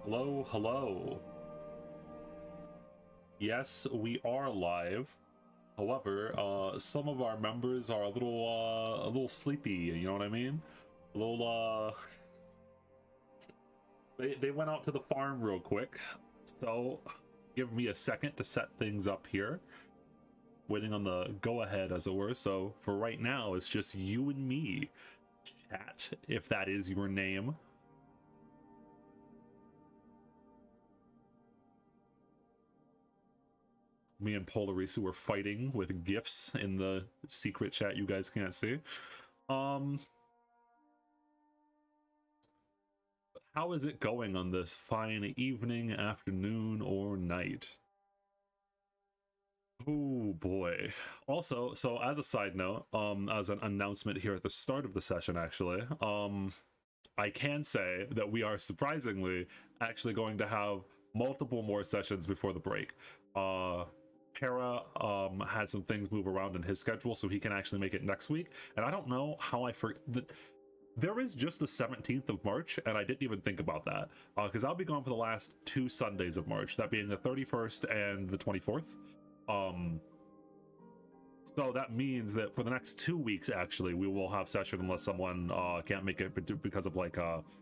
Hello, hello. Yes, we are live. However, some of our members are a little sleepy. You know what I mean? A little. They went out to the farm real quick, so give me a second to set things up here. Waiting on the go-ahead, as it were. So for right now, it's just you and me, chat, if that is your name. Me and Polarisu were fighting with gifts in the secret chat you guys can't see. How is it going on this fine evening, afternoon, or night? Oh boy. Also, so as a side note, as an announcement here at the start of the session, actually, I can say that we are surprisingly actually going to have multiple more sessions before the break. Para had some things move around in his schedule, so he can actually make it next week. And I don't know how I forget. There is just the 17th of March, and I didn't even think about that. Because I'll be gone for the last 2 Sundays of March, that being the 31st and the 24th. So that means that for the next 2 weeks, actually, we will have session unless someone can't make it because of like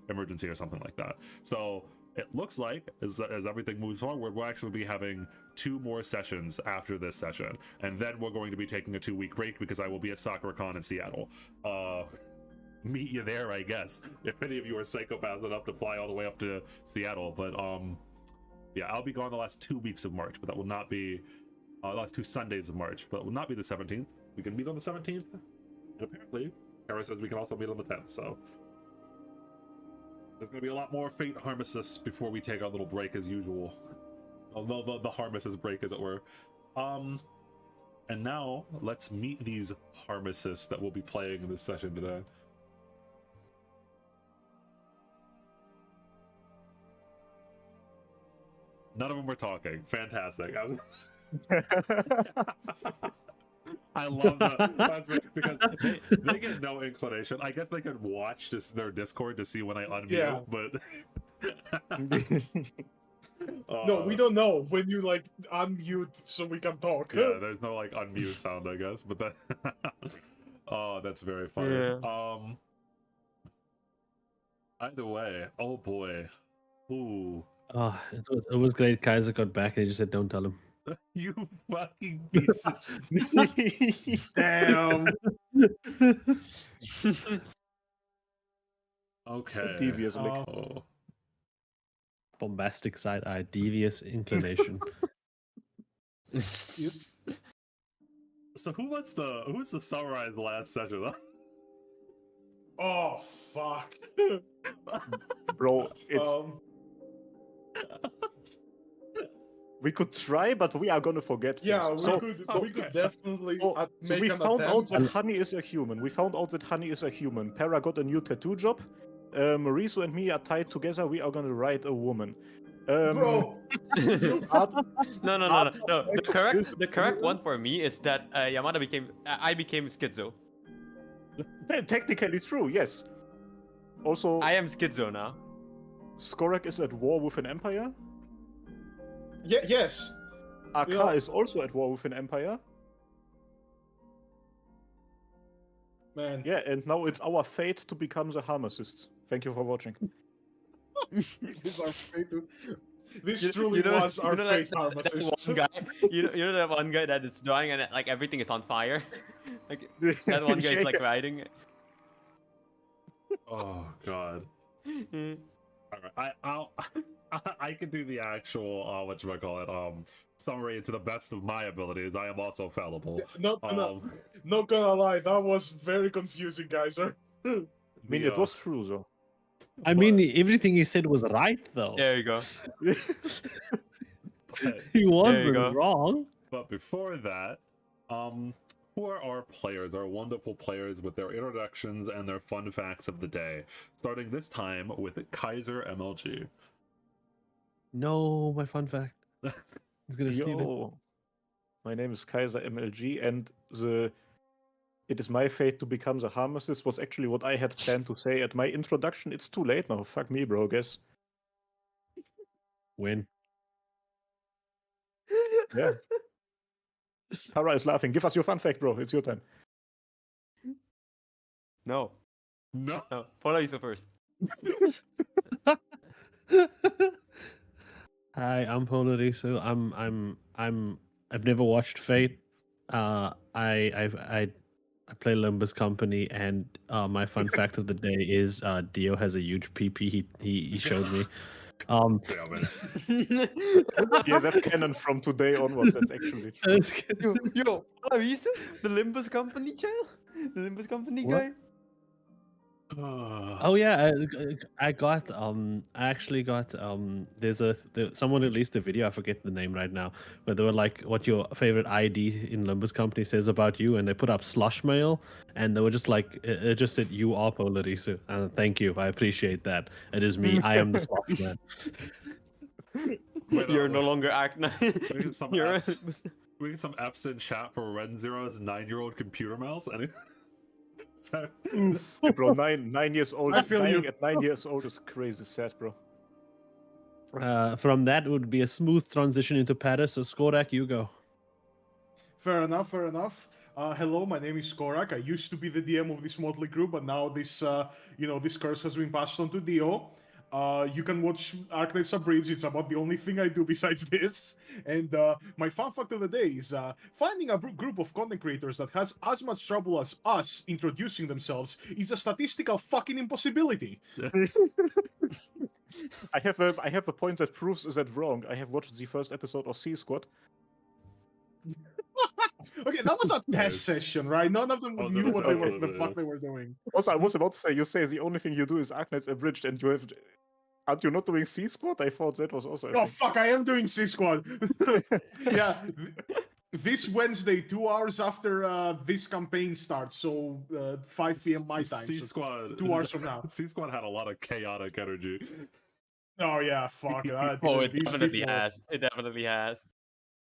emergency or something like that. So it looks like as everything moves forward, we'll actually be having 2 more sessions after this session, and then we're going to be taking a 2-week break because I will be at SoccerCon in Seattle. Meet you there, I guess, if any of you are psychopaths enough to fly all the way up to Seattle. But yeah, I'll be gone the last 2 weeks of March, but that will not be the last 2 Sundays of March, but it will not be the 17th. We can meet on the 17th, and apparently Kara says we can also meet on the 10th, so there's going to be a lot more Fate Harmacists before we take our little break as usual. The Harmacist break, as it were. And now let's meet these Harmacists that we'll be playing in this session today. None of them were talking. Fantastic. I love that. That's because they get no inclination. I guess they could watch their Discord to see when I unmute, but no, we don't know when you like unmute so we can talk. Yeah, there's no like unmute sound, I guess. But that oh, that's very funny. Yeah. Either way, oh boy, ooh. Oh, it was great. Kaiser got back and he just said, "Don't tell him." You fucking piece of shit. Damn. Okay. Devious Bombastic side-eye, devious inclination. So who's the summarize the last session? Huh? Oh fuck, bro! It's we could try, but we are gonna forget. Yeah, things. we could definitely. So we found out that Honey is a human. We found out that Honey is a human. Para got a new tattoo job. Marisu and me are tied together. We are gonna write a woman. Bro. No. The correct one for me is that Yamada I became schizo. Technically true, yes. Also, I am schizo now. Skorak is at war with an empire. Yes. Aka is also at war with an empire. Man. Yeah, and now it's our fate to become the Harmacists. Thank you for watching. This our fate. This truly was our fate, Harmacists. You know that one guy that is drawing and like everything is on fire. Like that one guy is like riding. Oh god. All right, I can do the actual summary to the best of my abilities. I am also fallible. Not gonna lie, that was very confusing, guys. I mean, it was true though. I mean, everything he said was right, though. There you go. He wasn't wrong. But before that, who are our players, our wonderful players, with their introductions and their fun facts of the day? Starting this time with Kaiser MLG. No, my fun fact. He's gonna steal it. My name is Kaiser MLG, and it is my fate to become the Harmacist was actually what I had planned to say at my introduction. It's too late now. Fuck me, bro, guess. Win. Yeah. Para is laughing. Give us your fun fact, bro. It's your time. No. No. No. Follow you first. Hi, I'm Polarisu. I've never watched Fate. I play Limbus Company, and my fun fact of the day is Dio has a huge PP. He showed me. Damn it. Yes, that's canon from today onwards. That's actually true. Yo, Arisu? The Limbus Company child? The Limbus Company What? guy? Oh yeah, I got I actually got someone released a video, I forget the name right now, but they were like what your favorite ID in Limbus Company says about you, and they put up slush mail, and they were just like it just said you are Polarisu, and thank you, I appreciate that. It is me, I am the slush man. Wait, You're no longer Act 9. We get some You're Fs. We get some F's in chat for Ren Zero's 9-year-old computer mouse. Any? So- Hey, bro, 9 years old. I feel Dying you. at 9 years old is crazy sad, bro. From that would be a smooth transition into Paris. So Skorak, you go. Fair enough, fair enough. Hello, my name is Korak. I used to be the DM of this motley group, but now this, this curse has been passed on to Dio. You can watch Arclights Abridged. It's about the only thing I do besides this. And my fun fact of the day is finding a group of content creators that has as much trouble as us introducing themselves is a statistical fucking impossibility. I have a point that proves that wrong. I have watched the first episode of C Squad. Okay, that was a test Nice. session, right? None of them Oh, so knew that's what they okay, were, the yeah. fuck they were doing. Also, I was about to say, you say the only thing you do is Arknights Abridged, and you have. Aren't you not doing C Squad? I thought that was also. Oh fuck, I am doing C Squad. Yeah, this Wednesday, 2 hours after this campaign starts, so 5 p.m. my time. C so Squad. 2 hours from now. C Squad had a lot of chaotic energy. Oh yeah, fuck. Oh, it these definitely people, has. It definitely has.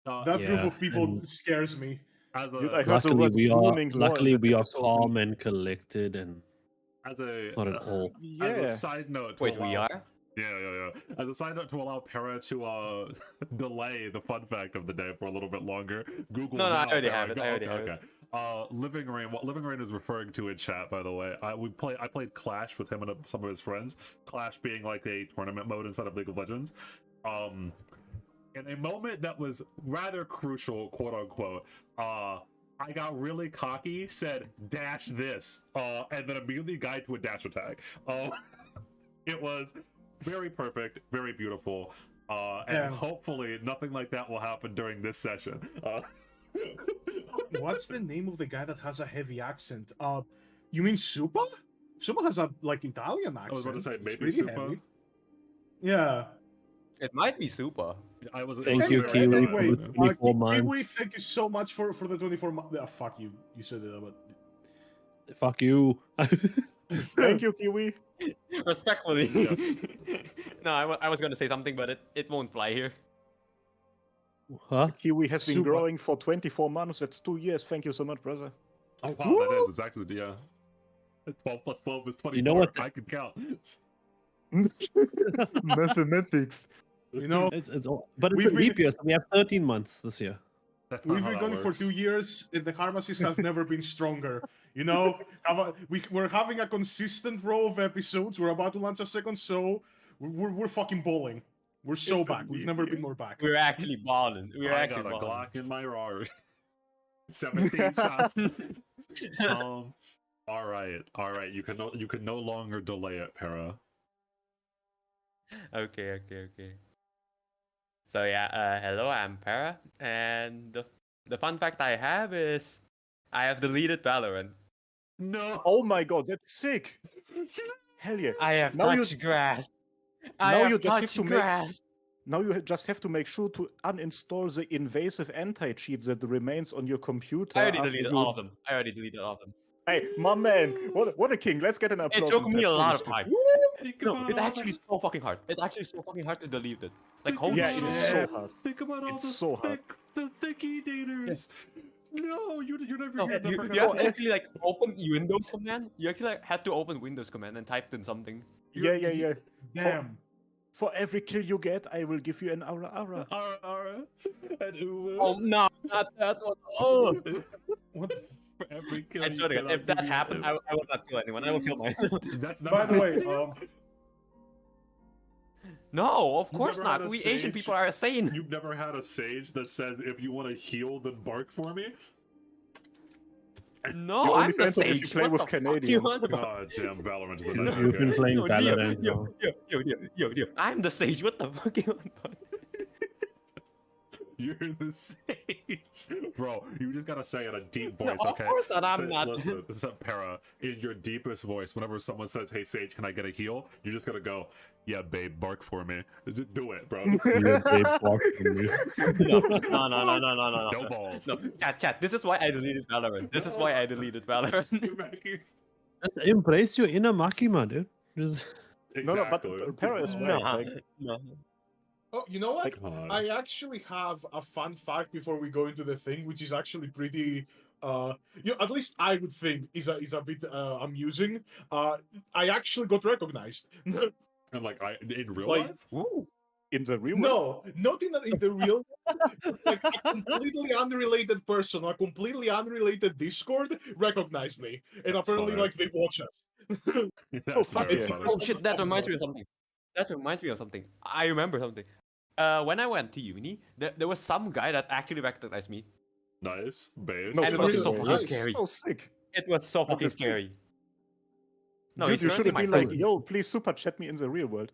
that group Yeah, of people and- scares me. As Dude, I a heard the Luckily word we are ruining law in luckily that we are episode, calm and collected and as a not at all. Yeah. as a side note. To Wait, we allow- are? Yeah. As a side note to allow Para to delay the fun fact of the day for a little bit longer. Google. No, I now, already Para. have it. I already have it. Living Rain. What Living Rain is referring to in chat, by the way. I played Clash with him and some of his friends. Clash being like a tournament mode inside of League of Legends. In a moment that was rather crucial, quote unquote, I got really cocky, said dash this, and then immediately guide to a dash attack. It was very perfect, very beautiful, and Yeah. hopefully nothing like that will happen during this session. What's the name of the guy that has a heavy accent? You mean Supa? Supa has a Italian accent. I was about to say It's maybe pretty Supa. heavy. Yeah. It might be super. I was. Thank you, very Kiwi, right for Anyway, the 24 months. Kiwi, thank you so much for the 24 months. Fuck you. You said it, but Fuck you. Thank you, Kiwi. Respectfully. Yes. No, I was gonna say something, but it won't fly here. Huh? Kiwi has been Super. growing for 24 months. That's 2 years. Thank you so much, brother. Oh wow, that is. It's actually 12 plus 12 is 24. You know what? I can count. Mathematics. you know, It's all, but it's We've a leap been- year, so we have 13 months this year. That's not we've how been that going for works. 2 years, and the Harmacists have never been stronger. You know, we're having a consistent row of episodes. We're about to launch a second show. We're fucking bowling. We're so It's a back. We've leap never year. been more back. We're actually balling. We're I actually got a balling. Glock in my Rari. 17 shots. All right. You can no longer delay it, Para. Okay. So yeah, hello, I'm Para, and the fun fact I have is I have deleted Valorant. No. Oh my god, that's sick. Hell yeah. I have Now you- touched grass. I now have you just have touched to make- grass. Now you just have to make sure to uninstall the invasive anti-cheat that remains on your computer. I already after deleted you- all of them. Hey, my man, what a king. Let's get an applause. It took and me say a lot of finished time. it. Think No, about it's all actually so fucking hard. It's actually so fucking hard to delete it. Like, Think holy Yeah, about it's shit. so hard. Think about all It's the so hard. the thicky daters. No, you never No, hear that. you from have the- to actually like open Windows command. You actually like had to open Windows command and typed in something. Yeah. Damn. For every kill you get, I will give you an aura. Ara, and Uwu. Oh no, not that one. Oh, What? For every kill I you swear to get, God, I'll if that give you happened, an- I will not kill anyone. I will kill myself. That's never By the way, happened. No, of You've course never had not. a We Asian sage- people are sane. You've never had a sage that says, if you want to heal, then bark for me? No, You're only I'm the friends if you sage. play what with the fuck Canadians. you on about? God damn, Valorant is a You've nightmare been game. playing Yo, Dio, Valorant. yo, Bro. yo, I'm the sage. What the fuck you on about? You're the sage. Bro, you just gotta say it in a deep voice, No, of okay? course not, I'm not. Listen, Para, in your deepest voice, whenever someone says, hey, Sage, can I get a heal? You're just gonna go, yeah, babe, bark for me. Just do it, bro. You're a babe bark from me. No. No balls. No, chat. This is why I deleted Valorant. This is why I deleted Valorant. Get back here. Just embrace your inner Makima, dude. Just No, Exactly. but Para is right. no, Like, no. Oh, you know what? Like, God. I actually have a fun fact before we go into the thing, which is actually pretty, at least I would think is a bit amusing. I actually got recognized. And like, in real Like, life? Ooh. in the real world? No, not in the real. Like a completely unrelated person, a completely unrelated Discord recognized me, and That's apparently, fire. like they watch us. That's fuck very yeah. funny. Oh shit, that reminds me of something. I remember something. When I went to uni, there was some guy that actually recognized me. Nice. Base. No, And it for was real, so bro. fucking That's scary. so sick. It was so fucking Fucking scary. No, Dude, he's you should currently have my been friend. like, yo, please super chat me in the real world.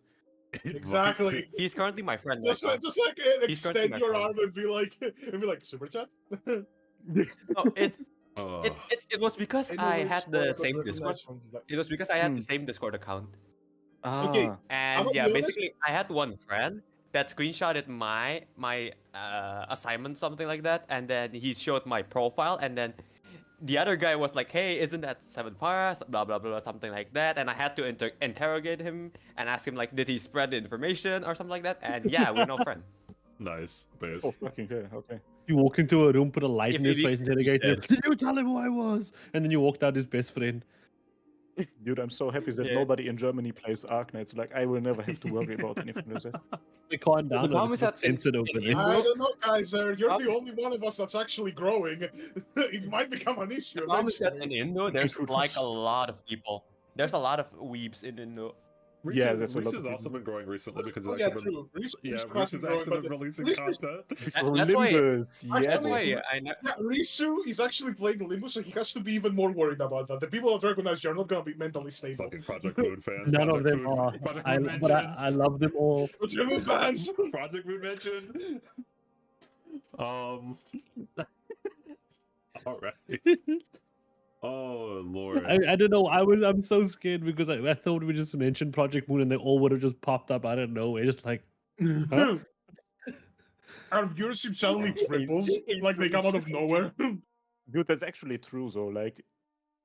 Exactly. He's currently my friend. Just right like He's currently extend my your friend. arm and be like super chat. now. No, it was because I had the same Discord. It was because I had the same Discord account. Okay. Ah, And gonna yeah, be honest- basically, I had one friend that screenshotted my assignment, something like that, and then he showed my profile, and then the other guy was like, "Hey, isn't that 7 para?" Blah blah blah, something like that, and I had to interrogate him and ask him like, did he spread the information or something like that? And yeah, we're no friend. Nice. Base. oh, fucking hell, okay. you walk into a room, put a light If in he his leaves, face, interrogate him. he's Did you tell him who I was? And then you walked out his best friend. Dude, I'm so happy that Yeah. nobody in Germany plays Arknights. Like, I will never have to worry about anything like that. We can't The download problem it. is It's that in- censored over in there. I don't know, guys. You're the Um, only one of us that's actually growing. It might become an issue The problem is that eventually. in Indo, there's Include like us. a lot of people. There's a lot of weebs in Indo. Yeah, that's a lot Reese of has also people. been growing recently because Oh, it's yeah, actually been, true. Reese Reese hasn't has grown, actually but been releasing Reese- content. Oh, That's why- Limbus, yeah. That's Actually, why boy. I know. Yeah, Risu is actually playing Limbus, so he has to be even more worried about that. The people that recognize you are not gonna be mentally stable. Fucking Project Moon fans. None Project of them Moon, are. Project I, Moon but mentioned. I love them all. What's your move, fans? Project Moon mentioned. All right. Oh lord. I don't know. I'm so scared because I thought we just mentioned Project Moon and they all would have just popped up out of nowhere, just like. Huh? Our viewership suddenly triples, like they come out of nowhere. Dude, that's actually true, though. Like,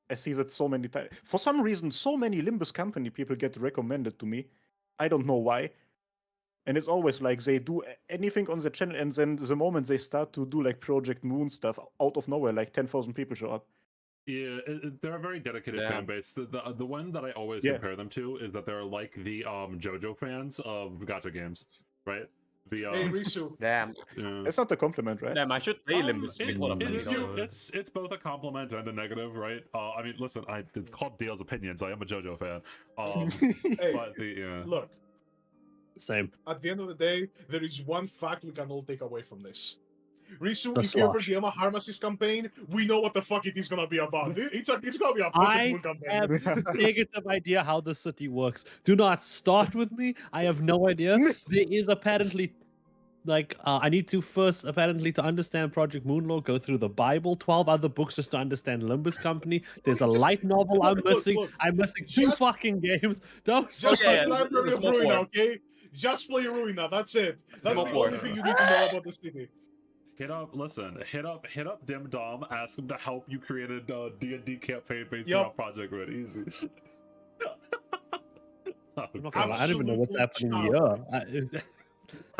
I see that so many times. For some reason, so many Limbus company people get recommended to me. I don't know why. And it's always like they do anything on the channel, and then the moment they start to do like Project Moon stuff, out of nowhere, like 10,000 people show up. Yeah, they're a very dedicated Yeah. fan base. The one that I always Yeah. compare them to is that they're like the JoJo fans of gacha games, right? The Hey, Risu. Damn, yeah. That's not a compliment, right? damn, I should play Limbus. It- with one of them, it's, you know? it's both a compliment and a negative, right? I mean, listen, it's called Dale's opinions. I am a JoJo fan, Hey, but look. Same. At the end of the day, there is one fact we can all take away from this. Risu, The if you ever slosh. DM a Harmacists campaign, we know what the fuck it is gonna be about. It's gonna be a Project Moon campaign. have negative idea how the city works. Do not start with me. I have no idea. There is apparently like I need to first apparently to understand Project Moonlaw, go through the Bible, 12 other books just to understand Limbus Company. There's a Just- light novel I'm look, missing. look. I'm missing 2 Just- fucking games. Don't Just Okay, play yeah, Library the of smoke Ruina, war. okay? Just play Ruina, that's it. That's Smoke the war. only thing you need to know about the city. hit up Dim Dom, ask him to help you create a D&D campaign based Yup. on Project Red. Easy. I'm not gonna lie, I don't even know what's Absolutely happening here.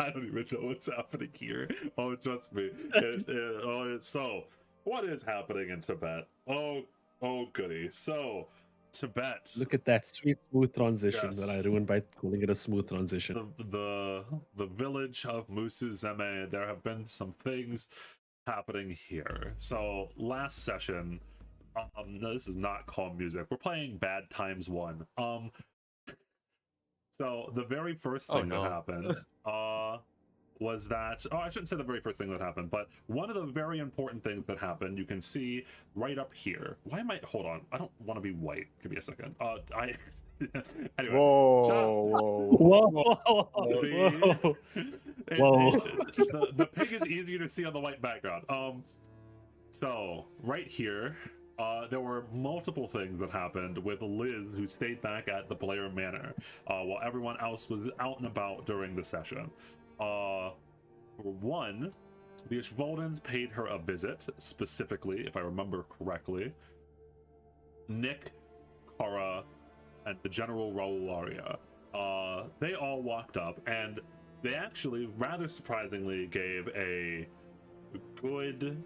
I don't even know what's happening here. Oh, trust me. So, what is happening in Tibet? Oh, goody. So, Tibet. Look at that sweet, smooth transition Yes. that I ruined by calling it a smooth transition. The village of Musuzeme. There have been some things happening here. So last session, no, this is not calm music. We're playing Bad Times 1. So the very first thing that happened, was that, I shouldn't say the very first thing that happened, but one of the very important things that happened, you can see right up here. Why am I, hold on, I don't want to be white. Give me a second. Anyway. Whoa. The pig is easier to see on the white background. So right here, there were multiple things that happened with Liz, who stayed back at the Blair Manor while everyone else was out and about during the session. For one, the Ishvoldens paid her a visit, specifically, if I remember correctly. Nick, Kara, and the General Raularia. They all walked up, and they actually, rather surprisingly, gave a good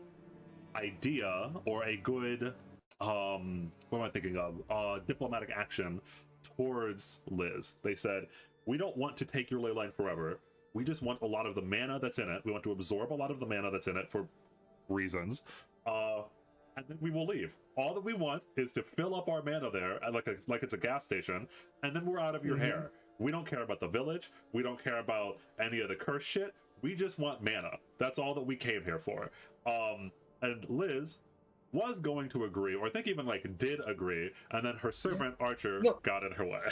idea, or a good, what am I thinking of? Diplomatic action towards Liz. They said, we don't want to take your ley line forever. We just want a lot of the mana that's in it. We want to absorb a lot of the mana that's in it for reasons. And then we will leave. All that we want is to fill up our mana there, like it's a gas station, and then we're out of your hair. We don't care about the village. We don't care about any of the curse shit. We just want mana. That's all that we came here for. And Liz was going to agree, or I think even like did agree, and then her servant Archer got in her way.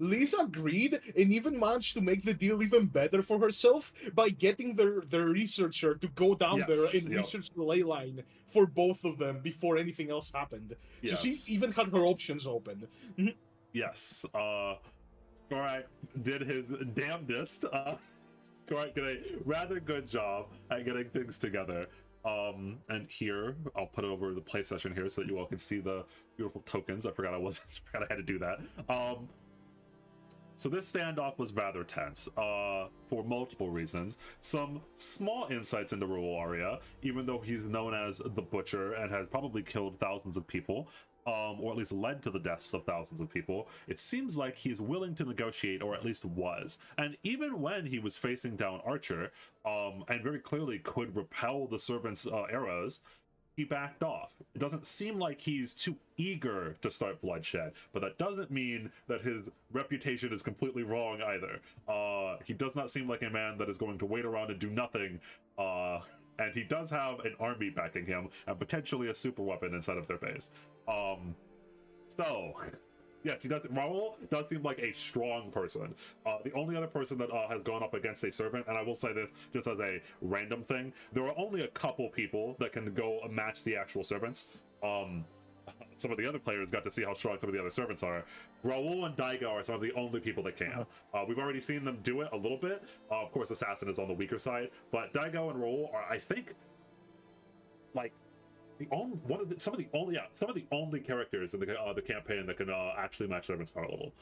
Liz agreed and even managed to make the deal even better for herself by getting the researcher to go down there and research the ley line for both of them before anything else happened. Yes. So she even had her options open. Yes. Skorak did his damnedest. Skorak did a rather good job at getting things together. And here, I'll put over the play session here so that you all can see the beautiful tokens. I forgot I had to do that. So this standoff was rather tense, for multiple reasons. Some small insights into Raularia, even though he's known as the Butcher and has probably killed thousands of people, or at least led to the deaths of thousands of people, it seems like he's willing to negotiate, or at least was. And even when he was facing down Archer, and very clearly could repel the servant's arrows, he backed off. It doesn't seem like he's too eager to start bloodshed, but that doesn't mean that his reputation is completely wrong either. He does not seem like a man that is going to wait around and do nothing, and he does have an army backing him, and potentially a super weapon inside of their base. So, yes, he does. Raul does seem like a strong person. The only other person that has gone up against a servant, and I will say this just as a random thing, there are only a couple people that can go match the actual servants. Some of the other players got to see how strong some of the other servants are. Raul and Daigo are some of the only people that can. We've already seen them do it a little bit. Of course, Assassin is on the weaker side, but Daigo and Raul are, I think, like, some of the only characters in the campaign that can actually match servants power level.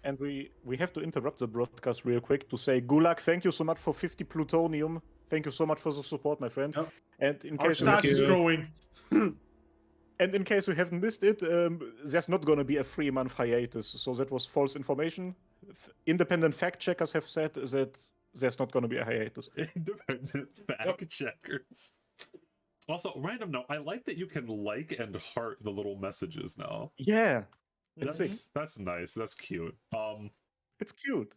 And we have to interrupt the broadcast real quick to say, Gulag, thank you so much for 50 plutonium. Thank you so much for the support, my friend. Yep. And in Our case stash is growing. and in case you haven't missed it, there's not going to be a 3-month hiatus. So that was false information. Independent fact checkers have said that there's not going to be a hiatus. Independent fact checkers. Also, random note, I like that you can like and heart the little messages now. Yeah. That's nice. That's cute. It's cute.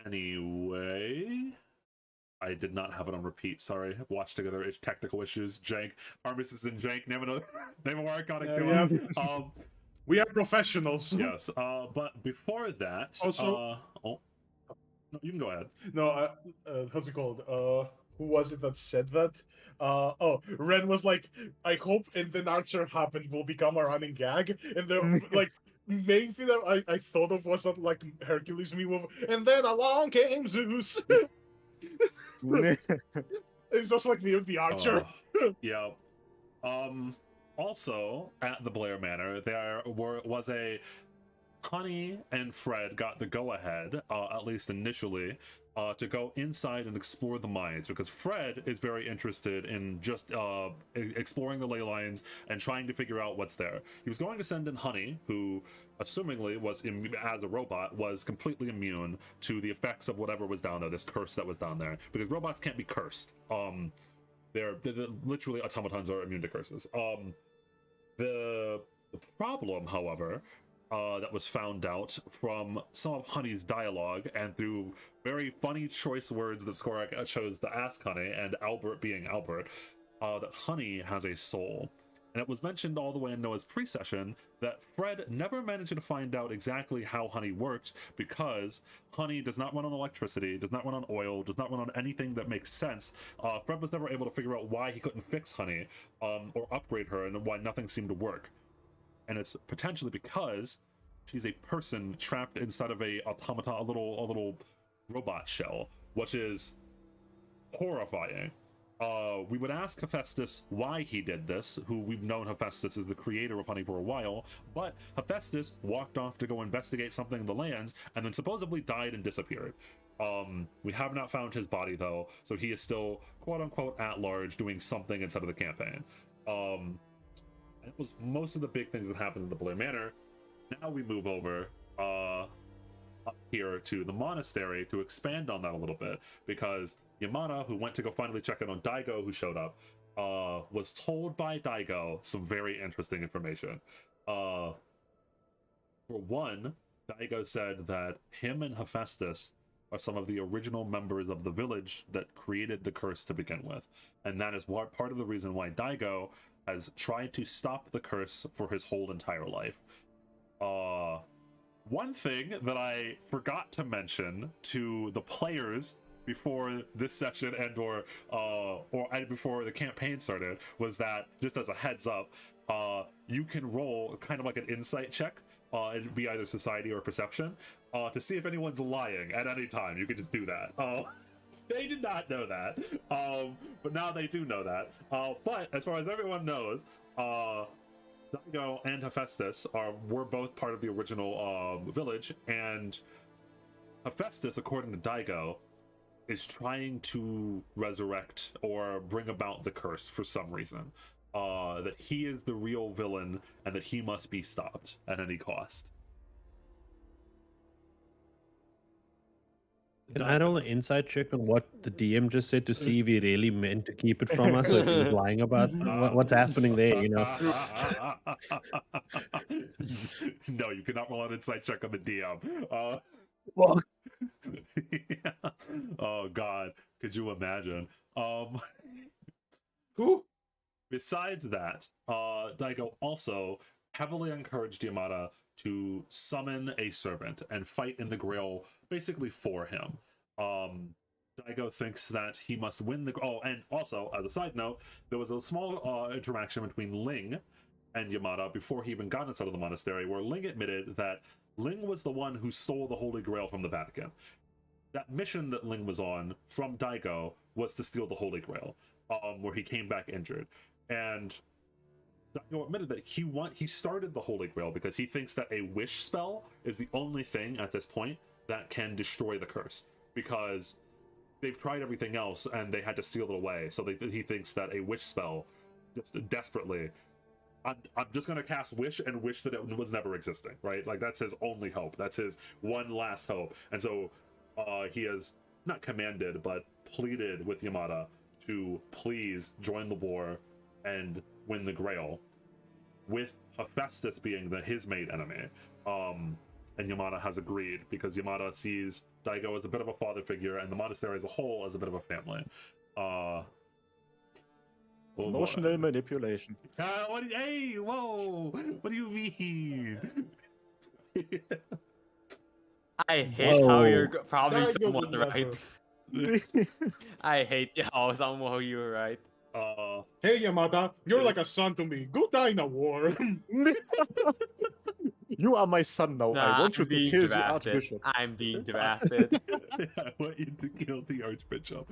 Anyway, I did not have it on repeat. Sorry. Watch together. It's technical issues. Jank. Harmacists and Jank. Name a more iconic duo. We are professionals. Yes. But before that, Also, no, you can go ahead. No, how's it called? Who was it that said that? Ren was like, I hope and then Archer happened will become a running gag. And the like main thing that I thought of was that like Hercules move, and then along came Zeus. It's just like the Archer. Yeah. Also, at the Blair Manor, there was a Honey and Fred got the go-ahead, at least initially, to go inside and explore the mines, because Fred is very interested in just exploring the ley lines and trying to figure out what's there. He was going to send in Honey, who, assumingly was as a robot, was completely immune to the effects of whatever was down there, this curse that was down there, because robots can't be cursed. They're literally, automatons are immune to curses. The problem, however, that was found out from some of Honey's dialogue and through very funny choice words that Skorak chose to ask Honey, and Albert being Albert, that Honey has a soul. And it was mentioned all the way in Noah's pre-session that Fred never managed to find out exactly how Honey worked, because Honey does not run on electricity, does not run on oil, does not run on anything that makes sense. Fred was never able to figure out why he couldn't fix Honey or upgrade her, and why nothing seemed to work. And it's potentially because she's a person trapped inside of a automaton, a little robot shell, which is horrifying. We would ask Hephaestus why he did this, who we've known Hephaestus is the creator of Honey for a while, but Hephaestus walked off to go investigate something in the lands and then supposedly died and disappeared. We have not found his body though, so he is still quote-unquote at large doing something inside of the campaign. It was most of the big things that happened in the Blair Manor. Now we move over up here to the Monastery to expand on that a little bit, because Yamada, who went to go finally check in on Daigo, who showed up, was told by Daigo some very interesting information. For one, Daigo said that him and Hephaestus are some of the original members of the village that created the curse to begin with, and that is part of the reason why Daigo has tried to stop the curse for his whole entire life. One thing that I forgot to mention to the players before this session and or before the campaign started was that, just as a heads up, you can roll kind of like an insight check. It'd be either society or perception, to see if anyone's lying at any time. You can just do that. They did not know that, but now they do know that. But as far as everyone knows, Daigo and Hephaestus were both part of the original village, and Hephaestus, according to Daigo, is trying to resurrect or bring about the curse for some reason. That he is the real villain and that he must be stopped at any cost. Can I roll an inside check on what the DM just said to see if he really meant to keep it from us, or if he was lying about what's happening there, you know? No, you cannot roll an inside check on the DM. Well, Yeah. Oh God, could you imagine? Who? Besides that, Daigo also heavily encouraged Yamada to summon a servant and fight in the Grail basically for him. Daigo thinks that he must win the... Oh, and also, as a side note, there was a small interaction between Ling and Yamada before he even got inside of the monastery, where Ling admitted that Ling was the one who stole the Holy Grail from the Vatican. That mission that Ling was on from Daigo was to steal the Holy Grail, where he came back injured. And Daigo admitted that he started the Holy Grail because he thinks that a wish spell is the only thing at this point that can destroy the curse, because they've tried everything else and they had to seal it away. So he thinks that a wish spell, just desperately, I'm just gonna cast wish and wish that it was never existing, right? Like, that's his only hope. That's his one last hope. And so he has not commanded but pleaded with Yamada to please join the war and win the Grail, with Hephaestus being his main enemy. And Yamada has agreed, because Yamada sees Daigo as a bit of a father figure and the monastery as a whole as a bit of a family. Emotional manipulation. Hey, whoa! What do you mean? I hate how you're Whoa. probably Daigo somewhat would right. never. I hate how somehow you were right. Hey Yamada, you're like a son to me. Go die in a war. You are my son now. Nah, I want you I'm to being kill the drafted. Archbishop. I'm being drafted. I want you to kill the Archbishop.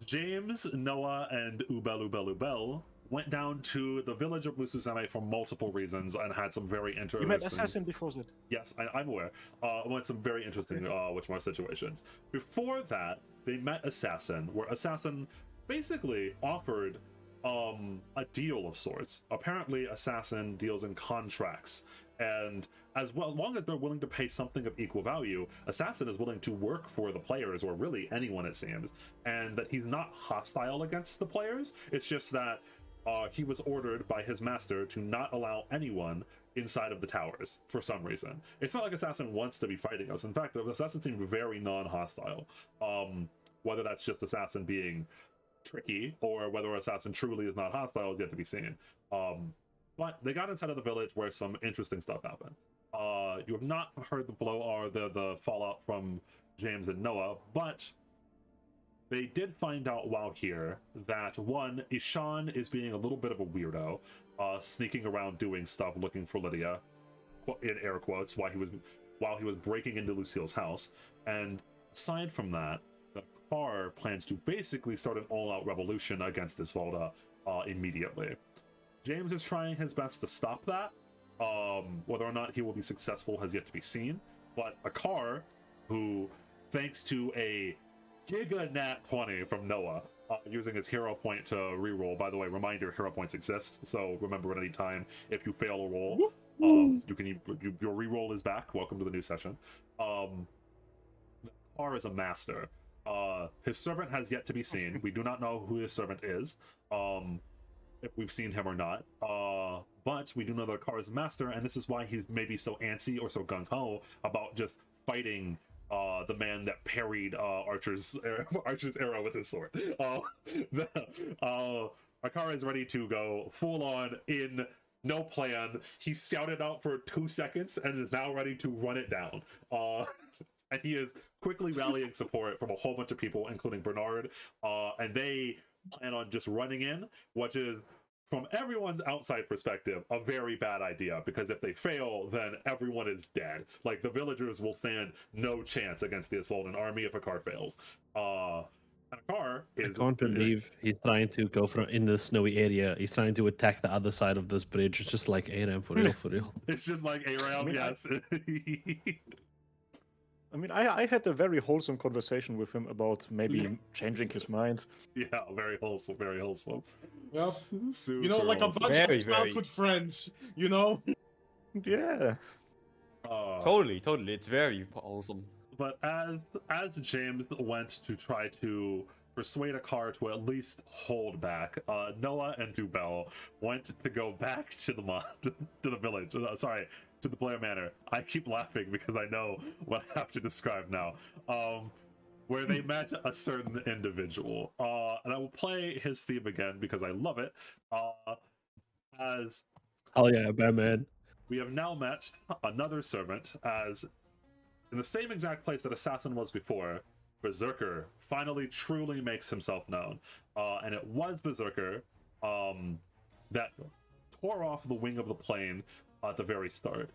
James, Noah, and Ubel went down to the village of Mususame for multiple reasons and had some very interesting. You met Assassin before that. Yes, I'm aware. Went some very interesting which situations. Before that, they met Assassin, where Assassin basically offered a deal of sorts. Apparently, Assassin deals in contracts, and as long as they're willing to pay something of equal value, Assassin is willing to work for the players, or really anyone, it seems, and that he's not hostile against the players. It's just that he was ordered by his master to not allow anyone inside of the towers for some reason. It's not like Assassin wants to be fighting us. In fact, Assassin seemed very non-hostile. Whether that's just Assassin being tricky or whether Assassin truly is not hostile is yet to be seen. But they got inside of the village where some interesting stuff happened. You have not heard the blow or the fallout from James and Noah, but they did find out while here that one, Ishan is being a little bit of a weirdo, sneaking around doing stuff looking for Lydia, in air quotes, while he was breaking into Lucille's house. And aside from that, the car plans to basically start an all-out revolution against Isvalda immediately. James is trying his best to stop that. Whether or not he will be successful has yet to be seen. But Akar, who, thanks to a Giga Nat 20 from Noah, using his hero point to reroll. By the way, reminder: hero points exist, so remember at any time if you fail a roll, your reroll is back. Welcome to the new session. Akar is a master. His servant has yet to be seen. We do not know who his servant is, if we've seen him or not. But we do know that Akar is a master, and this is why he's maybe so antsy or so gung-ho about just fighting the man that parried Archer's arrow with his sword. Akara is ready to go full on in no plan. He scouted out for 2 seconds and is now ready to run it down. And he is quickly rallying support from a whole bunch of people, including Bernard, and they plan on just running in, which is, from everyone's outside perspective, a very bad idea, because if they fail, then everyone is dead. Like, the villagers will stand no chance against the Isvaldan army if Akar fails. Akar is... I can't believe he's trying to go from in the snowy area. He's trying to attack the other side of this bridge. It's just like Aram, for real, for real. It's just like Aram, yes. I mean, I had a very wholesome conversation with him about maybe changing his mind. Yeah, very wholesome, very wholesome. Yep. Super You know, like a wholesome. bunch Very, of childhood friends, you know? Yeah. Totally. It's very awesome. But as James went to try to persuade Akar to at least hold back, Noah and Dubel went to go back to the village. To the Blair Manor. I keep laughing because I know what I have to describe now. Where they met a certain individual. And I will play his theme again because I love it. As Oh yeah, Batman. we have now met another servant, as in the same exact place that Assassin was before, Berserker finally truly makes himself known. And it was Berserker that tore off the wing of the plane at the very start.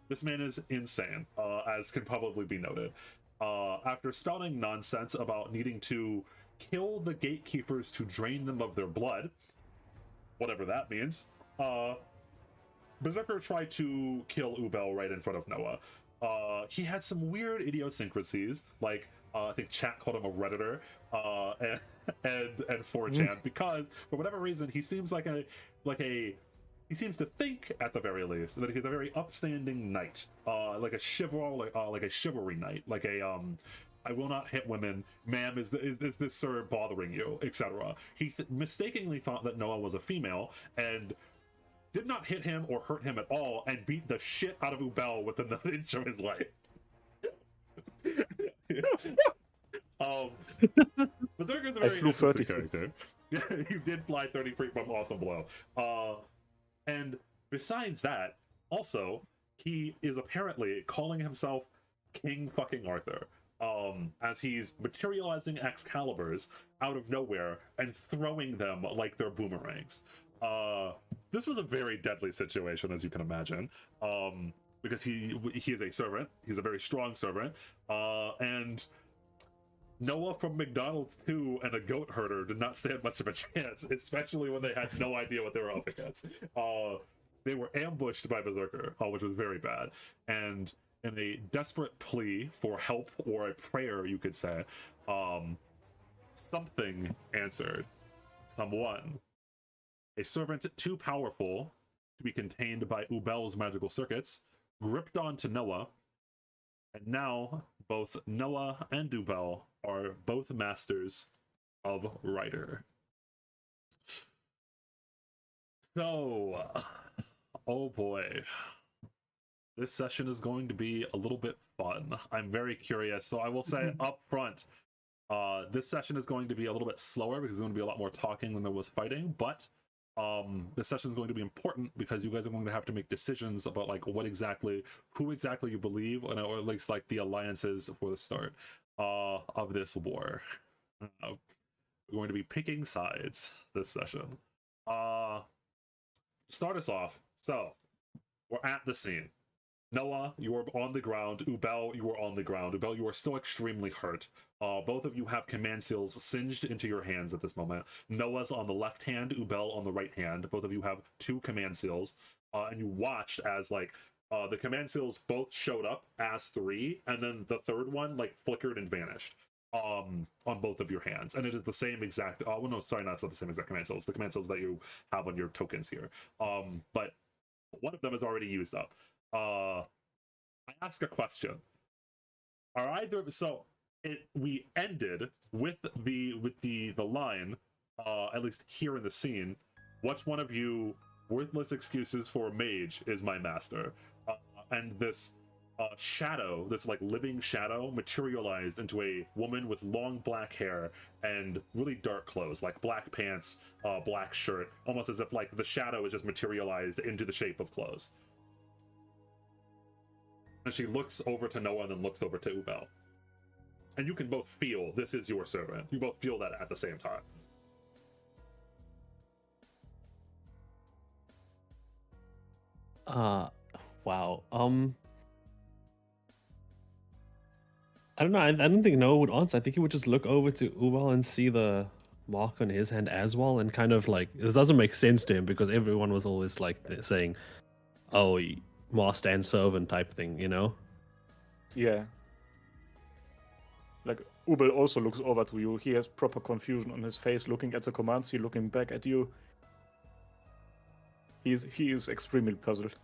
This man is insane, as can probably be noted. After spouting nonsense about needing to kill the gatekeepers to drain them of their blood, whatever that means, Berserker tried to kill Ubel right in front of Noah. He had some weird idiosyncrasies, like I think chat called him a Redditor, and 4chan, because for whatever reason he seems he seems to think, at the very least, that he's a very upstanding knight, like a chivalry knight, like a I will not hit women, ma'am, is this sir bothering you, etc. He mistakenly thought that Noah was a female and did not hit him or hurt him at all, and beat the shit out of Ubel within an inch of his life. Berserker's a very interesting character. You did fly 30 feet from awesome blow. And besides that, also, he is apparently calling himself King fucking Arthur, as he's materializing Excaliburs out of nowhere and throwing them like they're boomerangs. This was a very deadly situation, as you can imagine, because he is a servant. He's a very strong servant, and Noah from McDonald's 2 and a goat herder did not stand much of a chance, especially when they had no idea what they were up against. They were ambushed by Berserker, which was very bad. And in a desperate plea for help, or a prayer, you could say, something answered. Someone. A servant too powerful to be contained by Ubel's magical circuits gripped onto Noah, and now both Noah and Ubel are both masters of Rider. So, oh boy. This session is going to be a little bit fun. I'm very curious. So I will say up front, this session is going to be a little bit slower because there's going to be a lot more talking than there was fighting, but this session is going to be important because you guys are going to have to make decisions about like who exactly you believe, or at least like the alliances for the start of this war. We're going to be picking sides this session. Start us off. So we're at the scene. Noah, you are on the ground. Ubel, you are on the ground. Ubel, you are still extremely hurt. Both of you have command seals singed into your hands at this moment. Noah's on the left hand, Ubel on the right hand. Both of you have 2 command seals. And you watched as like the command seals both showed up as 3, and then the third one like flickered and vanished on both of your hands. And it is the same exact well, no, sorry, not the same exact command seals. The command seals that you have on your tokens here. But one of them is already used up. I ask a question. Are either we ended with the line, at least here in the scene, which one of you worthless excuses for a mage is my master? And this shadow, this like living shadow, materialized into a woman with long black hair and really dark clothes, like black pants, black shirt, almost as if like the shadow is just materialized into the shape of clothes. And she looks over to Noah and then looks over to Ubel. And you can both feel this is your servant. You both feel that at the same time. Wow. I don't know. I don't think Noah would answer. I think he would just look over to Ubel and see the mark on his hand as well, and kind of like, this doesn't make sense to him because everyone was always like saying, "Oh, master and servant" type thing, you know? Yeah. Like, Ubel also looks over to you. He has proper confusion on his face, looking at the command seal, looking back at you. He is extremely puzzled.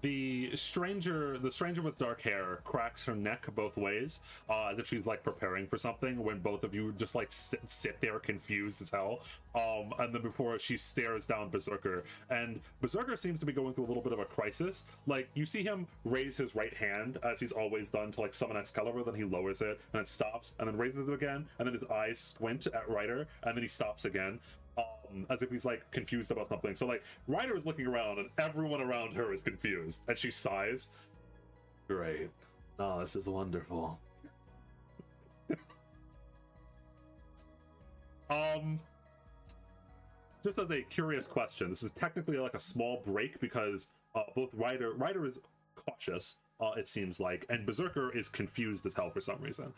The stranger with dark hair cracks her neck both ways, as if she's like preparing for something, when both of you just like sit there confused as hell. And then before she stares down Berserker, and Berserker seems to be going through a little bit of a crisis. Like, you see him raise his right hand as he's always done to like summon Excalibur, then he lowers it and then stops and then raises it again, and then his eyes squint at Ryder, and then he stops again. As if he's like confused about something. So like Ryder is looking around and everyone around her is confused, and she sighs. Great. Oh, this is wonderful. Just as a curious question, this is technically like a small break because both Ryder is cautious, it seems like, and Berserker is confused as hell for some reason.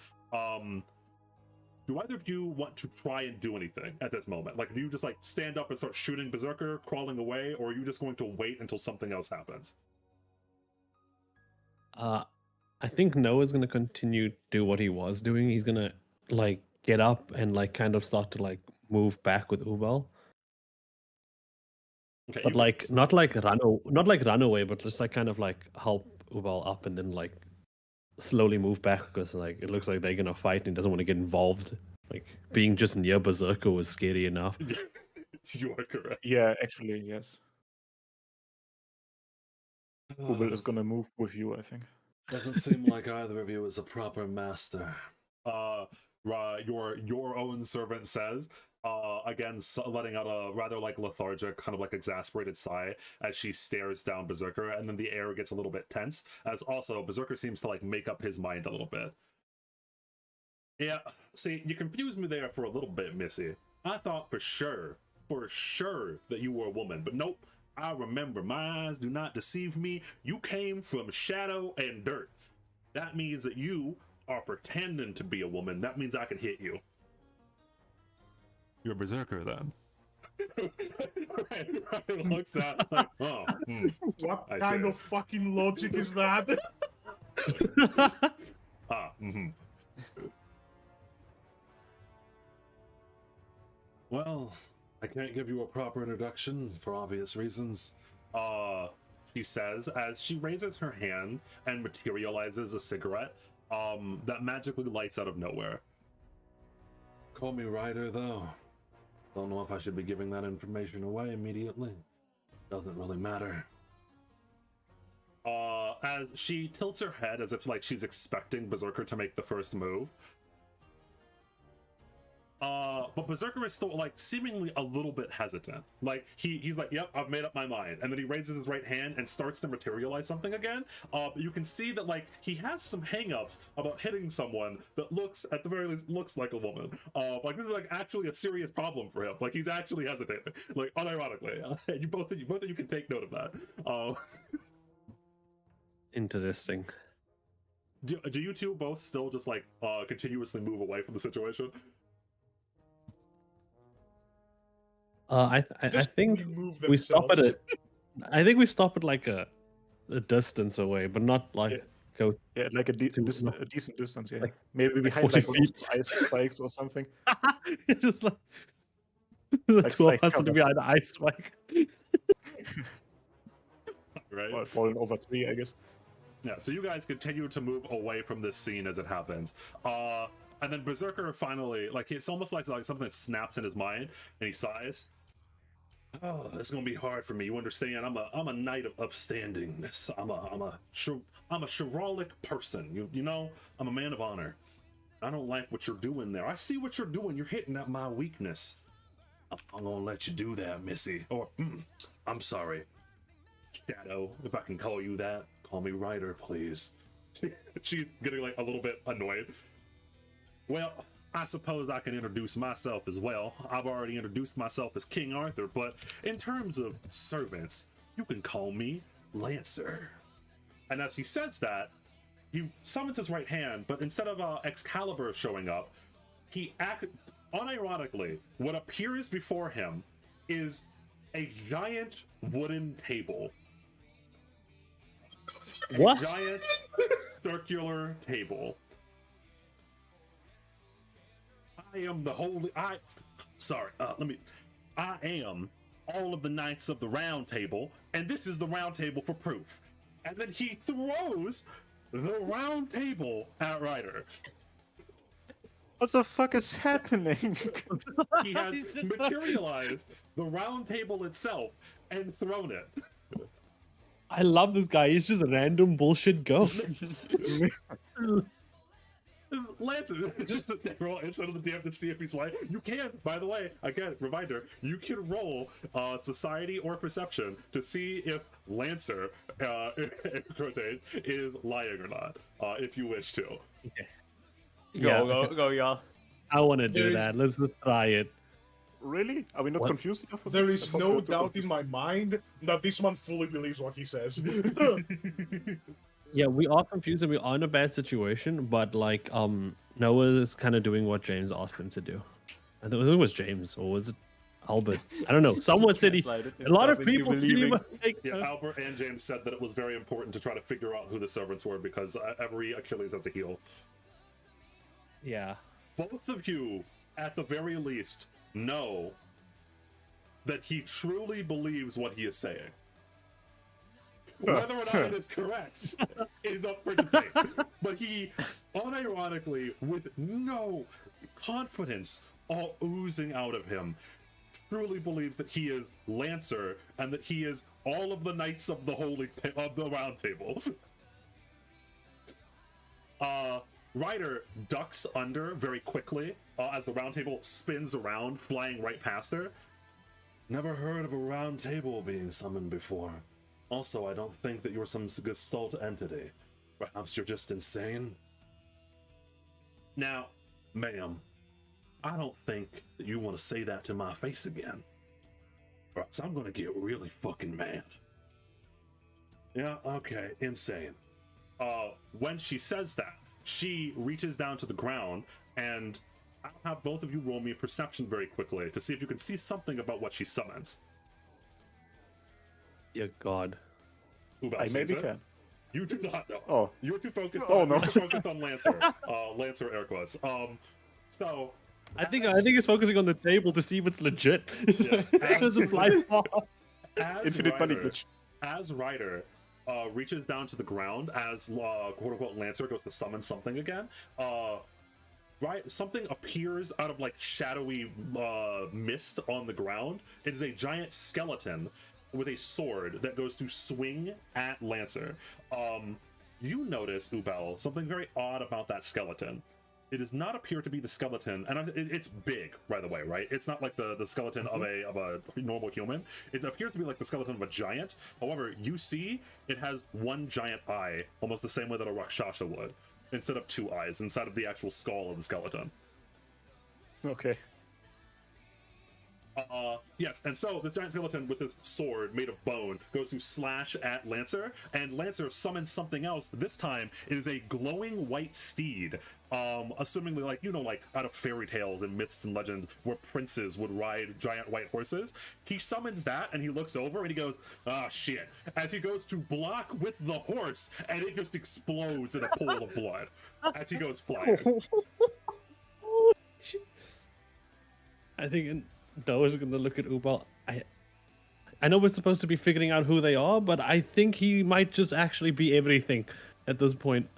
Do either of you want to try and do anything at this moment? Like, do you just like stand up and start shooting Berserker, crawling away, or are you just going to wait until something else happens? I think Noah's gonna continue to do what he was doing. He's gonna like get up and like kind of start to like move back with Ubel. Okay, But like not like run away, but just like kind of like help Ubel up and then like slowly move back, because like it looks like they're gonna fight and he doesn't want to get involved. Like, being just near Berserker was scary enough. You are correct. Yeah, actually, yes. Ubel is gonna move with you, I think. Doesn't seem like either of you is a proper master. Your own servant says, again, letting out a rather like lethargic, kind of like exasperated sigh as she stares down Berserker, and then the air gets a little bit tense, as also Berserker seems to like make up his mind a little bit. Yeah, see, you confused me there for a little bit, Missy. I thought for sure that you were a woman, but nope. I remember, my eyes do not deceive me. You came from shadow and dirt. That means that you are pretending to be a woman, that means I can hit you. You're a berserker then. Right, looks at like, oh, What I kind see. of fucking logic is that? Well, I can't give you a proper introduction for obvious reasons. She says as she raises her hand and materializes a cigarette that magically lights out of nowhere. Call me Ryder, though. Don't know if I should be giving that information away immediately. Doesn't really matter. As she tilts her head as if like she's expecting Berserker to make the first move. But Berserker is still like seemingly a little bit hesitant. Like he's like, yep, I've made up my mind. And then he raises his right hand and starts to materialize something again. But you can see that like he has some hangups about hitting someone that looks, at the very least, looks like a woman. Like this is like actually a serious problem for him. Like he's actually hesitating, like unironically. And you both of you can take note of that. Interesting. Do you two both still just like continuously move away from the situation? I think remove we stop at themselves. I think we stop at like a distance away, but not like go. Yeah, like a decent distance. Yeah, maybe behind 40 like one of those ice spikes or something. Just like the two of us cover. behind the ice spike. Right. Or falling over tree, I guess. Yeah, so you guys continue to move away from this scene as it happens. And then Berserker finally, like, it's almost like something snaps in his mind, and he sighs. Oh, it's gonna be hard for me. You understand? I'm a knight of upstandingness. I'm a chivalric person. You know, I'm a man of honor. I don't like what you're doing there. I see what you're doing. You're hitting at my weakness. I'm gonna let you do that, Missy. Or I'm sorry, Shadow, if I can call you that. Call me Ryder, please. She's getting like a little bit annoyed. Well, I suppose I can introduce myself as well. I've already introduced myself as King Arthur, but in terms of servants, you can call me Lancer. And as he says that, he summons his right hand, but instead of Excalibur showing up, he unironically, what appears before him is a giant wooden table. What? A giant circular table. I am the holy. I am all of the knights of the Round Table, and this is the Round Table for proof. And then he throws the Round Table at Ryder. What the fuck is happening? He has materialized the Round Table itself and thrown it. I love this guy. He's just a random bullshit ghost. Lancer, just roll inside of the DM to see if he's like. You can, by the way, again, reminder, you can roll society or perception to see if Lancer is lying or not, if you wish to. Go, y'all. I want to do There is- that. Let's just try it. Really? Are we not What? confused enough? There is no doubt in my mind that this man fully believes what he says. Yeah, we are confused and we are in a bad situation, but like Noah is kind of doing what James asked him to do. I think it was James, or was it Albert? I don't know. Someone said he. A lot of people seem like. Yeah, Albert and James said that it was very important to try to figure out who the servants were because every Achilles has a heel. Yeah. Both of you, at the very least, know that he truly believes what he is saying. Whether or not it is correct is up for debate. But he, unironically, with no confidence all oozing out of him, truly believes that he is Lancer and that he is all of the knights of the Round Table. Ryder ducks under very quickly as the Round Table spins around, flying right past her. Never heard of a Round Table being summoned before. Also, I don't think that you're some gestalt entity. Perhaps you're just insane? Now, ma'am, I don't think that you want to say that to my face again. Or else I'm gonna get really fucking mad. Yeah, okay, insane. When she says that, she reaches down to the ground, and I'll have both of you roll me a perception very quickly to see if you can see something about what she summons. Dear God. Ubal I sees maybe it. can. You do not know. Oh. You're too focused Oh, on, no. you're too focused on Lancer. Lancer air quotes. So I think he's focusing on the table to see if it's legit. Yeah. It doesn't fly far. as Infinite money Ryder, glitch. as Ryder reaches down to the ground as quote unquote Lancer goes to summon something again, right, something appears out of like shadowy mist on the ground. It is a giant skeleton with a sword that goes to swing at Lancer. You notice, Ubel, something very odd about that skeleton. It does not appear to be the skeleton, and it's big, by the way, right? It's not like the skeleton of a normal human. It appears to be like the skeleton of a giant. However, you see it has one giant eye, almost the same way that a Rakshasa would, instead of two eyes inside of the actual skull of the skeleton. Okay. Yes, and so this giant skeleton with this sword made of bone goes to slash at Lancer, and Lancer summons something else. This time, it is a glowing white steed. Assumingly, like, you know, like out of fairy tales and myths and legends where princes would ride giant white horses. He summons that, and he looks over and he goes, "Ah, shit," as he goes to block with the horse, and it just explodes in a pool of blood as he goes flying. I think Noah's gonna look at Ubal. I know we're supposed to be figuring out who they are, but I think he might just actually be everything at this point.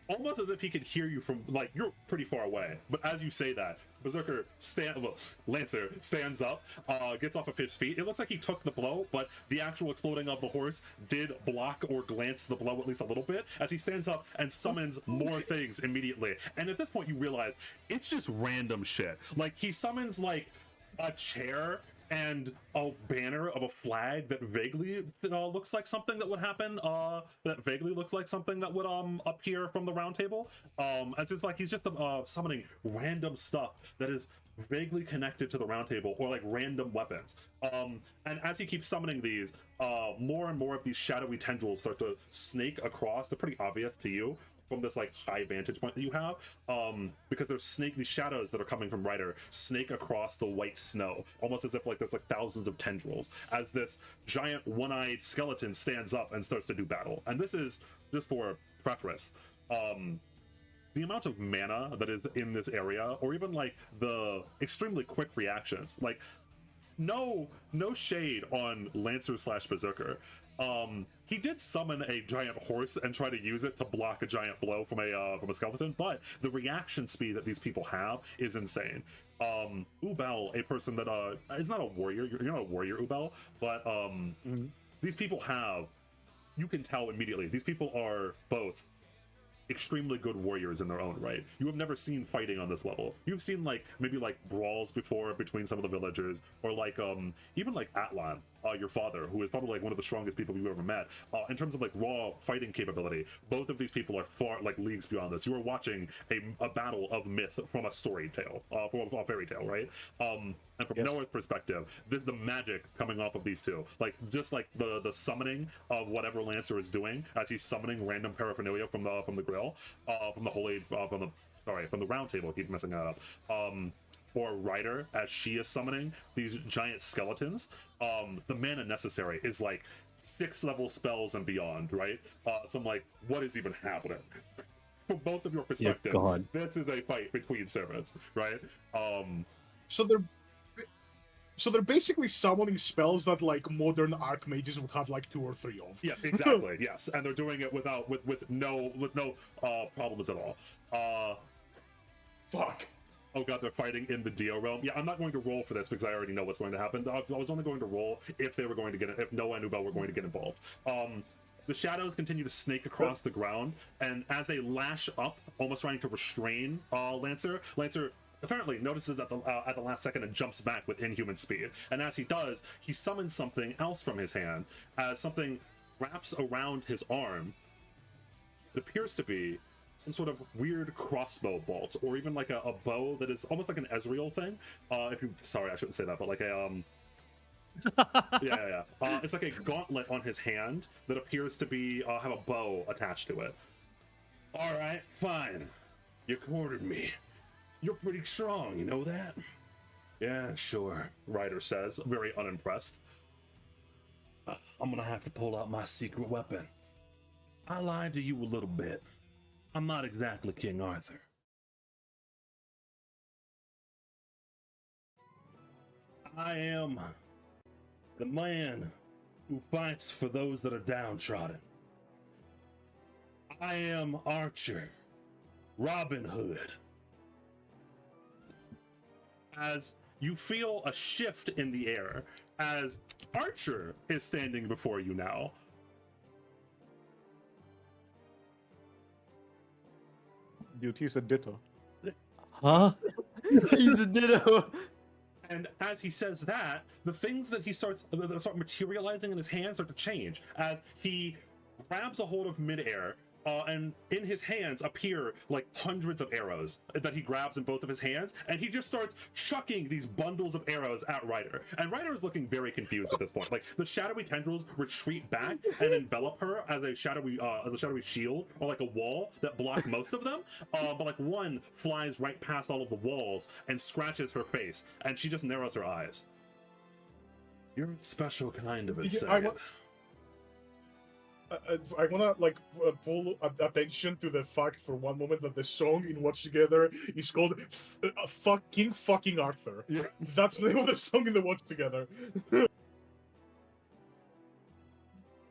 Almost as if he could hear you from, like, you're pretty far away. But as you say that, Berserker Lancer stands up, gets off of his feet. It looks like he took the blow, but the actual exploding of the horse did block or glance the blow at least a little bit, as he stands up and summons more things immediately. And at this point, you realize it's just random shit. Like, he summons, like, a chair and a banner of a flag that vaguely looks like something that would happen, that vaguely looks like something that would appear from the round table. As it's like he's just summoning random stuff that is vaguely connected to the round table, or like random weapons. And as he keeps summoning these, more and more of these shadowy tendrils start to snake across. They're pretty obvious to you from this like high vantage point that you have, because there's these shadows that are coming from Ryder snake across the white snow, almost as if like there's like thousands of tendrils, as this giant one-eyed skeleton stands up and starts to do battle. And this is just for preference. The amount of mana that is in this area, or even like the extremely quick reactions, like no shade on Lancer / Berserker. He did summon a giant horse and try to use it to block a giant blow from a skeleton, but the reaction speed that these people have is insane. Ubel, a person that is not a warrior, you're not a warrior, Ubel, but these people have, you can tell immediately, these people are both extremely good warriors in their own right. You have never seen fighting on this level. You've seen like maybe like brawls before between some of the villagers, or like even like Atlan, your father, who is probably like one of the strongest people you've ever met. In terms of like raw fighting capability, both of these people are far like leagues beyond this. You are watching a battle of myth from a story tale, from a fairy tale, right? And from Noah's perspective, the magic coming off of these two, like just like the summoning of whatever Lancer is doing as he's summoning random paraphernalia from the grill, from the round table. I keep messing that up. Or Ryder as she is summoning these giant skeletons. The mana necessary is like 6-level spells and beyond, right? So I'm like, what is even happening? From both of your perspectives, this is a fight between servants, right? So they're basically summoning spells that like modern archmages would have like 2 or 3 of. Yeah, exactly. Yes, and they're doing it with no problems at all. Fuck. Oh god, they're fighting in the Dio realm. Yeah, I'm not going to roll for this because I already know what's going to happen. I was only going to roll if they were going to get it, if Noah and Ubel were going to get involved. The shadows continue to snake across the ground, and as they lash up, almost trying to restrain Lancer apparently notices at the last second and jumps back with inhuman speed. And as he does, he summons something else from his hand as something wraps around his arm. It appears to be some sort of weird crossbow bolt, or even like a bow that is almost like an Ezreal thing. Sorry, I shouldn't say that, but like Yeah. It's like a gauntlet on his hand that appears to be have a bow attached to it. All right, fine. You cornered me. You're pretty strong, you know that? Yeah, sure, Ryder says, very unimpressed. I'm gonna have to pull out my secret weapon. I lied to you a little bit. I'm not exactly King Arthur. I am the man who fights for those that are downtrodden. I am Archer, Robin Hood. As you feel a shift in the air, as Archer is standing before you now. Dude, he's a ditto. Huh? He's a ditto. And as he says that, the things that start materializing in his hands start to change as he grabs a hold of midair, and in his hands appear like hundreds of arrows that he grabs in both of his hands, and he just starts chucking these bundles of arrows at Ryder. And Ryder is looking very confused at this point. Like the shadowy tendrils retreat back and envelop her as a shadowy shield or like a wall that block most of them. But like one flies right past all of the walls and scratches her face, and she just narrows her eyes. You're a special kind of insane. I wanna pull attention to the fact for one moment that the song in Watch Together is called fucking Arthur. Yeah. That's the name of the song in the Watch Together.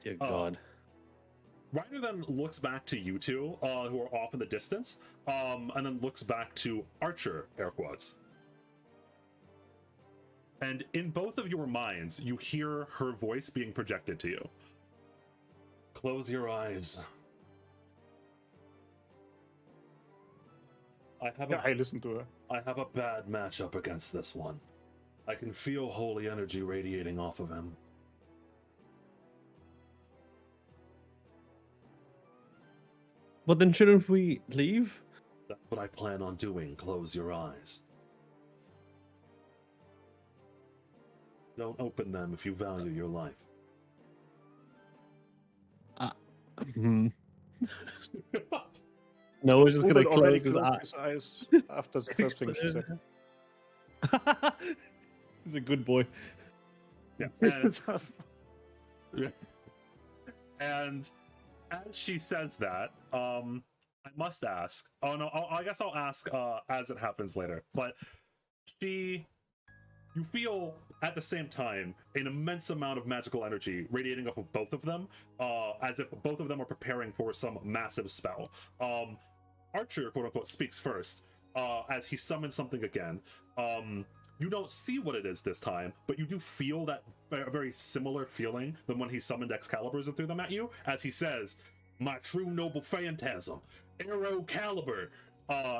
Dear God. Ryder then looks back to you two, who are off in the distance, and then looks back to Archer, air quotes. And in both of your minds, you hear her voice being projected to you. Close your eyes. I listen to her. I have a bad matchup against this one. I can feel holy energy radiating off of him. But then shouldn't we leave? That's what I plan on doing. Close your eyes. Don't open them if you value your life. No, we're just gonna Uber already close his closed eyes. his eyes after the first thing she said. He's a good boy. Yeah. And as she says that, I must ask. Oh no, I guess I'll ask as it happens later. But you feel at the same time an immense amount of magical energy radiating off of both of them, as if both of them are preparing for some massive spell. Archer, quote unquote, speaks first as he summons something again. You don't see what it is this time, but you do feel that very similar feeling than when he summoned Excaliburs and threw them at you, as he says, "My true noble phantasm, Arrow Caliber."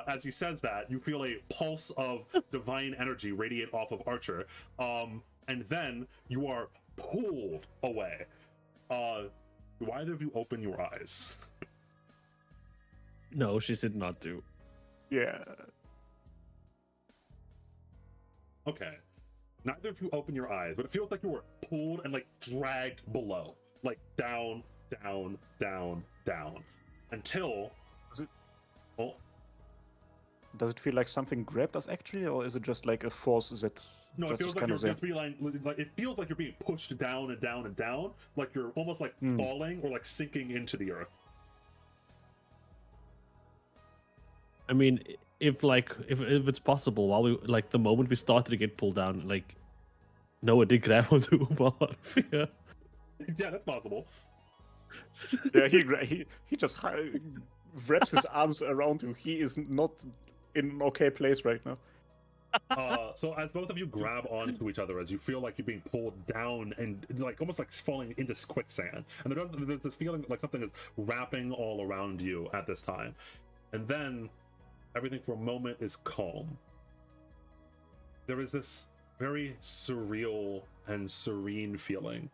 As he says that, you feel a pulse of divine energy radiate off of Archer, and then you are pulled away. Do either of you open your eyes? No, she said not to. Yeah. Okay. Neither of you open your eyes, but it feels like you were pulled and like dragged below, like down, down, down, down, until. Is it? Oh. Does it feel like something grabbed us actually, or is it just like a force that No, it just feels is like kind you're of there? just being it feels like you're being pushed down and down and down, like you're almost like falling or like sinking into the earth. I mean, if it's possible, while we the moment we started to get pulled down, Noah did grab onto Uber. Yeah. Yeah, that's possible. Yeah, he just wraps his arms around you. He is not in an okay place right now. So as both of you grab onto each other, as you feel like you're being pulled down and almost like falling into quicksand, and there's this feeling like something is wrapping all around you at this time, and then everything for a moment is calm. There is this very surreal and serene feeling,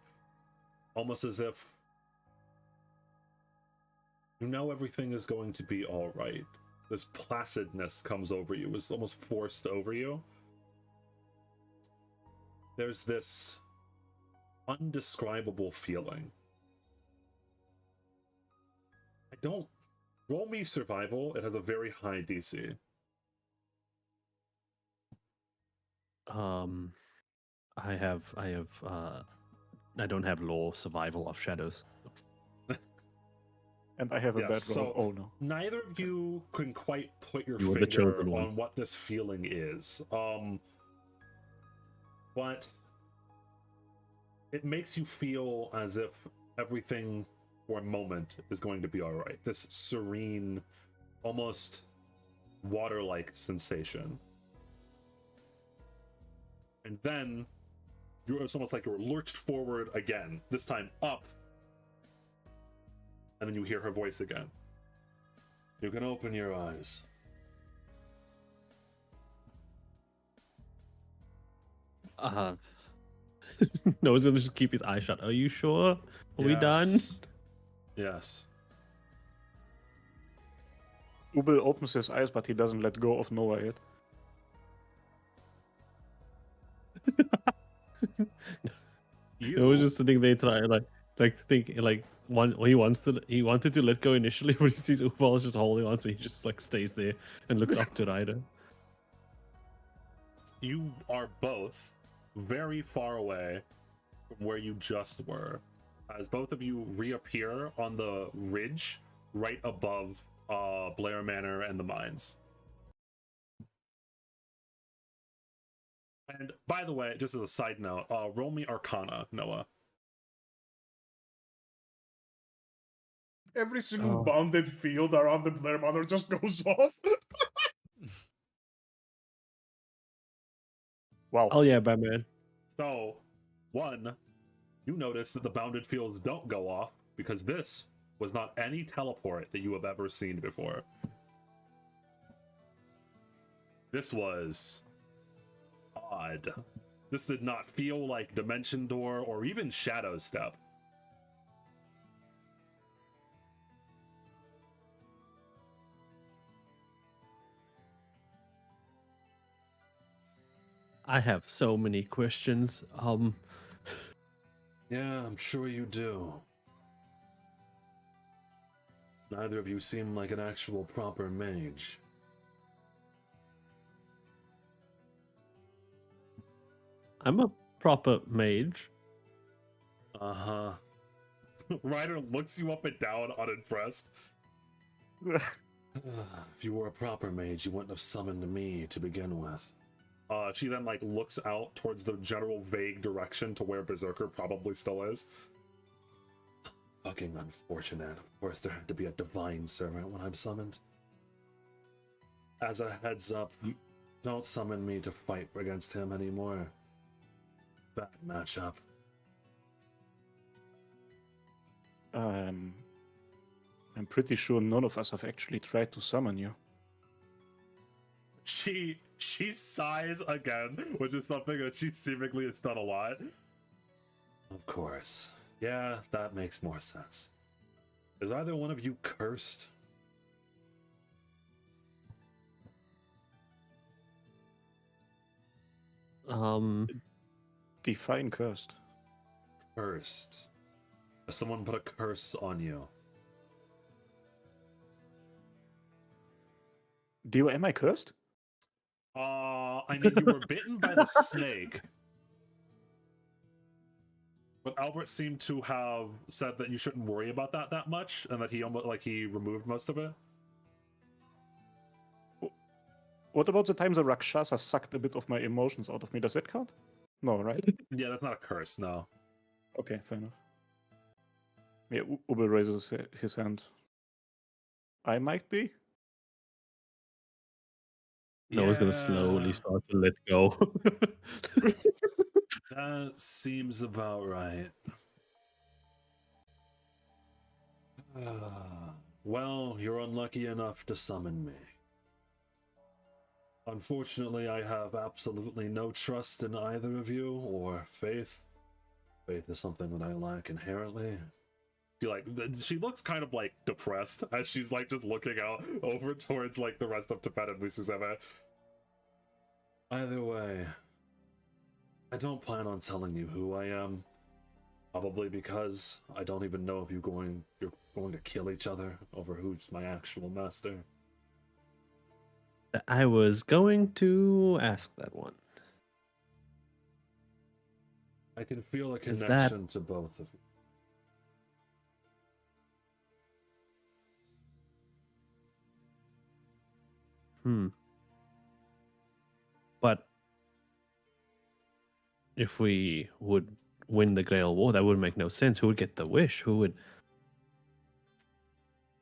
almost as if you know everything is going to be all right. This placidness comes over you, is almost forced over you. There's this undescribable feeling. I don't... Roll me survival. It has a very high DC. I don't have law survival of shadows. And I have a Yes, bad roll. so Oh no. neither of you can quite put your You were the finger chosen one. on what this feeling is. But it makes you feel as if everything for a moment is going to be all right. This serene, almost water-like sensation. And then it's almost like you're lurched forward again, this time up. And then you hear her voice again. You can open your eyes. Noah's gonna just keep his eyes shut. Are you sure? Are we done? Yes. Ubel opens his eyes, but he doesn't let go of Noah yet. Noah's just sitting there trying he wanted to let go initially, but he sees Ubal is just holding on, so he just like stays there and looks up to Ryder. You are both very far away from where you just were, as both of you reappear on the ridge right above Blair Manor and the mines. And by the way, just as a side note, roll me Arcana, Noah. Every single bounded field around the Blair Manor just goes off. Wow. Oh yeah, Batman. So, one, you notice that the bounded fields don't go off because this was not any teleport that you have ever seen before. This was odd. This did not feel like Dimension Door or even Shadow Step. I have so many questions. Yeah, I'm sure you do. Neither of you seem like an actual proper mage. I'm a proper mage. Uh-huh. Ryder looks you up and down, unimpressed. If you were a proper mage, you wouldn't have summoned me to begin with. She then like looks out towards the general vague direction to where Berserker probably still is. Fucking unfortunate. Of course there had to be a divine servant when I'm summoned. As a heads up, don't summon me to fight against him anymore. Bad matchup. I'm pretty sure none of us have actually tried to summon you. She sighs again, which is something that she seemingly has done a lot. Of course. Yeah, that makes more sense. Is either one of you cursed? Define cursed. Cursed. Has someone put a curse on you? Dio, am I cursed? I mean, you were bitten by the snake. But Albert seemed to have said that you shouldn't worry about that much, and that he almost he removed most of it. What about the time the Rakshasa sucked a bit of my emotions out of me? Does that count? No, right? Yeah, that's not a curse, no. Okay, fair enough. Yeah, Ubel raises his hand. I might be. Noah's gonna slowly start to let go. That seems about right. Well, you're unlucky enough to summon me. Unfortunately, I have absolutely no trust in either of you, or faith. Faith is something that I lack inherently. She looks kind of like depressed as she's like just looking out over towards like the rest of Tibet and Mususeme. Either way, I don't plan on telling you who I am. Probably because I don't even know if you're going to kill each other over who's my actual master. I was going to ask that one. I can feel a Is that- connection to both of you. But if we would win the Grail War, that would make no sense. Who would get the wish? Who would?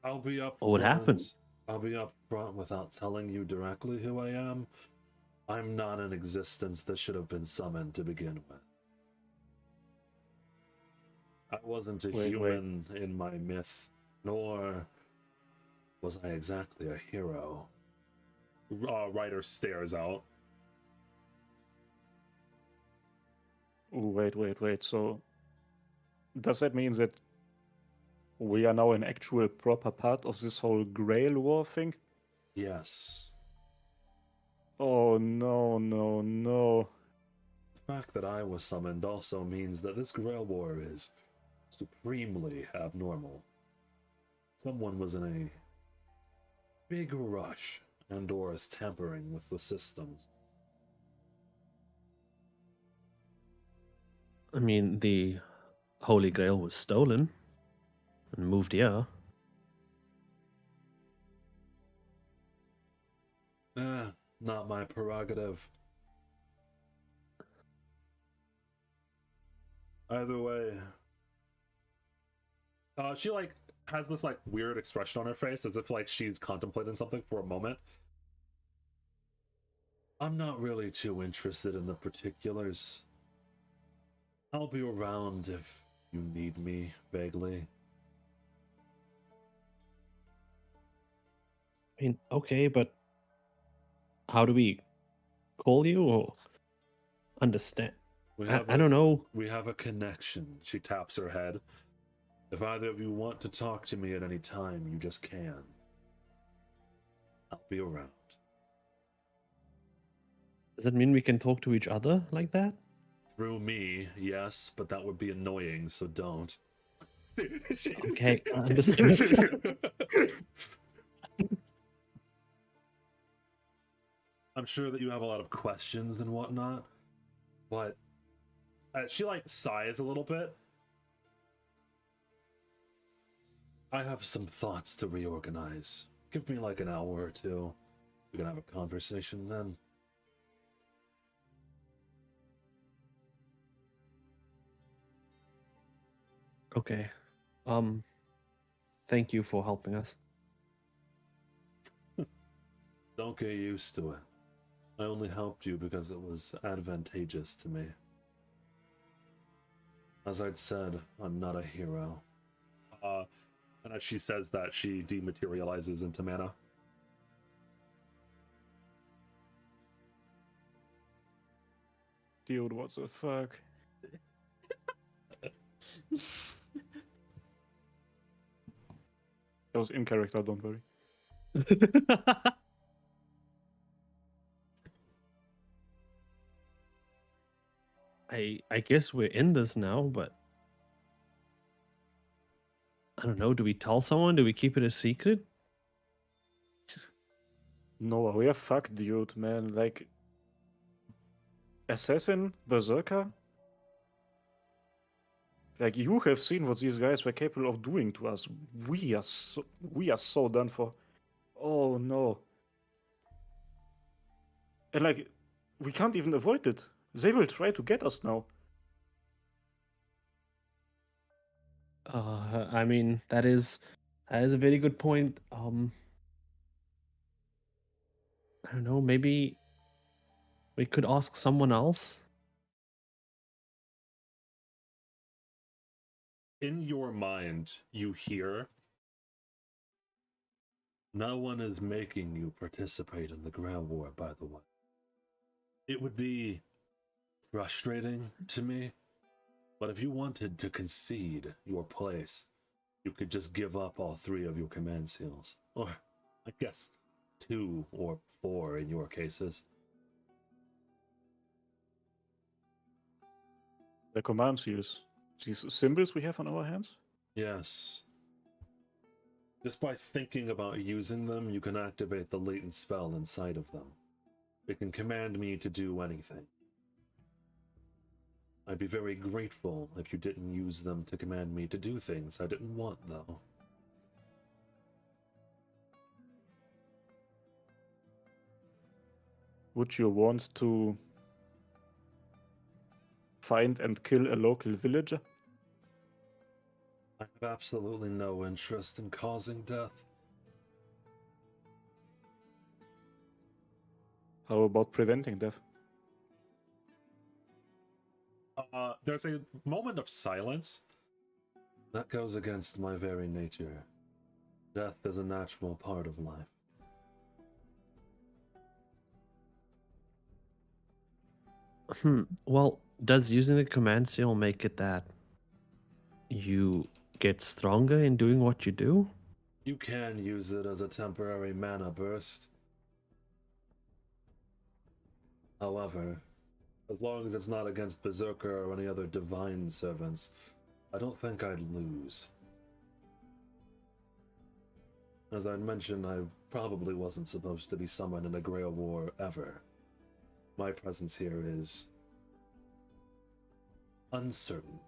I'll be up. What would happen? I'll be up front without telling you directly who I am. I'm not an existence that should have been summoned to begin with. I wasn't a human in my myth, nor was I exactly a hero. Ryder stares out. Ooh, wait. So, does that mean that we are now an actual proper part of this whole Grail War thing? Yes. Oh, no. The fact that I was summoned also means that this Grail War is supremely abnormal. Someone was in a big rush and or is tampering with the systems. I mean, the Holy Grail was stolen and moved here. Not my prerogative. Either way, she like has this like weird expression on her face as if like she's contemplating something for a moment. I'm not really too interested in the particulars. I'll be around if you need me, vaguely. I mean, okay, but how do we call you or understand? I don't know. We have a connection. She taps her head. If either of you want to talk to me at any time, you just can. I'll be around. Does that mean we can talk to each other like that? Through me, yes, but that would be annoying, so don't. Okay, I understand. I'm sure that you have a lot of questions and whatnot, but she like sighs a little bit. I have some thoughts to reorganize. Give me like an hour or two. We can have a conversation then. Okay. Thank you for helping us. Don't get used to it. I only helped you because it was advantageous to me. As I'd said, I'm not a hero. And as she says that, she dematerializes into mana. Dude, what the fuck? That was in character, don't worry. I guess we're in this now, but I don't know. Do we tell someone? Do we keep it a secret? No, we are fucked, dude, man. Like, Assassin, Berserker? Like, you have seen what these guys were capable of doing to us. We are so done for. Oh no. And like, we can't even avoid it. They will try to get us now. I mean, that is a very good point. I don't know. Maybe we could ask someone else. In your mind, you hear, no one is making you participate in the Grail War, by the way. It would be frustrating to me, but if you wanted to concede your place, you could just give up all 3 of your command seals. Or, I guess, 2 or 4 in your cases. The command seals. these symbols we have on our hands? Yes. Just by thinking about using them, you can activate the latent spell inside of them. It can command me to do anything. I'd be very grateful if you didn't use them to command me to do things I didn't want, though. Would you want to find and kill a local villager? I have absolutely no interest in causing death. How about preventing death? There's a moment of silence. That goes against my very nature. Death is a natural part of life. Well, does using the command seal make it that you get stronger in doing what you do? You can use it as a temporary mana burst. However, as long as it's not against Berserker or any other divine servants, I don't think I'd lose. As I mentioned, I probably wasn't supposed to be summoned in a Grail War ever. My presence here is uncertain,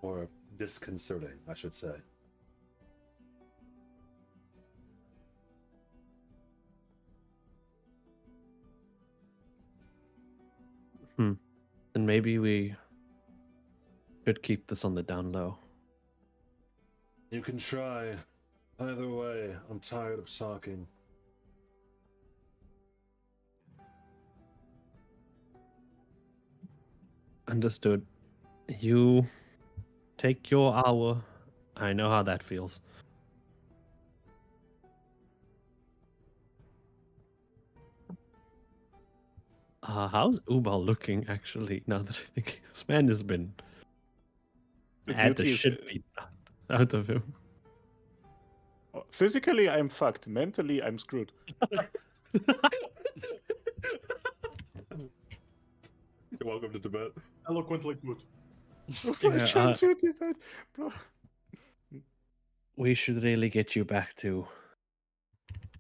or disconcerting, I should say. Then maybe we should keep this on the down low. You can try. Either way, I'm tired of talking. Understood. You take your hour. I know how that feels. How's Ubal looking, actually, now that I think this man has been had the beauty is, shit beat out of him. Physically, I'm fucked. Mentally, I'm screwed. You're welcome to Tibet. Eloquently put. Yeah, Chance you did that, bro. We should really get you back to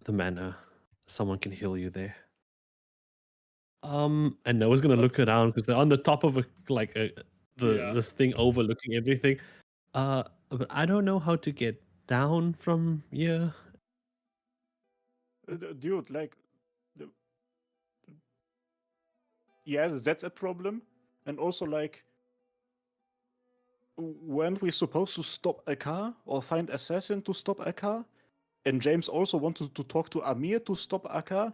the manor. Someone can heal you there. And Noah's gonna look around because they're on the top of this thing overlooking everything. But I don't know how to get down from here. Dude, like, yeah, that's a problem. And also, like, weren't we supposed to stop a car or find assassin to stop a car? And James also wanted to talk to Amir to stop a car.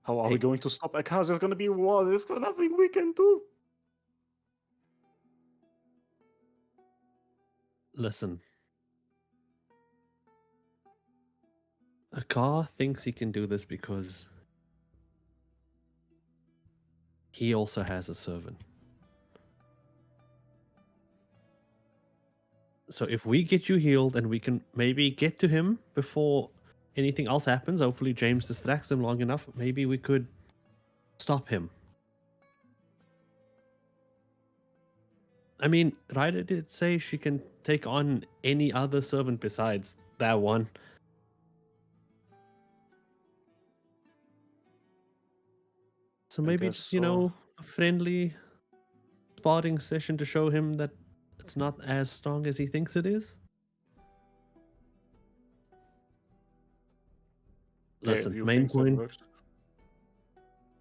How are we going to stop a car? There's gonna be war. There's nothing we can do. Listen. Akar thinks he can do this because he also has a servant. So if we get you healed and we can maybe get to him before anything else happens, hopefully James distracts him long enough, maybe we could stop him. I mean, Ryder did say she can take on any other servant besides that one. So maybe just, a friendly spotting session to show him that it's not as strong as he thinks it is. Listen, main point.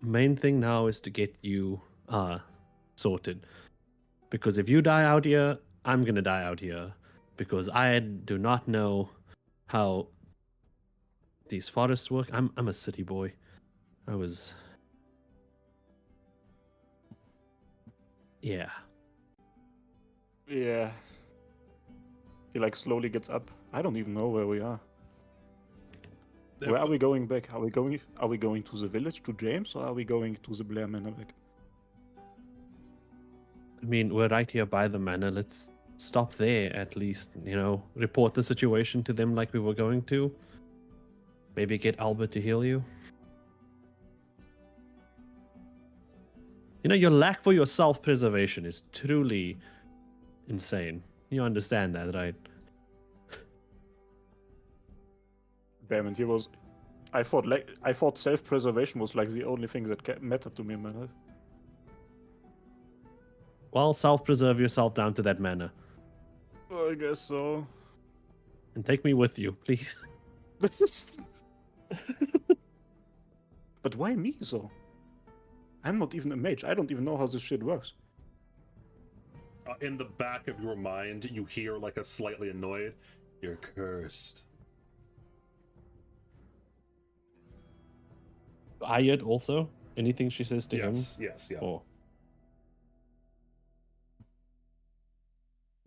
Main thing now is to get you sorted. Because if you die out here, I'm gonna die out here. Because I do not know how these forests work. I'm a city boy. Yeah. Yeah. He like slowly gets up. I don't even know where we are. Where are we going back? Are we going to the village to James, or are we going to the Blair Manor back? I mean, we're right here by the manor. Let's stop there at least, report the situation to them like we were going to. Maybe get Albert to heal you. You know, your lack for your self-preservation is truly insane. You understand that, right? Damn it, he was. I thought self-preservation was like the only thing that mattered to me in my life. Well, self-preserve yourself down to that manner. I guess so. And take me with you, please. But why me, though? I'm not even a mage. I don't even know how this shit works. In the back of your mind, you hear like a slightly annoyed, "You're cursed." Ayat also? Anything she says to him? Yes, yeah. Or...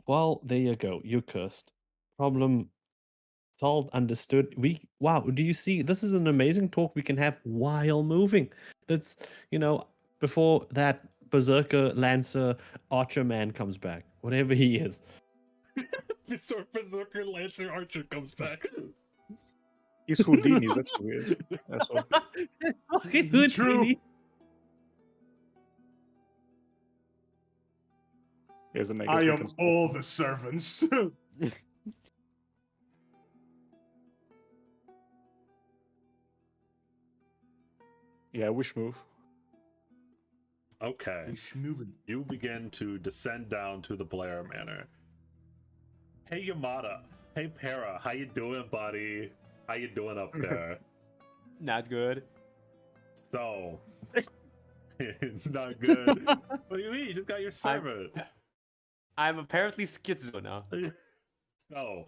Well, there you go. You're cursed. Problem solved, understood. Wow, do you see? This is an amazing talk we can have while moving. That's, before that Berserker, Lancer, Archer man comes back. Whatever he is. Berserker Lancer Archer comes back. He's Houdini, that's weird. That's all. Fucking Houdini. True. Here's an I am all the servants. Yeah, wish move. Okay. You begin to descend down to the Blair Manor. Hey Yamada. Hey Para. How you doing, buddy? How you doing up there? Not good. So, not good. What do you mean? You just got your servant. I'm apparently schizo now. So,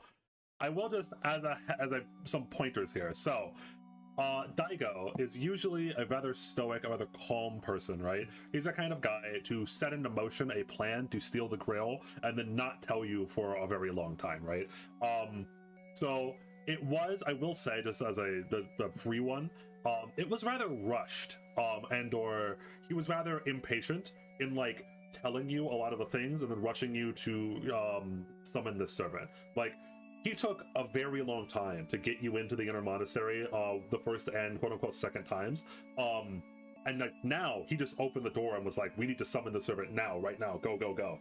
I will just as some pointers here. So, Daigo is usually a rather stoic, a rather calm person, right? He's the kind of guy to set into motion a plan to steal the Grail and then not tell you for a very long time, right? So it was, I will say, just as a free one, it was rather rushed, or he was rather impatient in like telling you a lot of the things and then rushing you to summon this servant. Like, he took a very long time to get you into the inner monastery, the first and quote-unquote second times. And like now, he just opened the door and was like, "We need to summon the servant now, right now, go, go, go."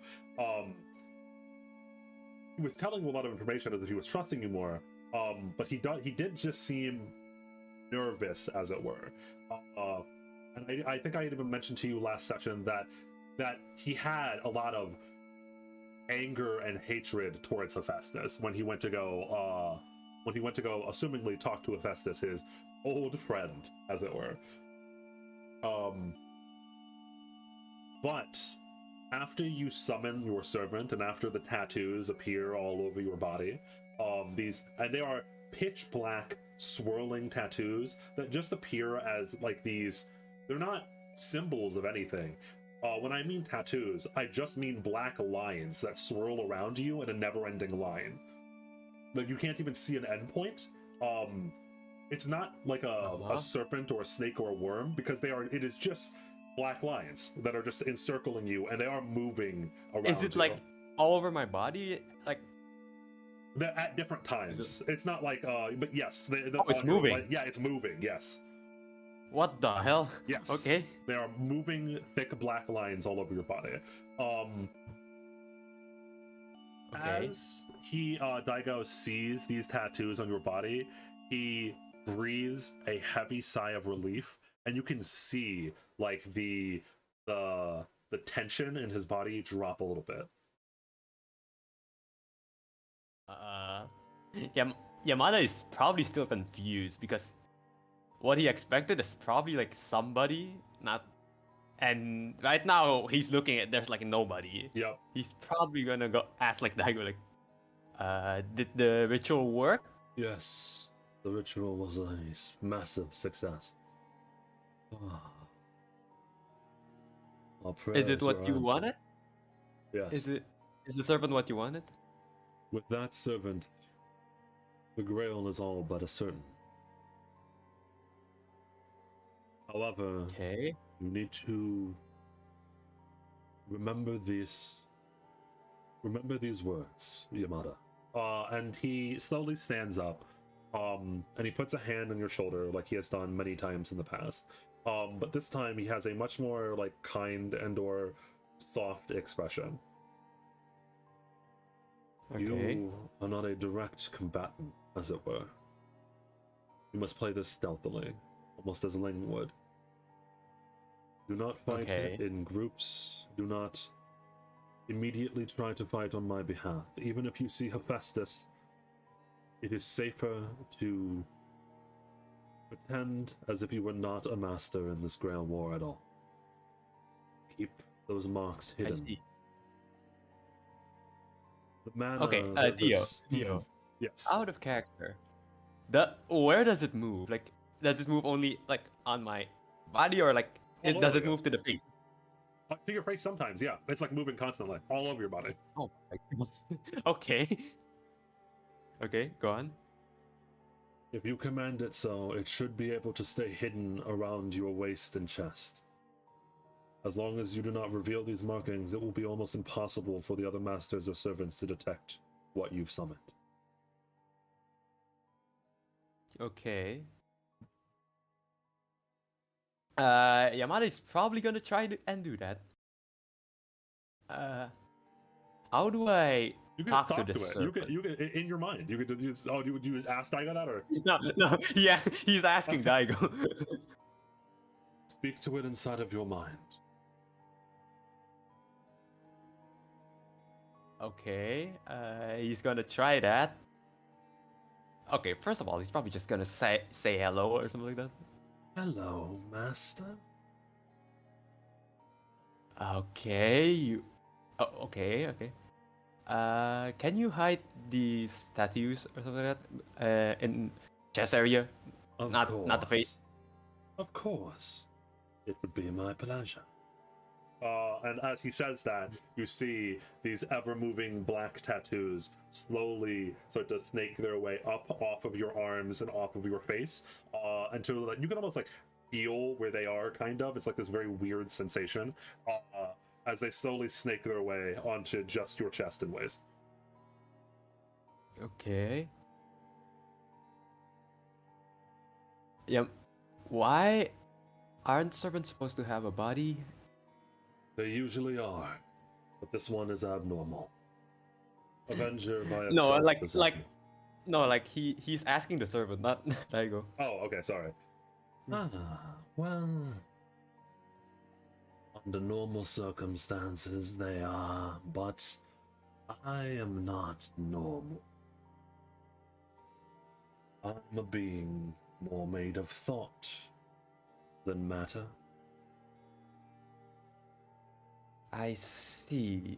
He was telling you a lot of information as if he was trusting you more, but he did just seem nervous, as it were. And I think I had even mentioned to you last session that he had a lot of anger and hatred towards Hephaestus when he went to go assumingly talk to Hephaestus, his old friend, as it were. But after you summon your servant and after the tattoos appear all over your body, they are pitch black swirling tattoos that just appear as like these, they're not symbols of anything. When I mean tattoos, I just mean black lines that swirl around you in a never-ending line. Like, you can't even see an endpoint. It's not like a serpent or a snake or a worm, because it is just black lines that are just encircling you, and they are moving around. Is it like all over my body? Like, they're at different times. It's not like, but yes. It's moving. Yeah, it's moving, yes. What the hell? Yes. Okay. They are moving thick black lines all over your body. Okay. As Daigo sees these tattoos on your body, he breathes a heavy sigh of relief, and you can see like the tension in his body drop a little bit. Yamada is probably still confused because what he expected is probably like somebody, not. And right now he's looking at there's like nobody. Yep. He's probably gonna go ask like Daigo like, did the ritual work? Yes, the ritual was a massive success. Is it what you wanted? Yes. Is the servant what you wanted? With that servant, the Grail is all but a certain. However, Okay. you need to remember these words, Yamada. And he slowly stands up, and he puts a hand on your shoulder like he has done many times in the past. But this time he has a much more like kind and or soft expression. Okay. You are not a direct combatant, as it were. You must play this stealthily, almost as Ling would. Do not fight Okay. in groups. Do not immediately try to fight on my behalf. Even if you see Hephaestus, it is safer to pretend as if you were not a master in this Grail War at all. Keep those marks I hidden. see. The manner Okay, that Dio, this- Dio. Yes. Out of character. Where does it move? Like, does it move only like on my body, or like All does over it you. move to the face? To your face sometimes, yeah. It's like moving constantly, all over your body. Oh my god. Okay. Okay, go on. If you command it so, it should be able to stay hidden around your waist and chest. As long as you do not reveal these markings, it will be almost impossible for the other masters or servants to detect what you've summoned. Okay. Yamada is probably gonna try to and do that. How do I You can talk just talk to to the it. serpent? You can in your mind. You could use. Oh, do you ask Daigo that or No, yeah, he's asking Daigo. speak to it inside of your mind? Okay, he's gonna try that. Okay, first of all, he's probably just gonna say hello or something like that. Hello, master. Okay, you. Oh, okay. Can you hide these tattoos or something like that? In chest area, Of not the face. course. Of course. It would be my pleasure. And as he says that, you see these ever-moving black tattoos slowly start to snake their way up off of your arms and off of your face, until like, you can almost like feel where they are. Kind of, it's like this very weird sensation as they slowly snake their way onto just your chest and waist. Okay. Yeah. Why aren't servants supposed to have a body? They usually are, but this one is abnormal. Avenger by No, itself like is like abnormal. no, like he's asking the servant, not Daigo. Oh, okay, sorry. Well, under normal circumstances they are, but I am not normal. I'm a being more made of thought than matter. I see.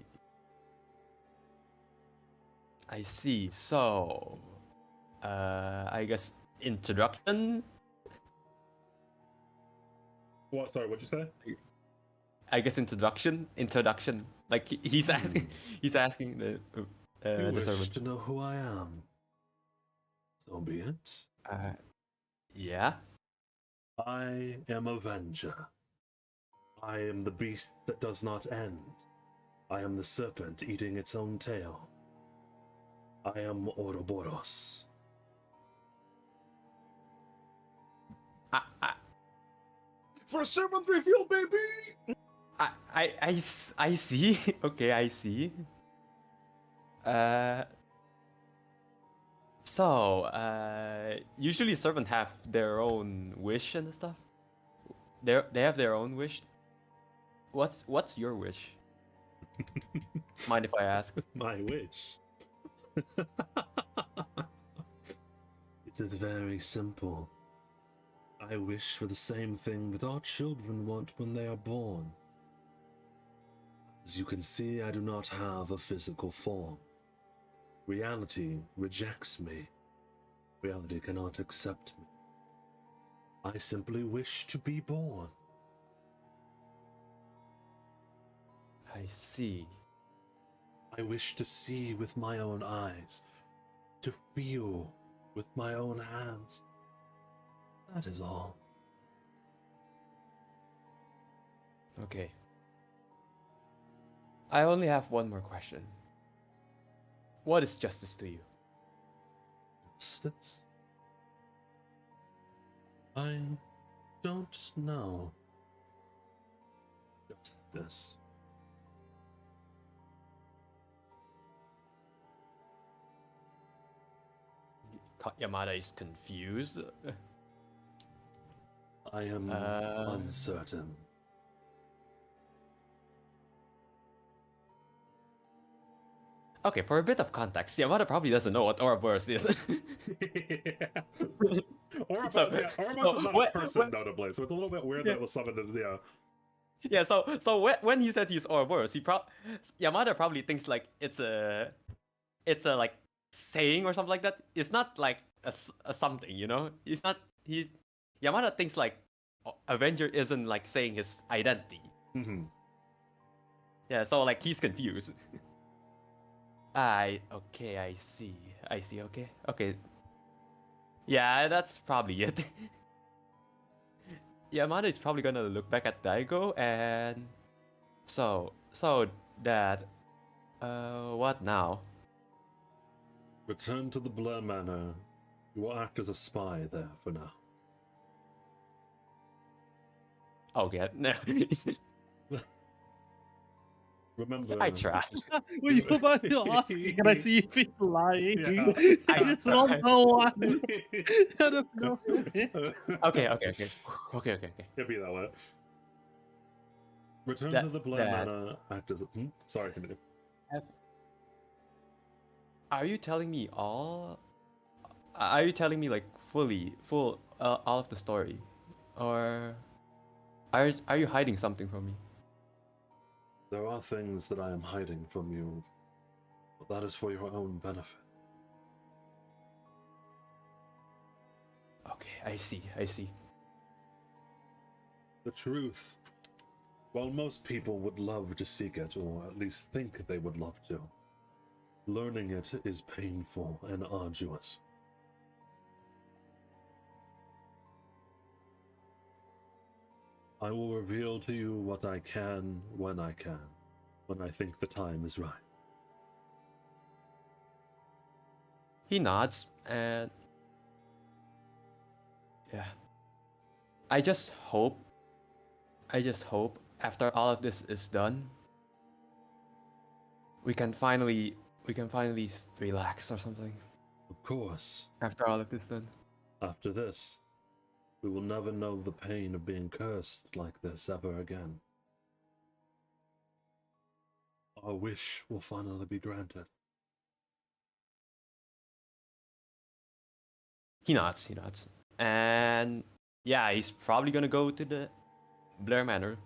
So, I guess introduction. What? Sorry, what'd you say? I guess introduction. Like he's asking. He's asking You the wish servant. to know who I am? So be it. Yeah. I am Avenger. I am the beast that does not end. I am the serpent eating its own tail. I am Ouroboros. For a servant reveal, baby! I see. Okay, I see. Usually servants have their own wish and stuff. They have their own wish. What's your wish? Mind if I ask? My wish. It is very simple. I wish for the same thing that our children want when they are born. As you can see, I do not have a physical form. Reality rejects me. Reality cannot accept me. I simply wish to be born. I see. I wish to see with my own eyes, to feel with my own hands. That is all. Okay. I only have one more question. What is justice to you? Justice. I don't know. Just this. Yamada is confused. I am uncertain. Okay, for a bit of context, Yamada probably doesn't know what Ouroboros is. Ouroboros, So- Ouroboros is not what- a person, notably, so it's a little bit weird that Yeah. it was summoned. Yeah. Yeah, so when he said he's Ouroboros, Yamada probably thinks like it's a like saying or something like that. It's not like a something, you know. Yamada thinks like Avenger isn't like saying his identity. Mm-hmm. Yeah, so like he's confused. I see. Okay. Yeah, that's probably it. Yamada is probably gonna look back at Daigo and so that what now? Return to the Blair Manor. You will act as a spy there for now. Okay, no. Remember, I tried. Were you about to ask me, can I see if he's lying? Yeah. I just don't know why. I don't know. Okay. It'd be that way. Return That- to the Blair that- Manor. Act as a. Sorry, continue. Are you telling me all? Are you telling me like full all of the story, or are you hiding something from me? There are things that I am hiding from you, but that is for your own benefit. Okay, I see. The truth. While most people would love to seek it, or at least think they would love to, learning it is painful and arduous. I will reveal to you what I can, when I think the time is right. He nods and yeah. I just hope after all of this is done, we can finally relax or something. Of course, After all of this done. after this, we will never know the pain of being cursed like this ever again. Our wish will finally be granted. He nods. And yeah, he's probably gonna go to the Blair Manor.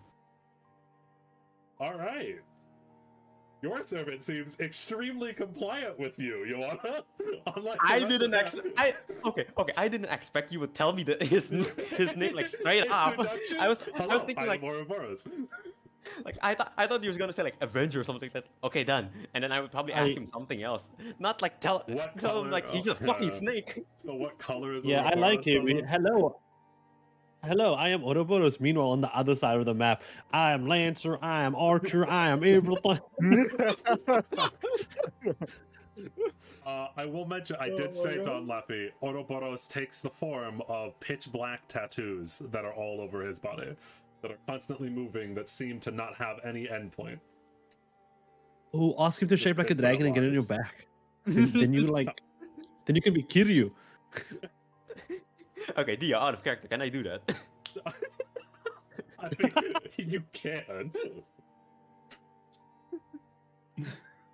All right. Your servant seems extremely compliant with you, Yamada. Unlike the I rest didn't of them. I didn't expect you would tell me his name like straight up. Introductions? I was Hello, thinking I like am Ouroboros. I thought he was gonna say like Avenger or something like that. Okay, done. And then I would probably ask him something else. Not like tell him color? like he's a Oh, fucking yeah. snake. So what color is Yeah, I like Ouroboros, it. Summer? Hello, I am Ouroboros. Meanwhile, on the other side of the map, I am Lancer, I am Archer, I am everything. I will mention, I did say to Laffy, Ouroboros takes the form of pitch black tattoos that are all over his body, that are constantly moving, that seem to not have any endpoint. Oh, ask him to shape like a dragon and get on your back. Then you then you can be Kiryu. Okay, Dia, out of character. Can I do that? I think you can.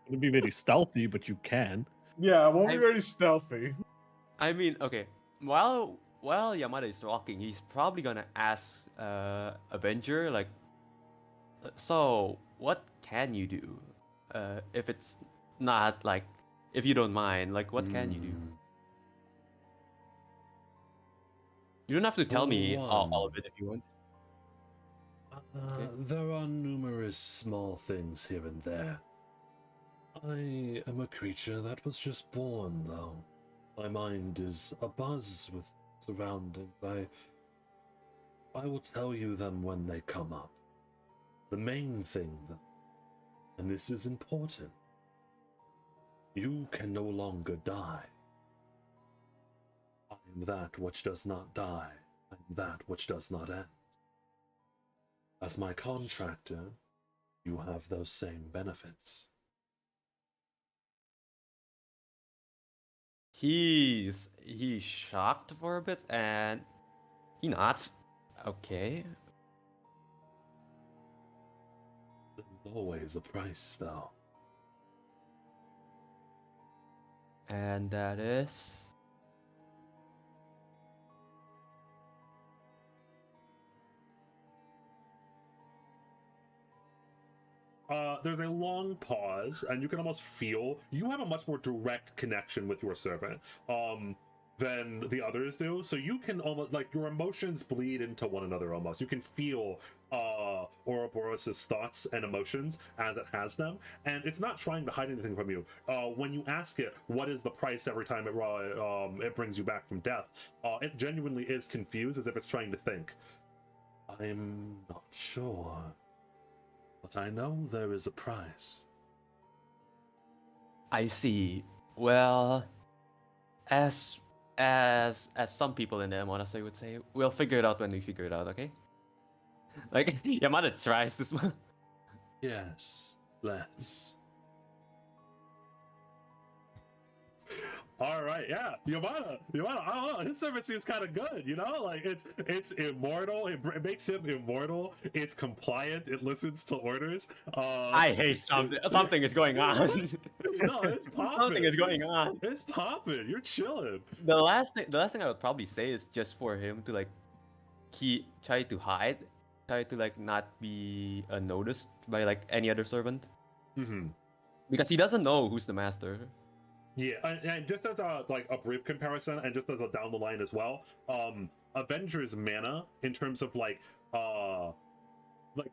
It'll be very stealthy, but you can. Yeah, it won't be I'm- very stealthy. I mean, okay. While Yamada is talking, he's probably gonna ask Avenger like, so what can you do? If it's not like, if you don't mind, like, what can you do? You don't have to tell me all of it if you want. Okay. There are numerous small things here and there. I am a creature that was just born, though. My mind is abuzz with surroundings. I will tell you them when they come up. The main thing, though, and this is important, you can no longer die. I am that which does not die. I am that which does not end. As my contractor, you have those same benefits. He's shocked for a bit and he nods. Okay. There's always a price, though. And that is there's a long pause, and you can almost feel you have a much more direct connection with your servant than the others do. So you can almost, like, your emotions bleed into one another almost. You can feel Ouroboros' thoughts and emotions as it has them, and it's not trying to hide anything from you. When you ask it, what is the price every time it brings you back from death, it genuinely is confused, as if it's trying to think. I'm not sure. But I know there is a price. I see. Well, as some people in the Monastery would say, we'll figure it out when we figure it out, okay? Like, Yamada tries to smile. Yes, let's. All right, yeah, Yamada, I don't know, his service seems kind of good, you know? Like, it's immortal, it makes him immortal, it's compliant, it listens to orders. I hate something. Something is going on. No, it's popping. Something is going on. It's popping, you're chilling. The last thing I would probably say is just for him to, like, try to hide, try to, like, not be unnoticed by, like, any other servant. Mm-hmm. Because he doesn't know who's the master. Yeah, and just as a brief comparison, and just as a down the line as well, Avenger's mana in terms of like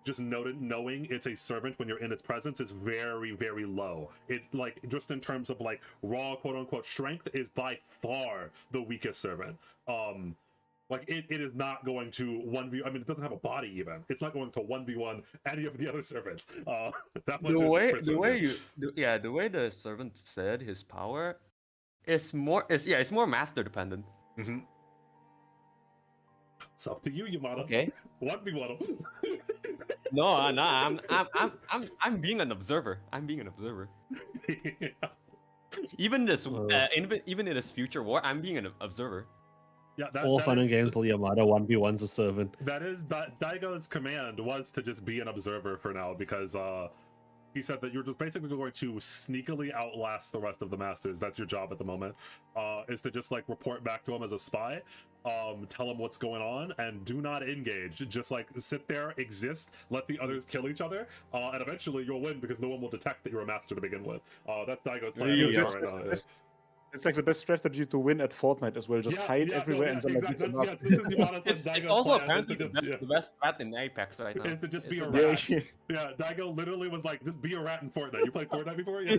just knowing it's a servant when you're in its presence is very, very low. It, like, just in terms of like raw quote unquote strength, is by far the weakest servant. Like, it is not going to 1v. I mean, it doesn't have a body even. It's not going to 1v1 any of the other servants. That much The way the servant said his power is it's more master dependent. Mm-hmm. It's up to you, Yamada. Okay. 1v1. No, I'm being an observer. I'm being an observer. Yeah. Even even in this future war, I'm being an observer. Yeah, All fun and games till Yamada 1v1's a servant. That Daigo's command was to just be an observer for now, because he said that you're just basically going to sneakily outlast the rest of the masters. That's your job at the moment, is to just, like, report back to him as a spy, tell him what's going on, and do not engage. Just, like, sit there, exist, let the others kill each other, and eventually you'll win because no one will detect that you're a master to begin with. That's Daigo's plan. It's like the best strategy to win at Fortnite as well. Just hide everywhere and then exactly. It's also apparently the best strat in Apex right now. Is to just be a rat. Yeah, Daigo literally was like, just be a rat in Fortnite. You played Fortnite before? Yeah.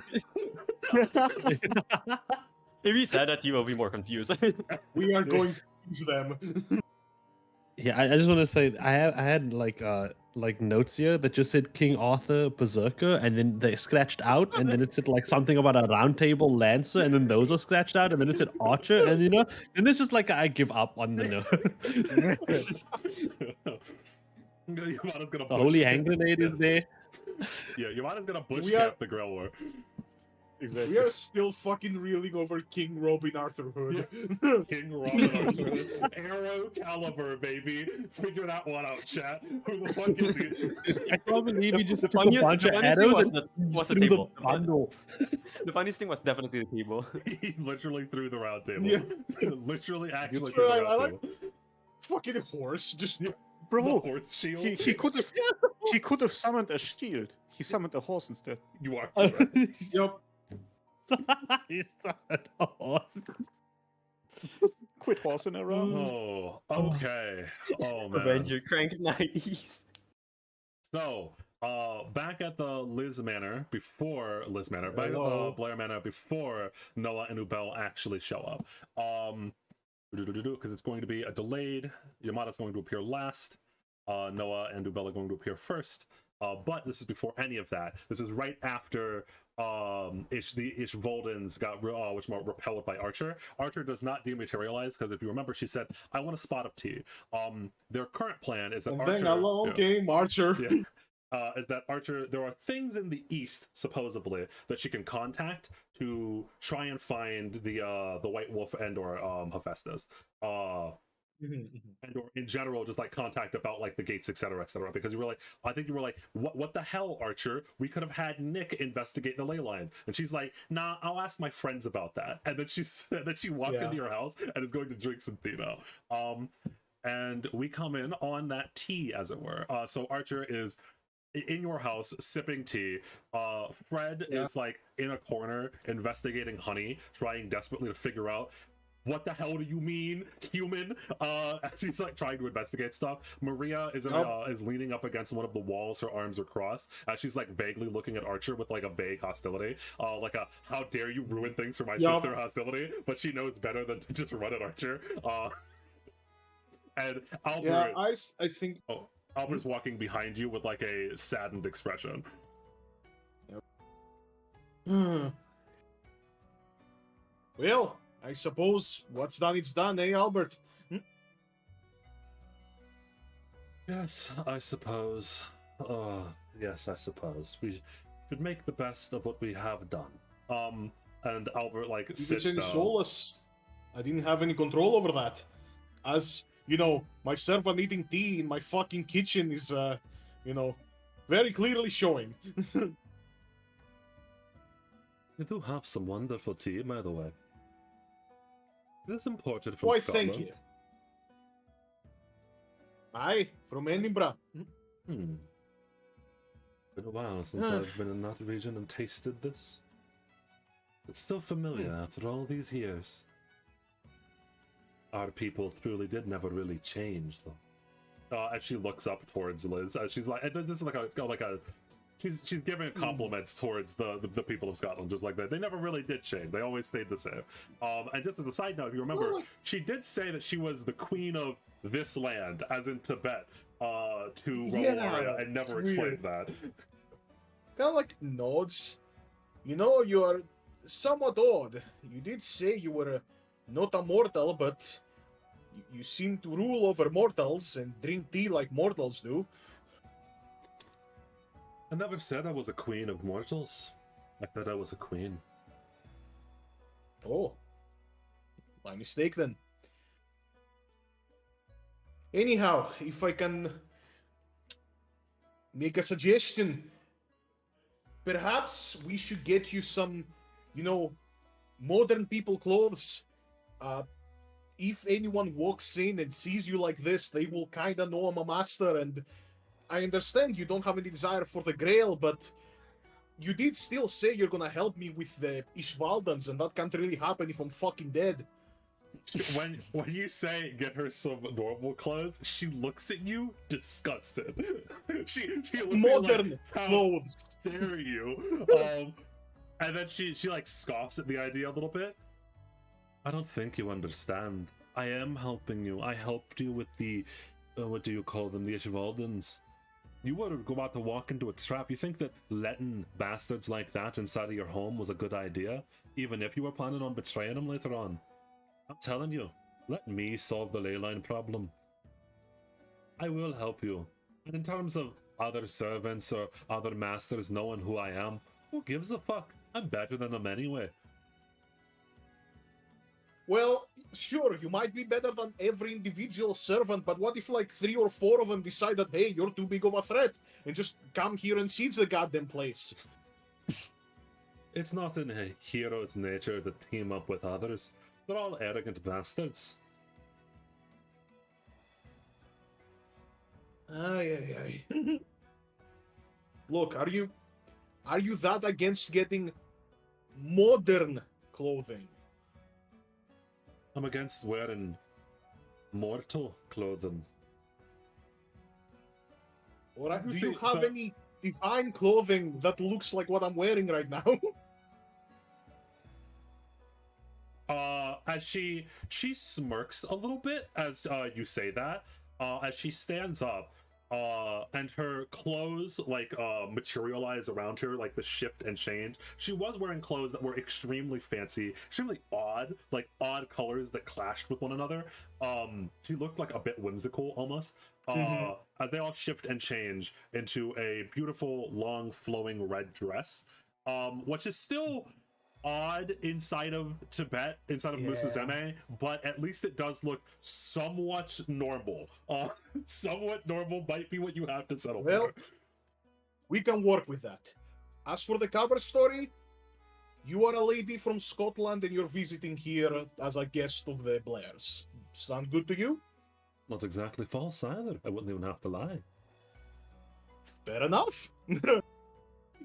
If he said that, he will be more confused. We are going to use them. Yeah, I just want to say I had like notes here that just said King Arthur Berserker, and then they scratched out, and then it said like something about a round table lancer, and then those are scratched out, and then it said archer, and and it's just like I give up on the note. Yamada's gonna The holy hand grenade is there. Yeah, Yamada's gonna bush cap the Grail War. Exactly. We are still fucking reeling over King Robin Arthur Hood. Yeah. King Robin Arthur Hood. Arrow Caliber, baby. Figure that one out, chat. Who the fuck is he? I can't believe he just took a funniest bunch of thing arrows was the through the table. bundle. The funniest thing was definitely the table. He literally threw the round table. Yeah. Literally, actually That's threw the right, round I table. Fucking horse, just Bro, The horse shield. he could have summoned a shield. He summoned a horse instead. You are correct. yep. He's a horse. Quit horsing around. Oh, okay. Oh, man. Avenger crank 90s. So, back at the Blair Manor before Noah and Ubel actually show up. Because it's going to be a delayed. Yamada's going to appear last. Noah and Ubel are going to appear first. But this is before any of that. This is right after the Ishvoldens got which were repelled by Archer. Archer does not dematerialize because if you remember, she said, "I want a spot of tea." Their current plan is that And Archer. then along came Archer. Yeah. Is that Archer? There are things in the east, supposedly, that she can contact to try and find the White Wolf and or Hephaestus, and or in general, just like contact about like the gates, etc., etc. Because you were like, I think you were like, what the hell, Archer? We could have had Nick investigate the ley lines, and she's like, nah, I'll ask my friends about that. And then she walked into your house and is going to drink some tea now. And we come in on that tea, as it were. So Archer is in your house sipping tea. Fred is like in a corner investigating honey, trying desperately to figure out what the hell do you mean, human? As he's like trying to investigate stuff. Maria is is leaning up against one of the walls, her arms are crossed, as she's like vaguely looking at Archer with like a vague hostility, like a "how dare you ruin things for my sister" hostility. But she knows better than to just run at Archer. And Albert, I think. Oh, Albert's walking behind you with like a saddened expression. Well, I suppose what's done is done, eh, Albert? Yes, I suppose. Yes, I suppose. We should make the best of what we have done. And Albert, like, sits It's any down. solace. I didn't have any control over that. As, you know, my servant eating tea in my fucking kitchen is, you know, very clearly showing. You do have some wonderful tea, by the way. This is imported from Why, Scotland. thank you. Aye, from Edinburgh. Been a while since I've been in that region and tasted this. It's still familiar after all these years. Our people truly did never really change, though. As she looks up towards Liz, she's like, this is like a she's giving compliments towards the people of Scotland, just like that. They never really did change. They always stayed the same. And just as a side note, if you remember, she did say that she was the queen of this land, as in Tibet, to Rolaria, and never explained that. Kind of like nods. You know, you are somewhat odd. You did say you were not a mortal, but you seem to rule over mortals and drink tea like mortals do. I never said I was a queen of mortals. I said I was a queen. Oh, my mistake then. Anyhow, if I can make a suggestion, perhaps we should get you some, you know, modern people clothes. If anyone walks in and sees you like this, they will kind of know I'm a master, and I understand you don't have any desire for the Grail, but you did still say you're gonna help me with the Ishvaldans, and that can't really happen if I'm fucking dead. When you say get her some normal clothes, she looks at you disgusted. she looks Modern at you like, how clothes. dare you? And then she like scoffs at the idea a little bit. I don't think you understand. I am helping you. I helped you with the what do you call them? The Ishvaldans. You were about to walk into a trap. You think that letting bastards like that inside of your home was a good idea, even if you were planning on betraying them later on? I'm telling you, let me solve the ley line problem. I will help you. And in terms of other servants or other masters knowing who I am, who gives a fuck? I'm better than them anyway. Well, sure, you might be better than every individual servant, but what if like 3 or 4 of them decide that, hey, you're too big of a threat, and just come here and siege the goddamn place? It's not in a hero's nature to team up with others. They're all arrogant bastards. Aye. Look, are you that against getting modern clothing? I'm against wearing mortal clothing. Or do see, you have but- any divine clothing that looks like what I'm wearing right now? As she smirks a little bit as you say that, as she stands up, and her clothes like materialize around her, like the shift and change. She was wearing clothes that were extremely fancy, extremely odd, like odd colors that clashed with one another. She looked like a bit whimsical almost. They all shift and change into a beautiful long flowing red dress, which is still odd inside of Tibet, inside of Musuzeme, but at least it does look somewhat normal. Somewhat normal might be what you have to settle Well, for. we can work with that. As for the cover story, you are a lady from Scotland and you're visiting here as a guest of the Blairs. Sound good to you? Not exactly false either. I wouldn't even have to lie. Fair enough.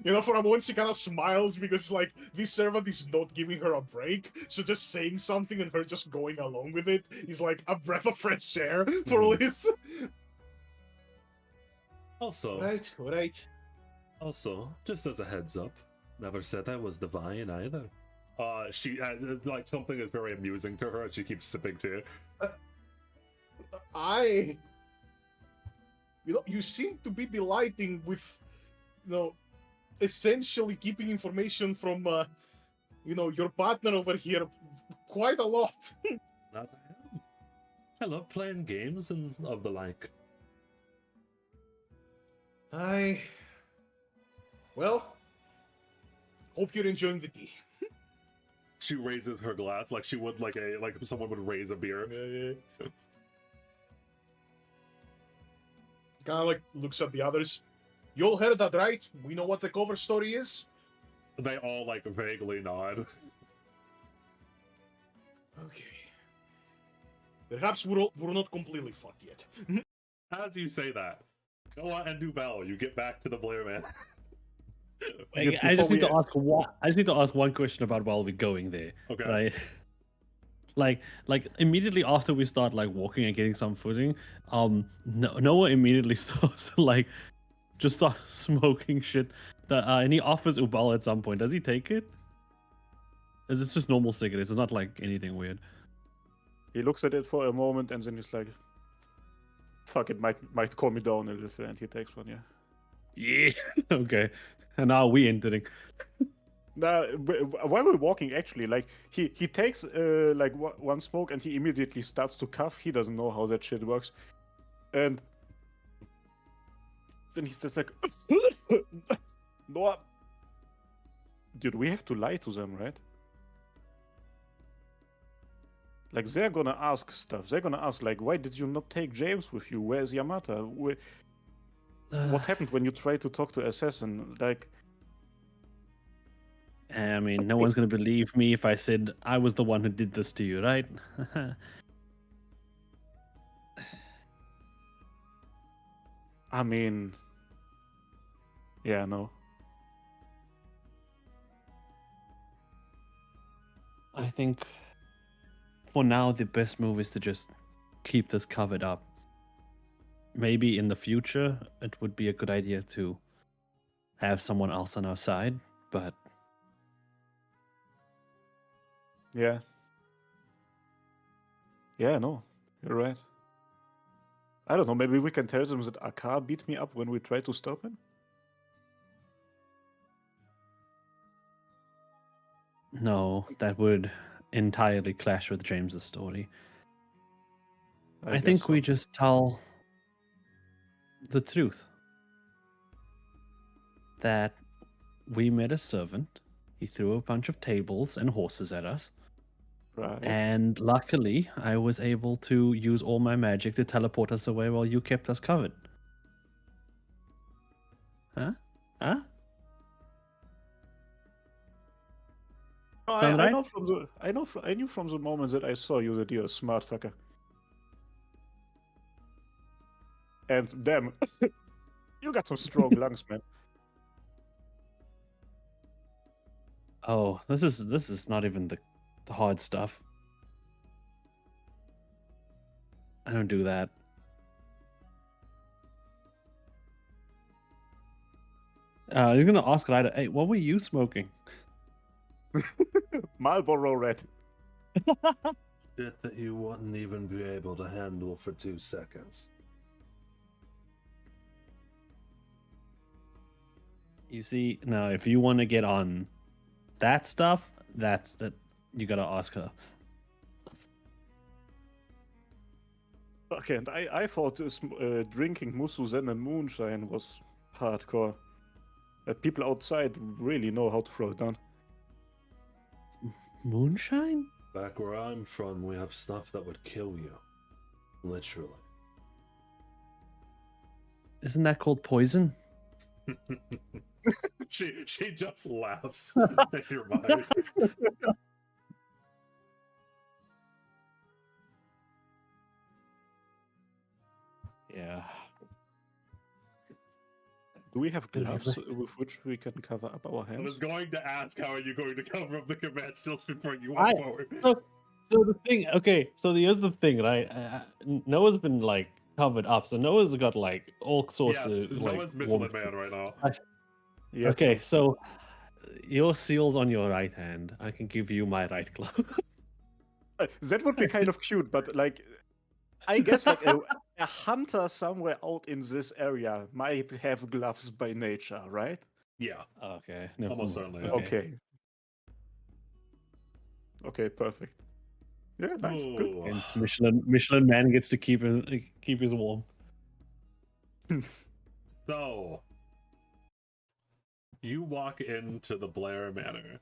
You know, for a moment she kind of smiles because, like, this servant is not giving her a break. So just saying something and her just going along with it is like a breath of fresh air for Liz. Also, Right. Also, just as a heads up, never said I was divine either. She like something is very amusing to her, and she keeps sipping tea. You seem to be delighting with, essentially keeping information from, your partner over here quite a lot. That I am. I love playing games and of the like. Well, hope you're enjoying the tea. She raises her glass like she would like someone would raise a beer. Yeah. Kind of like looks at the others. You all heard that, right? We know what the cover story is. They all like vaguely nod. Okay. Perhaps we're not completely fucked yet. As you say that, go on and do Bell. You get back to the Blair Manor. Wait, I just need to ask one. I just need to ask one question about while we're going there. Okay. Right? Like immediately after we start like walking and getting some footing, Noah immediately starts to like just start smoking shit. And he offers Ubal at some point. Does he take it? Is it just normal cigarettes? It's not like anything weird. He looks at it for a moment and then he's like, "Fuck, it might calm me down a little," and he takes one. Yeah. Okay. And now we entering. Now, while we're walking, actually, like he takes like one smoke and he immediately starts to cough. He doesn't know how that shit works, and then he's just like, "Noah, dude, we have to lie to them, right? Like they're gonna ask stuff. They're gonna ask like, why did you not take James with you? Where's Yamada? What happened when you tried to talk to Assassin? Like." I mean, no one's gonna believe me if I said I was the one who did this to you, right? I mean, yeah, no. I think for now the best move is to just keep this covered up. Maybe in the future it would be a good idea to have someone else on our side, but Yeah. Yeah, no, you're right. I don't know, maybe we can tell them that Akar beat me up when we tried to stop him? no, that would entirely clash with James's story. I guess think we so. just tell the truth. That we met a servant, he threw a bunch of tables and horses at us. Right. And luckily, I was able to use all my magic to teleport us away while you kept us covered. Huh? Huh? No, Sound I right? know from the I knew from the moment that I saw you that you're a smart fucker. And damn, you got some strong lungs, man. Oh, this is not even the hard stuff. I don't do that. He's gonna ask Ryder, hey, what were you smoking? Marlboro Red. Shit that you wouldn't even be able to handle for 2 seconds. You see, now if you want to get on that stuff, that you gotta ask her. Okay, and I thought drinking musuzen and moonshine was hardcore. People outside really know how to throw it down. Moonshine? Back where I'm from, we have stuff that would kill you. Literally. Isn't that called poison? she just laughs at your mind. Yeah. Do we have Believe gloves with which we can cover up our I was hands? going to ask, how are you going to cover up the command stills before you went forward? So the thing, okay, so here's the thing, right? Noah's been like covered up, so Noah's got like all sorts Yes, of like. Noah's Michelin Man right now. Yeah. Okay, so your seal's on your right hand. I can give you my right glove. That would be kind of cute, but like, I guess like a hunter somewhere out in this area might have gloves by nature, right? Yeah, Okay. No, almost certainly. Okay. Okay, perfect. Yeah, nice. Good. Ooh. And Michelin Man gets to keep his warm. So, you walk into the Blair Manor.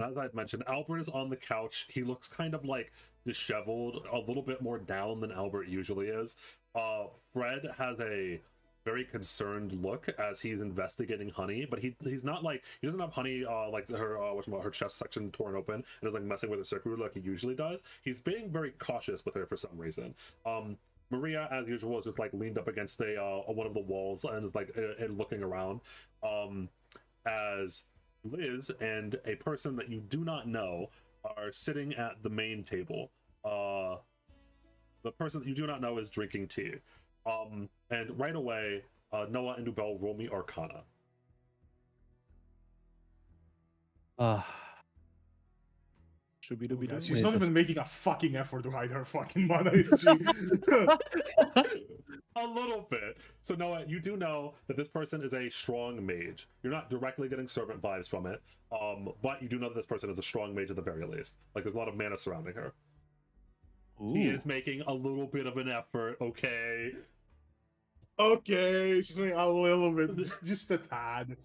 As I mentioned, Albert is on the couch. He looks kind of like disheveled, a little bit more down than Albert usually is. Fred has a very concerned look as he's investigating Honey, but he's not like, he doesn't have Honey like her her chest section torn open and is like messing with her circuit like he usually does. He's being very cautious with her for some reason. Maria, as usual, is just like leaned up against one of the walls and is like looking around. As Liz and a person that you do not know are sitting at the main table. The person that you do not know is drinking tea. And right away, Noah and Ubel roll me Arcana. Should we do Yeah, it? she's not even making a fucking effort to hide her fucking mana, is she? A little bit. So Noah, you do know that this person is a strong mage. You're not directly getting servant vibes from it, but you do know that this person is a strong mage at the very least. Like, there's a lot of mana surrounding her. Ooh. He is making a little bit of an effort, okay? Okay, she's making a little bit, just a tad.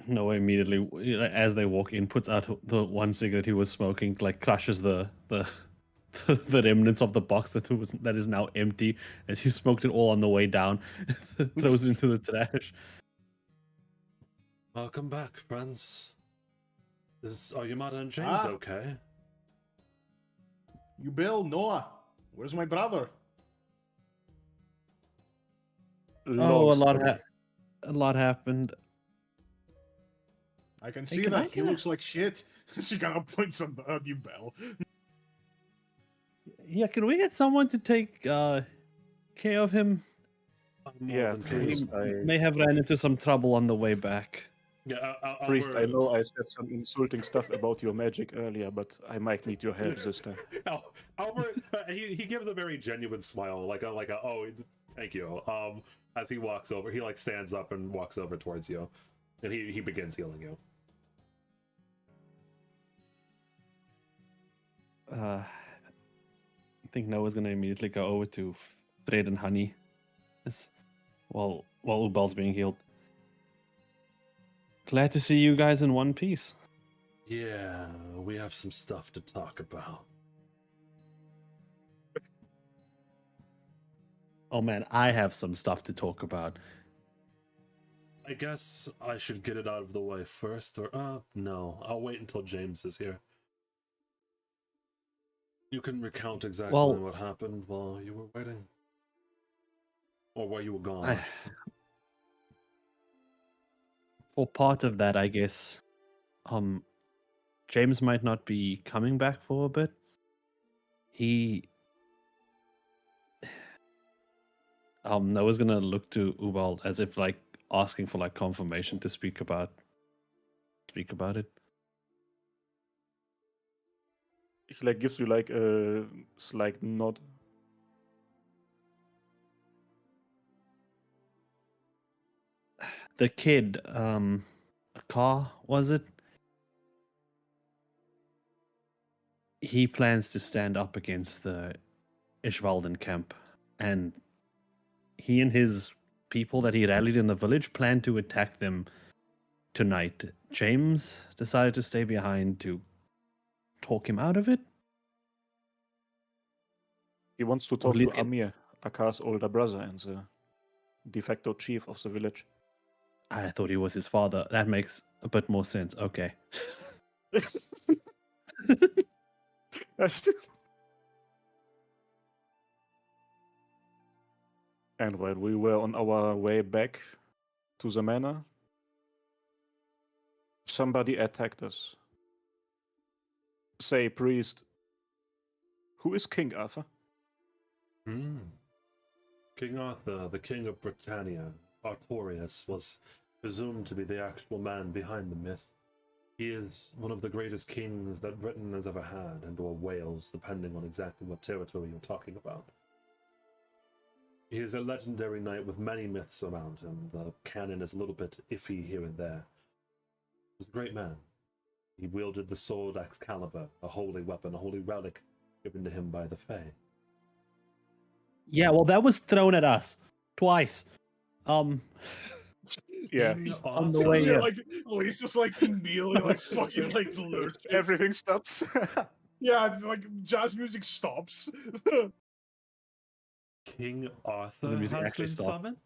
Noah immediately, as they walk in, puts out the one cigarette he was smoking, like crushes the the remnants of the box that is now empty, as he smoked it all on the way down, throws it into the trash. Welcome back, friends. Are Yamada and James okay? You Bill, Noah, where's my brother? Oh, a lot happened. I can Hey, see can that. I He get a- looks like shit. She kind of points at you, Bell. Yeah, can we get someone to take care of him? I'm more Yeah, than please. capable. We may have ran into some trouble on the way back. Yeah, Priest, I know I said some insulting stuff about your magic earlier, but I might need your help this time. Albert, he gives a very genuine smile, like a oh, thank you. As he walks over, he like stands up and walks over towards you, and he begins healing you. I think Noah's gonna immediately go over to Fred and Honey, while Ubel's being healed. Glad to see you guys in one piece. Yeah, we have some stuff to talk about. Oh man, I have some stuff to talk about. I guess I should get it out of the way first, or no, I'll wait until James is here. You can recount exactly what happened while you were waiting. Or while you were gone. I should say. For part of that, I guess, James might not be coming back for a bit. Noah's gonna look to Ubal as if like asking for like confirmation to speak about it. He like gives you like a slight nod. the kid, a car, was it? He plans to stand up against the Ishvalden camp, and he and his people that he rallied in the village plan to attack them tonight. James decided to stay behind to talk him out of it. He wants to talk least to get- Amir, Akar's older brother and the de facto chief of the village. I thought he was his father. That makes a bit more sense. Okay. And while we were on our way back to the manor, somebody attacked us. Say, priest, who is King Arthur? King Arthur, the king of Britannia, Artorias, was presumed to be the actual man behind the myth. He is one of the greatest kings that Britain has ever had, and or Wales, depending on exactly what territory you're talking about. He is a legendary knight with many myths around him. The canon is a little bit iffy here and there. He was a great man. He wielded the sword Excalibur, a holy weapon, a holy relic given to him by the Fae. Yeah, well, that was thrown at us twice. Yeah, On the way Yeah, here. like Lisa's just like immediately like fucking like lurches. everything stops. Yeah, it's like jazz music stops. King Arthur The music has actually been stopped. summoned?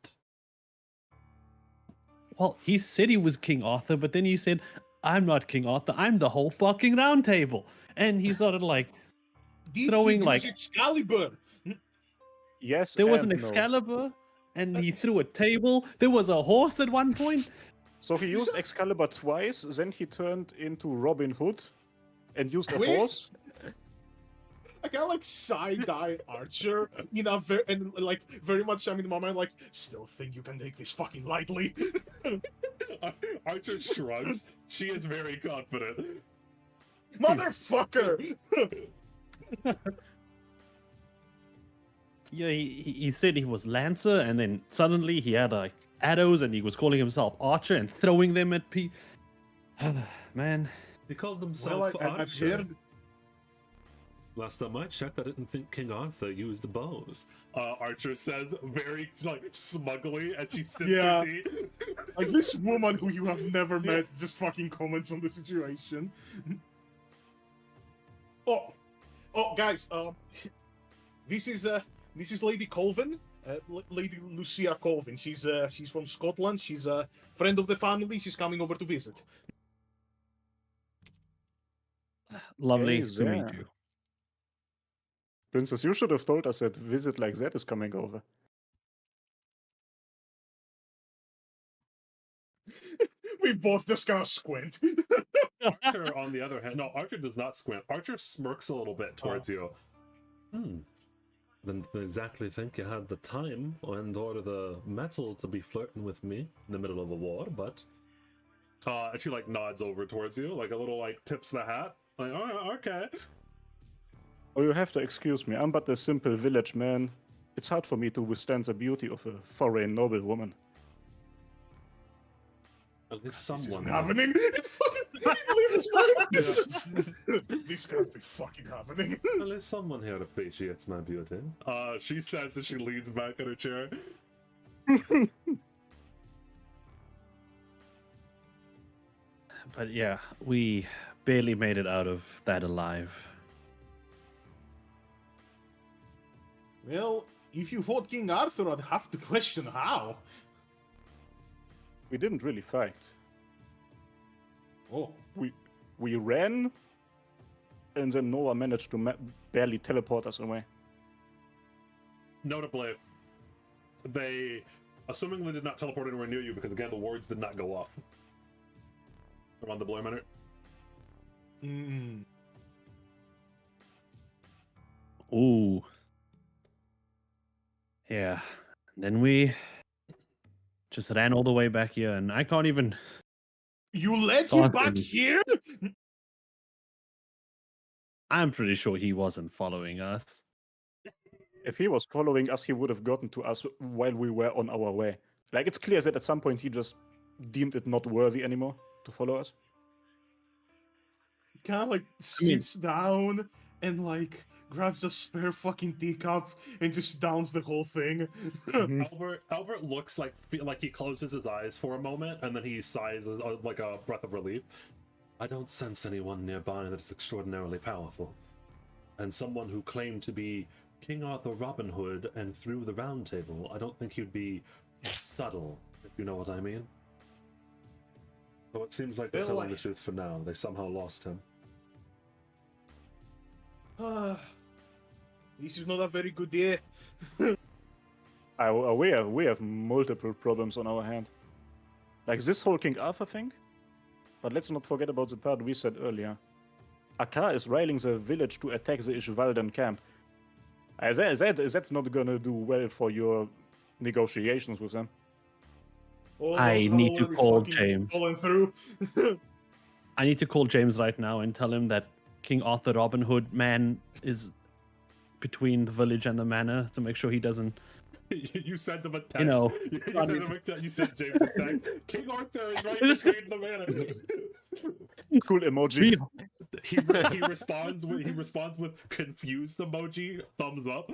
Well, he said he was King Arthur, but then he said, I'm not King Arthur, I'm the whole fucking round table. And he started like, Did Throwing, he like- use Excalibur? Yes, there was an and no. Excalibur, and he threw a table. There was a horse at one point. So he used Excalibur twice, then he turned into Robin Hood and used a Wait. horse. I kind of like side-eye Archer, you know, and like very much. I'm in my mind like, still think you can take this fucking lightly. Archer shrugs. She is very confident. Motherfucker! Yeah, he said he was Lancer, and then suddenly he had like arrows, and he was calling himself Archer and throwing them at people. Man, He called himself Well, I've Archer. heard. Last time I checked, I didn't think King Arthur used bows. Archer says very like smugly as she sips Yeah. her tea. Like this woman who you have never met just fucking comments on the situation. Oh, guys, this is Lady Colvin, Lady Lucia Colvin. She's from Scotland. She's a friend of the family. She's coming over to visit. lovely Hey, to meet there. you. Princess, you should have told us that visit like that is coming over. We both just kind of squint. Archer, on the other hand, no, Archer does not squint. Archer smirks a little bit towards you. Didn't exactly think you had the time and or the metal to be flirting with me in the middle of a war, but and she like nods over towards you, like a little like tips the hat. Like, all right, okay. Oh, you have to excuse me. I'm but a simple village man. It's hard for me to withstand the beauty of a foreign noble woman. At least This someone. isn't happening. It fucking Lisa's smiling. This can't be fucking happening. At least someone here appreciates my beauty. She says as she leans back in her chair. But yeah, we barely made it out of that alive. Well, if you fought King Arthur, I'd have to question how. We didn't really fight. Oh, We ran, and then Noah managed to barely teleport us away. Notably, they assumingly did not teleport anywhere near you because again the wards did not go off around the Blair Manor. Ooh. Yeah. Then we just ran all the way back here, and I can't even. you led him back Awesome. here? I'm pretty sure he wasn't following us. If he was following us, he would have gotten to us while we were on our way. Like, it's clear that at some point he just deemed it not worthy anymore to follow us. Kind of like sits down and like grabs a spare fucking teacup and just downs the whole thing. Albert looks like he closes his eyes for a moment and then he sighs like a breath of relief. I don't sense anyone nearby that is extraordinarily powerful, and someone who claimed to be King Arthur Robin Hood and through the Round Table, I don't think he'd be subtle, if you know what I mean. So it seems like they're telling the truth for now. They somehow lost him. This is not a very good day. We have multiple problems on our hand. Like this whole King Arthur thing. But let's not forget about the part we said earlier. Akka is riling the village to attack the Ishvaldan camp. That's not gonna do well for your negotiations with them. I need to call James. Through. I need to call James right now and tell him that King Arthur Robin Hood man is between the village and the manor to make sure he doesn't. You sent him a text. You know, you sent James a text. King Arthur is right between the manor. Cool emoji. He responds with confused emoji, thumbs up.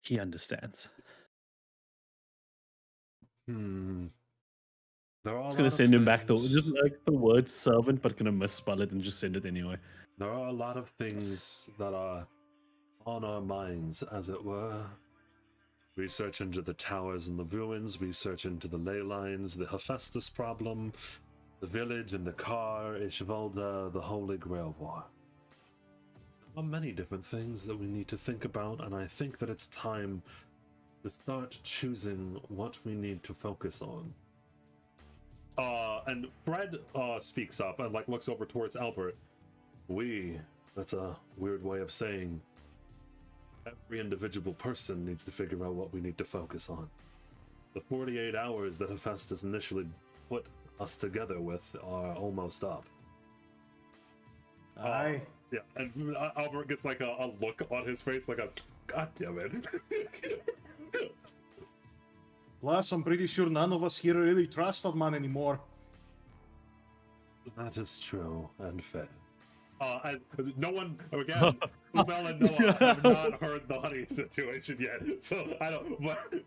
He understands. There are Just gonna send him back just like the word servant, but gonna misspell it and just send it anyway. There are a lot of things that are on our minds, as it were. Research into the towers and the ruins, research into the ley lines, the Hephaestus problem, the village and the car, Ishvalda, the Holy Grail War. There are many different things that we need to think about, and I think that it's time to start choosing what we need to focus on. And Fred speaks up and like looks over towards Albert. That's a weird way of saying every individual person needs to figure out what we need to focus on. The 48 hours that Hephaestus initially put us together with are almost up. Aye. Yeah, and Albert gets like a look on his face, like a, God damn it. Plus, I'm pretty sure none of us here really trust that man anymore. That is true and fair. And no one, again, Umel and Noah have not heard the honey situation yet, so I don't. But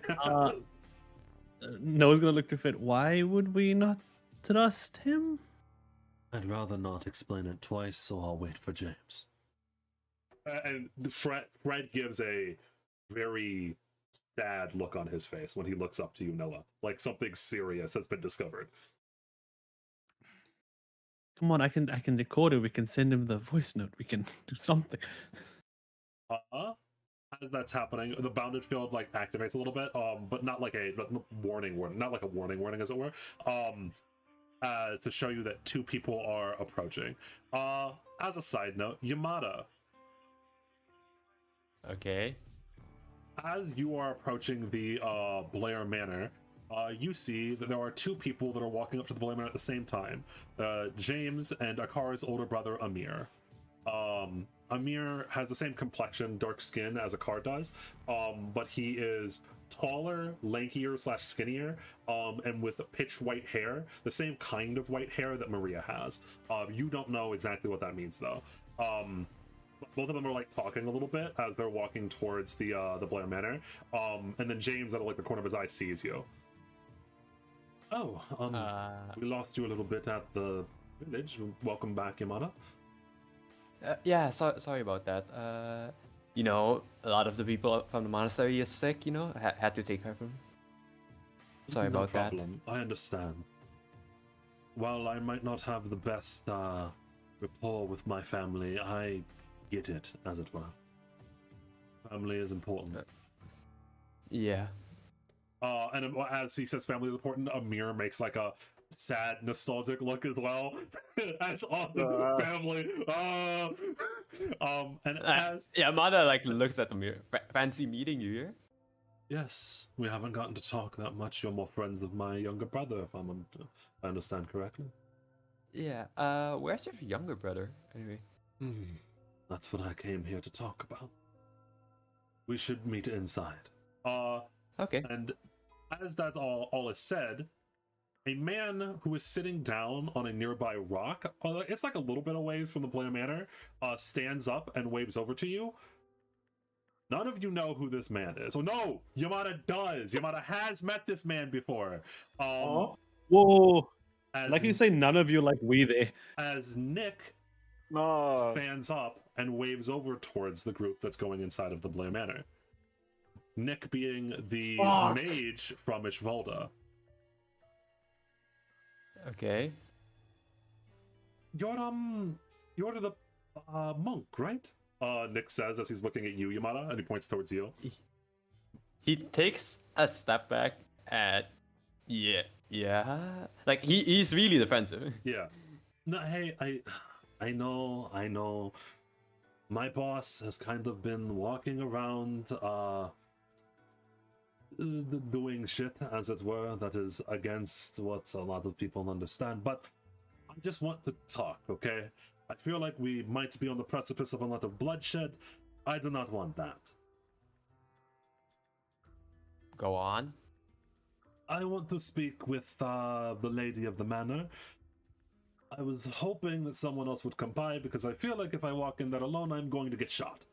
Noah's gonna look to Fit. Why would we not trust him? I'd rather not explain it twice, so I'll wait for James. And Fred gives a very sad look on his face when he looks up to you, Noah, like something serious has been discovered. Come on, I can record it. We can send him the voice note. We can do something. As that's happening, the bounded field like activates a little bit, but not like a warning, not like a warning, as it were. To show you that two people are approaching. As a side note, Yamada. Okay. As you are approaching the Blair Manor, you see that there are two people that are walking up to the Blair Manor at the same time. James and Akara's older brother, Amir. Amir has the same complexion, dark skin as Akar does, but he is taller, lankier / skinnier, and with pitch white hair, the same kind of white hair that Maria has. You don't know exactly what that means though. Both of them are like talking a little bit as they're walking towards the Blair Manor, and then James, out of like the corner of his eye, sees you. Oh, we lost you a little bit at the village. Welcome back, Yamada. Yeah, sorry about that. You know, a lot of the people from the monastery is sick, you know, had to take care of them. Sorry about that. No problem, I understand. While I might not have the best rapport with my family, I get it, as it were. Family is important. Yeah. And as he says family is important, Amir makes like a sad, nostalgic look as well. As all the family. And as Yamada like looks at the mirror. Fancy meeting you here? Yes, we haven't gotten to talk that much. You're more friends with my younger brother, if I understand correctly. Yeah. Where's your younger brother anyway? That's what I came here to talk about. We should meet inside. Okay. And as that all is said, a man who is sitting down on a nearby rock, it's like a little bit of ways from the Blair Manor, stands up and waves over to you. None of you know who this man is. Oh no, Yamada does. Yamada has met this man before. Whoa! As, Like you say, none of you like we there. as Nick No. stands up and waves over towards the group that's going inside of the Blair Manor. Nick being the mage from Ishvalda. Okay. You're the monk, right? Nick says as he's looking at you, Yamada, and he points towards you. He takes a step back and yeah. Like he's really defensive. Yeah. No, hey, I know. My boss has kind of been walking around, doing shit, as it were, that is against what a lot of people understand. But I just want to talk, okay? I feel like we might be on the precipice of a lot of bloodshed. I do not want that. Go on. I want to speak with the lady of the manor. I was hoping that someone else would come by because I feel like if I walk in there alone, I'm going to get shot.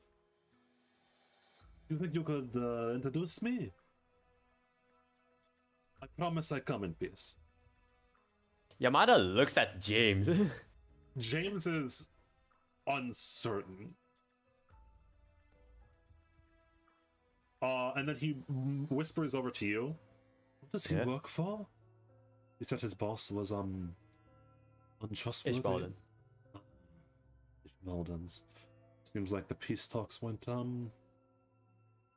You think you could introduce me? I promise I come in peace. Yamada looks at James. James is uncertain. And then he whispers over to you. What does he work for? He said his boss was untrustworthy. Ishvaldens. Seems like the peace talks went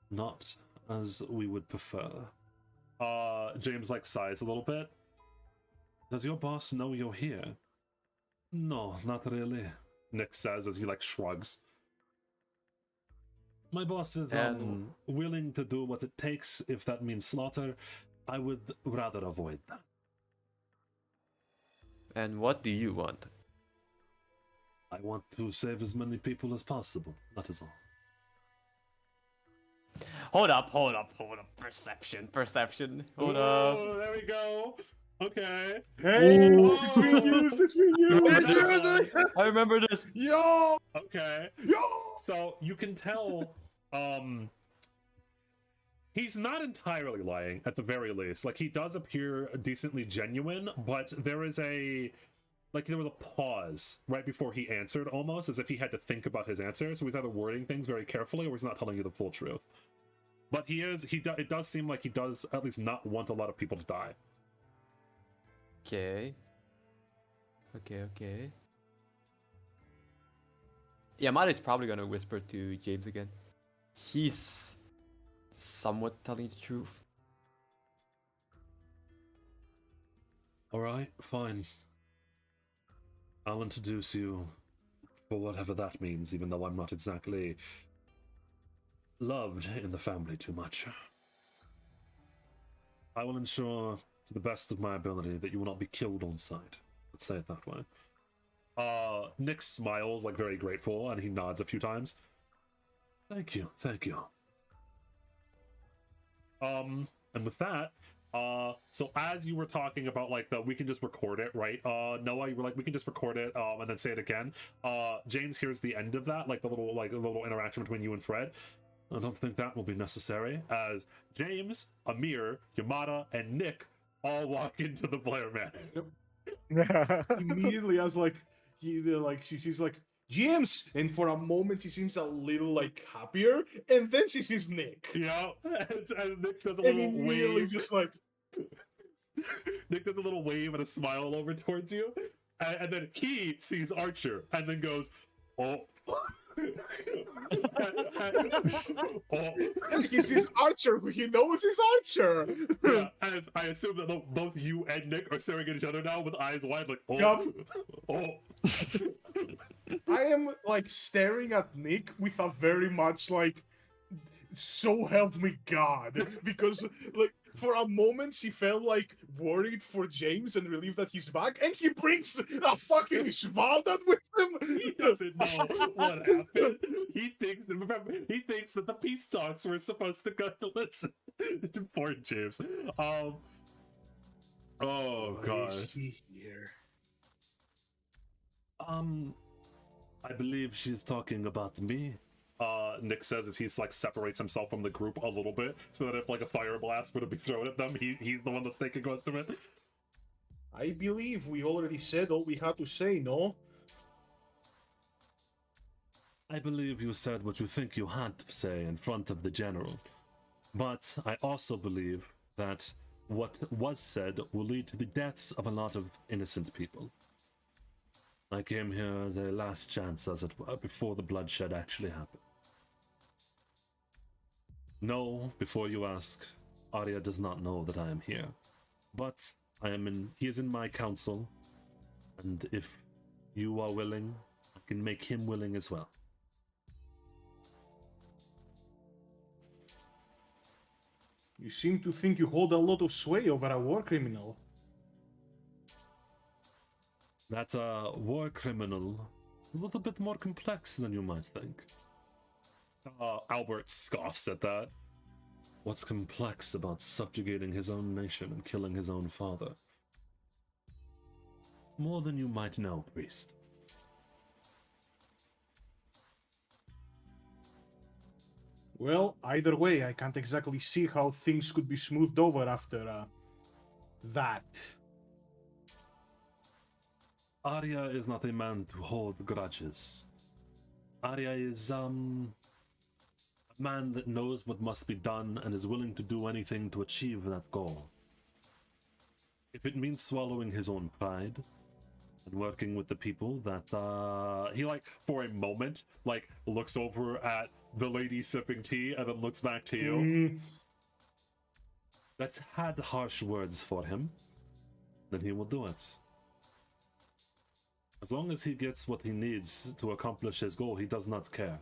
not as we would prefer. James like sighs a little bit. Does your boss know you're here? No, not really, Nick says as he like shrugs. My boss is willing to do what it takes if that means slaughter. I would rather avoid that. And what do you want? I want to save as many people as possible. That is all. Hold up. Perception. Hold up. There we go. Okay. Hey, it's being used. I remember this. Yo. Okay. Yo. So you can tell, he's not entirely lying at the very least. Like he does appear decently genuine, but there was a pause right before he answered, almost as if he had to think about his answer. So he's either wording things very carefully or he's not telling you the full truth. But it does seem like he does at least not want a lot of people to die. Okay. Yamada is probably gonna whisper to James again. He's somewhat telling the truth. Alright, fine. I'll introduce you for whatever that means, even though I'm not exactly loved in the family too much. I will ensure, to the best of my ability, that you will not be killed on sight. Let's say it that way. Nick smiles, like very grateful, and he nods a few times. Thank you. And with that, so as you were talking about like we can just record it, right? Noah, you were like, we can just record it, and then say it again. James hears the end of that, like a little interaction between you and Fred. I don't think that will be necessary, as James, Amir, Yamada, and Nick all walk into the Blair Manor. Immediately, I was like, she sees like James, and for a moment she seems a little like happier, and then she sees Nick. Yeah, and Nick does a And little immediately wave. just like Nick does a little wave and a smile over towards you, and then he sees Archer, and then goes, oh. he sees Archer, who he knows is Archer. Yeah, as I assume that both you and Nick are staring at each other now with eyes wide, like, oh, Yup. oh. I am like staring at Nick with a very much like, so help me God, because like for a moment she felt like worried for James and relieved that he's back, and he brings a fucking Shvaldan with him. He doesn't know what happened. He thinks, remember, he thinks that the peace talks were supposed to go. Listen, poor James. Oh Why god. is he here? I believe she's talking about me. Nick says as he's like separates himself from the group a little bit, so that if like a fire blast were to be thrown at them, he's the one that's taking most of it. I believe we already said all we had to say, no? I believe you said what you think you had to say in front of the general, but I also believe that what was said will lead to the deaths of a lot of innocent people. I came here as a last chance, as it were, before the bloodshed actually happened. No, before you ask, Arya does not know that I am here. But he is in my council, and if you are willing, I can make him willing as well. You seem to think you hold a lot of sway over a war criminal. That war criminal, a little bit more complex than you might think. Albert scoffs at that. What's complex about subjugating his own nation and killing his own father? More than you might know, priest. Well, either way, I can't exactly see how things could be smoothed over after that. Arya is not a man to hold grudges. Arya is a man that knows what must be done and is willing to do anything to achieve that goal. If it means swallowing his own pride and working with the people that he like for a moment like looks over at the lady sipping tea and then looks back to you. That had harsh words for him, then he will do it. As long as he gets what he needs to accomplish his goal, he does not care.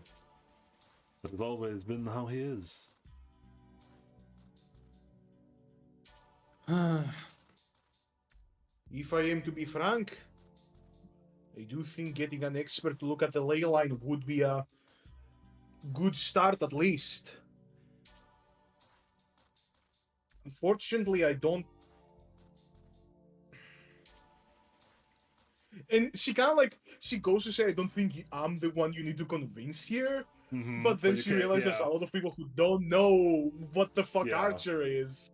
That has always been how he is. If I am to be frank, I do think getting an expert to look at the ley line would be a good start at least. Unfortunately, I don't. And she kind of like, she goes to say, I don't think I'm the one you need to convince here. But then you she can't- realizes there's yeah. a lot of people who don't know what the fuck Yeah. Archer is.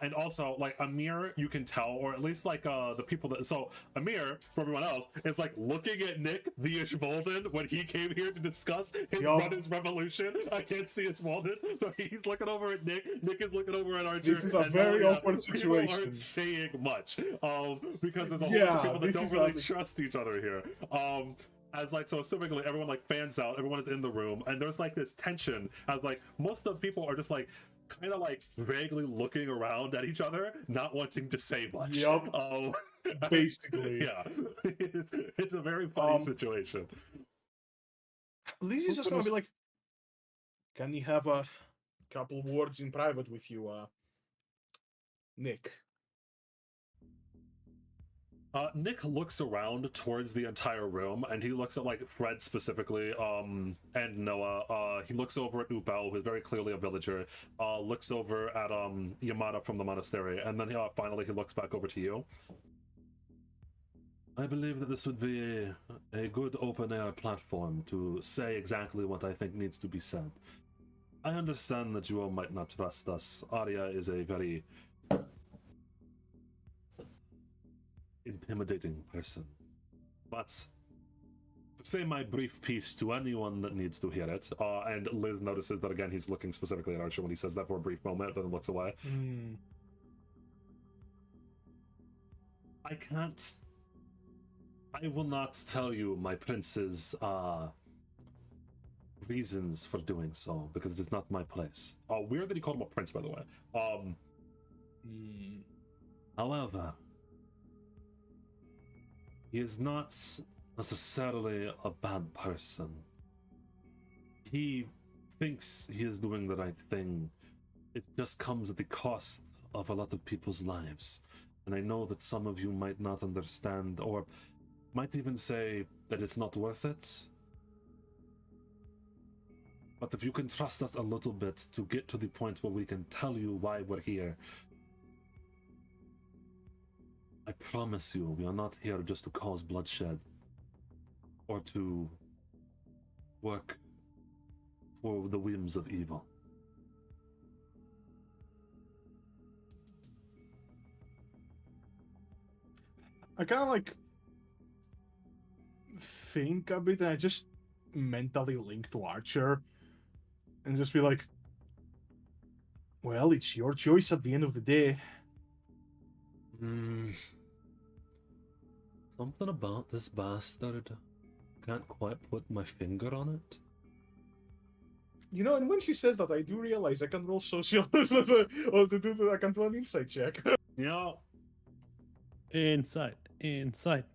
And also, like, Amir, you can tell, or at least, like, the people that... So, Amir, for everyone else, is, like, looking at Nick, the Ishvaldan, when he came here to discuss his brother's revolution against the Ishvaldan. So he's looking over at Nick is looking over at Archer. This is a and very now, awkward people situation. aren't saying much, because there's a whole Yeah, bunch of people that this don't is really a- trust each other here. As like, so assumingly everyone like fans out, everyone is in the room, and there's like this tension as like most of the people are just like kind of like vaguely looking around at each other, not wanting to say much. Yup. Basically. Yeah. It's a very funny situation. Lizzie's just gonna be like, can he have a couple words in private with you, Nick? Nick looks around towards the entire room, and he looks at like Fred specifically, and Noah. He looks over at Upal, who's very clearly a villager. Looks over at Yamada from the Monastery, and then finally he looks back over to you. I believe that this would be a good open-air platform to say exactly what I think needs to be said. I understand that you all might not trust us. Arya is a very intimidating person, but to say my brief piece to anyone that needs to hear it, and Liz notices that again he's looking specifically at Archer when he says that for a brief moment, then looks away. I will not tell you my prince's reasons for doing so, because it is not my place. Weird that he called him a prince, by the way. However, he is not necessarily a bad person. He thinks he is doing the right thing, it just comes at the cost of a lot of people's lives. And I know that some of you might not understand, or might even say that it's not worth it. But if you can trust us a little bit to get to the point where we can tell you why we're here, I promise you, we are not here just to cause bloodshed or to work for the whims of evil. I kind of like think a bit, and I just mentally link to Archer and just be like, well, it's your choice at the end of the day. Something about this bastard. Can't quite put my finger on it. You know, and when she says that, I do realize I can roll social or to do I can do an insight check. Yeah. Insight. Insight.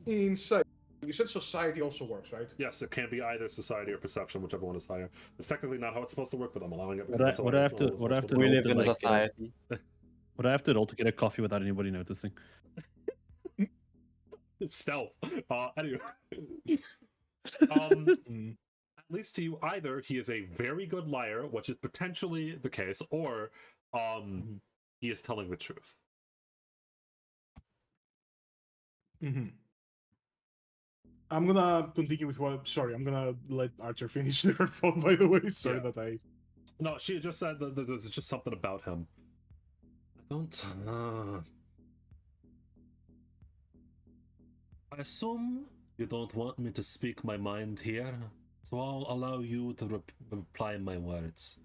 You said society also works, right? Yes, it can be either society or perception, whichever one is higher. It's technically not how it's supposed to work, but I'm allowing it. Would I have to We roll live to, in a like, society. would I have to roll to get a coffee without anybody noticing? It's stealth. Anyway. At least to you, either he is a very good liar, which is potentially the case, or he is telling the truth. Mm-hmm. I'm gonna continue with what. Sorry, I'm gonna let Archer finish their thought. By the way, sorry that I. No, she just said that there's just something about him. I don't. I assume you don't want me to speak my mind here, so I'll allow you to reply my words.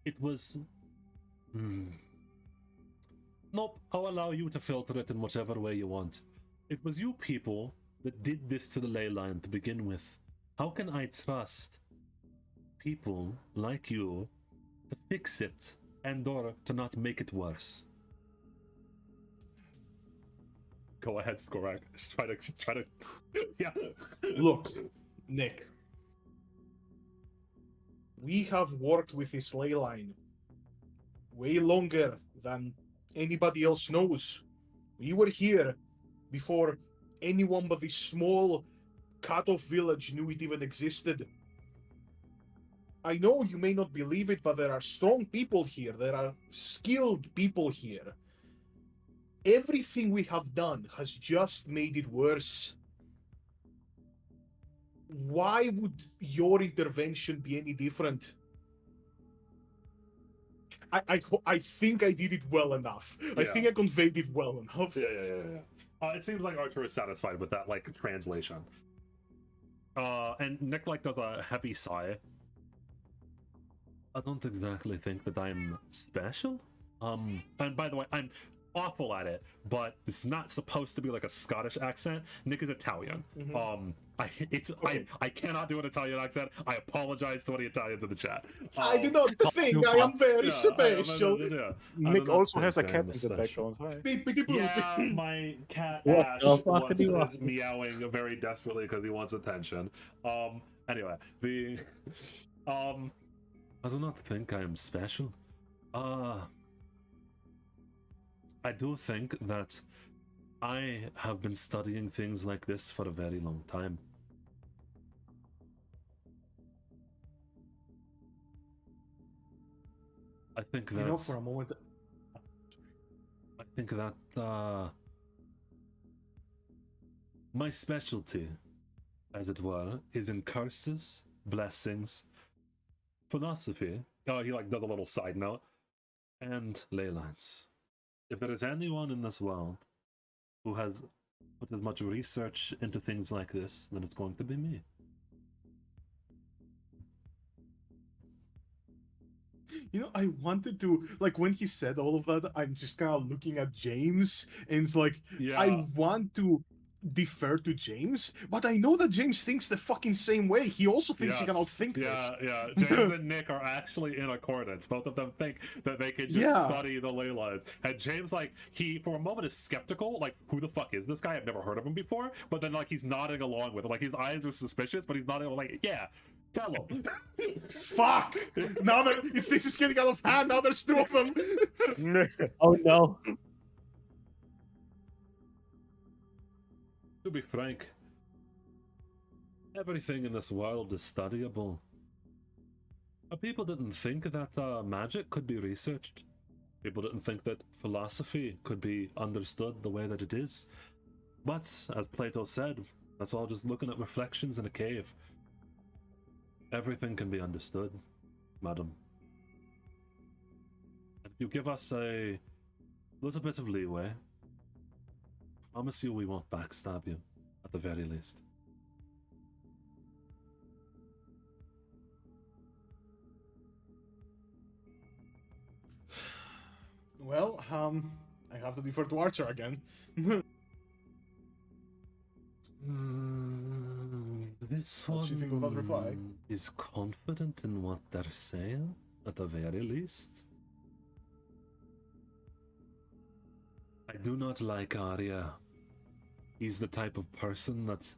It was. Nope, I'll allow you to filter it in whichever way you want. It was you people that did this to the ley line to begin with. How can I trust people like you to fix it and or to not make it worse? Go ahead, Skorak. Just try to yeah. Look, Nick. We have worked with this ley line way longer than anybody else knows. We were here before anyone but this small cut-off village knew it even existed. I know you may not believe it, but there are strong people here. There are skilled people here. Everything we have done has just made it worse. Why would your intervention be any different? I think I did it well enough. I Yeah. think I conveyed it well enough. Yeah. It seems like Arthur is satisfied with that, like, translation. And Nick, like, does a heavy sigh. I don't exactly think that I'm special. And by the way, I'm awful at it, but it's not supposed to be like a Scottish accent. Nick is Italian. I cannot do an Italian accent. I apologize to any Italians in the chat. I do not think I am very special. Nick also has a cat in the background. Hi. Beep, beep, beep, beep. Yeah, my cat What Ash the fuck wants, are you is meowing very desperately because he wants attention. Anyway, I do not think I am special. I do think that I have been studying things like this for a very long time. I think that... You know, for a moment... I think that, my specialty, as it were, is in curses, blessings, philosophy. He, like, does a little side note. And ley lines. If there is anyone in this world who has put as much research into things like this, then it's going to be me. You know, I wanted to, like, when he said all of that, I'm just kind of looking at James, and it's like, Yeah. I want to defer to James, but I know that James thinks the fucking same way. He also thinks he can outthink this. Yeah. James and Nick are actually in accordance. Both of them think that they can just study the ley lines. And James, like, he for a moment is skeptical, like, who the fuck is this guy? I've never heard of him before. But then, like, he's nodding along with it. Like, his eyes are suspicious, but he's nodding like, yeah, Tell him. Fuck! Now that this is getting out of hand. Now there's two of them. Oh no. To be frank, everything in this world is studyable. People didn't think that magic could be researched. People didn't think that philosophy could be understood the way that it is. But, as Plato said, that's all just looking at reflections in a cave. Everything can be understood, madam. If you give us a little bit of leeway, I promise you we won't backstab you, at the very least. Well, I have to defer to Archer again. This What do you think of that reply? one is confident in what they're saying, at the very least. I do not like Arya. He's the type of person that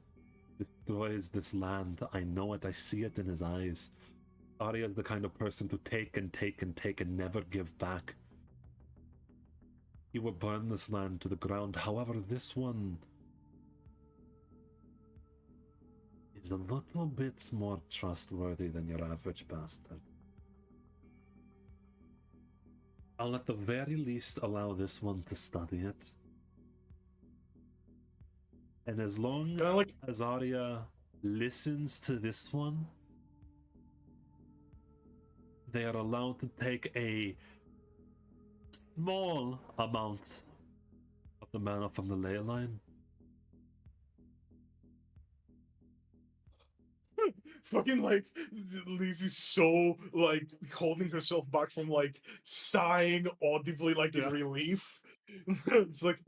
destroys this land. I know it, I see it in his eyes. Arya is the kind of person to take and take and take and never give back. He will burn this land to the ground. However, this one is a little bit more trustworthy than your average bastard. I'll at the very least allow this one to study it. And as long as Arya listens to this one, they are allowed to take a small amount of the mana from the ley line. Fucking Liz is so holding herself back from sighing audibly in relief. It's like,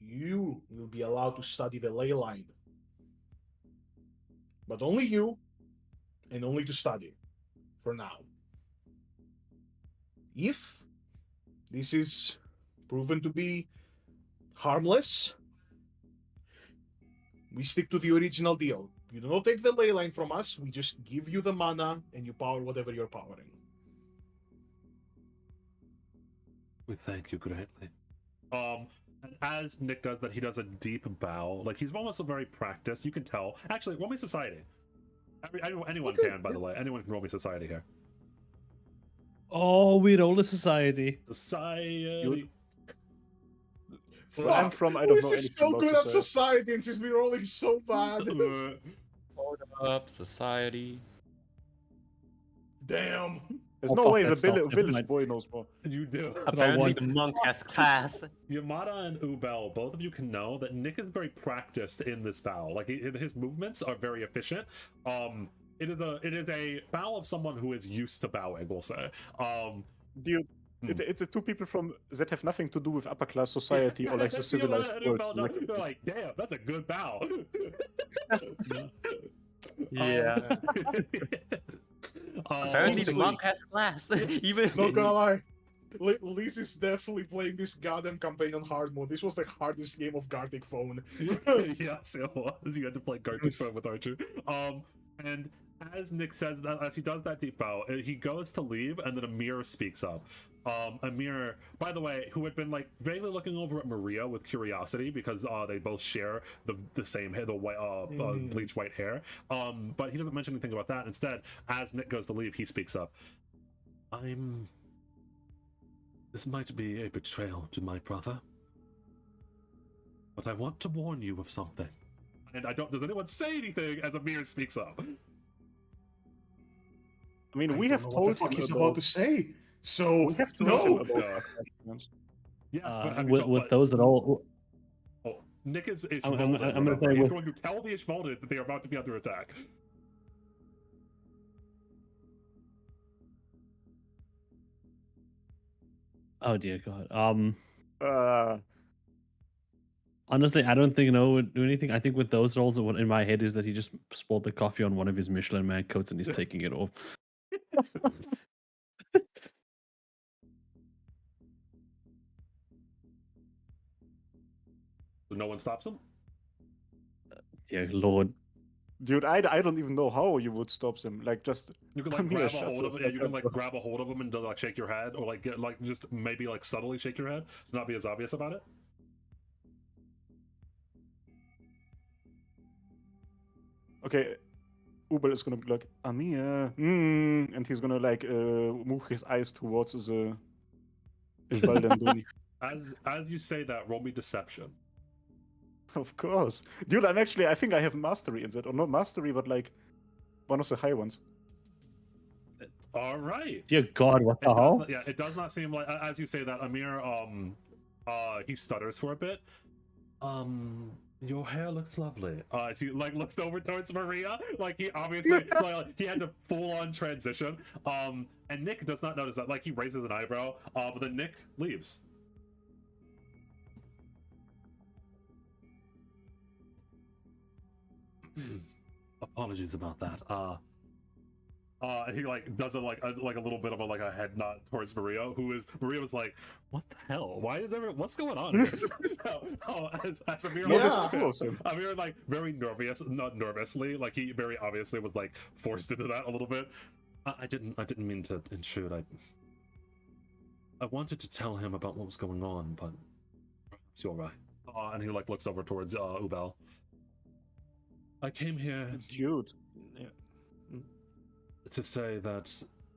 you will be allowed to study the ley line, but only you, and only to study for now. If this is proven to be harmless, we stick to the original deal. You do not take the ley line from us, we just give you the mana and you power whatever you're powering. We thank you greatly. And as Nick does that, he does a deep bow. Like, he's almost very practiced, you can tell. Actually, roll me society. Anyone can, by the way. Anyone can roll me society here. Oh, we roll a society. Society. Well, I'm from, I don't know This is anything so about good at society. society and she's been rolling so bad. Hold up, society. Damn. There's Oh, no fuck, way the that's not- never village mind. boy knows more. You do. Apparently, one. the monk has class. Yamada and Ubel, both of you can know that Nick is very practiced in this bow. Like, his movements are very efficient. It is a bow of someone who is used to bowing, we'll say. Dude, it's a two people from that have nothing to do with upper class society or like the civilized Yamada and world. Ubel, they're like, damn, that's a good bow. Yeah. Apparently, the honestly- monk has class. Even Not gonna lie. Liz is definitely playing this goddamn campaign on hard mode. This was the hardest game of Gartic Phone. Yes, it was. You had to play Gartic Phone with Archer. And as Nick says that, as he does that deep bow, he goes to leave, and then Amir speaks up. Amir, by the way, who had been like vaguely looking over at Maria with curiosity because they both share the same hair, the white bleach white hair. But he doesn't mention anything about that. Instead, as Nick goes to leave, he speaks up. This might be a betrayal to my brother, but I want to warn you of something. And I don't. Does anyone say anything as Amir speaks up? I mean, we I have don't know what told the fuck him he's about, about to say. So we have told him no. about our questions. Yes, but, I mean, With, so- with but- those that all. Oh, Nick is I'm Ishvalden, gonna remember. say He's with- going to tell the Ishvalden that they are about to be under attack. Oh dear God. Honestly, I don't think Noah would do anything. I think with those rolls, what in my head is that he just spilled the coffee on one of his Michelin Man coats and he's taking it off. So no one stops him? Yeah, Lord. Dude, I don't even know how you would stop them. Like, just You can like Amir grab a shuts hold of the it. Yeah, fuck you can up, like bro. grab a hold of him and like shake your head, or like get like just maybe like subtly shake your head to not be as obvious about it. Okay, Ubel is gonna be like, Amir, and he's gonna like move his eyes towards the Ishvaldenduni. As you say that, roll me deception. Of course. Dude, I think I have mastery in that. Or not mastery, but like one of the high ones. All right. Dear God, what the hell? Yeah, it does not seem like as you say that, Amir he stutters for a bit. Your hair looks lovely. She like looks over towards Maria, like he obviously like, he had to full on transition. And Nick does not notice that, like he raises an eyebrow, but then Nick leaves. Apologies about that. He like does a little bit of a head nod towards Maria, Maria was like, "What the hell? Why is everyone? What's going on?" As Amir, What is Yeah. true of him? Amir like very not nervously, like he very obviously was like forced into that a little bit. I didn't mean to intrude. I wanted to tell him about what was going on, but perhaps you're right. And he like looks over towards Ubel. I came here Dude. Yeah. to say that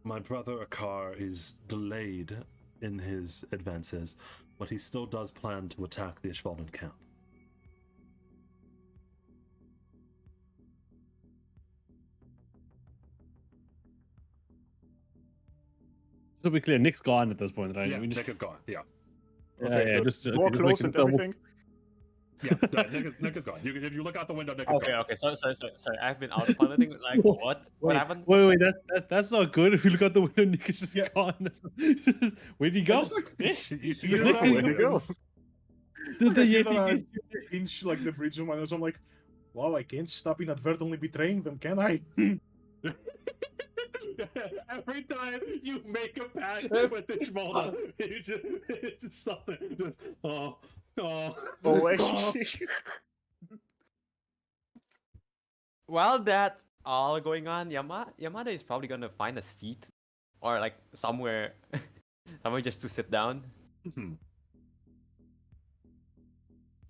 my brother Akar is delayed in his advances, but he still does plan to attack the Ishvaldan camp. To be clear, Nick's gone at this point, right? Yeah, We Nick is gone. Yeah, Okay, yeah, good. just Door just closed making and double- everything. yeah. Nick is gone. If you look out the window, Nick is Okay, gone. okay. Sorry. I've been autopiloting. Like, what? What happened? Wait, that's not good. If you look out the window, Nick is just Yeah. gone. Where'd he go? Just like, Eh? hear Nick, that, Where'd he go? Did the I hear Yeti that get- inch like the bridge of my nose. I'm like, wow, I can't stop inadvertently betraying them, can I? Every time you make a pact with the Ishvalda, it's just something. Just Oh, oh. actually. While that all going on, Yamada is probably gonna find a seat, or like somewhere, somewhere just to sit down. Mhm.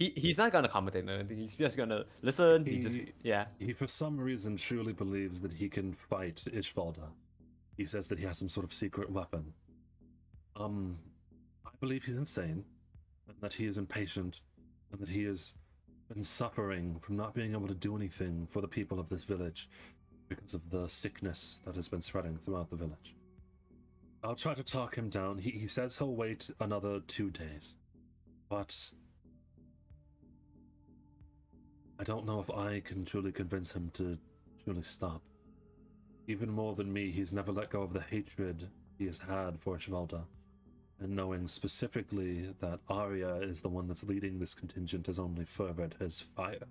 He's not gonna commentate or anything. He's just gonna listen. He for some reason truly believes that he can fight Ishvalda. He says that he has some sort of secret weapon. I believe he's insane, and that he is impatient, and that he has been suffering from not being able to do anything for the people of this village because of the sickness that has been spreading throughout the village. I'll try to talk him down. He says he'll wait another 2 days, but I don't know if I can truly convince him to truly stop. Even more than me, he's never let go of the hatred he has had for Ishvalda. And knowing specifically that Arya is the one that's leading this contingent has only furthered his fire.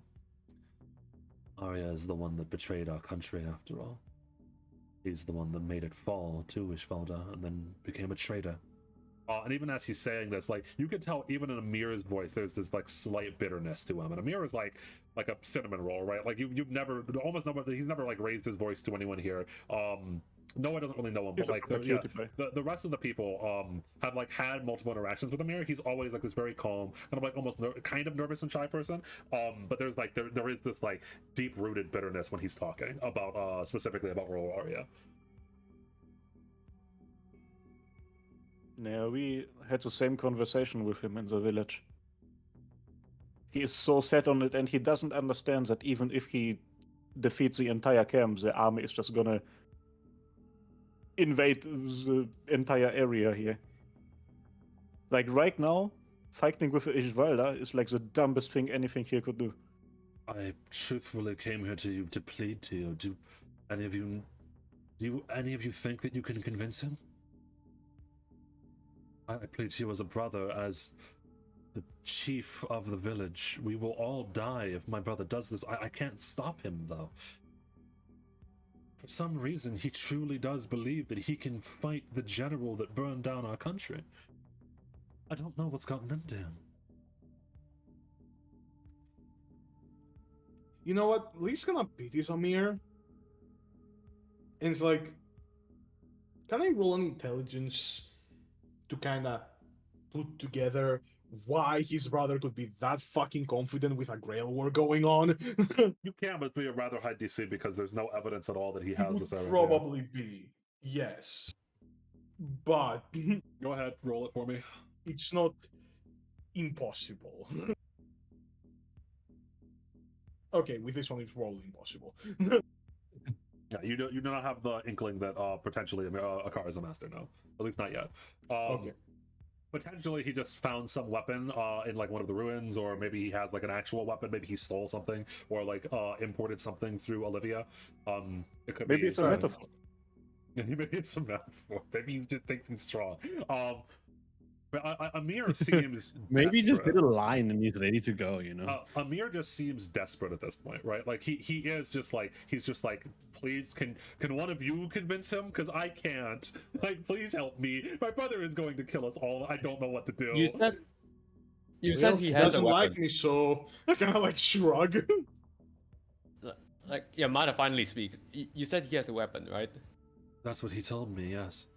Arya is the one that betrayed our country, after all. He's the one that made it fall to Ishvalda and then became a traitor. And even as he's saying this, like, you can tell even in Amir's voice, there's this like slight bitterness to him. And Amir is like a cinnamon roll, right? Like you've never, almost nobody, he's never like raised his voice to anyone here. No one doesn't really know him, He's but a like proper cutie pie. the rest of the people have like had multiple interactions with Amir. He's always like this very calm, kind of like almost kind of nervous and shy person. But there's like there is this like deep rooted bitterness when he's talking about specifically about Royal Arya. Yeah, we had the same conversation with him in the village. He is so set on it, and he doesn't understand that even if he defeats the entire camp, the army is just gonna invade the entire area here. Like right now, fighting with Ishvalda is like the dumbest thing anything he could do. I truthfully came here to plead to you. Do any of you think that you can convince him? I plead to you as a brother, as the chief of the village. We will all die if my brother does this. I can't stop him, though. For some reason, he truly does believe that he can fight the general that burned down our country. I don't know what's gotten into him. you know what? Lee's gonna pity Amir. And it's like, can I roll an intelligence to kind of put together why his brother could be that fucking confident with a Grail War going on? You can, but it'd be a rather high DC because there's no evidence at all that he It has would this servant. probably be, yes. But Go ahead, roll it for me. it's not impossible. Okay, with this one, it's probably impossible. Yeah, you do not have the inkling that potentially Akar is a master. No, at least not yet. Okay. Potentially, he just found some weapon in like one of the ruins, or maybe he has like an actual weapon. Maybe he stole something, or like imported something through Olivia. It could Maybe be it's a metaphor. Maybe it's a metaphor. Maybe he just thinks he's strong. But Amir seems Maybe he just desperate. did a line and he's ready to go, you know. Amir just seems desperate at this point, right? Like he is just like, he's just like, please, can one of you convince him? Because I can't. Like, please help me. My brother is going to kill us all. I don't know what to do. You said Well, he has a doesn't weapon. like me, so I kind of like shrug. Like Yamada finally speaks. You said he has a weapon, right? That's what he told me. Yes.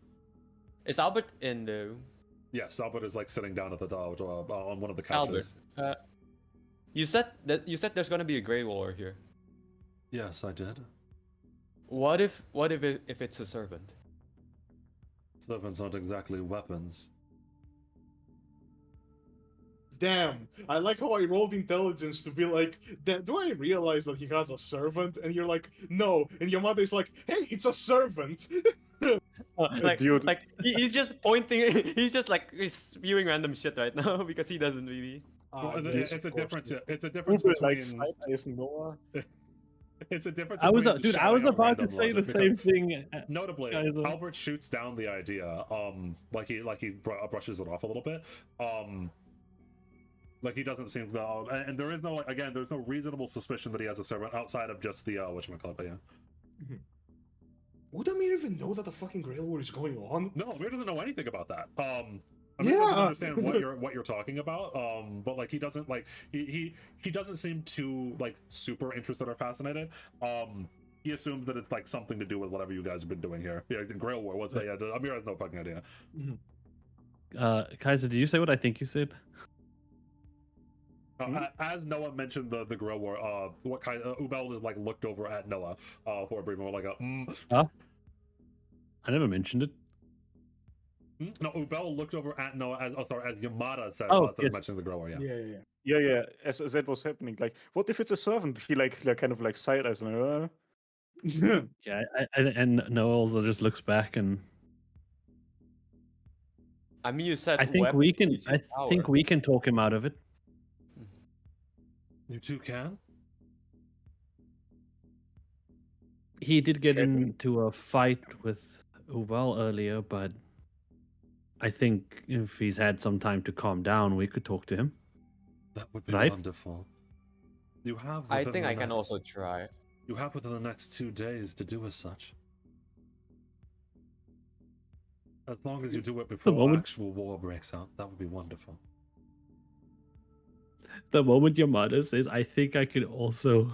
Is Albert in the room? Yes. Albert is like sitting down at the on one of the Albert, couches. you said there's gonna be a Grey War here. Yes, I did. What if it's a servant? Servants aren't exactly weapons. Damn, I like how I rolled intelligence to be like, do I realize that he has a servant? And you're like, no. And Yamada is like, hey, it's a servant. Like, Dude. like he's just pointing. He's just like spewing random shit right now because he doesn't really. Well, Yes, it's a of course. difference. It's a difference Uber between. like side eyes Noah. It's a difference. I was, between dude, I shouting was out about to random say the logic, same because thing. Notably, guys, Albert shoots down the idea. Like he brushes it off a little bit. Like he doesn't seem and there is no, like, again, there's no reasonable suspicion that he has a servant outside of just the whatchamacallit, but yeah. Would Amir even know that the fucking Grail War is going on? No, Amir doesn't know anything about that. Amir Yeah. doesn't understand what you're talking about. But like he doesn't like he doesn't seem too like super interested or fascinated. He assumes that it's like something to do with whatever you guys have been doing here. Yeah, the Grail War. What's that? Yeah, Amir has no fucking idea. Kaiser, did you say what I think you said? As Noah mentioned the Grail War, what kind of Ubel is like looked over at Noah for a brief moment, like Huh? I never mentioned it. No, Ubel looked over at Noah as as Yamada said, Oh, yes. yes. Mentioning the Grail War. Yeah. Yeah. As that was happening, like, what if it's a servant? He like kind of like side eyes, like, Yeah, and Noah also just looks back, and I mean, you said I think weapon we can. is your I think power. we can talk him out of it. You two can. He did get Can we? into a fight with Ubal earlier, but I think if he's had some time to calm down, we could talk to him. That would be Right? wonderful. You have. I within think the I can next- also try. You have within the next 2 days to do as such. As long as you do it before moment- actual war breaks out, that would be wonderful. The moment Yamada says, "I think I could also,"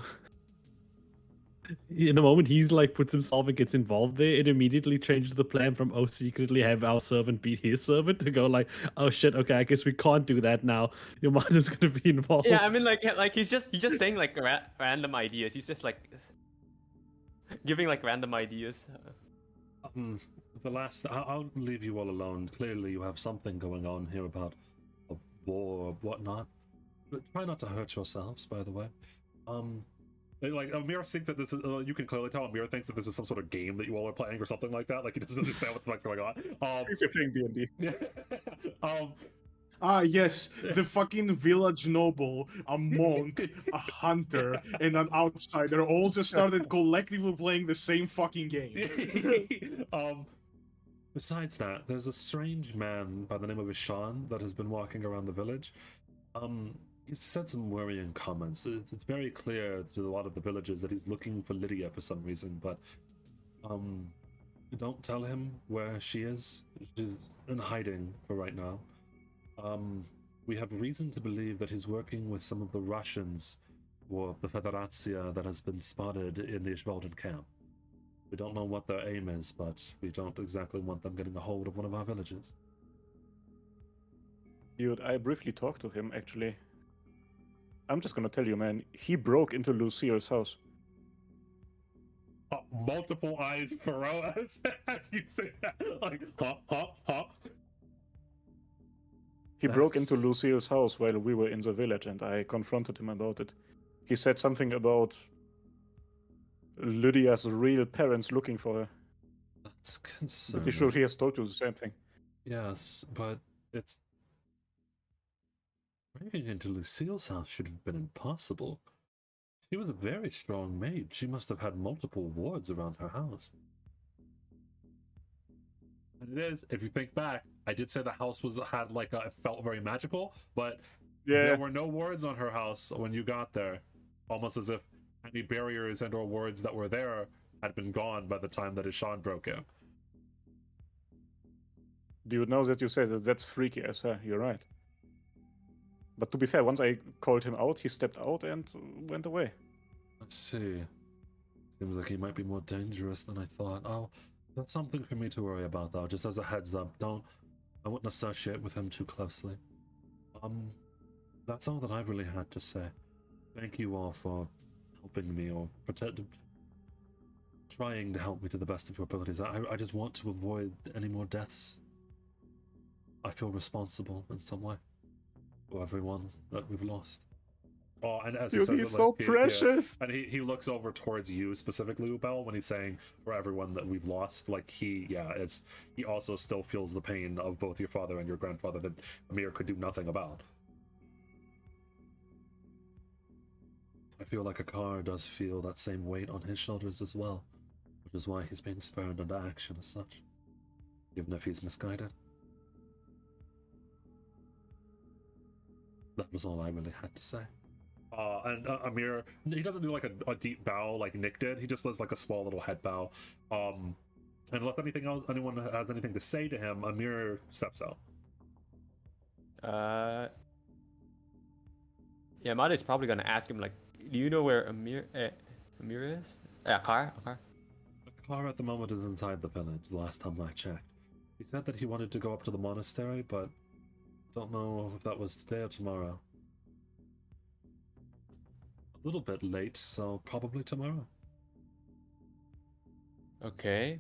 in the moment he's like puts himself and gets involved there, it immediately changes the plan from secretly have our servant beat his servant to go like, "Oh shit, okay, I guess we can't do that now. Yamada's gonna be involved." Yeah, I mean, like he's just saying like random ideas. He's just like giving like random ideas. The last, I'll leave you all alone. Clearly, you have something going on here about a war or whatnot. But try not to hurt yourselves, by the way. Like Amir thinks that this is. You can clearly tell Amir thinks that this is some sort of game that you all are playing or something like that. Like he doesn't understand what the fuck's going on. if you're playing D&D. Yeah. Yes, the fucking village noble, a monk, a hunter, and an outsider all just started collectively playing the same fucking game. Besides that, there's a strange man by the name of Ishan that has been walking around the village. He's said some worrying comments. It's very clear to a lot of the villagers that he's looking for Lydia for some reason, but don't tell him where she is. She's in hiding for right now. We have reason to believe that he's working with some of the Russians or the Federazia that has been spotted in the Ishvalden camp. We don't know what their aim is, but we don't exactly want them getting a hold of one of our villages. Dude, I briefly talked to him, actually. I'm just gonna tell you, man, he broke into Lucille's house. Multiple eyes furrow as you say that. Like, huh? He broke into Lucille's house while we were in the village, and I confronted him about it. He said something about Lydia's real parents looking for her. That's concerning. Pretty sure he has told you the same thing. Yes, but it's... Breaking into Lucille's house should have been impossible. She was a very strong maid. She must have had multiple wards around her house. And it is, if you think back, I did say the house had like it felt very magical, but there were no wards on her house when you got there. Almost as if any barriers and or wards that were there had been gone by the time that Ishan broke in. Dude, now that you say that, that's freaky as hell. You're right. But to be fair, once I called him out, he stepped out and went away. I see. Seems like he might be more dangerous than I thought. Oh, that's something for me to worry about, though. Just as a heads up, I wouldn't associate with him too closely. That's all that I really had to say. Thank you all for helping me or trying to help me to the best of your abilities. I just want to avoid any more deaths. I feel responsible in some way for everyone that we've lost. Oh, and as he Dude, says he's it, so like, precious. And he looks over towards you specifically, Ubel, when he's saying for everyone that we've lost. Like he also still feels the pain of both your father and your grandfather that Amir could do nothing about. I feel like Akar does feel that same weight on his shoulders as well, which is why he's being spurred into action as such, even if he's misguided. That was all I really had to say. And Amir, he doesn't do like a deep bow like Nick did. He just does like a small little head bow. Unless anyone has anything to say to him, Amir steps out. Yamada is probably gonna ask him like, do you know where Amir is? Akar? Akar at the moment is inside the village. The last time I checked, he said that he wanted to go up to the monastery, but don't know if that was today or tomorrow. A little bit late, so probably tomorrow. Okay.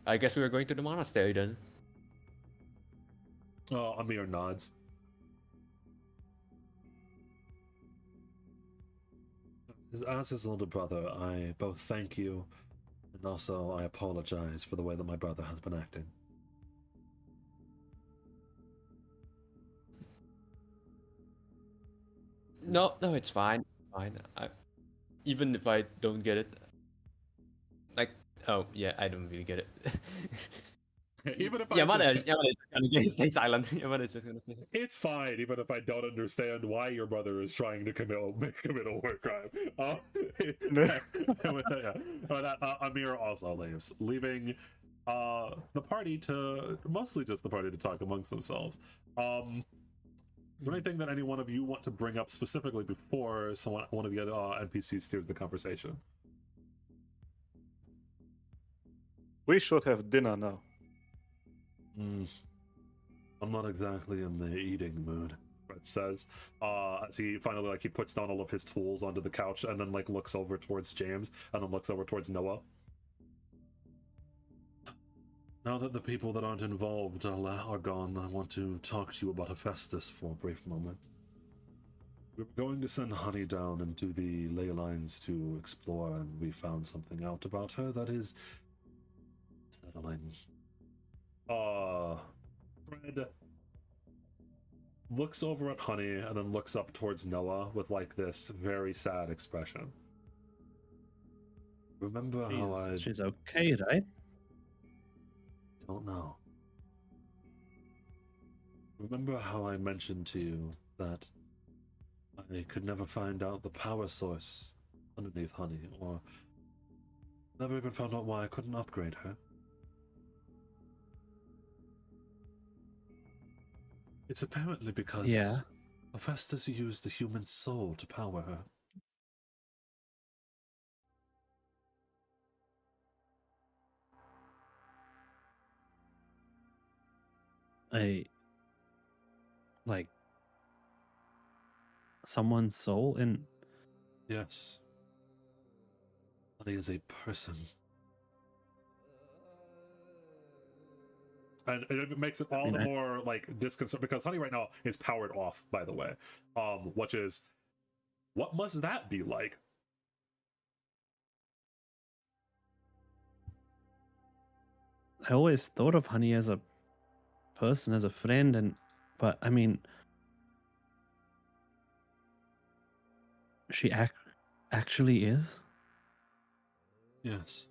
I guess we are going to the monastery then. Amir nods. As his older brother, I both thank you and also I apologize for the way that my brother has been acting. No, it's fine. Even if I don't get it, like, oh yeah, I don't really get it. Even if Yamada is gonna stay silent. Yamada is just gonna stay. It's fine, even if I don't understand why your brother is trying to commit a war crime. With that, Amir also leaves, leaving the party to mostly just the party to talk amongst themselves. Is there anything that any one of you want to bring up specifically before one of the other NPCs steers the conversation? We should have dinner now. I'm not exactly in the eating mood, Fred says. As he finally he puts down all of his tools onto the couch and then looks over towards James and then looks over towards Noah. Now that the people that aren't involved are gone, I want to talk to you about Hephaestus for a brief moment. We were going to send Honey down and do the ley lines to explore, and we found something out about her that is settling. Fred looks over at Honey and then looks up towards Noah with this very sad expression. Remember how she's okay, right? Don't know. Remember how I mentioned to you that I could never find out the power source underneath Honey, or never even found out why I couldn't upgrade her? It's apparently because Hephaestus used the human soul to power her. Like someone's soul in. Yes. Honey is a person. And it makes it all the more like disconcerting because Honey right now is powered off, by the way. Which is, what must that be like? I always thought of Honey as a person, as a friend, but I mean, she actually is. Yes.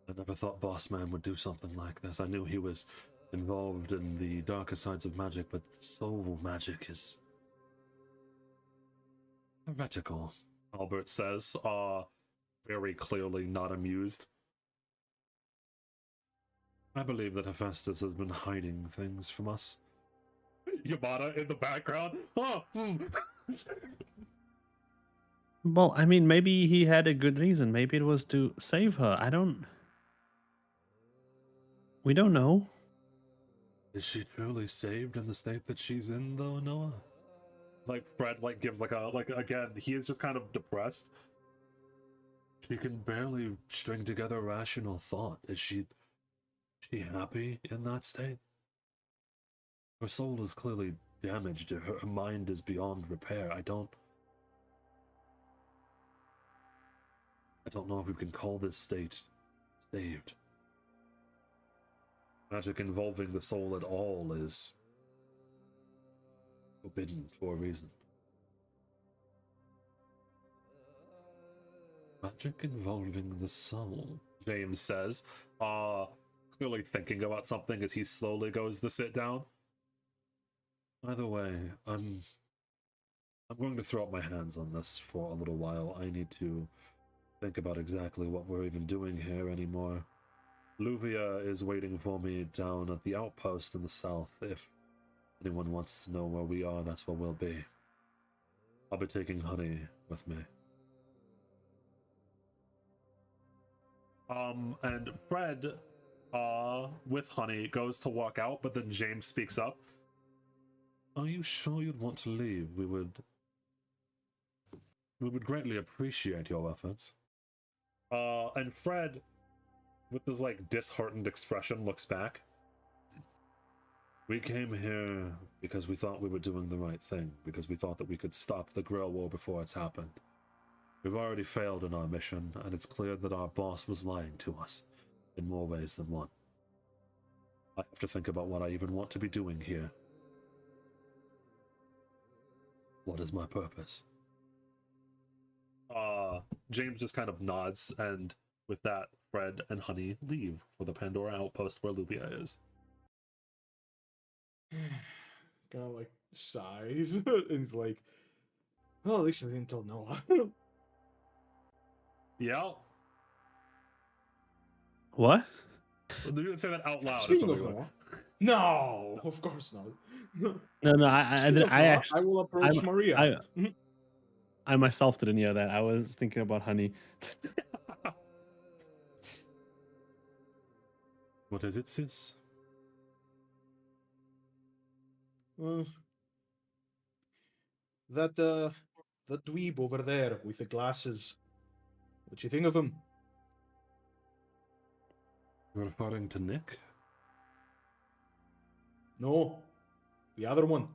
I never thought Boss Man would do something like this. I knew he was involved in the darker sides of magic, but soul magic is heretical, Albert says, very clearly not amused. I believe that Hephaestus has been hiding things from us. Yamada in the background. Oh, Well, I mean, maybe he had a good reason. Maybe it was to save her. We don't know. Is she truly saved in the state that she's in, though, Noah? Like Fred, gives again. He is just kind of depressed. She can barely string together rational thought. Is she happy in that state? Her soul is clearly damaged. Her mind is beyond repair. I don't know if we can call this state saved. Magic involving the soul at all is forbidden for a reason. Magic involving the soul, James says, clearly thinking about something as he slowly goes to sit down. Either way, I'm going to throw up my hands on this for a little while. I need to think about exactly what we're even doing here anymore. Luvia is waiting for me down at the outpost in the south. If anyone wants to know where we are, that's where we'll be. I'll be taking Honey with me. And Fred, with Honey, goes to walk out, but then James speaks up. Are you sure you'd want to leave? We would greatly appreciate your efforts. And Fred, with this disheartened expression, looks back. We came here because we thought we were doing the right thing, because we thought that we could stop the Grail War before it's happened. We've already failed in our mission, and it's clear that our boss was lying to us, in more ways than one. I have to think about what I even want to be doing here. What is my purpose? James just kind of nods, and with that, Fred and Honey leave for the Pandora outpost where Luvia is. Kind of sighs and he's like, well, at least I didn't tell Noah. Yeah. What? You didn't say that out loud. Speaking of Noah. No, of course not. No. I will approach Maria. I myself didn't hear that. I was thinking about Honey. What is it, sis? That dweeb over there with the glasses. What you think of him? You're referring to Nick? No, the other one.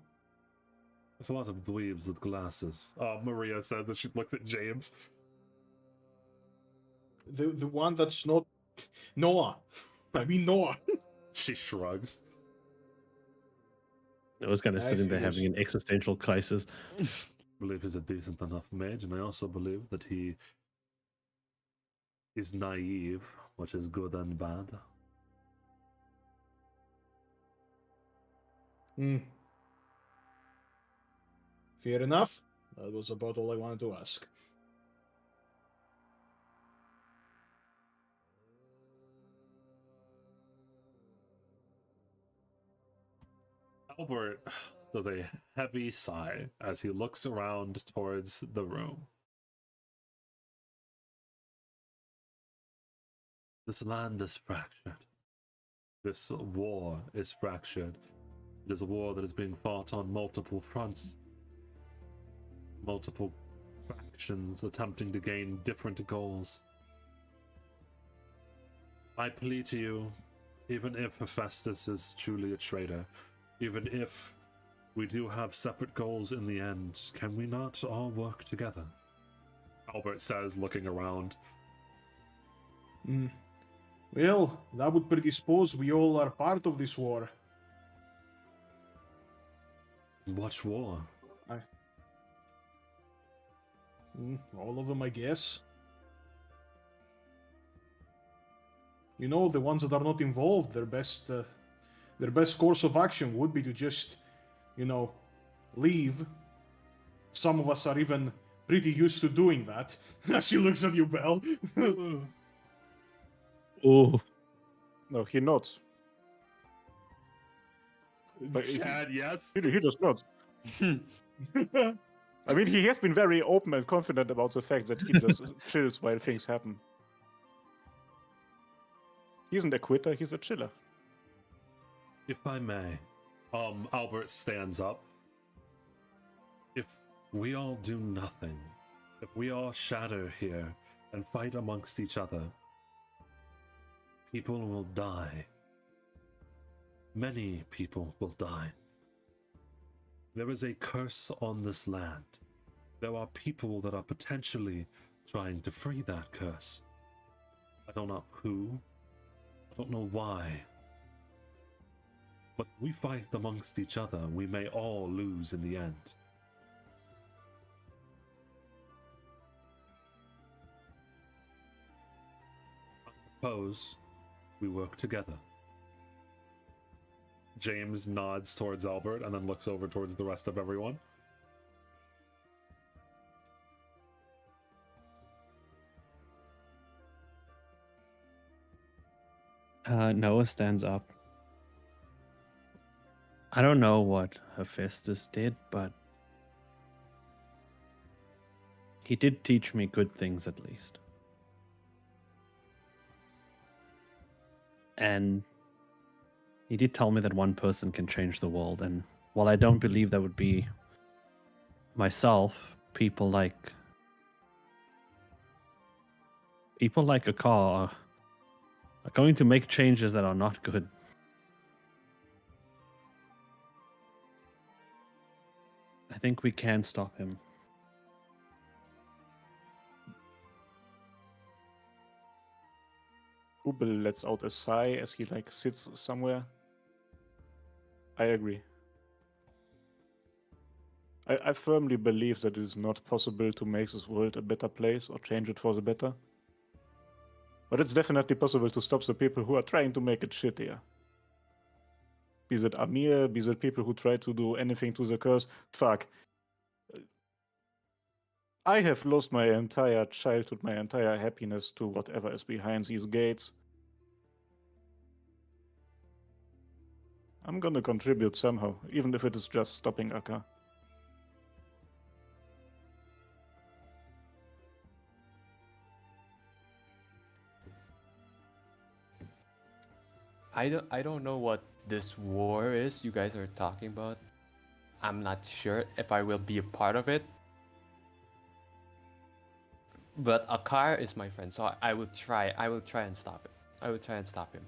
There's a lot of dweebs with glasses. Maria says that she looks at James. The one that's not Noah. I mean Noah. She shrugs. I was kind of sitting there having an existential crisis. I believe he's a decent enough mage, and I also believe that he is naive, which is good and bad. Fair enough. That was about all I wanted to ask. Albert, does a heavy sigh as he looks around towards the room. This land is fractured. This war is fractured. It is a war that is being fought on multiple fronts. Multiple factions attempting to gain different goals. I plead to you, even if Hephaestus is truly a traitor, even if we do have separate goals in the end, can we not all work together? Albert says, looking around. Well, that would predispose we all are part of this war. What war? All of them, I guess. You know, the ones that are not involved, their best course of action would be to just, leave. Some of us are even pretty used to doing that. As he looks at you, Belle. Oh, No, he nods. But Chad, yes. he does not. I mean, he has been very open and confident about the fact that he just chills while things happen. He isn't a quitter, he's a chiller. If I may, Albert stands up. If we all do nothing, if we all shatter here and fight amongst each other, people will die. Many people will die. There is a curse on this land. There are people that are potentially trying to free that curse. I don't know who. I don't know why. But if we fight amongst each other, we may all lose in the end. I propose we work together. James nods towards Albert and then looks over towards the rest of everyone. Noah stands up. I don't know what Hephaestus did, but he did teach me good things at least. And he did tell me that one person can change the world, and while I don't believe that would be myself, people like a car are going to make changes that are not good. I think we can stop him. Ubel lets out a sigh as he sits somewhere. I agree. I firmly believe that it is not possible to make this world a better place or change it for the better. But it's definitely possible to stop the people who are trying to make it shittier. Be that Amir, be that people who try to do anything to the curse. Fuck. I have lost my entire childhood, my entire happiness to whatever is behind these gates. I'm gonna contribute somehow, even if it is just stopping Akka. I don't know what this war is you guys are talking about. I'm not sure if I will be a part of it. But Akar is my friend, so I will try and stop it. I will try and stop him.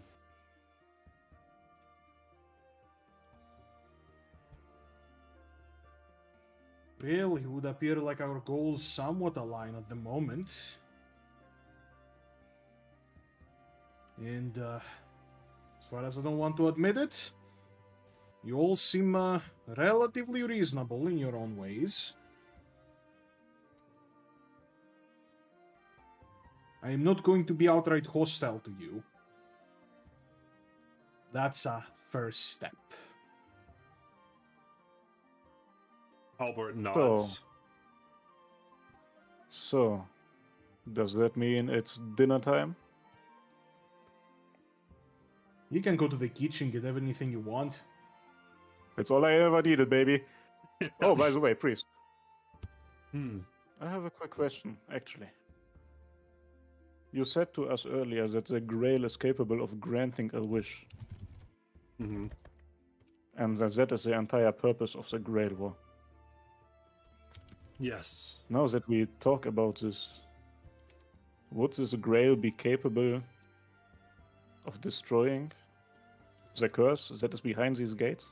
Well, it would appear like our goals somewhat align at the moment. And as far as I don't want to admit it, you all seem relatively reasonable in your own ways. I am not going to be outright hostile to you. That's a first step. Albert nods. So, does that mean it's dinner time? You can go to the kitchen, get anything you want. That's all I ever needed, baby. Oh, by the way, priest. Hmm. I have a quick question, actually. You said to us earlier that the Grail is capable of granting a wish, Mm-hmm. and that is the entire purpose of the Grail War. Yes. Now that we talk about this, would this Grail be capable of destroying the curse that is behind these gates?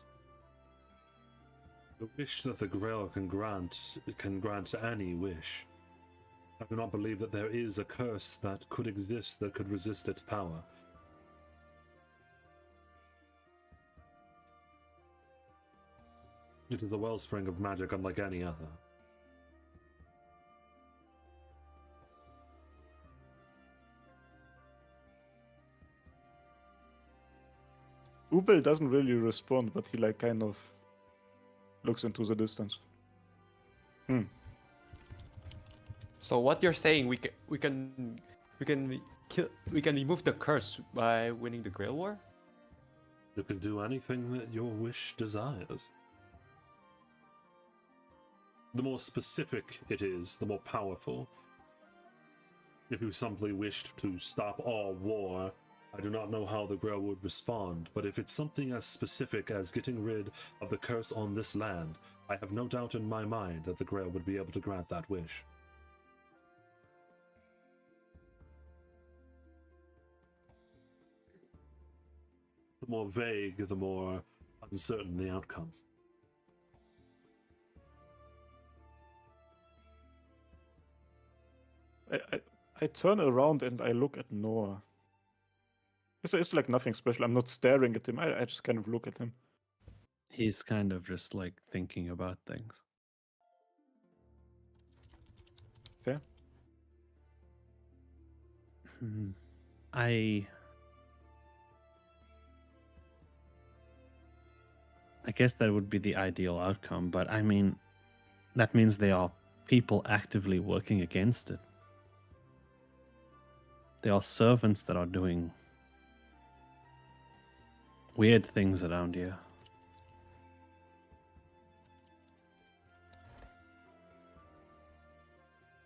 The wish that the Grail can grant any wish. I do not believe that there is a curse that could exist that could resist its power. It is a wellspring of magic unlike any other. Ubel doesn't really respond, but he like kind of looks into the distance. So what you're saying, we can remove the curse by winning the Grail War? You can do anything that your wish desires. The more specific it is, the more powerful. If you simply wished to stop all war, I do not know how the Grail would respond, but if it's something as specific as getting rid of the curse on this land, I have no doubt in my mind that the Grail would be able to grant that wish. The more vague, the more uncertain the outcome. I turn around and I look at Noah. It's like nothing special. I'm not staring at him. I just kind of look at him. He's kind of just like thinking about things. Fair. I guess that would be the ideal outcome, but I mean, that means there are people actively working against it. There are servants that are doing weird things around here.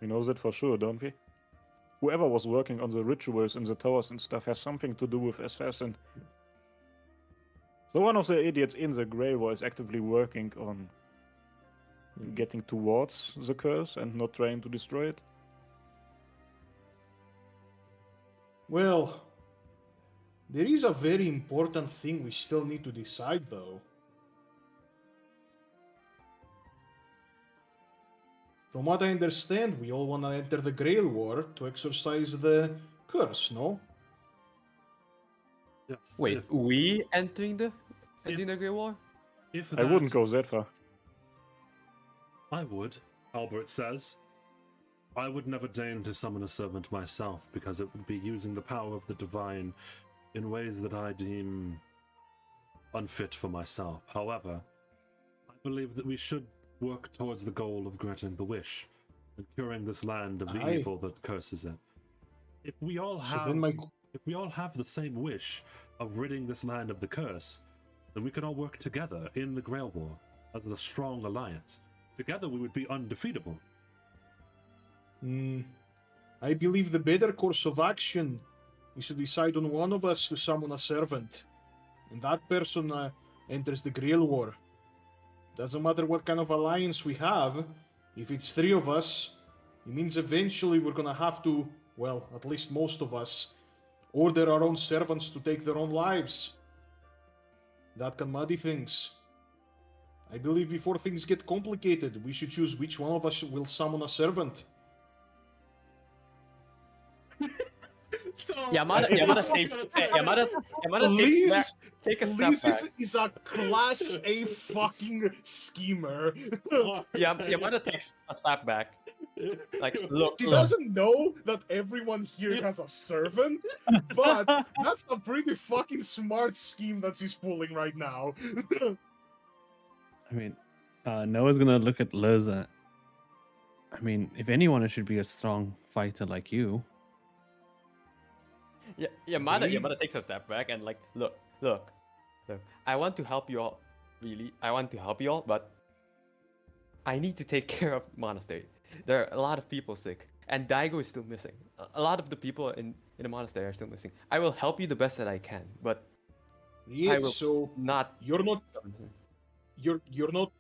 We know that for sure, don't we? Whoever was working on the rituals in the towers and stuff has something to do with Assassin. So one of the idiots in the Grey War is actively working on getting towards the curse and not trying to destroy it. Well, there is a very important thing we still need to decide, though. From what I understand, we all want to enter the Grail War to exorcise the curse, no? Yes. Wait, we entering the Grail War? If I wouldn't that- go that far. I would, Albert says. I would never deign to summon a servant myself, because it would be using the power of the divine in ways that I deem unfit for myself. However, I believe that we should work towards the goal of granting the wish and curing this land of the Aye. evil that curses it. If we all So have, then my... if we all have the same wish of ridding this land of the curse, then we can all work together in the Grail War as a strong alliance. Together we would be undefeatable. I believe the better course of action is to decide on one of us to summon a servant. And that person enters the Grail War. Doesn't matter what kind of alliance we have, if it's three of us, it means eventually we're gonna have to, well, at least most of us, order our own servants to take their own lives. That can muddy things. I believe before things get complicated, we should choose which one of us will summon a servant. So Yamada Liz, take a step Liz back. is a class A fucking schemer. Yamada takes a step back. Like, look, She look. doesn't know that everyone here has a servant, but that's a pretty fucking smart scheme that she's pulling right now. I mean, Noah's gonna look at Liz. I mean, if anyone, it should be a strong fighter like you. Yamada Agreed. takes a step back and like, look. I want to help you all really. I want to help you all, but I need to take care of Monastery. There are a lot of people sick, and Daigo is still missing. A lot of the people in the monastery are still missing. I will help you the best that I can, but Yeah, I will so not. you're not you're not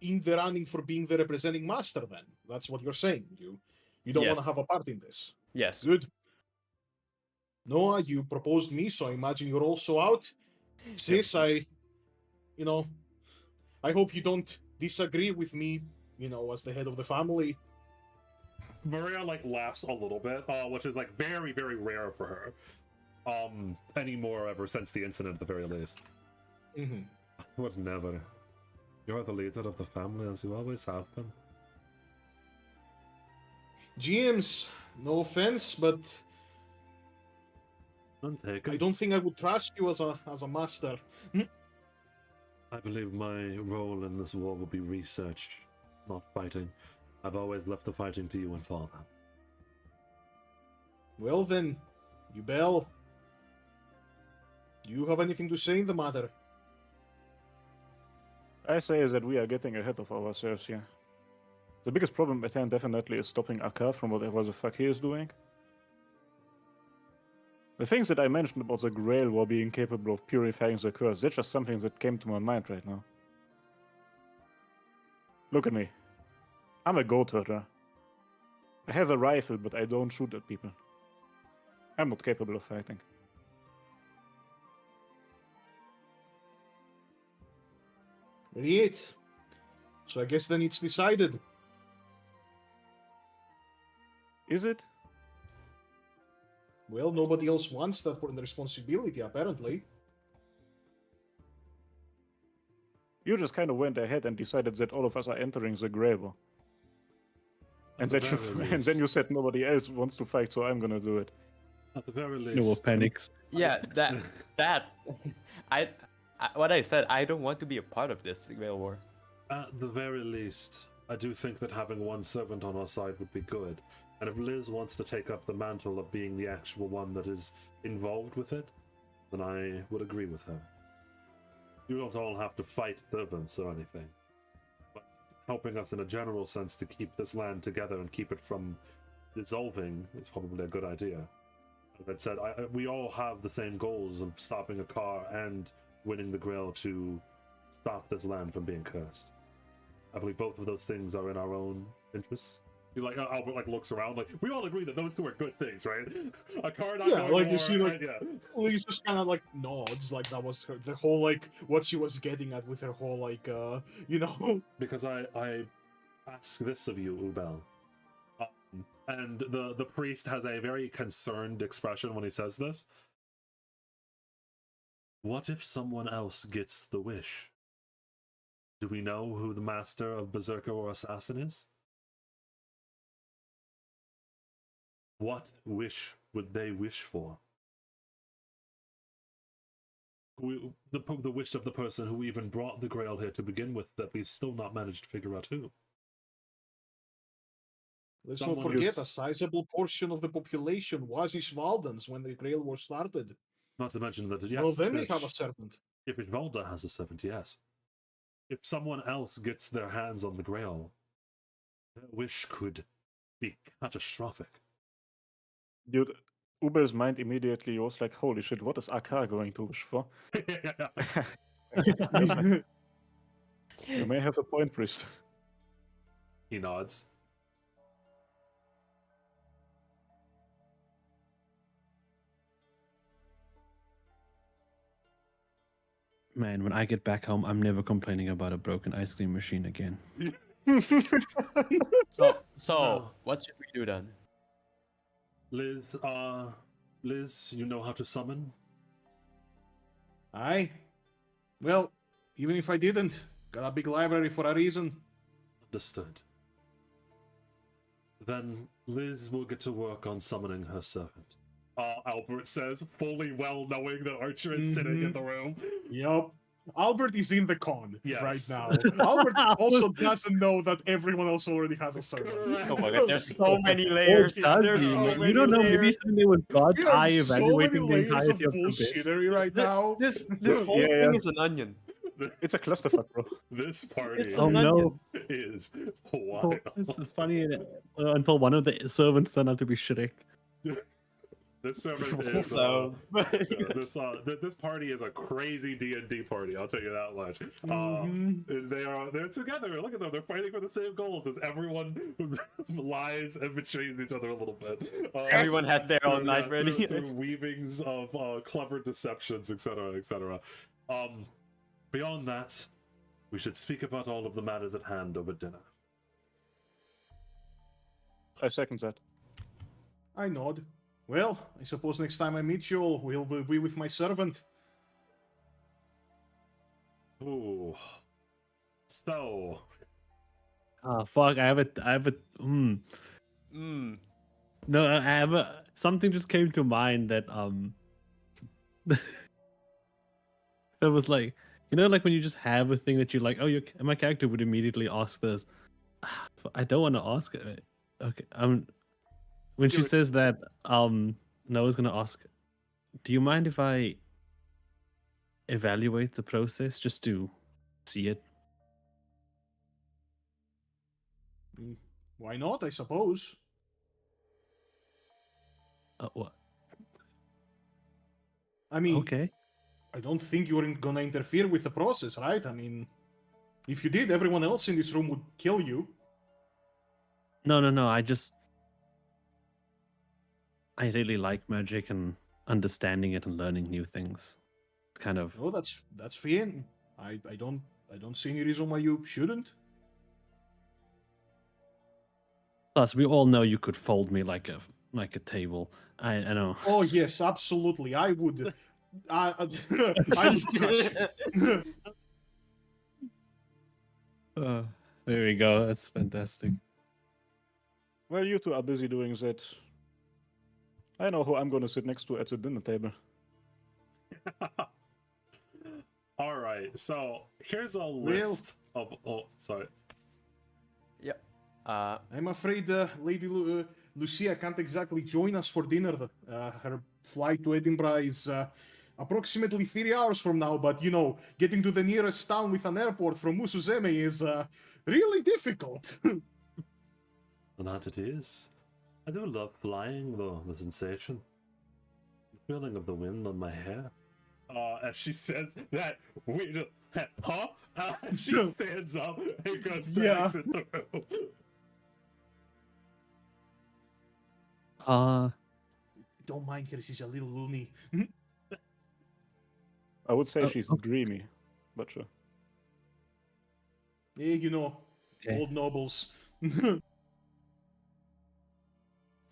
in the running for being the representing master then. That's what you're saying. You don't want Yes. to have a part in this. Yes. Good. Noah, you proposed me, so I imagine you're also out. Sis, I hope you don't disagree with me, as the head of the family. Maria like laughs a little bit, which is like very, very rare for her. Anymore ever since the incident at the very least. Mm-hmm. Would never. You're the leader of the family as you always have been. GMs, no offense, but Untaken. I don't think I would trust you as a master. I believe my role in this war will be research, not fighting. I've always left the fighting to you and Father. Well then, Ubel, do you have anything to say in the matter? I say is that we are getting ahead of ourselves here. The biggest problem at hand definitely is stopping Akar from whatever the fuck he is doing. The things that I mentioned about the Grail War being capable of purifying the curse, that's just something that came to my mind right now. Look at me. I'm a goat herder. I have a rifle, but I don't shoot at people. I'm not capable of fighting. Right. So I guess then it's decided. Is it? Well, nobody else wants that for the responsibility, apparently. You just kind of went ahead and decided that all of us are entering the Grey War. And, At that the you, very and then you least. said nobody else wants to fight, so I'm gonna do it. At the very least. No more panics. Yeah, what I said, I don't want to be a part of this Grail War. At the very least, I do think that having one servant on our side would be good. And if Liz wants to take up the mantle of being the actual one that is involved with it, then I would agree with her. You don't all have to fight servants or anything. But helping us in a general sense to keep this land together and keep it from dissolving is probably a good idea. As I said, we all have the same goals of stopping a car and winning the Grail to stop this land from being cursed. I believe both of those things are in our own interests. He's like, Albert like looks around, like we all agree that those two are good things, right? A car not Yeah, going like to you war, see, like yeah. Lisa just kind of like nods, like that was the whole like what she was getting at with her whole like Because I ask this of you, Ubel. And the priest has a very concerned expression when he says this. What if someone else gets the wish? Do we know who the master of Berserker or Assassin is? What wish would they wish for? The wish of the person who even brought the Grail here to begin with, that we've still not managed to figure out who. let's not Someone forget is- a sizable portion of the population was Ishvaldens when the Grail War started. Not to mention that, yes, Well, then they if- have a servant. if Ishvalda has a servant, yes. If someone else gets their hands on the Grail, their wish could be catastrophic. Dude, Ubel's mind immediately was like, holy shit, what is Akar going to wish for? You may have a point, priest. He nods. Man, when I get back home, I'm never complaining about a broken ice cream machine again. So what should we do then? Liz, you know how to summon? Aye. Well, even if I didn't, got a big library for a reason. Understood. Then Liz will get to work on summoning her servant. Albert says, fully well knowing that Archer is sitting in the room. Yup. Albert is in the con Yes. right now. Albert also doesn't know that everyone else already has a servant. Oh my god, there's so many layers. There's so many You don't know, maybe layers. something was God's eye There's so many evaluating the layers of entirety of the bit. bullshittery right now. This whole Yeah, thing yeah. is an onion. It's a clusterfuck, bro. This party It's Oh an no! is Oh, wild. this is funny until one of the servants turned out to be Shrek. This servant is So, this party is a crazy D&D party. I'll tell you that much. Mhm. They're together. Look at them. They're fighting for the same goals as everyone lies and betrays each other a little bit. everyone has their own through, knife ready. through weavings of clever deceptions, etc., etc. Beyond that, we should speak about all of the matters at hand over dinner. I second that. I nod. Well, I suppose next time I meet you all, we'll be with my servant. Ooh. So, Ah, fuck! I have a. Mm. No, I have a. Something just came to mind that that was like, like when you just have a thing that you like. Oh, my character would immediately ask this. I don't want to ask it. Okay. When she says that, Noah's gonna ask, do you mind if I evaluate the process just to see it? Why not, I suppose? What? I mean, Okay. I don't think you're gonna interfere with the process, right? I mean, if you did, everyone else in this room would kill you. No. I really like magic and understanding it and learning new things. It's kind of. No, that's fair. I don't see any reason why you shouldn't. Plus, we all know you could fold me like a table. I know. Oh yes, absolutely. I would. I would crush you. There we go. That's fantastic. Well, you two are busy doing that. I know who I'm gonna sit next to at the dinner table. all right. So here's a list of. Oh, sorry. Yep. I'm afraid Lady Lucia can't exactly join us for dinner. Her flight to Edinburgh is approximately 3 hours from now, but getting to the nearest town with an airport from Musuzeme is really difficult. That it is. I do love flying, though, the sensation. The feeling of the wind on my hair. As she says that, wait, huh? She stands up and goes to exit the room. Don't mind her, she's a little loony. I would say Oh, she's okay. dreamy, but sure. Yeah, Okay. old nobles.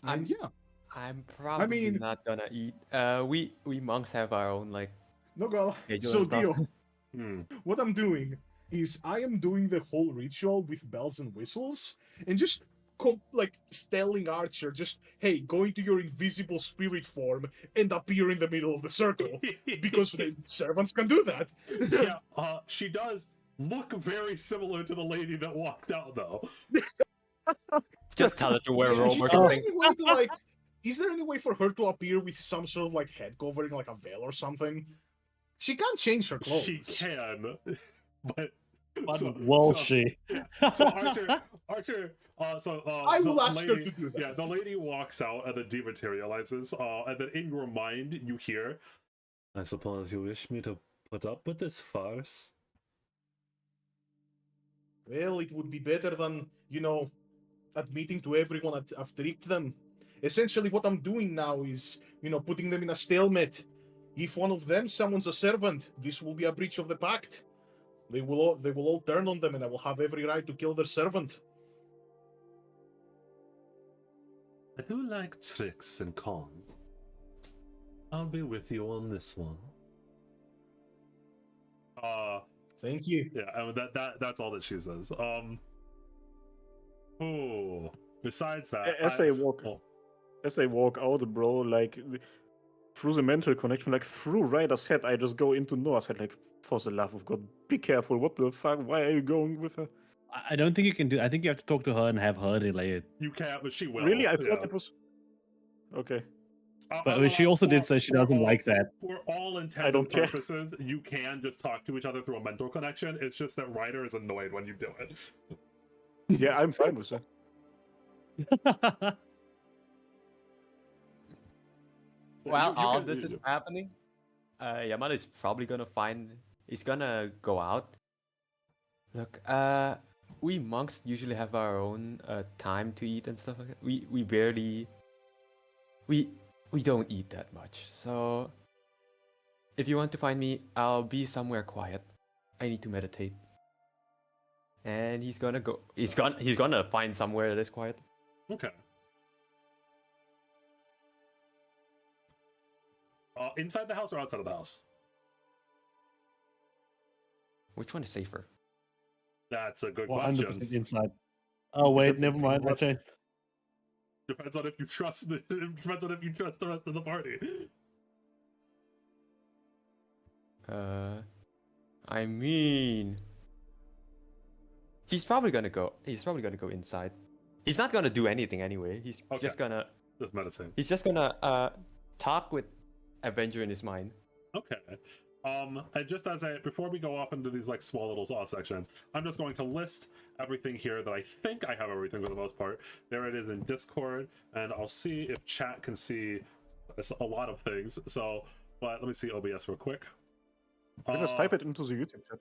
And yeah, I'm probably mean- not gonna eat. We monks have our own no girl. schedule So and stuff. Dio, what I'm doing is I am doing the whole ritual with bells and whistles and just Stelling Archer, just hey, go into your invisible spirit form and appear in the middle of the circle because the servants can do that. Yeah, she does look very similar to the lady that walked out, though. Just tell her to wear a robe Is or there something. any way to, is there any way for her to appear with some sort of head covering, like a veil or something? She can't change her clothes. She can, but Will so- she? So Archer. I will ask her to do that. Yeah, the lady walks out and then dematerializes. And then in your mind you hear, "I suppose you wish me to put up with this farce." Well, it would be better than, admitting to everyone that I've tricked them. Essentially, what I'm doing now is, putting them in a stalemate. If one of them summons a servant, this will be a breach of the pact. They will all turn on them, and I will have every right to kill their servant. I do like tricks and cons. I'll be with you on this one. Thank you. Yeah, I mean, that's all that she says. Oh, besides that, As they walk out, bro, through the mental connection, through Ryder's head, I just go into Noah's head, for the love of God, be careful. What the fuck? Why are you going with her? I don't think you can do. I think you have to talk to her and have her relay it. you can't, but she will. Really? I thought yeah. it was. Okay. But she also did say she doesn't like that. For all intents I don't and care. purposes, you can just talk to each other through a mental connection. It's just that Ryder is annoyed when you do it. Yeah, I'm fine with that. So While you all can- this is happening, Yamada is probably gonna he's gonna go out. Look, we monks usually have our own time to eat and stuff like that. We barely, we don't eat that much. So, if you want to find me, I'll be somewhere quiet. I need to meditate. And he's gonna go. He's gonna find somewhere that is quiet. Okay. Inside the house or outside of the house? Which one is safer? That's a good 100% question. inside. Oh wait, Depends never if mind. you- I changed. Depends on if you trust the. Depends on if you trust the rest of the party. I mean, he's probably gonna go inside. He's not gonna do anything anyway. He's Okay. just gonna Just meditate. talk with Avenger in his mind. Okay. And just before we go off into these like small little sections, I'm just going to list everything here that I think I have everything for the most part. There it is in Discord, and I'll see if chat can see a lot of things. So, but let me see OBS real quick. You can just type it into the YouTube chat.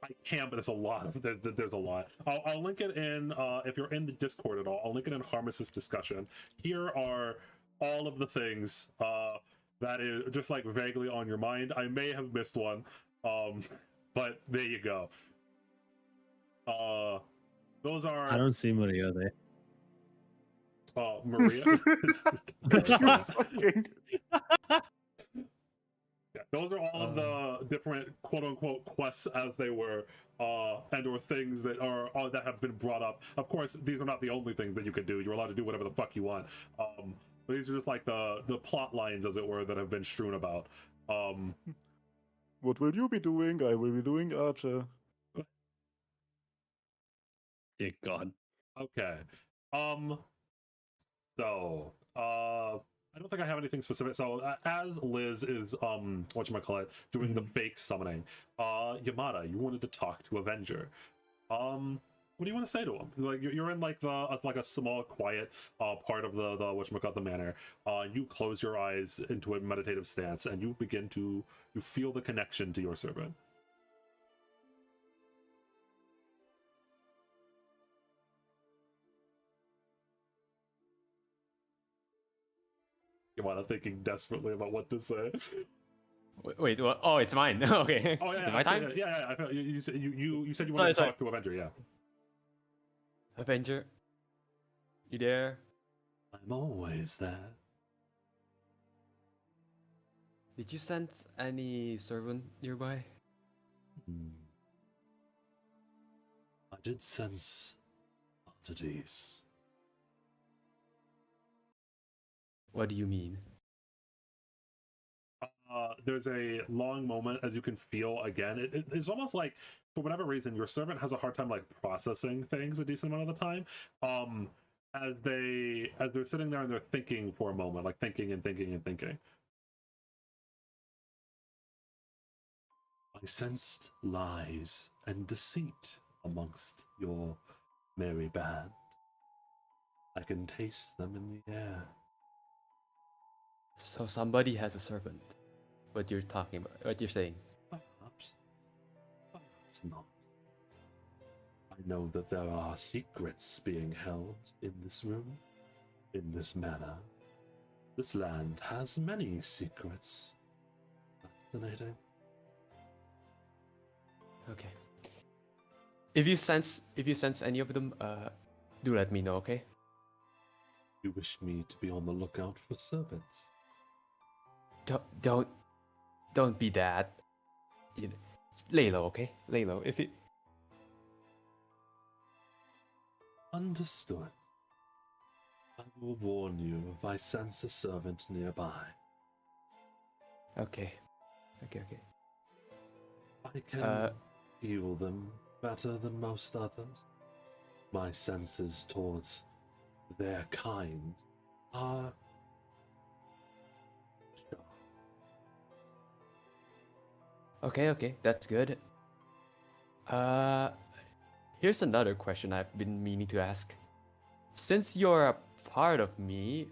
I can, but there's a lot of there's a lot. I'll link it in if you're in the Discord at all. I'll link it in Harmacists discussion. Here are all of the things that is just like vaguely on your mind. I may have missed one, but there you go. Those are. I don't see Maria there. Maria. Fucking- Yeah, those are all of the different quote-unquote quests as they were, and or things that are that have been brought up. Of course, these are not the only things that you can do. You're allowed to do whatever the fuck you want. But these are just like the plot lines, as it were, that have been strewn about. What will you be doing? I will be doing Archer. Dear God. Okay. So, I don't think I have anything specific. So, as Liz is, whatchamacallit, doing the fake summoning, Yamada, you wanted to talk to Avenger. What do you want to say to him? Like, you're in like a small, quiet part of the whatchamacallit, the manor. You close your eyes into a meditative stance, and you feel the connection to your servant. Yamada thinking desperately about what to say. Wait, what? Oh, it's mine. Okay. Oh yeah, It's my time. Yeah. I felt you said you wanted Sorry. to talk to Avenger. Yeah. Avenger, you there? I'm always there. Did you sense any servant nearby? I did sense oddities. What do you mean? There's a long moment, as you can feel again. It's almost like, for whatever reason, your servant has a hard time like processing things a decent amount of the time. As they're sitting there and they're thinking for a moment, like thinking. I sensed lies and deceit amongst your merry band. I can taste them in the air. So somebody has a servant. What you're talking about? What you're saying? Perhaps not. I know that there are secrets being held in this room, in this manor. This land has many secrets. Fascinating. Okay. If you sense any of them, do let me know, okay? You wish me to be on the lookout for servants? Don't be that. You know, lay low, okay? Lay low. If it. Understood. I will warn you if I sense a servant nearby. Okay. I can feel them better than most others. My senses towards their kind are Okay, that's good. Here's another question I've been meaning to ask. Since you're a part of me,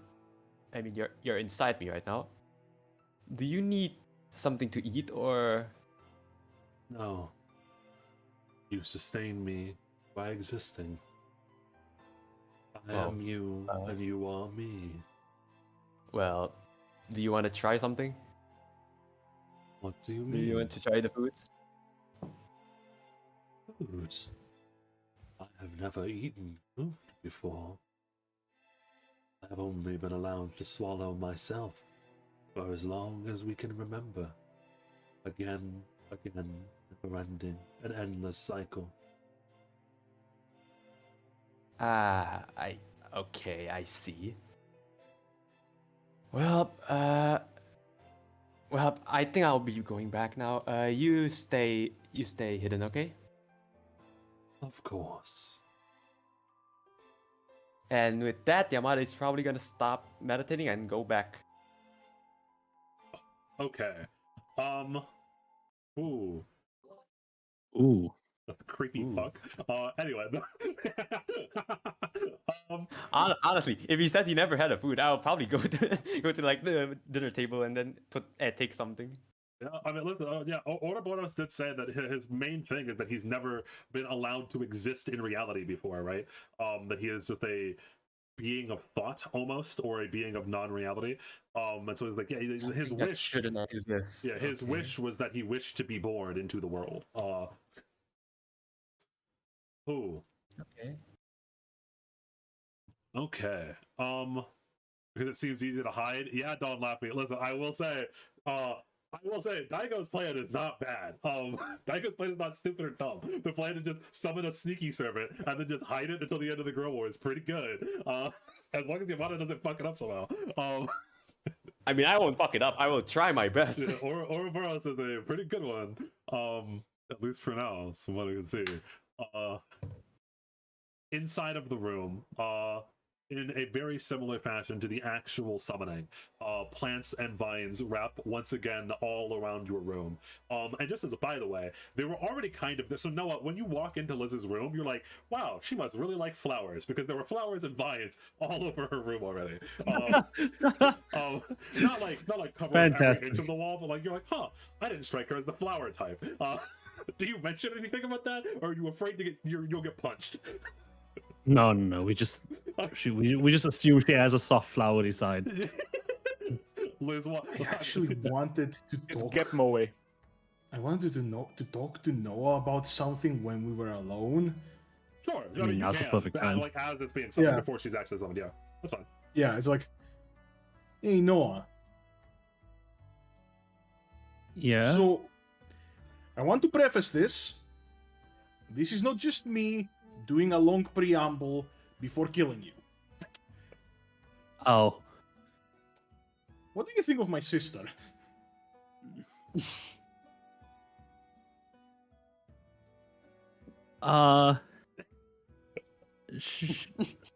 I mean you're inside me right now. Do you need something to eat or No. You sustain me by existing. I Well, am you, and you are me. well, do you want to try something? What do you Do mean? you want to try the foods? Food? I have never eaten food before. I have only been allowed to swallow myself for as long as we can remember. Again, never ending, an endless cycle. Okay, I see. Well, I think I'll be going back now. You stay hidden, okay? Of course. And with that, Yamada is probably gonna stop meditating and go back. Okay. Ooh. Ooh. Creepy Ooh. fuck. Anyway. Honestly, if he said he never had a food, I'll probably go to like the dinner table and then take something. Yeah, I mean, listen, Ouroboros did say that his main thing is that he's never been allowed to exist in reality before, right? That he is just a being of thought almost, or a being of non-reality. And so he's like, yeah, his wish shouldn't exist. Yeah, his wish was that he wished to be born into the world. Ooh. Okay. Okay. Because it seems easy to hide. Yeah, don't laugh at me. Listen, I will say, Daigo's plan is not bad. Daigo's plan is not stupid or dumb. The plan to just summon a sneaky servant and then just hide it until the end of the Grow War is pretty good. As long as Yamada doesn't fuck it up somehow. I mean, I won't fuck it up. I will try my best. Yeah, Ouroboros is a pretty good one. At least for now, from what I can see. Inside of the room, in a very similar fashion to the actual summoning, plants and vines wrap once again all around your room. And just as a by the way, they were already kind of this. So Noah, when you walk into Liz's room, you're like, wow, she must really like flowers, because there were flowers and vines all over her room already. Not like covering every inch of the wall, but like you're like, huh, I didn't strike her as the flower type. Do you mention anything about that, or are you afraid to you'll get punched? No. We just we just assume she has a soft flowery side. Liz, what? I actually wanted to It's talk. Gepmoe. I wanted to talk to Noah about something when we were alone. Sure. I mean, now's the perfect time. Like as it's being summoned Yeah. before she's actually summoned. Yeah, that's fine. Yeah, it's like, hey Noah. Yeah. So, I want to preface this. This is not just me doing a long preamble before killing you. Oh. What do you think of my sister?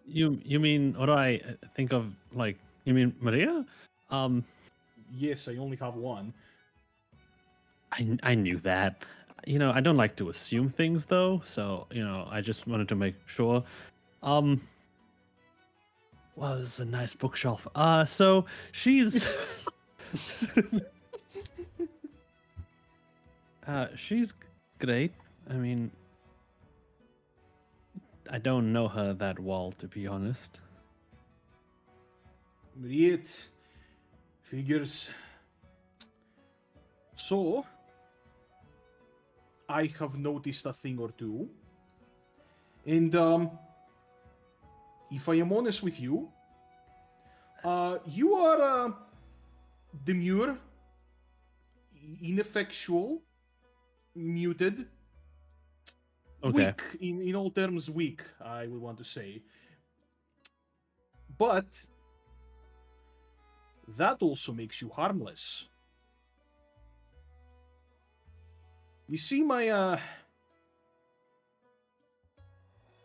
You mean what do I think of? Like, you mean Maria? Yes, I only have one. I knew that. You know, I don't like to assume things though, so I just wanted to make sure. Well, this is a nice bookshelf. So she's she's great. I mean, I don't know her that well, to be honest. Great. Figures. So, I have noticed a thing or two. And, if I am honest with you, you are demure, ineffectual, muted, Okay. weak, in all terms weak, I would want to say. But that also makes you harmless. You see, my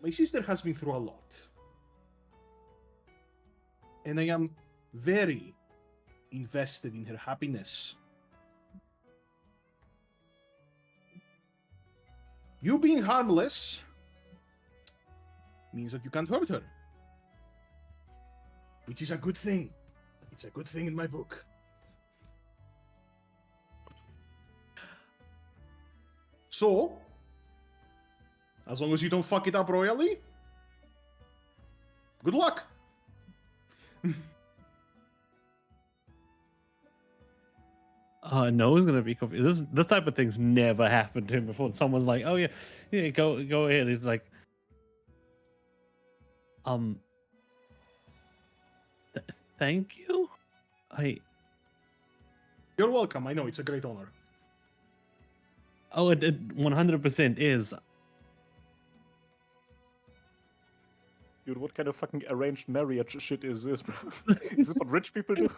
sister has been through a lot. And I am very invested in her happiness. You being harmless means that you can't hurt her. Which is a good thing. It's a good thing in my book. So, as long as you don't fuck it up royally, good luck. Noah's gonna be confused. This type of thing's never happened to him before. Someone's like, "Oh yeah, go ahead." He's like, thank you. You're welcome. I know it's a great honor. Oh, it 100% is. Dude, what kind of fucking arranged marriage shit is this, bro? Is this what rich people do?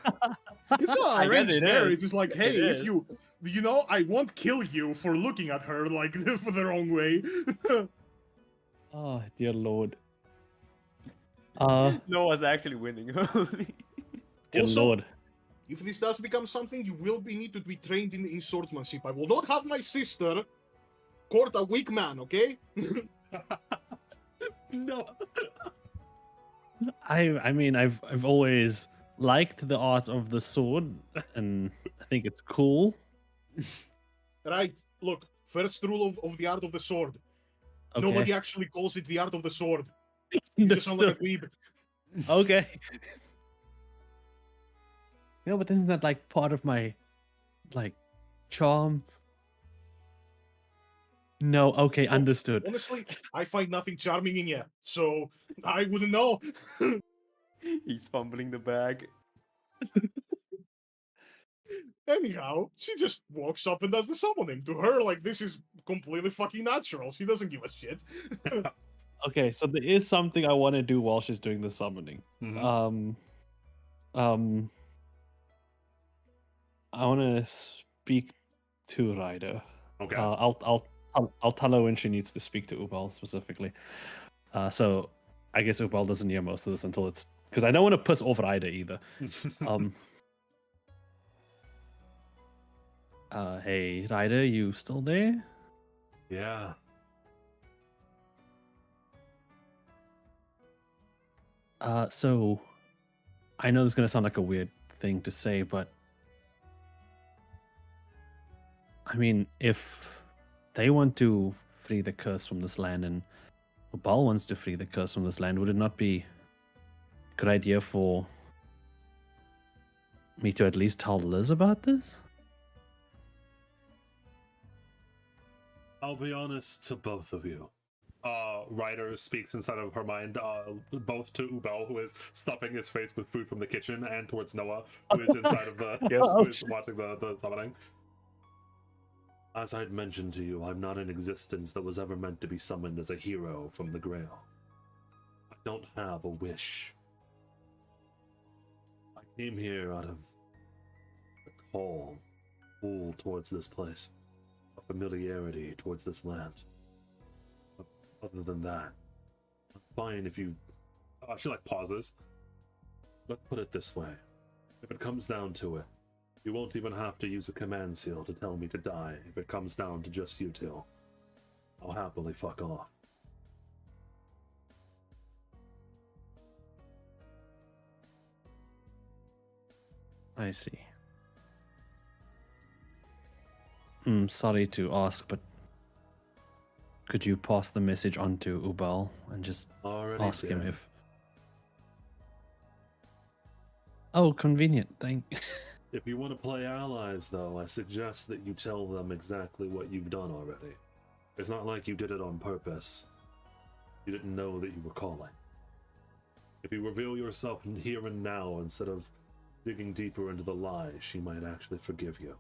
It's not I guess arranged it marriage. is. It's like, hey, It if is. you know, I won't kill you for looking at her like for the wrong way. Oh dear lord. Noah's actually winning. Dear Also, lord. if this does become something, you will need to be trained in swordsmanship. I will not have my sister court a weak man, okay? No. I mean, I've always liked the art of the sword, and I think it's cool. Right. Look, first rule of the art of the sword. Okay. Nobody actually calls it the art of the sword. You just sound like a dweeb. Okay. No, but isn't that like part of my like charm? No, okay, understood. Honestly, I find nothing charming in you, so I wouldn't know. He's fumbling the bag. Anyhow, she just walks up and does the summoning. To her, like, this is completely fucking natural. She doesn't give a shit. Okay, so there is something I want to do while she's doing the summoning. Mhm. I want to speak to Ryder. Okay. I'll tell her when she needs to speak to Ubal specifically. So I guess Ubal doesn't hear most of this until it's because I don't want to piss off Ryder either. Hey Ryder, you still there? Yeah. So I know this is gonna sound like a weird thing to say, but I mean, if they want to free the curse from this land and Ubal wants to free the curse from this land, would it not be a good idea for me to at least tell Liz about this? I'll be honest to both of you. Ryder speaks inside of her mind, both to Ubel, who is stuffing his face with food from the kitchen, and towards Noah, who is inside of the who is watching the summoning. As I'd mentioned to you, I'm not an existence that was ever meant to be summoned as a hero from the Grail. I don't have a wish. I came here out of a call, pull towards this place, a familiarity towards this land. But other than that, I'm fine if you... she like pauses. Let's put it this way. If it comes down to it, you won't even have to use a command seal to tell me to die if it comes down to just you two. I'll happily fuck off. I see. Sorry to ask, but could you pass the message on to Ubal and just Already ask him did. if... Oh, convenient. Thank... If you want to play allies, though, I suggest that you tell them exactly what you've done already. It's not like you did it on purpose. You didn't know that you were calling. If you reveal yourself here and now instead of digging deeper into the lie, she might actually forgive you.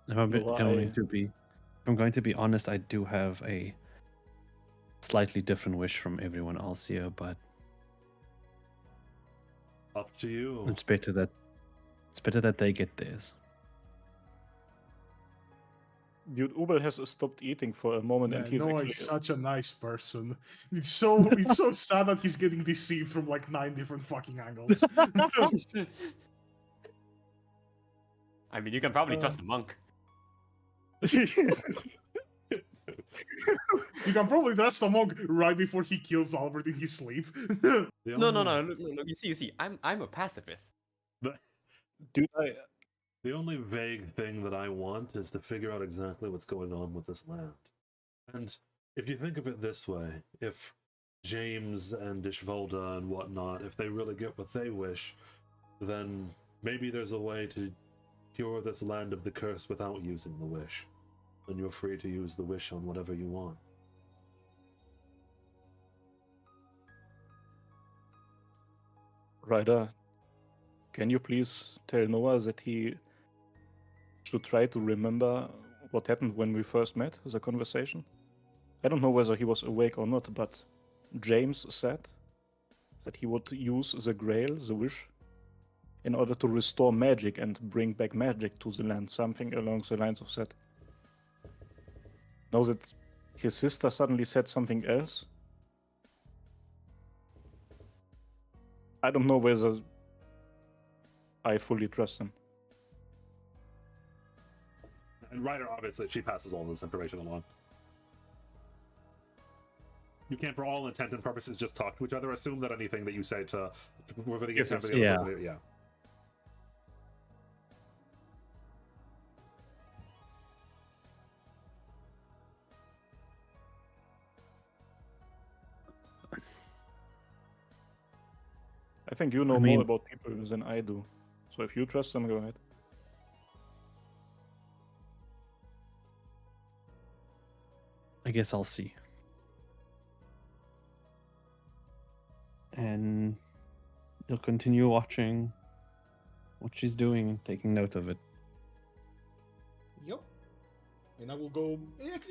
If I'm Well, going to be honest, I do have a slightly different wish from everyone else here, but Up to you. it's better that they get theirs. Dude, Ubel has stopped eating for a moment, and Man, he's Noah actually is such a nice person. It's so sad that he's getting deceived from like 9 different fucking angles. I mean, you can probably trust the monk. You can probably trust the monk right before he kills Albert in his sleep. The No, no, only- no. Look, you see. I'm a pacifist. Dude, The only vague thing that I want is to figure out exactly what's going on with this land. And if you think of it this way, if James and Ishvalda and whatnot, if they really get what they wish, then maybe there's a way to cure this land of the curse without using the wish. And you're free to use the wish on whatever you want. Ryder, can you please tell Noah that he should try to remember what happened when we first met as a conversation? I don't know whether he was awake or not, but James said that he would use the Grail, the wish, in order to restore magic and bring back magic to the land, something along the lines of that. Now that his sister suddenly said something else, I don't know whether I fully trust him. And Ryder, obviously, she passes all this information along. You can, for all intent and purposes, just talk to each other. Assume that anything that you say to whoever the Yes, other yeah. person, yeah. I think you know I mean- more about people than I do. So if you trust them, go ahead. I guess I'll see. And he'll continue watching what she's doing, taking note of it. Yep. And I will go.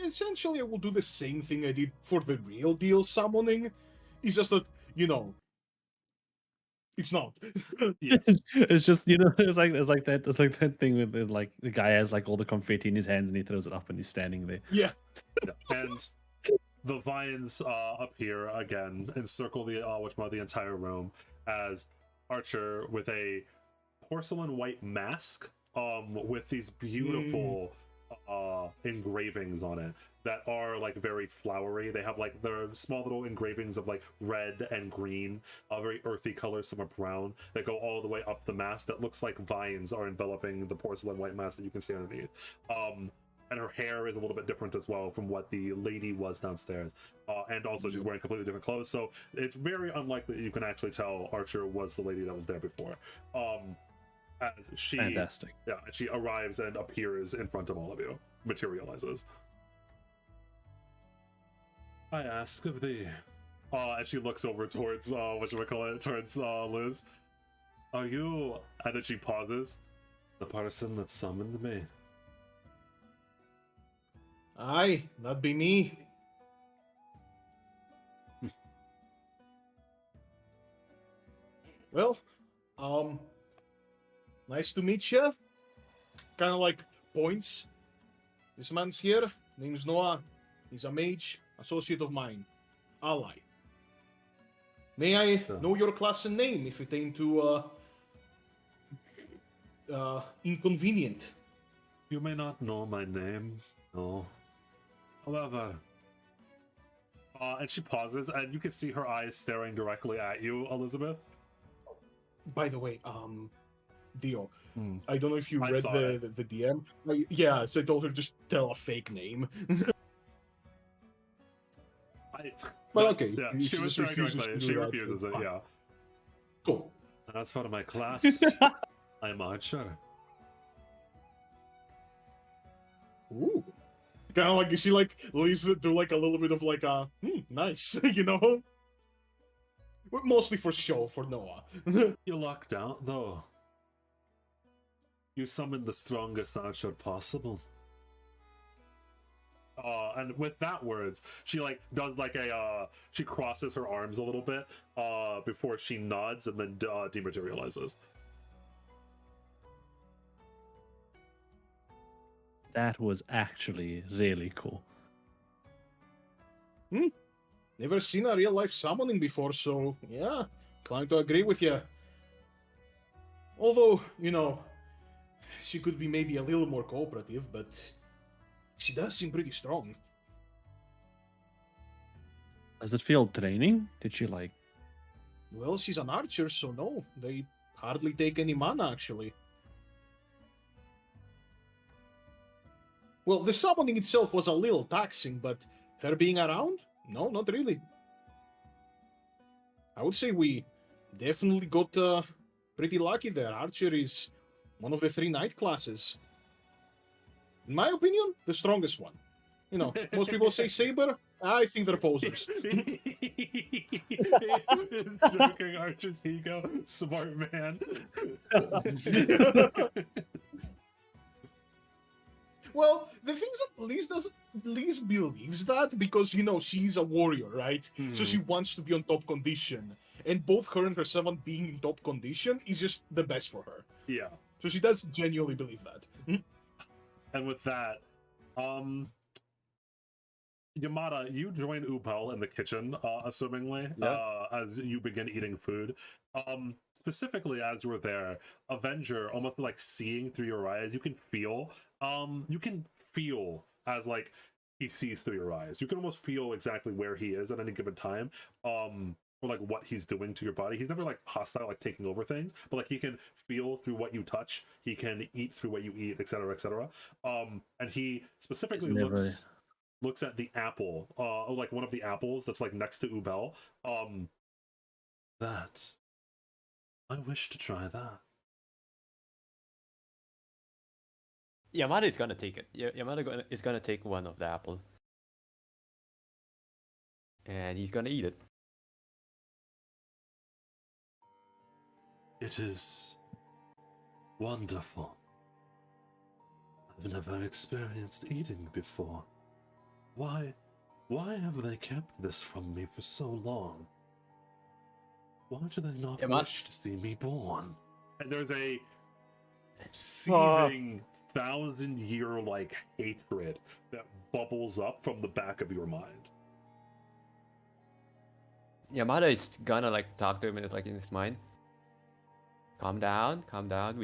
Essentially, I will do the same thing I did for the real deal summoning. It's just that, it's not. Yeah. It's just, it's like that thing with like the guy has like all the confetti in his hands and he throws it up and he's standing there. Yeah. And the vines appear again, encircle the entire room as Archer with a porcelain white mask with these beautiful engravings on it that are like very flowery. They have like their small little engravings of like red and green, very earthy colors, some are brown, that go all the way up the mask that looks like vines are enveloping the porcelain white mask that you can see underneath. And her hair is a little bit different as well from what the lady was downstairs. And also she's wearing completely different clothes. So it's very unlikely that you can actually tell Archer was the lady that was there before. As she, Fantastic. yeah, she arrives and appears in front of all of you, materializes. I ask of thee. As she looks over towards, towards Liz. Are you, and then she pauses, the person that summoned me? Aye, that be me. Well, nice to meet you. Kind of like points. This man's here. Name's Noah. He's a mage, associate of mine, ally. May I know your class and name if it ain't too inconvenient? You may not know my name, no. However, and she pauses, and you can see her eyes staring directly at you, Elizabeth. By the way, Dio, Hmm. I don't know if you I read saw the DM. Yeah, so I told her just tell a fake name. But okay, Yeah, she she was just staring refuses directly. to do She that, refuses it's it, fine. yeah. Cool. And as for my class, I'm Archer. Ooh. Kind of like you see, like Lisa do like a little bit of like nice, But mostly for show for Noah. You lucked out, though. You summoned the strongest Archer possible. And with that words, she like does like a she crosses her arms a little bit before she nods and then dematerializes. That was actually really cool. Never seen a real life summoning before, so yeah, inclined to agree with you. Although, she could be maybe a little more cooperative, but she does seem pretty strong. Does it feel draining? Did she like? Well, she's an archer, so no, they hardly take any mana, actually. Well, the summoning itself was a little taxing, but her being around? No, not really. I would say we definitely got pretty lucky there. Archer is one of the 3 knight classes. In my opinion, the strongest one. Most people say Saber. I think they're posers. Stroking Archer's ego, smart man. Well, the thing is that Liz believes that because, she's a warrior, right? So she wants to be on top condition. And both her and her servant being in top condition is just the best for her. Yeah. So she does genuinely believe that. And with that, Yamada, you join Upel in the kitchen, assumingly, as you begin eating food. Specifically, as you were there, Avenger, almost like seeing through your eyes, you can feel as like he sees through your eyes. You can almost feel exactly where he is at any given time, or like what he's doing to your body. He's never like hostile, like taking over things, but like he can feel through what you touch. He can eat through what you eat, etc., etc. And he specifically looks at the apple, like one of the apples that's like next to Ubel. That I wish to try that. Yamada is gonna take it. Yamada is gonna take one of the apple, and he's gonna eat it. It is wonderful. I've never experienced eating before. Why have they kept this from me for so long? Why do they not wish to see me born? And there's a seething 1,000-year like hatred that bubbles up from the back of your mind. Yamada is gonna like talk to him, and it's like in his mind. Calm down, calm down.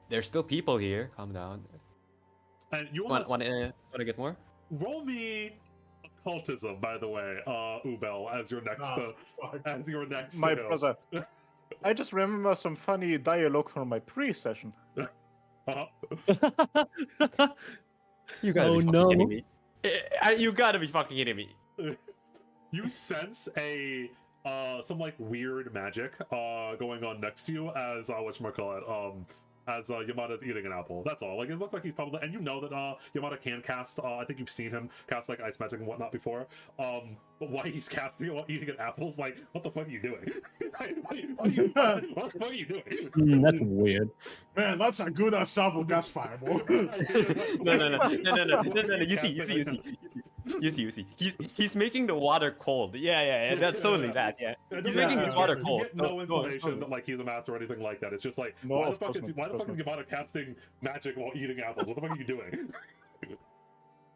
There's still people here. Calm down. And you want to get more? Roll me occultism, by the way, Ubel, as your next. My brother. I just remember some funny dialogue from my pre-session. You gotta be fucking kidding me. You gotta be fucking kidding me. You sense some like weird magic going on next to you as whatchamacallit, as Yamada's eating an apple. That's all. Like, it looks like he's probably, and you know that Yamada can cast, I think you've seen him cast like ice magic and whatnot before. But why he's casting it while eating an apple is like, what the fuck are you doing? What the fuck are you doing? That's weird. Man, that's a good assault gas fireball. No. You see. He's making the water cold. Yeah. That's totally that. Yeah. He's making his water cold. You get no information that like he's a master or anything like that. It's just like, why the fuck is Yamada casting magic while eating apples? What the fuck are you doing?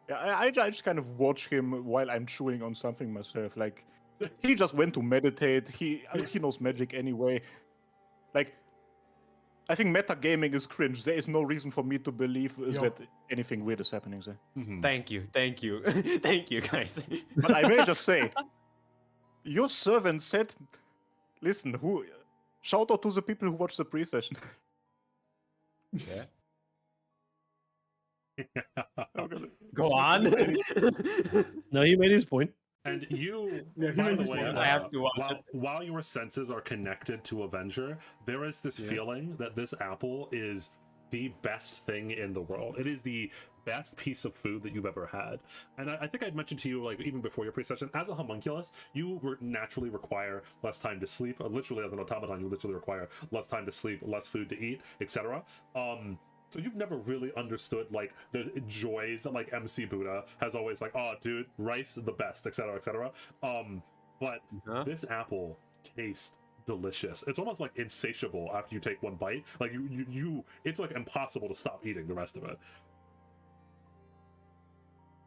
Yeah, I just kind of watch him while I'm chewing on something myself. Like, he just went to meditate. He knows magic anyway. Like, I think metagaming is cringe. There is no reason for me to believe that anything weird is happening there. Mm-hmm. Thank you, thank you, guys. But I may just say, your servant said, "Listen, shout out to the people who watched the pre-session." Yeah. Go on. No, he made his point. And you, by the way, I have to watch it. While your senses are connected to Avenger, there is this feeling that this apple is the best thing in the world. It is the best piece of food that you've ever had. And I think I'd mentioned to you, like, even before your pre-session, as a homunculus, you naturally require less time to sleep. Literally, as an automaton, you literally require less time to sleep, less food to eat, etc. So you've never really understood like the joys that like MC Buddha has always like, oh dude, rice is the best, etc., etc. But this apple tastes delicious. It's almost like insatiable after you take one bite. Like you it's like impossible to stop eating the rest of it.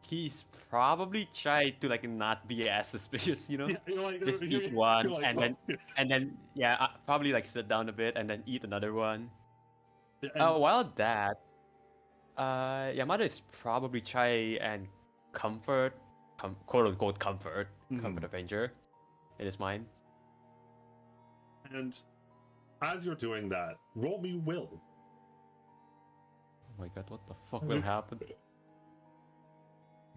he's probably tried to like not be as suspicious, you know. Yeah, you're like, Just you're- eat one you're like, and well, then yeah, probably like sit down a bit and then eat another one. and- While that, Yamada is probably try and quote unquote comfort Avenger in his mind. And as you're doing that, roll me will. Oh my god, what the fuck will happen?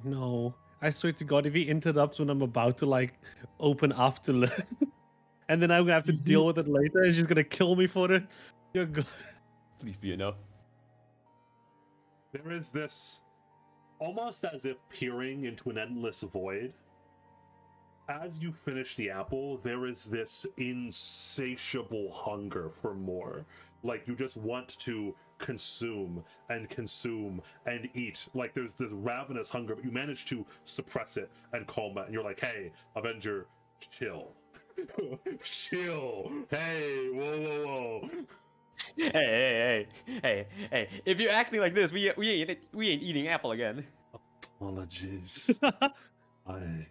No, I swear to God, if he interrupts when I'm about to like open up to learn, and then I'm gonna have to deal with it later, and she's gonna kill me for it. You're good. Please be enough. There is this almost as if peering into an endless void. As you finish the apple, there is this insatiable hunger for more. Like you just want to consume and eat. Like there's this ravenous hunger, but you manage to suppress it and calm it. And you're like, hey, Avenger, chill. Chill. Hey, whoa. Hey! If you're acting like this, we ain't eating apple again. Apologies. I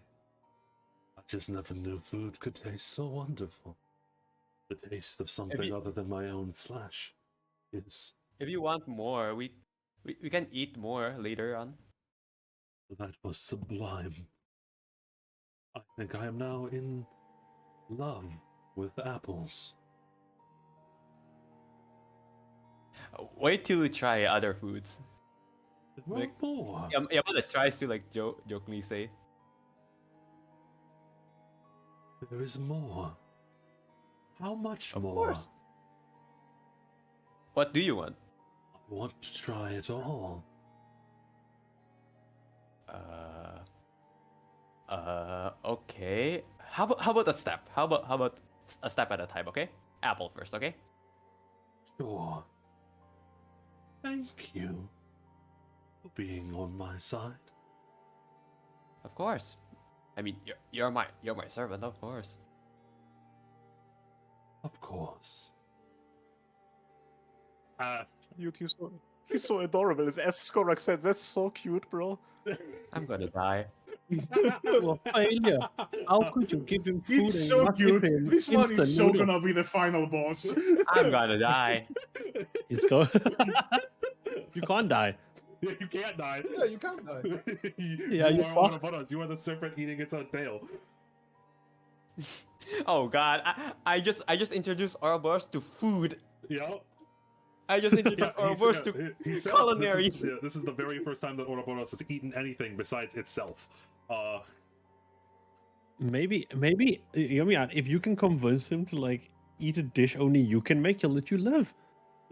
just never knew food could taste so wonderful. The taste of something other than my own flesh is... If you want more, we can eat more later on. That was sublime. I think I am now in love with apples. Wait till you try other foods. There are more. Yamada tries to like jokingly say, There is more. How much Of more? course. What do you want? I want to try it all. Okay. How about a step? How about a step at a time? Okay. Apple first. Okay. Sure. Thank you for being on my side. Of course. I mean, you're my servant. Of course. Of course. Dude, he's so adorable. As Skorak said, that's so cute, bro. I'm gonna die. You a failure. How could you give him food It's and so not cute. give him This one is instant so noodle? gonna be the final boss. I'm gonna die. He's going. You can't die. Yeah, you can't die. Yeah, you can't die. Yeah, you are fuck. one of us. You are the serpent eating its own tail. Oh god, I just introduced Ouroboros to food. Yep. I just introduced Ouroboros to he said culinary. This is the very first time that Ouroboros has eaten anything besides itself. Maybe, hear me out. If you can convince him to like eat a dish only you can make, he'll let you live.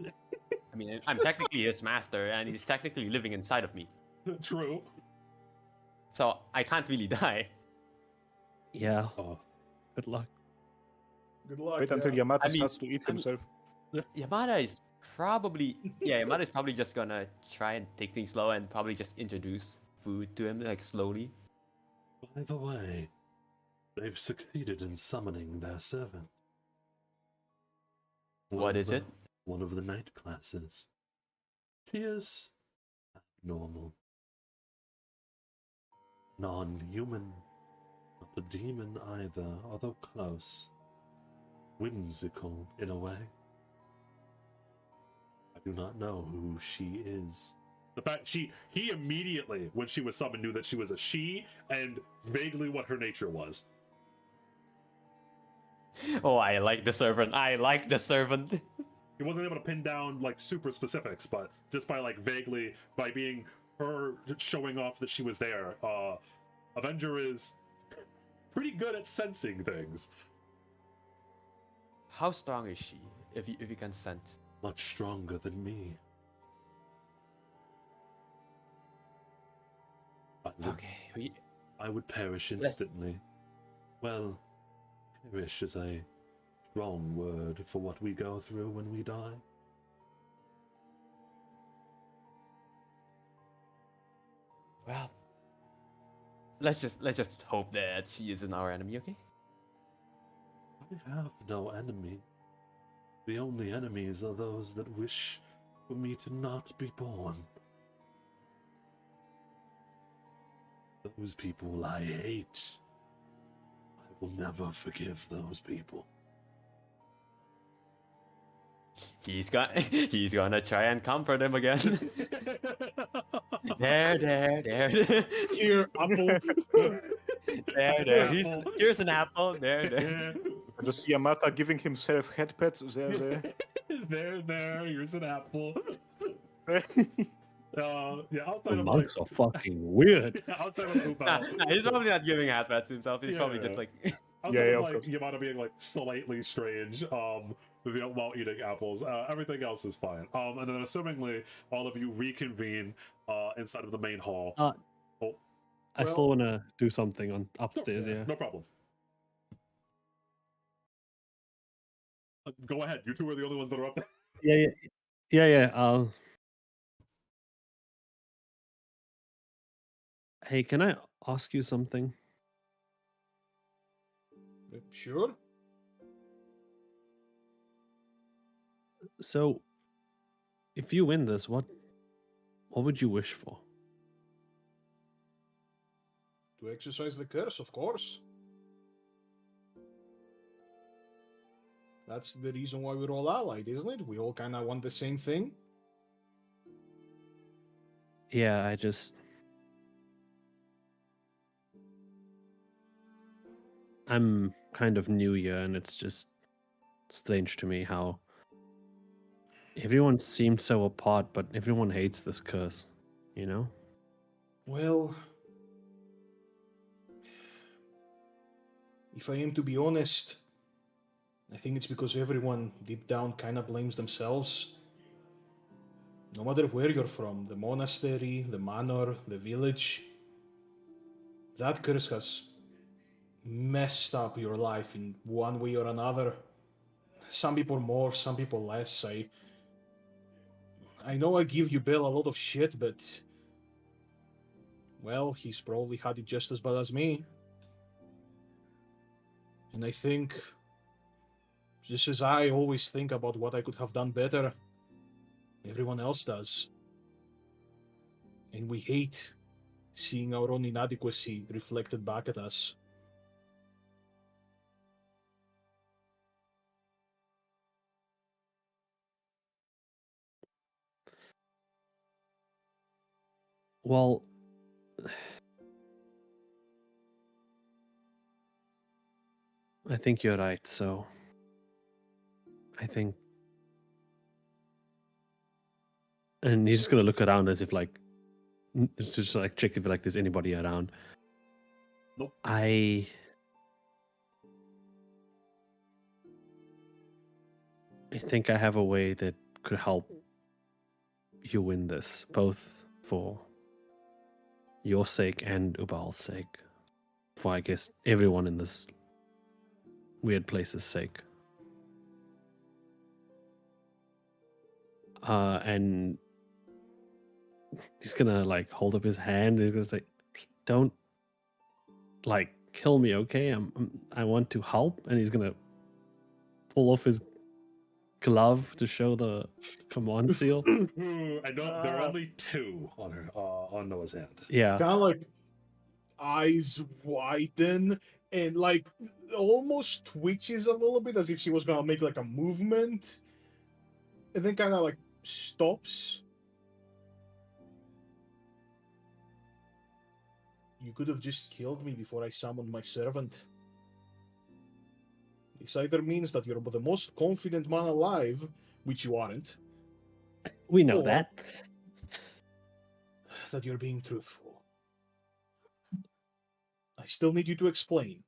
I mean, I'm technically his master, and he's technically living inside of me. True. So I can't really die. Yeah. Oh. Good luck. Good luck. Wait until yeah. Yamada I mean- starts to eat I mean- himself. Yamada is probably just gonna try and take things slow and probably just introduce food to him like slowly. By the way, they've succeeded in summoning their servant. What is it? One of the night classes. She is abnormal. Non-human. Not a demon either, although close. Whimsical in a way. I do not know who she is. The fact he immediately, when she was summoned, knew that she was a she and vaguely what her nature was. Oh, I like the servant. I like the servant. He wasn't able to pin down like super specifics, but just by like vaguely, by being her showing off that she was there, Avenger is pretty good at sensing things. How strong is she? If you can sense. Much stronger than me. Okay. I would perish instantly. Well, perish is a strong word for what we go through when we die. Well, let's just hope that she isn't our enemy. Okay. I have no enemy. The only enemies are those that wish for me to not be born. Those people I hate. I will never forgive those people. He's gonna try and comfort him again. there. Here, Apple. There. Here's an apple. There. Just Yamada giving himself head pats. There. there. Here's an apple. Yeah, outside The of monks like, are fucking weird. outside of Ubo, Nah, he's probably not giving hat pats to himself. He's probably just Yeah. like. outside Yeah, of of like course. Yamada being like slightly strange, while eating apples, everything else is fine. And then assumingly all of you reconvene inside of the main hall. I Well- still want to do something on Sure, upstairs. Yeah. no problem. Go ahead. You two are the only ones that are up there. Yeah. Hey, can I ask you something? Sure. So, if you win this, what would you wish for? To exercise the curse, of course. That's the reason why we're all allied, isn't it? We all kind of want the same thing. Yeah, I'm kind of new here, and it's just strange to me how everyone seems so apart, but everyone hates this curse, you know? Well, if I am to be honest, I think it's because everyone deep down kind of blames themselves. No matter where you're from, the monastery, the manor, the village, that curse has messed up your life in one way or another. Some people more, some people less. I know I give you Bill a lot of shit, but well, he's probably had it just as bad as me. And I think, just as I always think about what I could have done better, everyone else does. And we hate seeing our own inadequacy reflected back at us. Well, I think you're right, so I think. And he's just gonna look around as if like, just like check if like there's anybody around. Nope. I think I have a way that could help you win this, both for your sake and Ubal's sake. For I guess everyone in this weird place's sake. And he's gonna like hold up his hand. He's gonna say, "Don't like kill me, okay? I want to help." And he's gonna pull off his glove to show the command seal. I know there are only two on her on Noah's hand. Yeah. Kind of like eyes widen and like almost twitches a little bit as if she was gonna make like a movement, and then kind of like stops. You could have just killed me before I summoned my servant. This either means that you're the most confident man alive, which you aren't, We know Or- that. that you're being truthful. I still need you to explain.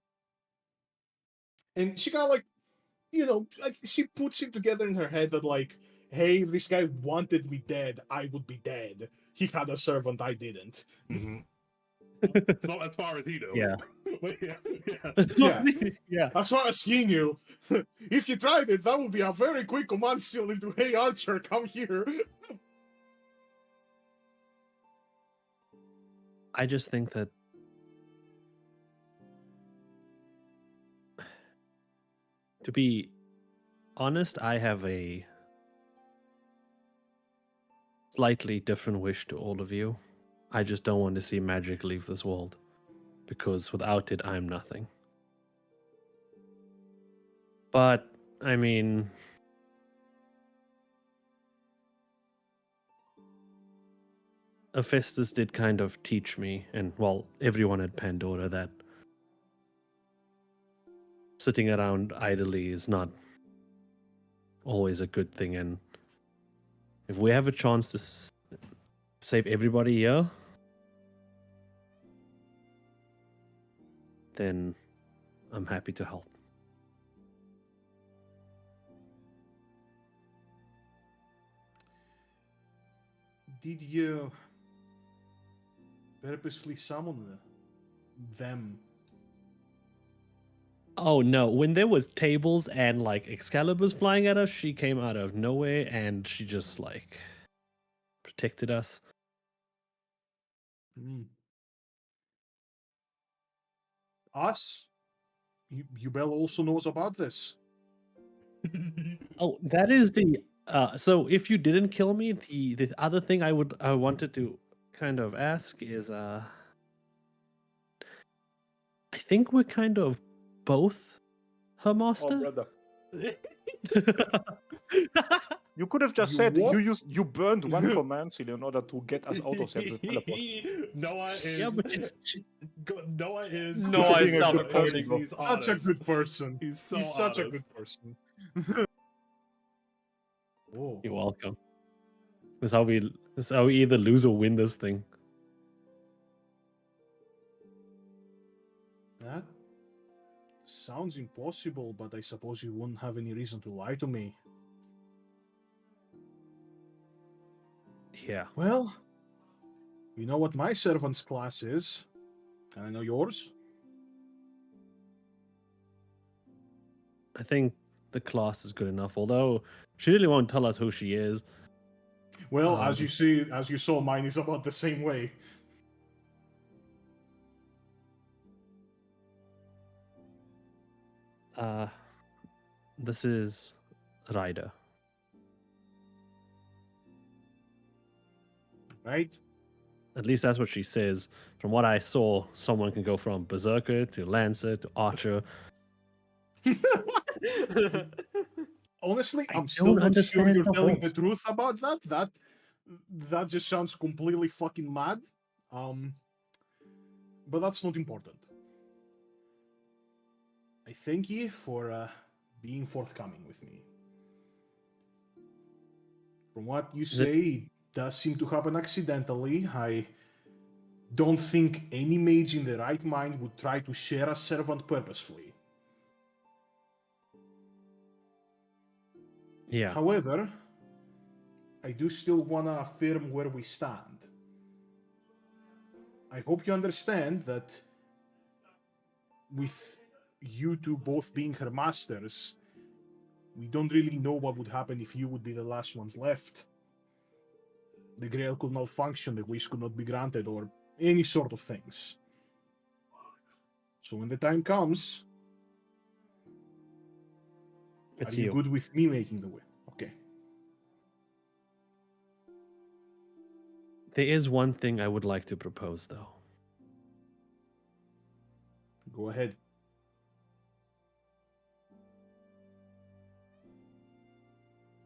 And she kind of like, she puts it together in her head that like, hey, if this guy wanted me dead, I would be dead. He had a servant, I didn't. So as far as he knew. Yeah. But yes. Yeah. Yeah. As far as he knew, if you tried it, that would be a very quick command seal into, hey, Archer, come here. I just think that to be honest, I have a slightly different wish to all of you. I just don't want to see magic leave this world. because without it, I'm nothing. But, I mean, Hephaestus did kind of teach me, and well, everyone at Pandora, that sitting around idly is not always a good thing. And if we have a chance to save everybody here, then I'm happy to help. Did you purposefully summon them? Oh no, when there was tables and like Excaliburs flying at us, she came out of nowhere and she just like protected us. Us? Yubel also knows about this. Oh, that is the so if you didn't kill me, the other thing I wanted to kind of ask is I think we're kind of both her Oh, master. brother. You could have just You said what? you burned one command seal in order to get us out of there. The teleport. Noah is. Yeah, but it's Noah is. Noah is being a good self-recording. person, bro. He's Such a honest. good person. He's so He's such a honest. good person. Whoa. You're welcome. That's how we either lose or win this thing. That sounds impossible, but I suppose you wouldn't have any reason to lie to me. Yeah. Well, you know what my servant's class is. Can I know yours? I think the class is good enough, although she really won't tell us who she is. Well, as you saw, mine is about the same way. This is Ryder. Right? At least that's what she says. From what I saw, someone can go from Berserker to Lancer to Archer. Honestly, I I'm still don't not sure understand you're the telling whole- the truth about that. That just sounds completely fucking mad. But that's not important. I thank you for being forthcoming with me. From what you say, it does seem to happen accidentally. I don't think any mage in the right mind would try to share a servant purposefully. Yeah. However, I do still want to affirm where we stand. I hope you understand that with you two both being her masters, we don't really know what would happen if you would be the last ones left. The Grail could malfunction, the wish could not be granted, or any sort of things. So when the time comes, It's are you you. good with me making the way? Okay. There is one thing I would like to propose, though. Go ahead.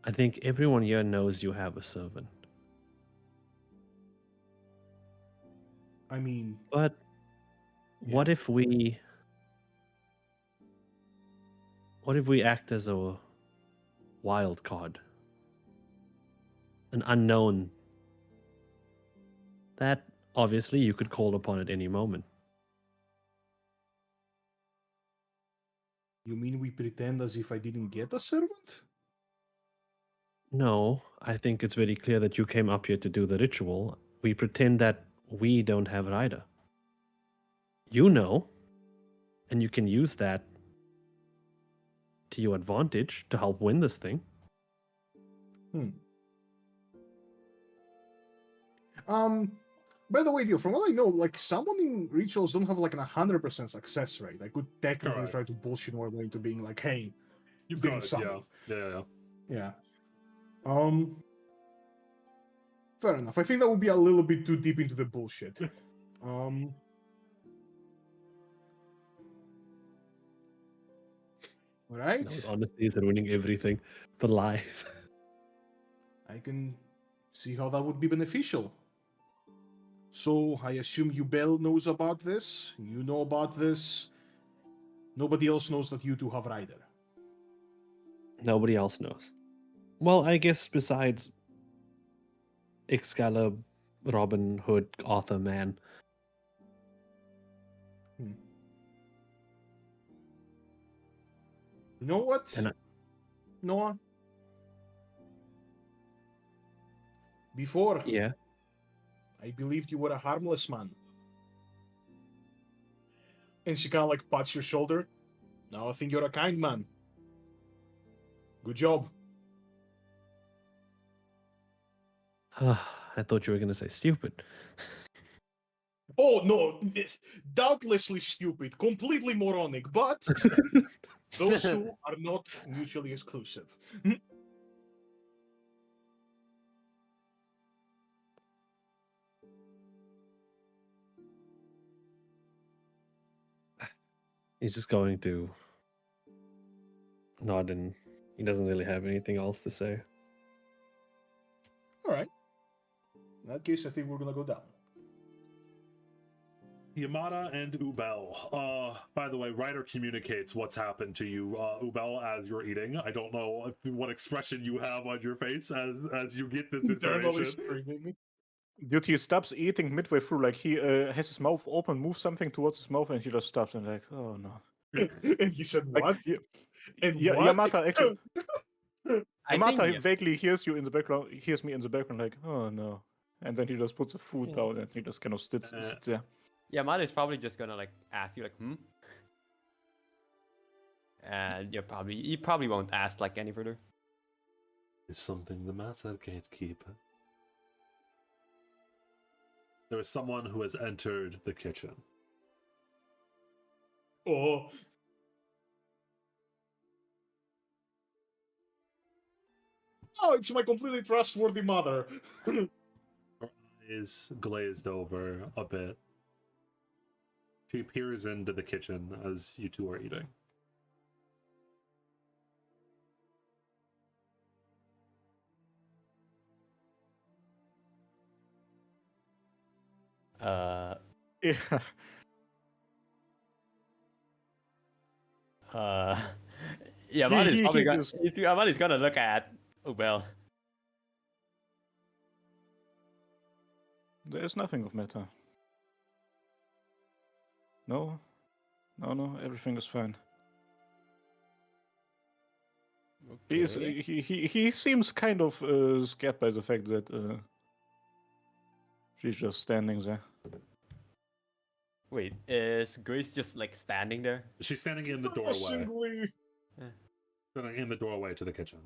I think everyone here knows you have a servant. I mean, But what if we act as a wild card? An unknown that obviously you could call upon at any moment. you mean we pretend as if I didn't get a servant? No, I think it's very clear that you came up here to do the ritual. We pretend that we don't have Ryder. You know, and you can use that to your advantage to help win this thing. By the way, Dio, from what I know, like summoning rituals don't have like an 100% success rate. I could technically Correct. try to bullshit my way into being like, hey, You being got it. summoned. Yeah. Yeah. Fair enough. I think that would be a little bit too deep into the bullshit. All right. His honesty is ruining everything. The lies. I can see how that would be beneficial. So I assume Ubel knows about this. You know about this. Nobody else knows that you two have Rider. Nobody else knows. Well, I guess besides Excalibur, Robin Hood, Arthur, man. You know what, And Noah? Before, yeah. I believed you were a harmless man. And she kind of like pats your shoulder. Now I think you're a kind man. Good job. I thought you were going to say stupid. Oh, no. Doubtlessly stupid. Completely moronic. But those two are not mutually exclusive. He's just going to nod, and he doesn't really have anything else to say. All right. In that case, I think we're going to go down. Yamada and Ubel. By the way, Ryder communicates what's happened to you, Ubel, as you're eating. I don't know what expression you have on your face as you get this information. Dude, he stops eating midway through. Like he has his mouth open, moves something towards his mouth, and he just stops and like, oh no. And he said, Like, what? And what? Yamata actually. I Yamata think vaguely hears you in the background. Hears me in the background, like, oh no. And then he just puts the food down and he just kind of sits there. Yamada is probably just gonna like ask you like, and you probably won't ask like any further. Is something the matter, Gatekeeper? There is someone who has entered the kitchen. Oh. Oh, it's my completely trustworthy mother. Her eyes glazed over a bit. She peers into the kitchen as you two are eating. Uh, Yeah. Yamada's he probably gonna. just- Yamada's gonna look at Ubel. There's nothing of matter. No, everything is fine. Okay. He seems kind of scared by the fact that she's just standing there. Wait, is Grace just like standing there? She's standing in the doorway. Possibly. Standing in the doorway to the kitchen.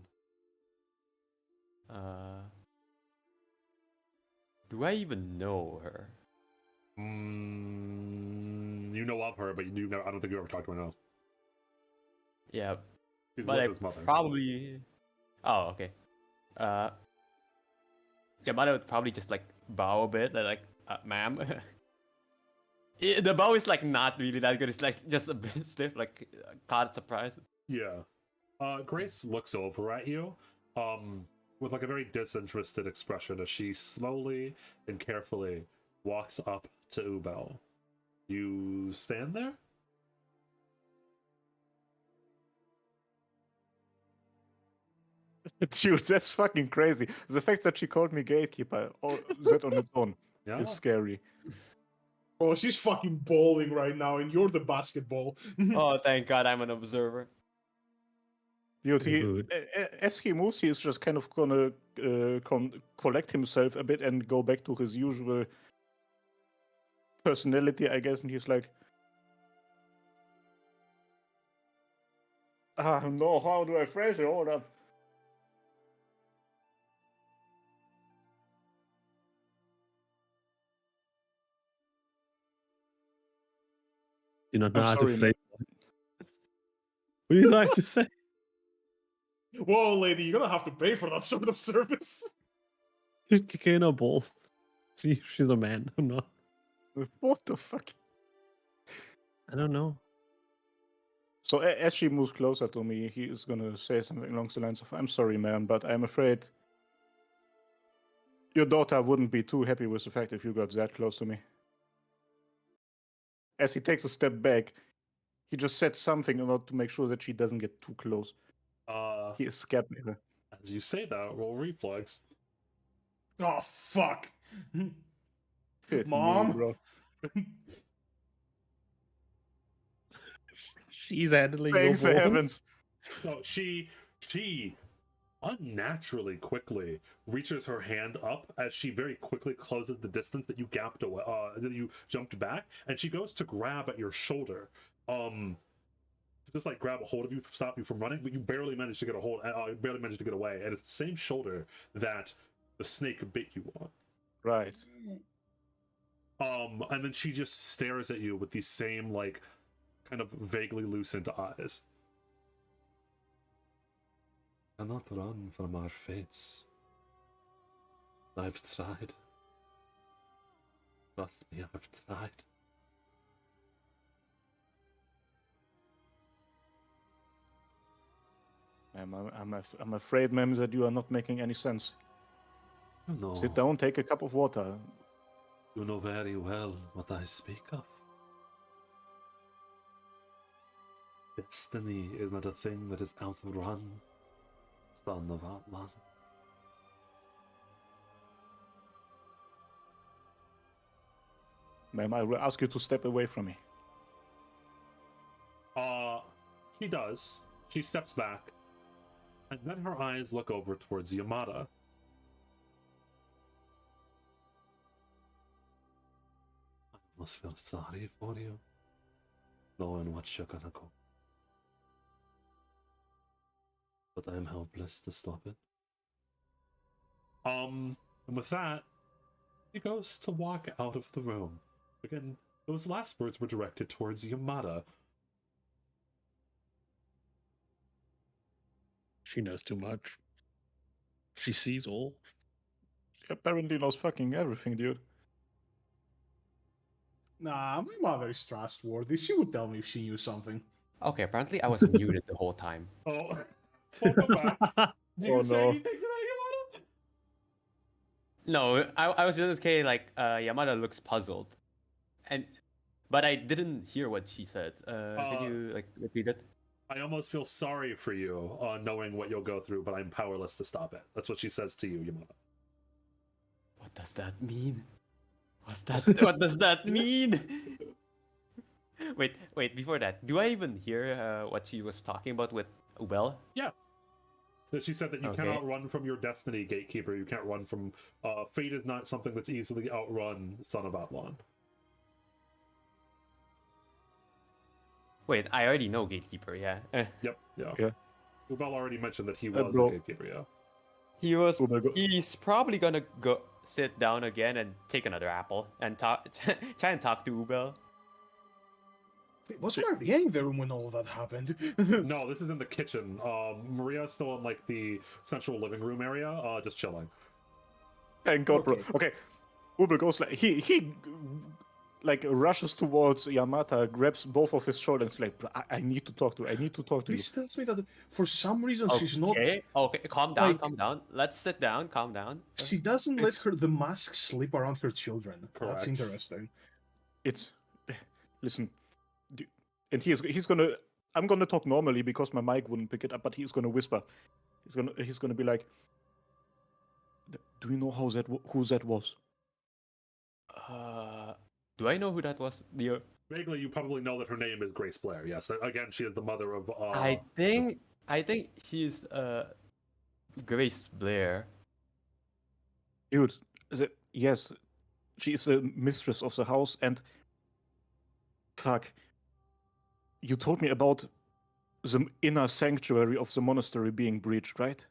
Do I even know her? You know of her, but I don't think you ever talked to her. No. Yeah, She's but I Liz's mother. probably. Oh, okay. Yamada would probably just like bow a bit, like, ma'am. The bow is like not really that good. It's like just a bit stiff, like caught surprise. Yeah. Grace looks over at you, with like a very disinterested expression as she slowly and carefully walks up to Ubel. You stand there? Dude, that's fucking crazy. The fact that she called me Gatekeeper, that on its own, Yeah. is scary. Oh, she's fucking bowling right now, and you're the basketball. Oh, thank God, I'm an observer. Dude, Good. as he moves, he's just kind of gonna collect himself a bit and go back to his usual personality, I guess. And he's like, no, how do I phrase it? Hold up. Do not know I'm how sorry, to play. What do you like to say? Whoa, lady, you're gonna have to pay for that sort of service. Just kick in her balls. See if she's a man or not. What the fuck? I don't know. So as she moves closer to me, he is gonna say something along the lines of, "I'm sorry, ma'am, but I'm afraid your daughter wouldn't be too happy with the fact if you got that close to me." As he takes a step back, he just said something in order to make sure that she doesn't get too close. He is scared, maybe. As you say that, roll reflex. Oh fuck! Hit Mom? me, bro. She's handling your Thanks, ball. heavens. So she unnaturally quickly reaches her hand up as she very quickly closes the distance that you gapped away, that you jumped back, and she goes to grab at your shoulder. To just like grab a hold of you, stop you from running, but you barely managed to get a hold, barely managed to get away, and it's the same shoulder that the snake bit you on. Right. And then she just stares at you with these same like kind of vaguely loosened eyes. Cannot run from our fates. I've tried. Trust me, I've tried. I'm afraid, ma'am, that you are not making any sense. No, Sit down, take a cup of water. you know very well what I speak of. Destiny is not a thing that is outrun, son of Atman. Ma'am, I will ask you to step away from me. She does. She steps back, and then her eyes look over towards Yamada. I almost feel sorry for you, knowing what you're gonna go. But I'm helpless to stop it. And with that, he goes to walk out of the room. Again, those last words were directed towards Yamada. She knows too much. She sees all. She apparently knows fucking everything, dude. Nah, my mother is trustworthy. She would tell me if she knew something. Okay, apparently I was muted the whole time. Oh, welcome back. Did Oh, you say no. anything to that, Yamada? No, I was just okay. Like Yamada looks puzzled, but I didn't hear what she said. Can you like repeat it? I almost feel sorry for you, knowing what you'll go through, but I'm powerless to stop it. That's what she says to you, Yamada. What does that mean? What does that mean? Wait. Before that, do I even hear what she was talking about with Ubel? Yeah. She said that you Okay. cannot run from your destiny, Gatekeeper. You can't run from... fate is not something that's easily outrun, Son of Atlan. Wait, I already know Gatekeeper. Yeah. Yep, yeah. Yeah. Ubel already mentioned that he was bro. a Gatekeeper, yeah. Oh my God. He's probably gonna go sit down again and take another apple and talk, try and talk to Ubel. Wait, was Maria in the room when all that happened? No, this is in the kitchen. Maria's still in, like, the central living room area, just chilling. Thank God, bro. Okay. Okay. Uber goes like he like rushes towards Yamata, grabs both of his shoulders, like, I need to talk to you. I need to talk to you. This tells me that for some reason she's not. Okay, calm down, like- calm down. Let's sit down, calm down. She doesn't let the mask slip around her children. That's Correct. interesting. It's listen, and he's gonna. I'm gonna talk normally because my mic wouldn't pick it up, but he's gonna whisper. He's gonna be like, "Do you know who that was?" Do I know who that was? Vaguely, you probably know that her name is Grace Blair. Yes, again, she is the mother of. I think she's Grace Blair. Dude, yes, she is the mistress of the house, and fuck, you told me about the inner sanctuary of the monastery being breached, right?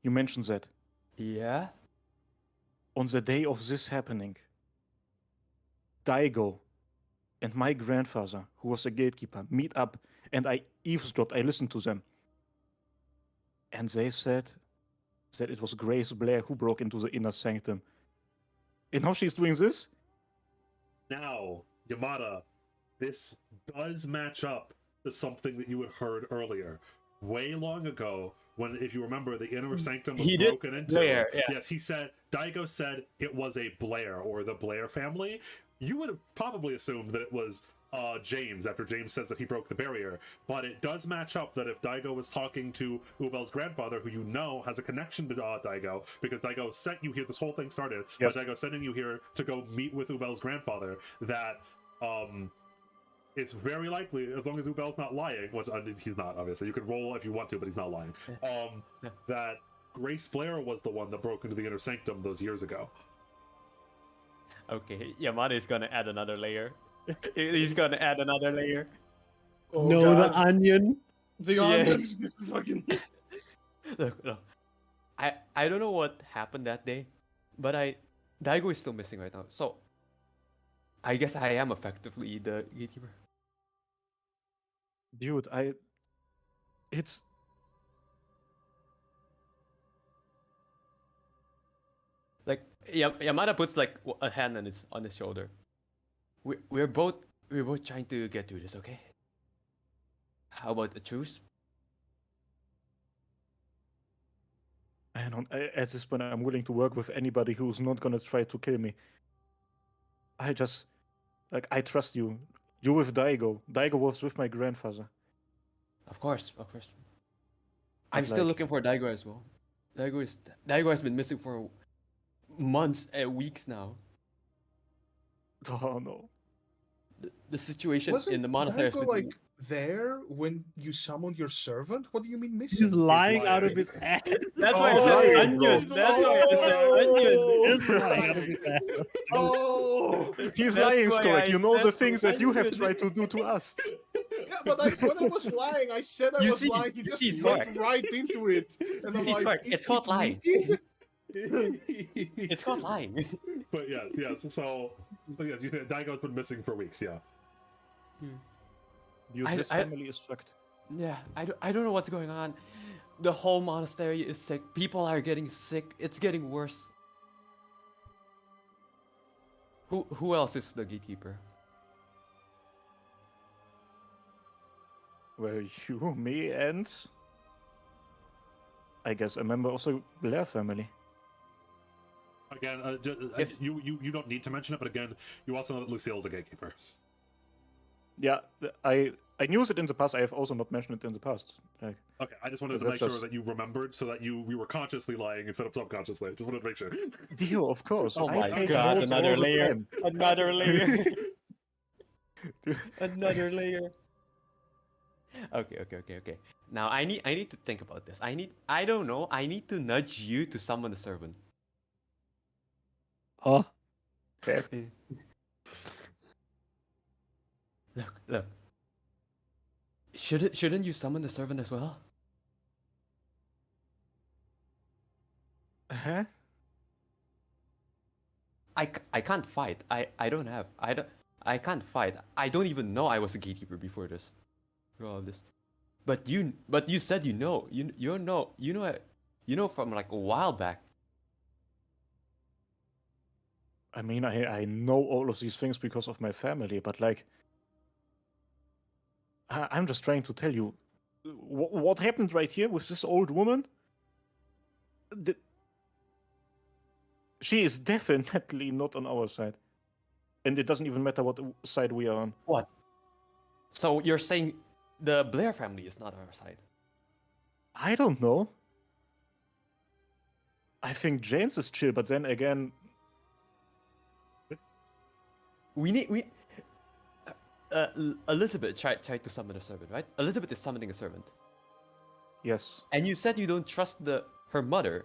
You mentioned that. Yeah. On the day of this happening, Daigo and my grandfather, who was a gatekeeper, meet up, and I eavesdropped. I listened to them. And they said that it was Grace Blair who broke into the inner sanctum. And now she's doing this? Now, Yamada, this does match up is something that you had heard earlier, way long ago. When, if you remember, the inner sanctum was He did broken into. Blair, yeah. Yes, he said. Daigo said it was a Blair or the Blair family. You would have probably assumed that it was James, after James says that he broke the barrier. But it does match up that if Daigo was talking to Ubel's grandfather, who you know has a connection to Daigo, because Daigo sent you here, this whole thing started, Yes. by Daigo sending you here to go meet with Ubel's grandfather, that it's very likely, as long as Ubel's not lying, which he's not, obviously, you can roll if you want to, but he's not lying, that Grace Blair was the one that broke into the inner sanctum those years ago. Okay, Yamada is gonna add another layer. He's gonna add another layer. Oh, no, God. the onion. The Yeah. onions. This fucking. Look. I don't know what happened that day, but Daigo is still missing right now. So I guess I am effectively the gatekeeper. Dude, it's Like Yamada puts like a hand on his shoulder. We're both trying to get through this, okay? How about a truce? Man, at this point, I'm willing to work with anybody who's not gonna try to kill me. I just, like, I trust you. You with Daigo. Daigo was with my grandfather. Of course. I'm But, still like- looking for Daigo as well. Daigo has been missing for months and weeks now. Oh no. The situation Wasn't in the monastery has Daigo, been like there when you summoned your servant? What do you mean He's missing? lying out of lying. his ass. That's why I Oh, said bro. onion. That's why I said onions. He's lying out of his ass. Oh, He's That's lying, why Skorek. I You know the said things that you have onion. tried to do to us. yeah, but when I was lying, I said I You was see- lying. He you just see, it's went correct. right into it, and You I'm see, it's like, correct. is It's called it lying. needed? It's called lying. But yeah, so yeah, you think Daigo's been missing for weeks, yeah. Dude, I- his I- family is fucked. Yeah, I don't know what's going on. The whole monastery is sick. People are getting sick. It's getting worse. Who else is the gatekeeper? Well, you, me, and I guess a member of the Blair family. Again, If- you don't need to mention it, but again, you also know that Lucille's a gatekeeper. Yeah, I knew it in the past. I have also not mentioned it in the past. Like, Okay, I just wanted to That's make sure just- that you remembered, so that you were consciously lying instead of subconsciously. Just wanted to make sure. deal, of course. Oh I my take God, notes another all the layer. time. Another layer. Another layer. Okay. Now I need to think about this. I don't know. I need to nudge you to summon the servant. Huh? Okay. Look. Shouldn't you summon the servant as well? Huh? I can't fight. I can't fight. I don't even know I was a gatekeeper before this. For all of this. But you said you know from like a while back. I mean, I know all of these things because of my family, but like, I'm just trying to tell you, what happened right here with this old woman. She is definitely not on our side, and it doesn't even matter what side we are on. What? So you're saying the Blair family is not on our side? I don't know. I think James is chill, but then again, Elizabeth tried to summon a servant, right? Elizabeth is summoning a servant, yes, and you said you don't trust her mother.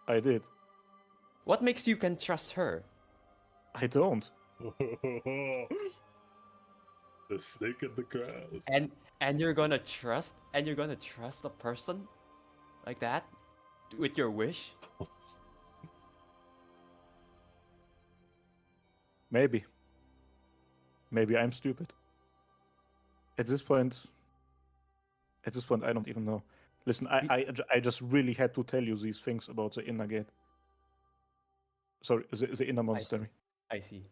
I did. What makes you can trust her? I don't. The snake in the grass. And you're gonna trust a person like that with your wish? Maybe. Maybe I'm stupid. At this point, I don't even know. Listen, I just really had to tell you these things about the inner gate. Sorry, the inner monastery. I see.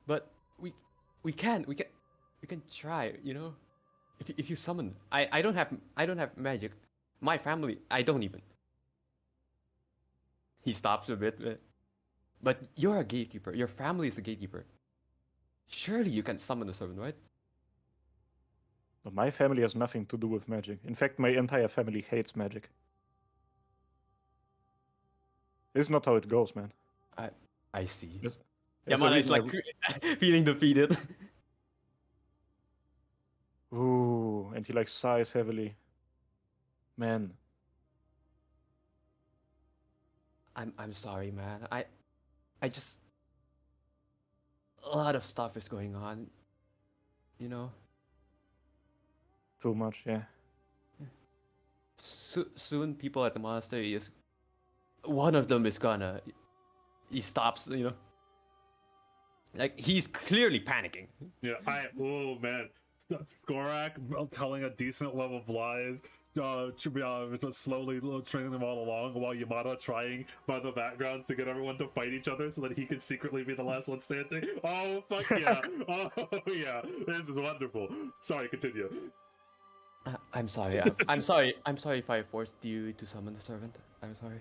But we can You can try, you know. If you summon, I don't have magic. My family, I don't even. He stops a bit, but you're a gatekeeper. Your family is a gatekeeper. Surely you can summon the servant, right? My family has nothing to do with magic. In fact, my entire family hates magic. It's not how it goes, man. I see. There's a Yamada is reason like feeling defeated. Ooh, and he like sighs heavily. Man, I'm sorry, man. I just a lot of stuff is going on. You know. too much, yeah. Soon people at the monastery is one of them is gonna he stops, you know, like he's clearly panicking. Yeah, oh man, Skorak telling a decent level of lies, just slowly training them all along, while Yamada trying by the backgrounds to get everyone to fight each other so that he can secretly be the last one standing. Oh fuck yeah! Oh yeah, this is wonderful. Sorry, continue. I'm sorry. I'm sorry. I'm sorry if I forced you to summon the servant. I'm sorry.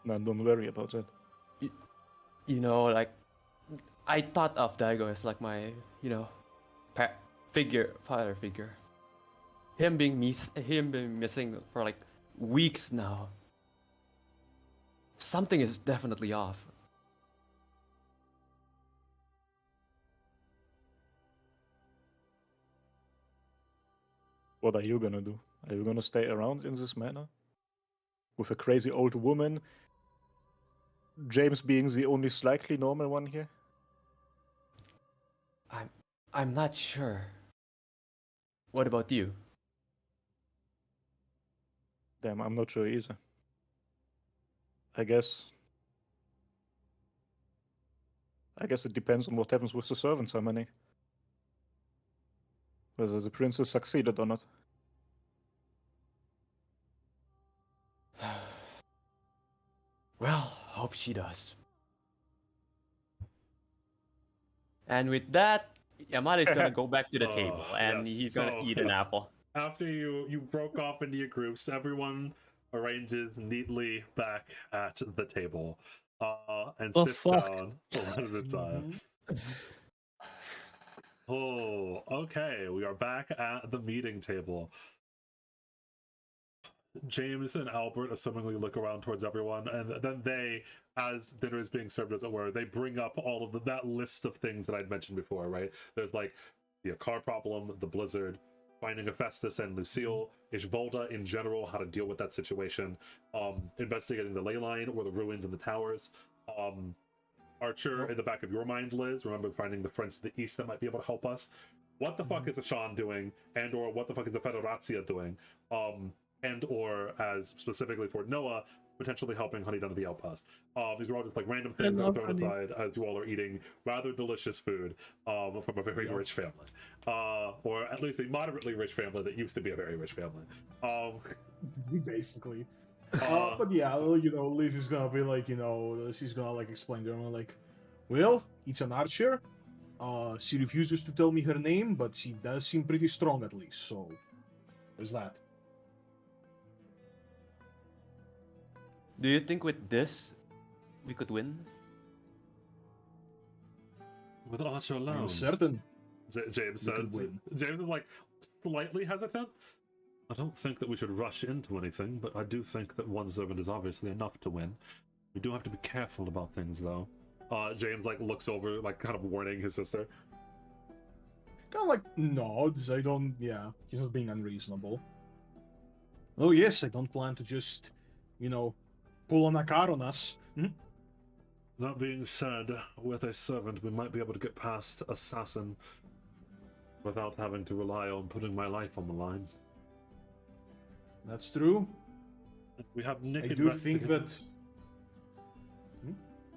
No, don't worry about that. You know, like I thought of Daigo as like my, you know, father figure. Him being missing for like weeks now. Something is definitely off. What are you gonna do? Are you gonna stay around in this manner? With a crazy old woman? James being the only slightly normal one here? I'm not sure. What about you? Damn, I'm not sure either. I guess it depends on what happens with the servant summoning. Whether the princess succeeded or not. Well, hope she does. And with that, Yamada is gonna go back to the table and yes. he's gonna So, eat an apple. After you broke off into your groups, everyone arranges neatly back at the table and Oh, sits fuck. down one at a time. Oh, okay. We are back at the meeting table. James and Albert assumingly look around towards everyone, and then they, as dinner is being served, as it were, they bring up all of that list of things that I'd mentioned before, right? There's like the car problem, the blizzard, finding Hephaestus and Lucille, Ishvolda in general, how to deal with that situation, investigating the ley line or the ruins and the towers, Archer in the back of your mind, Liz, remember finding the friends to the east that might be able to help us. What the fuck is Ashan doing, and or what the fuck is the Federazia doing? And or, as specifically for Noah, potentially helping Honey down to the outpost. These are all just like random things that are thrown aside as you all are eating rather delicious food from a very rich family. Or at least a moderately rich family that used to be a very rich family. Basically. But yeah, you know, Liz is gonna be like, you know, she's gonna like explain to her like, well, it's an archer. She refuses to tell me her name, but she does seem pretty strong at least, so there's that. Do you think with this we could With Archer alone. I'm certain. James says. James is like slightly hesitant. I don't think that we should rush into anything, but I do think that one servant is obviously enough to win. We do have to be careful about things, though. James like looks over, like kind of warning his sister. Kind of like nods. I don't. Yeah, he's not being unreasonable. Oh yes, I don't plan to just, you know, pull on a car on us. That being said, with a servant, we might be able to get past assassin without having to rely on putting my life on the line. That's true. We have Nick I do think that.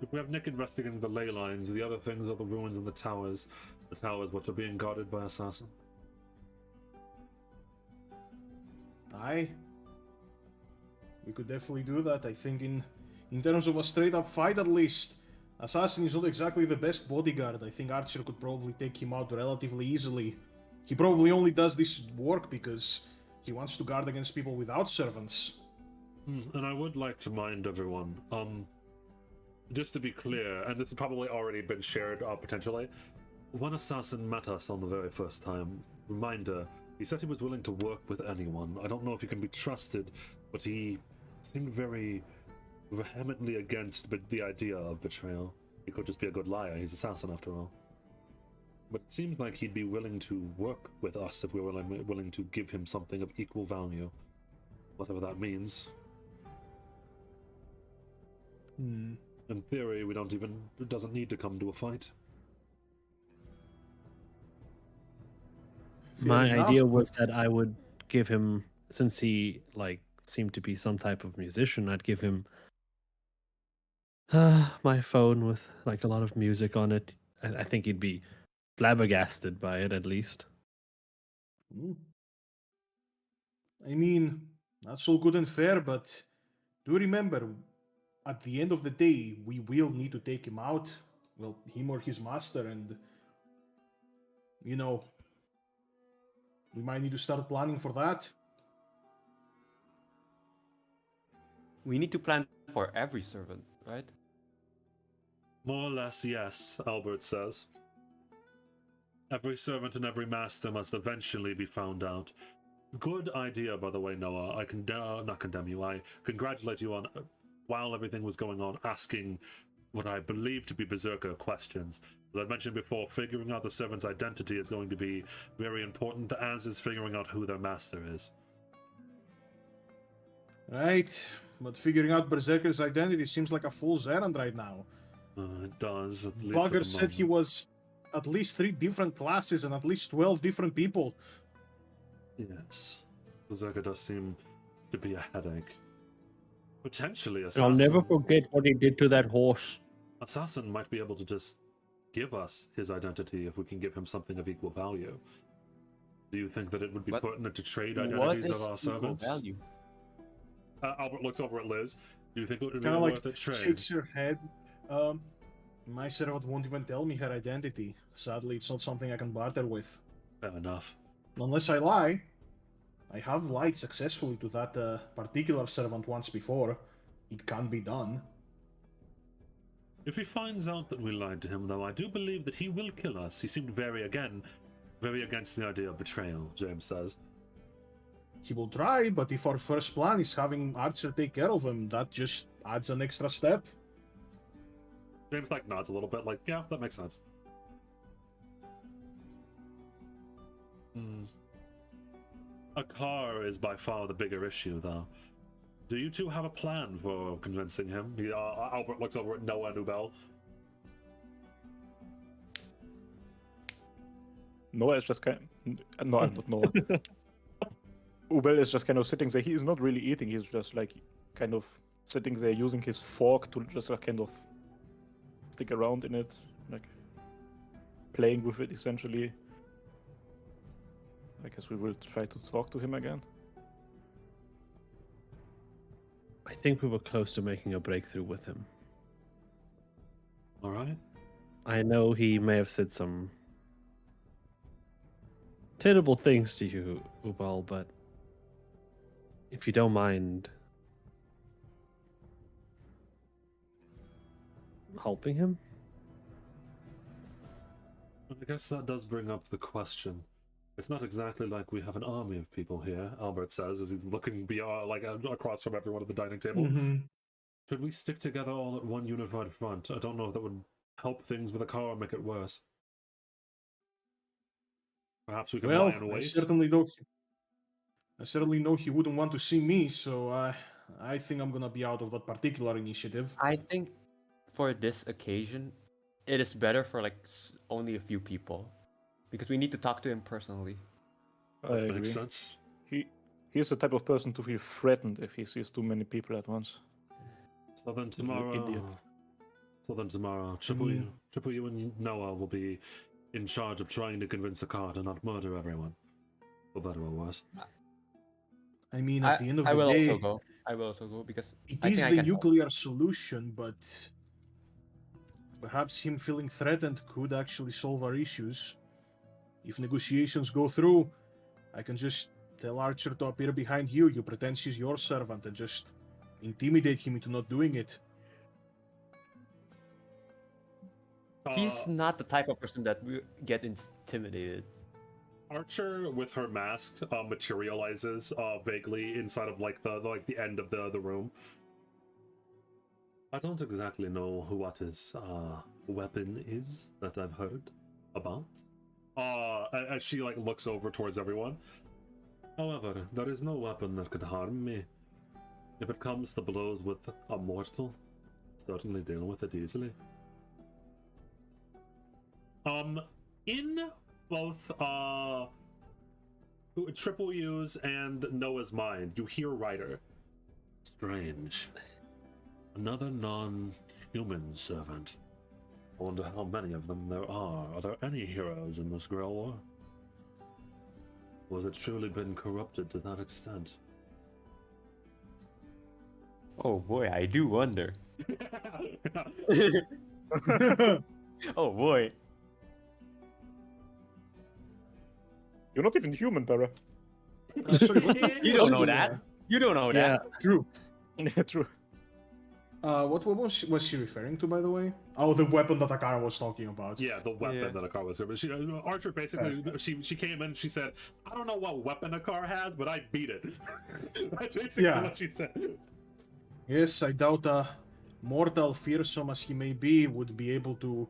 If we have Nick investigating the ley lines, the other things are the ruins and the towers. The towers which are being guarded by assassin. Aye. We could definitely do that. I think in terms of a straight up fight, at least, Assassin is not exactly the best bodyguard. I think Archer could probably take him out relatively easily. He probably only does this work because he wants to guard against people without servants. And I would like to remind everyone, just to be clear, and this has probably already been shared potentially, when Assassin met us on the very first time, reminder, he said he was willing to work with anyone. I don't know if he can be trusted, but he seemed very vehemently against the idea of betrayal. He could just be a good liar. He's Assassin after all. But it seems like he'd be willing to work with us if we were willing to give him something of equal value. Whatever that means. In theory, it doesn't need to come to a fight. My enough. idea was that I would give him, since he seemed to be some type of musician, I'd give him my phone with a lot of music on it. I think he'd be flabbergasted by it, at least. I mean, that's all good and fair, but do remember, at the end of the day, we will need to take him out. Well, him or his master, and we might need to start planning for that. We need to plan for every servant, right? More or less, yes, Albert says. Every servant and every master must eventually be found out. Good idea, by the way, Noah. I can not condemn you. I congratulate you on, while everything was going on, asking what I believe to be Berserker questions. As I mentioned before, figuring out the servant's identity is going to be very important, as is figuring out who their master is. Right, but figuring out Berserker's identity seems like a fool's errand right now. It does, at least at Bugger the said he moment. was at least 3 different classes and at least 12 different people. Yes. Berserker does seem to be a headache. Potentially, Assassin. I'll never forget what he did to that horse. Assassin might be able to just give us his identity if we can give him something of equal value. Do you think that it would be pertinent to trade What identities is of our equal servants? value? Albert looks over at Liz. Do you think it would be Kind of worth a trade? shakes her head. My servant won't even tell me her identity. Sadly, it's not something I can barter with. Fair enough. Unless I lie. I have lied successfully to that particular servant once before. It can be done. If he finds out that we lied to him, though, I do believe that he will kill us. He seemed very against the idea of betrayal, James says. He will try, but if our first plan is having Archer take care of him, that just adds an extra step. James nods a little bit, yeah, that makes sense. A car is by far the bigger issue, though. Do you two have a plan for convincing him? Albert looks over at Noah and Ubel. Noah is just kind no, I'm not Noah. Ubel is just kind of sitting there. He is not really eating. He's just kind of sitting there using his fork to just kind of stick around in it, playing with it essentially. I guess we will try to talk to him again. I think we were close to making a breakthrough with him. All right. I know he may have said some terrible things to you, Ubal, but if you don't mind helping him? I guess that does bring up the question. It's not exactly like we have an army of people here, Albert says, as he's looking beyond, across from everyone at the dining table. Mm-hmm. Should we stick together all at one unified front? I don't know if that would help things with a car or make it worse. Perhaps we can lie in wait. I certainly know he wouldn't want to see me, so I think I'm gonna be out of that particular initiative. I think for this occasion, it is better for only a few people, because we need to talk to him personally. I agree. Makes sense. He's the type of person to feel threatened if he sees too many people at once. So then tomorrow, Triple you and Noah will be in charge of trying to convince the car to not murder everyone, for better or worse. I mean, at the end of I the will day, also go. I will also go because it I is think I the can help. nuclear solution, but Perhaps him feeling threatened could actually solve our issues. If negotiations go through, I can just tell Archer to appear behind you. You pretend she's your servant and just intimidate him into not doing it. He's not the type of person that will get intimidated. Archer, with her mask, materializes vaguely inside of like the end of the room. I don't exactly know what his weapon is that I've heard about. As she like looks over towards everyone. However, there is no weapon that could harm me. If it comes to blows with a mortal, certainly deal with it easily. In both Triple U's and Noah's mind, you hear Ryder. Strange. Another non-human servant. I wonder how many of them there are. Are there any heroes in this Grail War? Was it truly been corrupted to that extent? Oh boy, I do wonder. Oh boy. You're not even human, Barra. Sorry, what? You don't know that. You don't know Yeah. that. True. Yeah, true. What was she referring to, by the way? Oh, the weapon that Akara was talking about. Yeah, the weapon Yeah. that Akar was here. But she, Archer basically, she came in and she said, I don't know what weapon Akar has, but I beat it. That's basically Yeah. what she said. Yes, I doubt a mortal, fearsome as he may be, would be able to,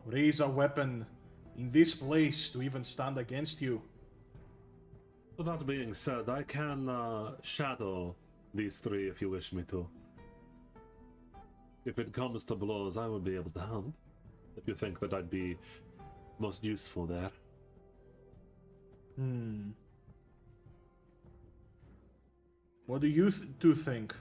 raise a weapon in this place to even stand against you. With that being said, I can shadow these three if you wish me to. If it comes to blows, I would be able to help. If you think that I'd be most useful there. What do you two think?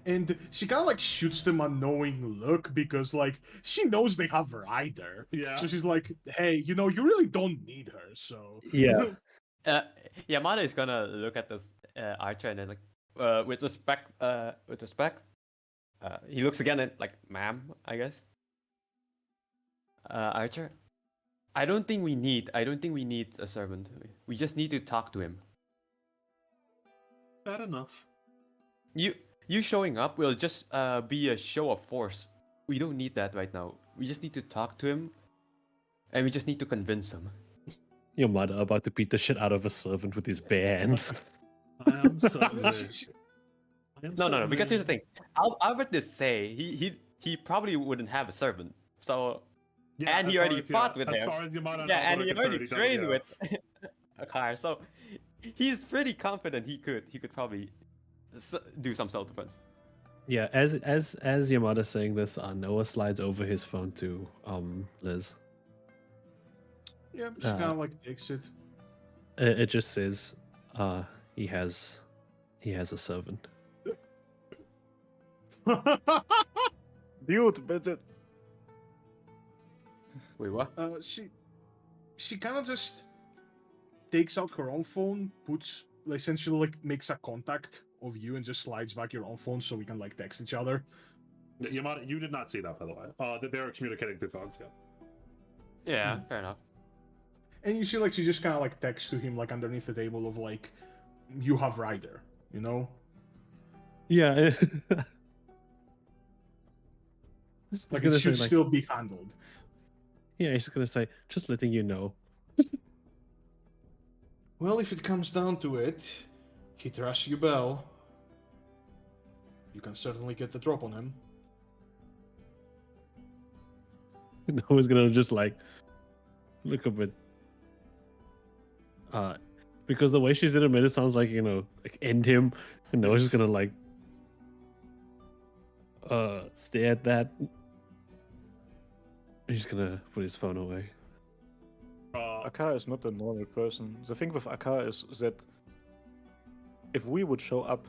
And she kind of like shoots them a knowing look because like she knows they have Ryder. Yeah. So she's like, hey, you really don't need her, so. Yeah. Yamada is gonna look at this Archer and then like, with respect, he looks again at like, ma'am, I guess. Archer, I don't think we need a servant. We just need to talk to him. Fair enough. You showing up will just be a show of force. We don't need that right now. We just need to talk to him, and we just need to convince him. Yamada about to beat the shit out of a servant with his bare hands. I am certainly... No. Because here's the thing. Albert did say he probably wouldn't have a servant. So Yeah, and he as far already as, fought yeah, with as him. far as Yamada Yeah, and Albert he are already concerned, trained yeah. with Akar. So he's pretty confident he could probably do some self-defense. Yeah, as Yamada's saying this, Noah slides over his phone to Liz. Yeah, she kind of like takes it. It just says he has a servant. Dude, but Wait, what? She kind of just takes out her own phone, essentially like makes a contact of you and just slides back your own phone so we can like text each other. Yamada, you did not see that, by the way. That they were communicating through phones, yeah. Yeah, fair enough. And you see like she just kind of like texts to him like underneath the table of like, you have Ryder, Yeah. Like it should still be handled. Yeah, he's gonna say, just letting you know. Well, if it comes down to it, he trusts you, Bell. You can certainly get the drop on him. Noah's gonna just like look a bit because the way she said it sounds like, like end him, and Noah's just gonna like stare at that. He's gonna put his phone away. Akar is not a normal person. The thing with Akar is that if we would show up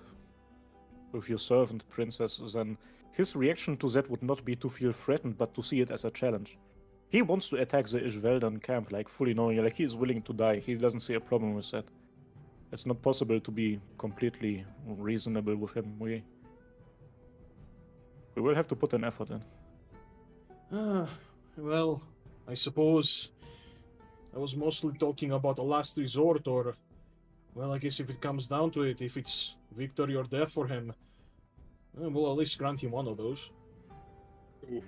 with your servant, princess, then his reaction to that would not be to feel threatened, but to see it as a challenge. He wants to attack the Ishveldan camp, like fully knowing, like he is willing to die. He doesn't see a problem with that. It's not possible to be completely reasonable with him. We will have to put an effort in. Well, I suppose I was mostly talking about a last resort, or, well, I guess if it comes down to it, if it's victory or death for him, we'll at least grant him one of those. He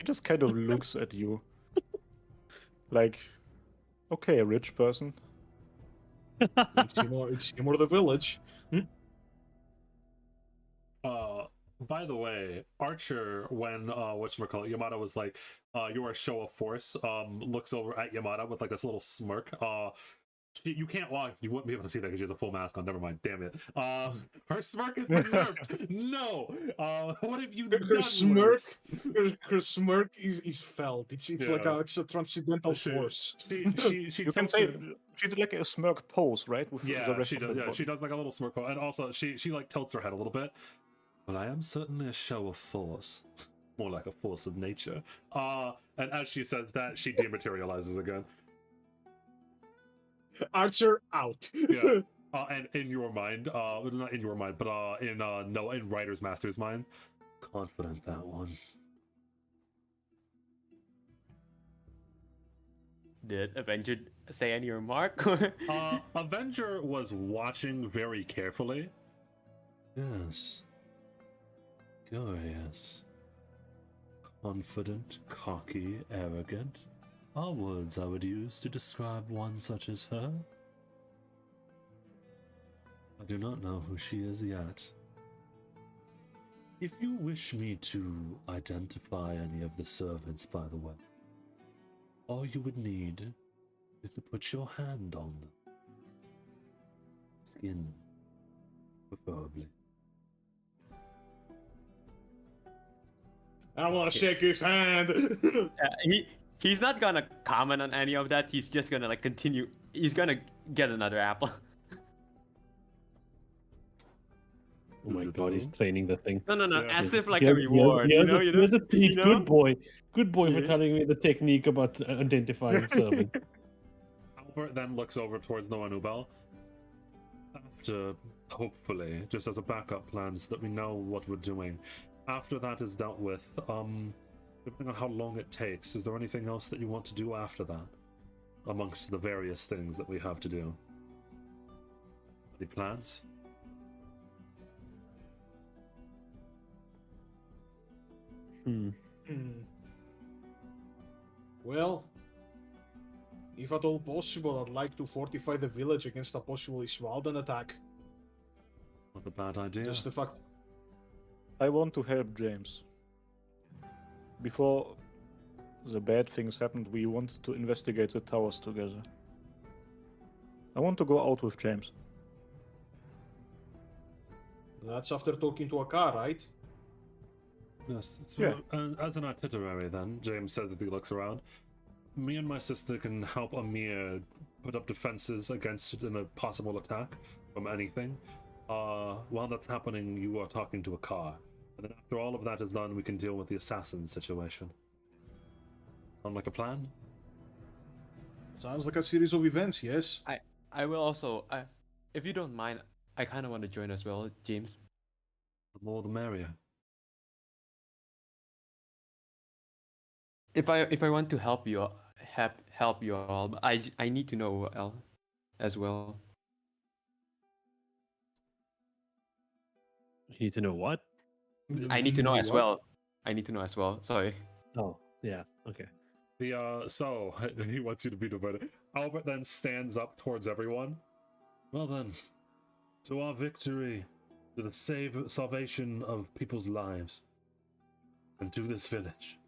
just kind of looks at you. Like, okay, a rich person. It's him or the village. By the way, Archer, when whatchamacallit, Yamada was like, you're a show of force, looks over at Yamada with like this little smirk. You can't walk. You wouldn't be able to see that because she has a full mask on. Never mind. Damn it. Her smirk is nerfed. No. What have you done? Her smirk, Liz? her smirk is felt. It's like Yeah. it's a transcendental force. She You can tilts say her- she did like a smirk pose, right? With the Yeah, rest she of does. her Yeah, body. she does like a little smirk, and also she like tilts her head a little bit. But I am certainly a show of force, more like a force of nature. And as she says that, she dematerializes again. Archer out. Yeah. And in your mind, not in your mind, but in Writer's Master's mind, confident that one. Did Avenger say any remark? Avenger was watching very carefully. Yes. Curious. Confident, cocky, arrogant are words I would use to describe one such as her. I do not know who she is yet. If you wish me to identify any of the servants, by the way, all you would need is to put your hand on them. Skin, preferably. I want to shake his hand. He's not gonna comment on any of that. He's just gonna like continue. He's gonna get another apple. Oh my god, he's training the thing. No, Yeah. as if like Here- a reward. here's You know, here's a treat. you know? Good boy. Good boy for Yeah. telling me the technique about identifying servant. Albert then looks over towards Noah Nubel. After, hopefully, just as a backup plan so that we know what we're doing. After that is dealt with, depending on how long it takes, is there anything else that you want to do after that? Amongst the various things that we have to do. Any plans? Hmm. Well, if at all possible, I'd like to fortify the village against a possible Isvalden attack. Not a bad idea. Just the fact. I want to help James. Before the bad things happened, we wanted to investigate the towers together. I want to go out with James. That's after talking to a car, right? Yes. So, Yeah. as an itinerary, then, James says as he looks around, me and my sister can help Amir put up defenses against a possible attack from anything. While that's happening, you are talking to a car. And then after all of that is done, we can deal with the assassin situation. Sound like a plan? Sounds like a series of events, yes? I will also. If you don't mind, I kind of want to join as well, James. The more the merrier. If I want to help you all, but I need to know as well. You need to know what? I need to know as What? well. I need to know as well. Sorry. Oh, yeah. Okay. So he wants you to be devoted. Albert then stands up towards everyone. Well then, to our victory, to the salvation of people's lives, and to this village.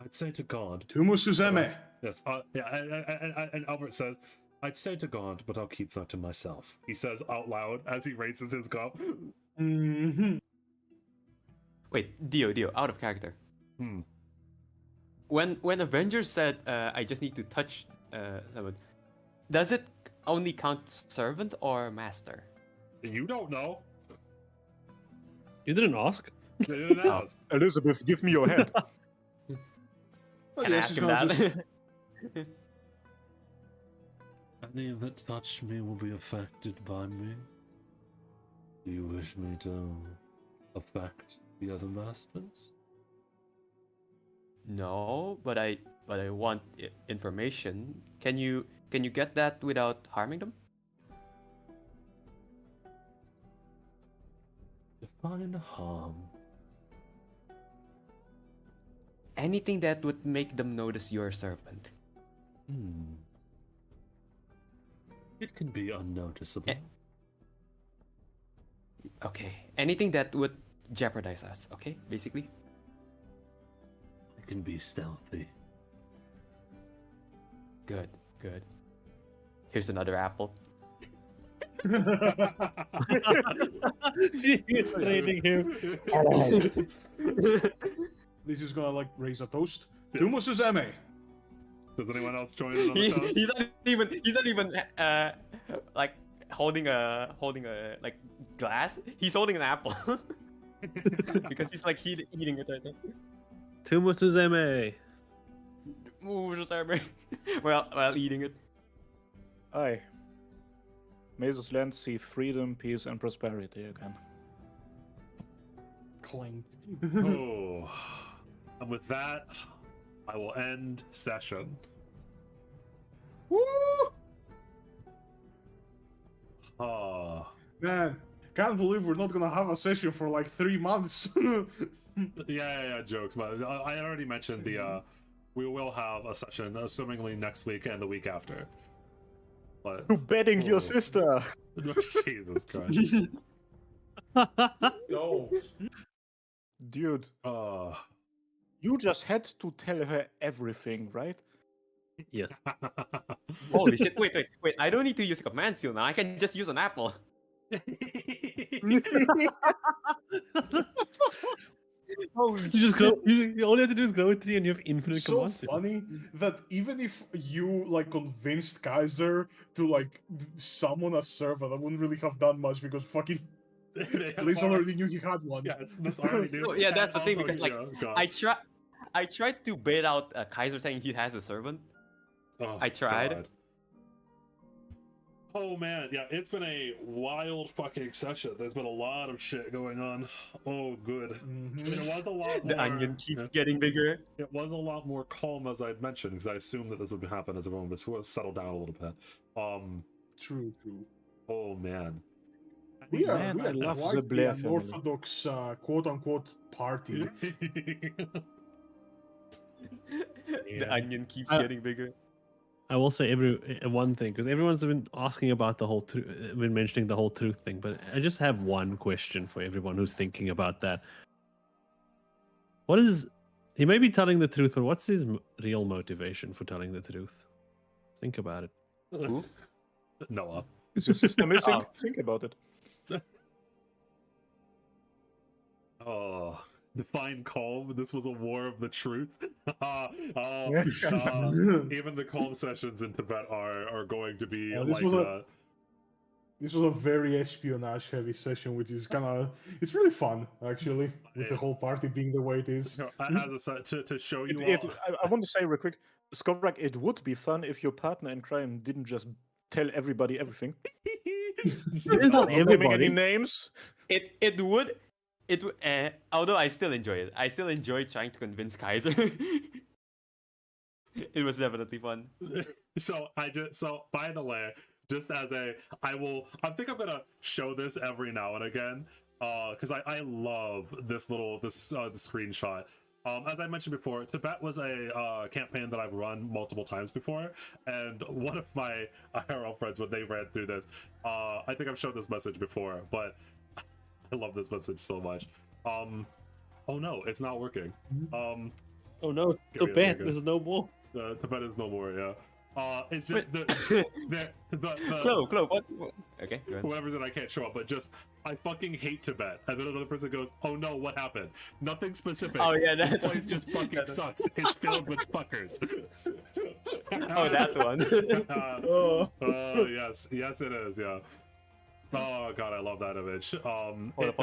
I'd say to God. Tumus Uzeme. Yes, and Albert says, I'd say to God, but I'll keep that to myself. He says out loud as he raises his cup. Mm-hmm. Wait, Dio, out of character. When Avenger said, I just need to touch someone, does it only count servant or master? You don't know. You didn't ask? You didn't ask. Elizabeth, give me your hand. Can I ask him that? Any that touch me will be affected by me. Do you wish me to affect the other masters? No, but I want information. Can you get that without harming them? Define harm. Anything that would make them notice you're a servant. It can be unnoticeable. Okay. Anything that would jeopardize us, okay? Basically. It can be stealthy. Good. Here's another apple. He's trading him. This is gonna like raise a toast. Tumus's MA. Does anyone else join in on the toast? He's not even like holding a like glass. He's holding an apple. Because he's like eating it right now. Tumus's MA. Ooh, just while eating it. Aye. May this land see freedom, peace, and prosperity again. Clang. Oh. And with that, I will end session. Woo! Man, can't believe we're not gonna have a session for like 3 months. Yeah, jokes. But I already mentioned we will have a session, assumingly next week and the week after. But You betting your sister! Jesus Christ. No. Dude, you just had to tell her everything, right? Yes. Holy shit! Wait! I don't need to use a command seal now. I can just use an apple. You just go. You all you have to do is grow a tree, and you have infinite It's so command seals. funny that even if you like convinced Kaiser to like summon a server, that wouldn't really have done much because fucking at least already knew he had one. Yes, that's already new. Oh, yeah, that's the thing, Also, because, like, God. I tried to bait out Kaiser saying he has a servant. Oh, I tried. God. Oh man, yeah, it's been a wild fucking session. There's been a lot of shit going on. Oh, good. I mean, it was a lot more, The onion keeps getting bigger. It was a lot more calm, as I'd mentioned, because I assumed that this would happen as everyone was settled down a little bit. True. Oh man. We are, Man, we I are love quite the Blair the family. unorthodox quote-unquote party. The onion keeps Uh, getting bigger. I will say one thing because everyone's been asking about the whole been mentioning the whole truth thing, but I just have one question for everyone who's thinking about that. What is he may be telling the truth, but what's his real motivation for telling the truth? Think about it. Who? Noah. Is your sister missing? Oh. Think about it. Oh, define calm. This was a war of the truth. Even the calm sessions in Tibet are going to be this like. was This was a very espionage-heavy session, which is it's really fun actually, with the whole party being the way it is. As a to show you all. I want to say real quick, Skorak, it would be fun if your partner in crime didn't just tell everybody everything. Not Not naming any everybody. names. It would. Although I still enjoy it. I still enjoy trying to convince Kaiser. It was definitely fun. So by the way, just as I think I'm gonna show this every now and again, because I love this screenshot. As I mentioned before, Tibet was a campaign that I've run multiple times before, and one of my IRL friends, when they ran through this, I think I've showed this message before, but I love this message so much. Oh no, it's not working. Oh no, Give me a Tibet, second. there's no more. Tibet is no more. Yeah. It's just Wait. the Chloe, what? Okay, go ahead. whatever that I can't show up, but just I fucking hate Tibet. And then another person goes, "Oh no, what happened? Nothing specific. Oh, yeah, this that- place just fucking sucks. It's filled with fuckers." Oh, that one. Yes, it is. Yeah. Oh god, I love that image. Hold up.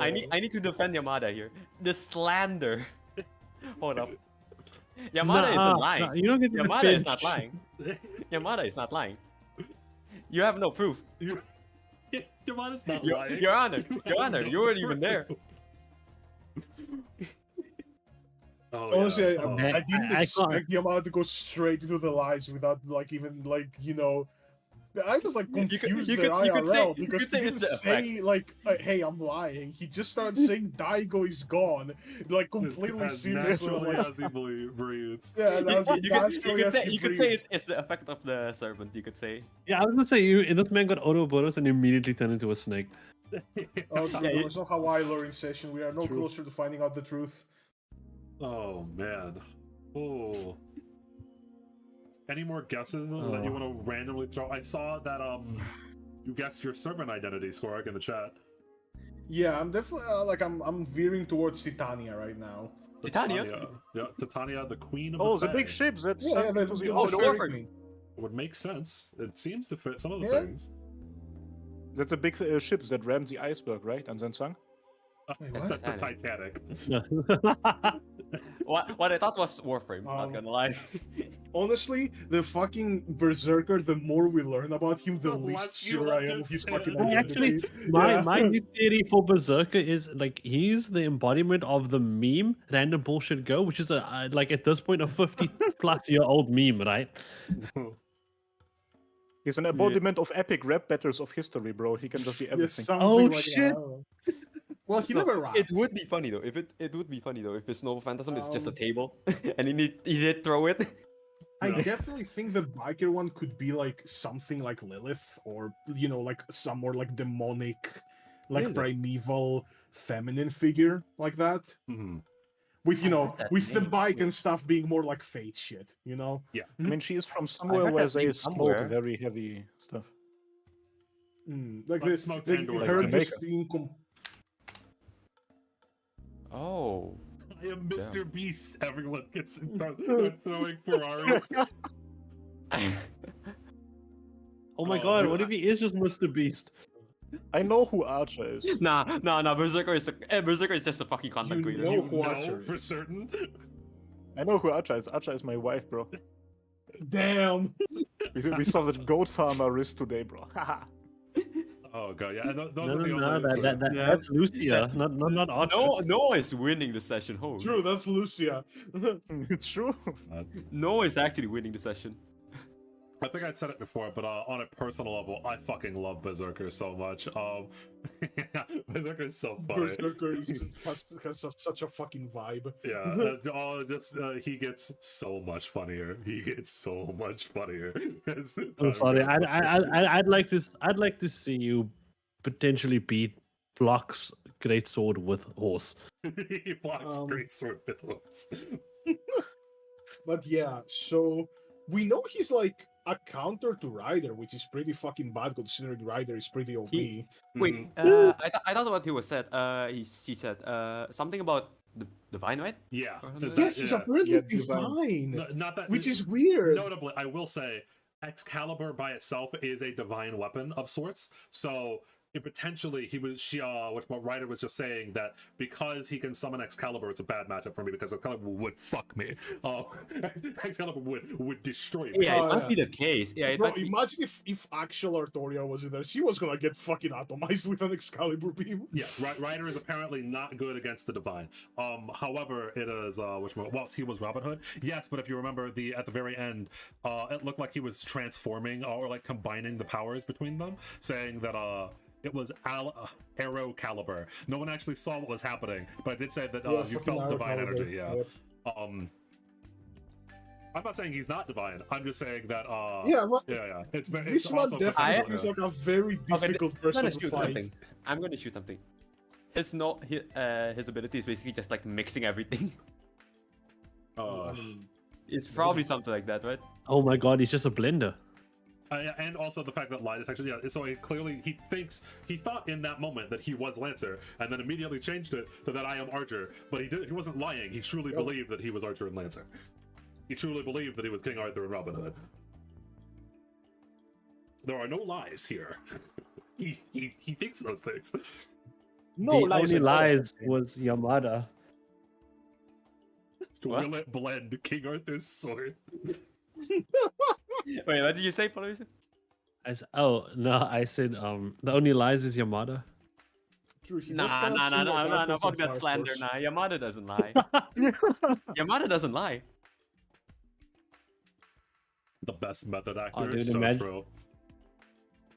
I need to defend Yamada here. The slander. Hold up. Yamada isn't lying. Nah, you don't get to Yamada defend is not lying. Yamada is not lying. You have no proof. Yamada's not Your, lying. Your Honor, you weren't even there. Oh, Honestly, yeah. Man, I didn't I can't- expect the amount to go straight into the lies without like even like I was like You could- confused you there could- you could say- IRL you because could say he it's didn't the say like hey I'm lying. He just started saying Daigo is gone like completely As seriously. I was naturally like, as he breathes. yeah, that's you naturally as he you could say breathes. it's the effect of the serpent. You could say. Yeah, I was gonna say this man got Ouroboros and immediately turned into a snake. Oh, true. Yeah, That's not how I learn in session. We are no True. closer to finding out the truth. Oh man. Oh. Any more guesses that you want to randomly throw? I saw that you guessed your servant identity, Skorak, in the chat. Yeah, I'm definitely I'm veering towards Titania right now. Titania? Yeah, Titania, the queen of Oh, the the big Fae. ship that Yeah, sank yeah, into the the ocean. Warframe. Warframe. Would make sense. It seems to fit some of the Yeah. things. That's a big ship that rammed the iceberg, right? And then sunk? Wait, That's what? the Titanic. What I thought was Warframe. Not gonna lie. Honestly, the fucking Berserker, the more we learn about him, the The least less you sure I am of his understand. fucking I actually, identity. my Yeah. my new theory for Berserker is like he's the embodiment of the meme random bullshit go, which is like at this point a 50-plus-year-old meme, right? He's an embodiment of epic rap battles of history, bro. He can just be Yeah, everything. something Oh, like shit. that. Well, he No, never rapped. It would be funny though. It would be funny though if his noble phantasm is just a Um, table and he did throw it. I No. definitely think the biker one could be like something like Lilith, or like some more like demonic, like Lilith? primeval feminine figure like that. Mhm. With I heard that with the name bike somewhere. and stuff being more like fate shit, you know? I mean, she is from somewhere heard where that name they smoke somewhere. very heavy stuff. Like Like this, smoked like Andor, her like just Jamaica. being Oh. I am Mr. Beast. Everyone gets throwing Ferraris. Oh my Oh, god, dude, what if he is just Mr. Beast? I know who Archer is. Nah. Berserker is just a fucking content You creator. know You who know Archer for is. certain. I know who Archer is. Archer is my wife, bro. damn. We saw the goat farmer wrist today, bro. Haha. Oh god, yeah. And those No, are the no, only. Yeah. that's Lucia, not Archer. Noah is winning the session. Holy. True, that's Lucia. It's true. Noah is actually winning the session. I think I'd said it before, but on a personal level, I fucking love Berserker so much. Berserker is so funny. Berserker has such a fucking vibe. Yeah, he gets so much funnier. He gets so much funnier. I'm sorry. I'd like to see you potentially beat Block's greatsword with horse. He blocks Um, great sword billows. But yeah, so we know he's like a counter to Ryder, which is pretty fucking bad considering Ryder is pretty OP. Wait, Mhm. I thought what he was said. He said something about the divine, right? Yeah, Or is Yeah, that- he's yeah. apparently Yeah, divine, No, not that, which is weird. notably. I will say, Excalibur by itself is a divine weapon of sorts. So potentially which Ryder was just saying that because he can summon Excalibur, it's a bad matchup for me because Excalibur would fuck me. Excalibur would destroy me. Yeah, it Oh, might yeah. be the case. Yeah, it Bro, might be. imagine if actual Artoria was in there, she was gonna get fucking atomized with an Excalibur beam. Yeah, Ryder is apparently not good against the divine. However, it is he was Robin Hood. Yes, but if you remember at the very end, it looked like he was transforming or like combining the powers between them, saying that it was Arrow Caliber. No one actually saw what was happening, but I did say that Yeah, you fucking felt Arrow divine Caliber, energy. Yeah. yep. I'm not saying he's not divine. I'm just saying that. Yeah, but Yeah. It's this it's one also definitely potential, seems yeah. like a very Okay, difficult I'm person gonna to shoot fight. something. I'm gonna shoot something. His ability is basically just like mixing everything. Uh, It's probably something like that, right? Oh my god, he's just a blender. And also the fact that lie detection, yeah. So he thought in that moment that he was Lancer, and then immediately changed it to that I am Archer. But he wasn't lying. He truly believed that he was Archer and Lancer. He truly believed that he was King Arthur and Robin Hood. There are no lies here. he thinks those things. No the lies. only at all. lies was Yamada. What? Will it blend King Arthur's sword? Wait, what did you say, Paloisa? I said the only lies is Yamada. True, he Nah, does kinda nah, nah, seem nah, like nah, nah, Arthur fuck from that Fire slander. Force. Nah, Yamada doesn't lie. Yamada doesn't lie. The best method Oh, actor. dude, So imagine, true.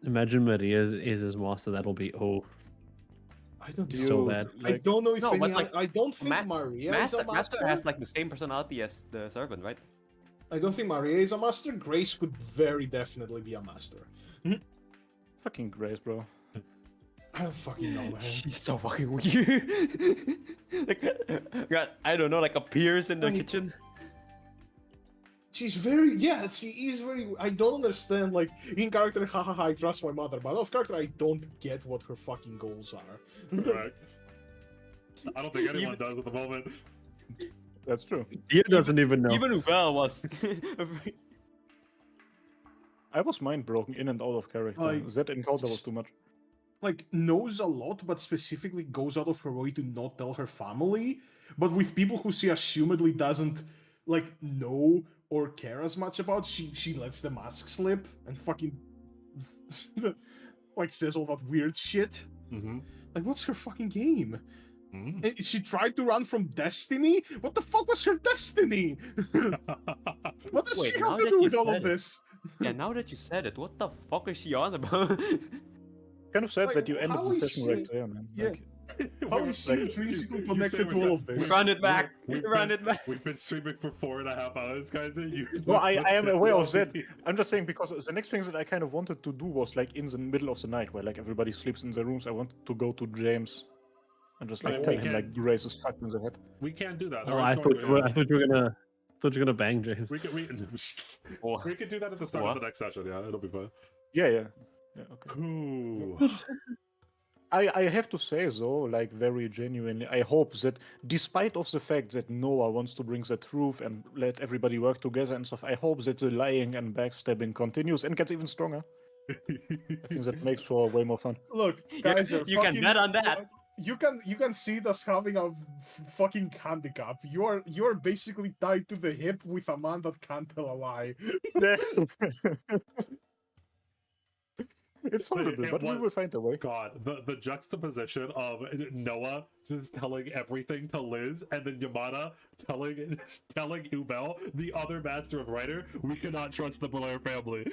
imagine Maria is his master. That'll be I don't know. so bad. I Like, don't know if No, any. but, like, I don't think Ma- Maria is a Master has like the same personality as the servant, right? I don't think Maria is a master. Grace could very definitely be a master. fucking Grace, bro. I don't fucking know, man. She's so fucking weird. Like, God, I don't know, like appears in the Like- kitchen. She's very, yeah, she is very. I don't understand, like, in character, haha, I trust my mother, but off character, I don't get what her fucking goals are. Right. I don't think anyone does at the moment. That's true. Dia doesn't even know. Even Well was. I was mind broken in and out of character. Like, That encounter was too much. Like, knows a lot, but specifically goes out of her way to not tell her family. But with people who she assumedly doesn't, like, know or care as much about, she lets the mask slip and fucking, like, says all that weird shit. Mm-hmm. Like, what's her fucking game? Mm. She tried to run from Destiny? What the fuck was her Destiny? What does Wait, she now have to that do you with all said of it. this? Yeah, now that you said it, what the fuck is she on about? Kind of sad Like, that you ended how the is session she- right there, man. Yeah. Like, How is she like, intrinsically you connected say to we're all of sad- this? Run it back. We've Run been- it back. We've been streaming for 4.5 hours, guys. no, I am aware of that. I'm just saying because the next thing that I kind of wanted to do was like in the middle of the night where like everybody sleeps in their rooms. I wanted to go to James and just like Wait, tell we him can't- like Grace is fucked in the head. We can't do that. Oh, Alright, I Storm, thought you were. I thought you were gonna. Thought you were gonna bang James. we could Oh. we could do that at the start What? of the next session. Yeah, it'll be fun. Yeah. Okay. Ooh. I have to say though, like very genuinely, I hope that despite of the fact that Noah wants to bring the truth and let everybody work together and stuff, I hope that the lying and backstabbing continues and gets even stronger. I think that makes for way more fun. Look, guys, You can bet on that. You can see it as having a fucking handicap. You're basically tied to the hip with a man that can't tell a lie. It's solvable, It but we will was- find a way. God, the juxtaposition of Noah just telling everything to Liz, and then Yamada telling Ubel, the other master of writer, we cannot trust the Blair family.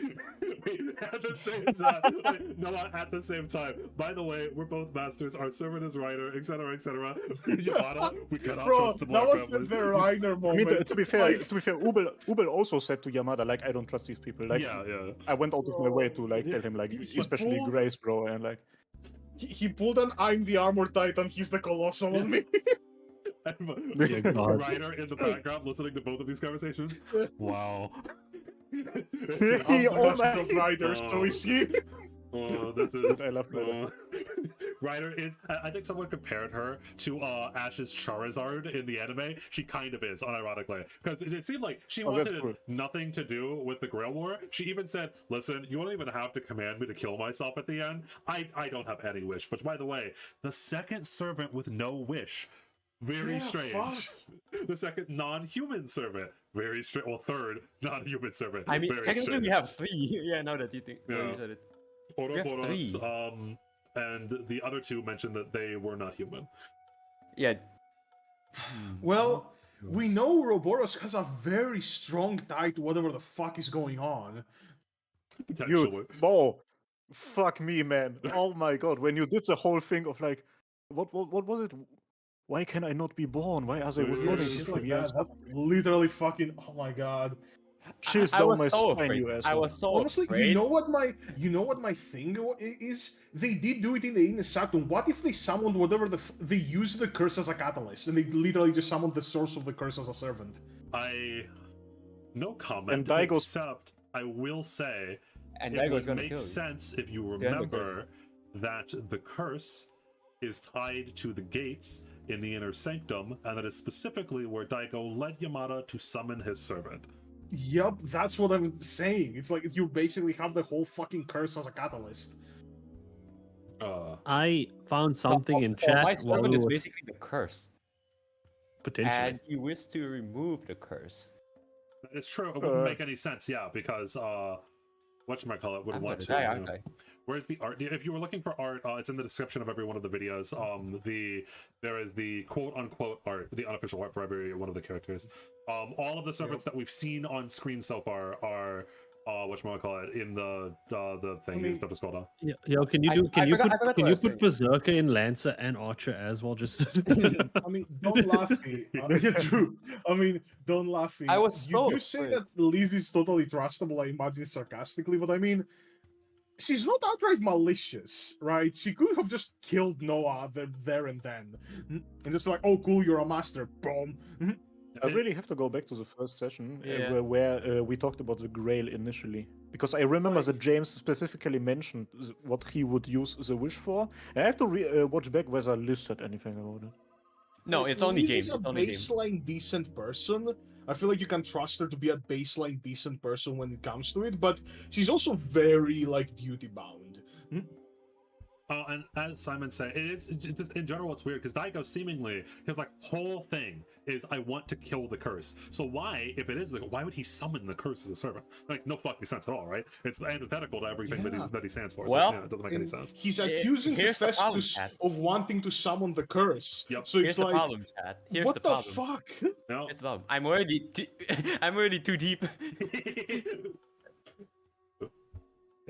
At the same time, Noah at the same time. By the way, we're both masters. Our servant is writer, etc., etc. Yamada, we cannot Bro, trust the Blair that was family. the Reiner I moment. mean, to be fair, Like, Ubel also said to Yamada, like, I don't trust these people. Like, yeah. I went out of my way to like tell him, like, He especially pulled- Grace, bro, and like, he pulled an I'm the armor titan, he's the colossal on me. Dear God. Writer in the background listening to both of these conversations. Wow. I'm the Oh master my- of riders, so is he. Oh, this is. I love that. Ryder is. I think someone compared her to Ash's Charizard in the anime. She kind of is, unironically, because it seemed like she Oh, that's wanted cool. nothing to do with the Grail War. She even said, "Listen, you won't even have to command me to kill myself at the end. I don't have any wish." But by the way, the second servant with no wish. Very Yeah, strange. fuck. The second non-human servant. Very strange. Well, third non-human servant. I mean, Very technically strange. we have 3. Yeah, now that you think, now Yeah. you said it. Ouroboros, We have and the other two mentioned that they were not human. Yeah, Well, we know Ouroboros has a very strong tie to whatever the fuck is going on. Potentially. you, Bo, fuck me, man. Oh my god, when you did the whole thing of like, what was it? Why can I not be born? Why are they Yeah, withholding shit shit Like from me? that, that's literally fucking. Oh my god. Chills I down was my so spine, afraid. you I asshole. was so Honestly, afraid. you know what my thing is? They did do it in the Inner Saturn. What if they summoned whatever they used the curse as a catalyst, and they literally just summoned the source of the curse as a servant? No comment. And Daigo's- Except I will say and it Daigo's would gonna make kill you. sense if you the remember that the curse is tied to the gates in the inner sanctum, and that is specifically where Daigo led Yamada to summon his servant. Yup, that's what I'm saying. It's like you basically have the whole fucking curse as a catalyst. I found something in So chat my while servant we is was basically the curse, potentially. and he wished to remove the curse. That is true. It wouldn't make any sense, yeah, because whatchamacallit would I'm want gonna to. die, aren't I? Where's the art? If you were looking for art, it's in the description of every one of the videos. There is the quote unquote art, the unofficial art for every one of the characters. All of the servants that we've seen on screen so far are whatchamacallit, in the thing. I mean- Stuff is called on. Yo, can you I forgot put what I was put Berserker in Lancer and Archer as well? Just I mean, don't laugh me. Yeah, true. I mean, don't laugh me. I was You so do say afraid. that Liz is totally trustable, I imagine sarcastically, but I mean, she's not outright malicious, right? She could have just killed Noah there and then. And just be like, oh, cool, you're a master. Boom. I really have to go back to the first session Yeah. where we talked about the Grail initially, because I remember that James specifically mentioned what he would use the wish for, and I have to watch back whether Liz said anything about it. No, Like, it's only Liz James. is a It's only James. baseline decent person. I feel like you can trust her to be a baseline decent person when it comes to it, but she's also very like duty bound. And as Simon said, it is just in general. It's weird because Daigo seemingly his like whole thing is I want to kill the curse. So why, if it is why would he summon the curse as a servant? Like no fucking sense at all, right? It's antithetical to everything Yeah. that he stands for. Well, so, yeah, it doesn't make any And sense. he's Eh, accusing here's the problem, Hephaestus Chad. of wanting to summon the curse. Yep. So Here's it's the like, problem, Chad. Here's what the the problem. fuck? No. Here's the problem. I'm already I'm already too deep.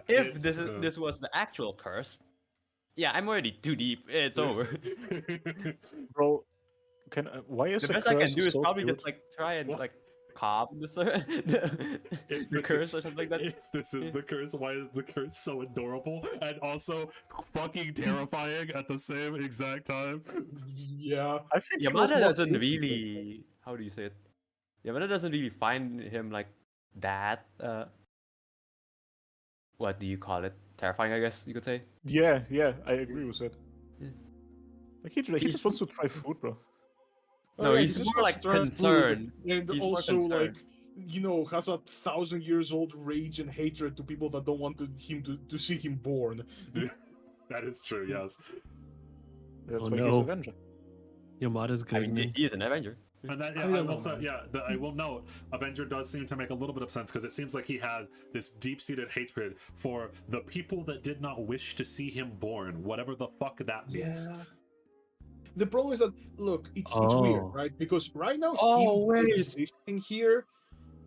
If It's, this was the actual curse, yeah, I'm already too deep. It's over. Bro, why is The best curse I can do is so probably cute? just like try and What? like calm the curse or something like that. If this is the curse, why is the curse so adorable and also fucking terrifying at the same exact time? Yeah. I think he was Yamada more doesn't tasty. really. How do you say it? Yamada doesn't really find him like that. What do you call it? Terrifying, I guess you could say. Yeah, I agree with that. Yeah. Like he just wants to try food, bro. No, yeah, he's he just more wants like to try food, concerned. and He's more also concerned. like has a 1,000-year-old rage and hatred to people that don't want him to see him born. That is true, yes. That's Oh, why he's no. Avenger. Yamada's I mean, grinning. he is an Avenger. And that, I I don't will know, say, man. yeah, I will note, Avenger does seem to make a little bit of sense because it seems like he has this deep-seated hatred for the people that did not wish to see him born, whatever the fuck that means. The problem is that look, it's Oh. weird, right? Because right now Oh, wait.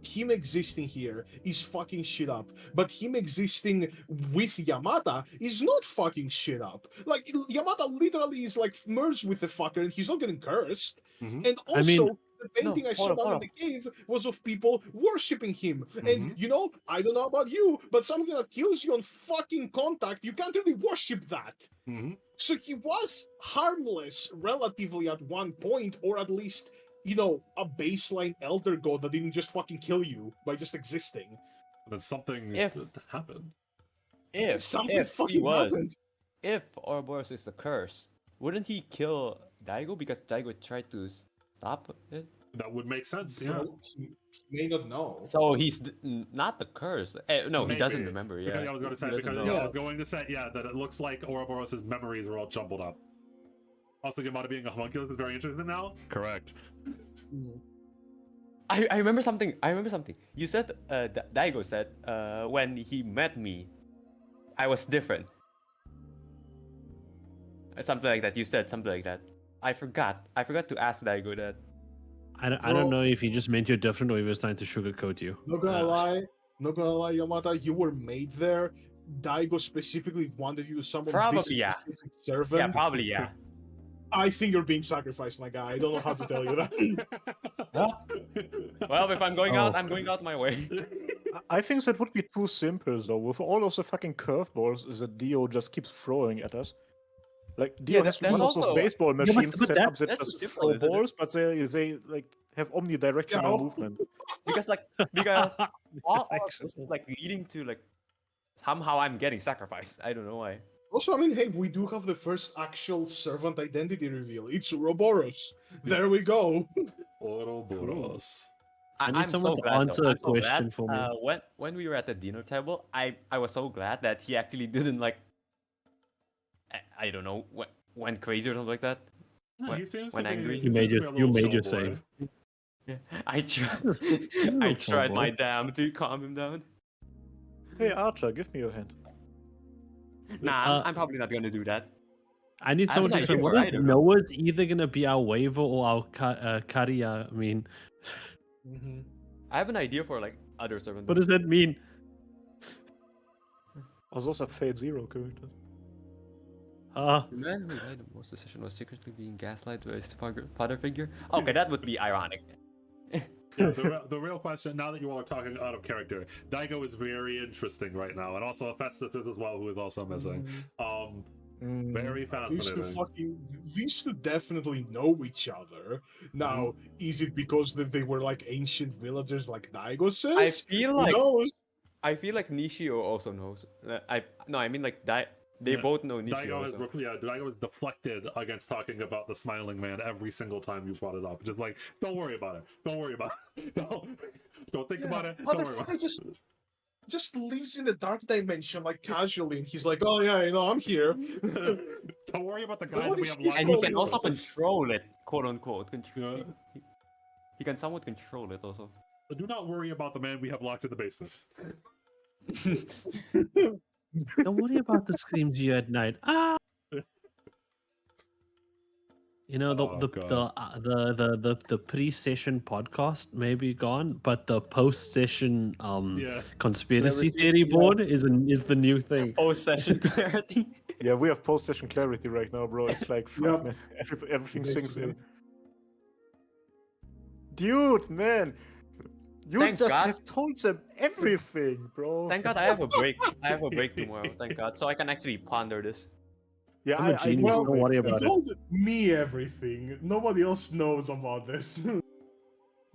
him existing here is fucking shit up. But him existing with Yamada is not fucking shit up. Like Yamada literally is like merged with the fucker, and he's not getting cursed. Mhm. And I mean- also, the painting No, I saw hold down up. in the cave was of people worshipping him. Mhm. And you know, I don't know about you, but something that kills you on fucking contact, you can't really worship that. Mhm. So he was harmless relatively at one point, or at least, you know, a baseline elder god that didn't just fucking kill you by just existing. And then something If- happened. Something If he fucking was, happened. if Ouroboros is the curse, wouldn't he kill Daigo because Daigo tried to stop it? That would make sense, yeah. No, he may not know. So he's not the curse. No, he doesn't Maybe. remember. Because Yeah, I was going to say, He doesn't because know. I was going to say, yeah, that it looks like Ouroboros' memories are all jumbled up. Also, Yamada being a homunculus is very interesting now. Correct. I remember something. You said Daigo said when he met me, I was different. Something like that. You said something like that. I forgot to ask Daigo that. I Bro. don't know if he just meant you different or he was trying to sugarcoat you. Not gonna lie, Yamada, you were made there. Daigo specifically wanted you to summon Probably, this yeah. specific servant. Yeah, probably yeah. I think you're being sacrificed, my guy. I don't know how to tell you that. Well, if I'm going out, Oh. I'm going out my way. I think that would be too simple though. With all of the fucking curveballs that Dio just keeps throwing at us. Like Dio Yeah, has that's one of those also- baseball but machines that- set up that that's just simple, throw isn't it? balls, but they like have omnidirectional Yeah. movement. because all of this is like leading to like somehow I'm getting sacrificed. I don't know why. Also, I mean, hey, we do have the first actual servant identity reveal. It's Ouroboros. There we go. Ouroboros. I need I'm someone so to glad, though. answer a I'm so glad, question for me. when we were at the dinner table, I was so glad that he actually didn't like. I don't know, went crazy or something like that. Yeah, When- he seems when to be, angry. he You seems made to your- be a you little made your soul boy. save. Yeah, I tried. a I little tried my tomboy. damn to calm him down. Hey Archer, give me your hand. Nah, I'm probably not gonna do that. I need I have someone an to explain idea what for is either. Noah's either gonna be our waiver or our Karia. I mean, I have an idea for like other servant. what does that mean? Was also Fate Zero character. Ah, The man who died the most decision was secretly being gaslighted by his father figure. Okay, that would be ironic. Yeah, the real question, now that you all are talking out of character, Daigo is very interesting right now, and also Festus is as well, who is also missing. Very fascinating. These two definitely know each other. Now, is it because they were like ancient villagers, like Daigo says? I feel like Who knows? I feel like Nishio also knows. I mean like they Yeah, both know Nishio. Daigo has deflected against talking about the smiling man every single time you brought it up. Just like, don't worry about it. Don't worry about it. Don't think about it. Don't worry about it. Just lives in a dark dimension like casually, and he's like, "Oh yeah, I'm here." Don't worry about the guy that we have And he locked can up. also control it, quote unquote. Yeah. He can somewhat control it also. Do not worry about the man we have locked in the basement. don't worry about the screams you at night. Ah. You know Oh, the pre-session podcast may be gone, but the post-session conspiracy theory board is the new thing. Post-session clarity. Yeah, we have post-session clarity right now, bro. It's like, fuck, man. Everything sinks in. Dude, man. You Thank just God. have told them everything, bro. Thank God I have a break. I have a break tomorrow. Thank God, so I can actually ponder this. Yeah, I'm a genius. Don't worry He about it. told me everything. Nobody else knows about this.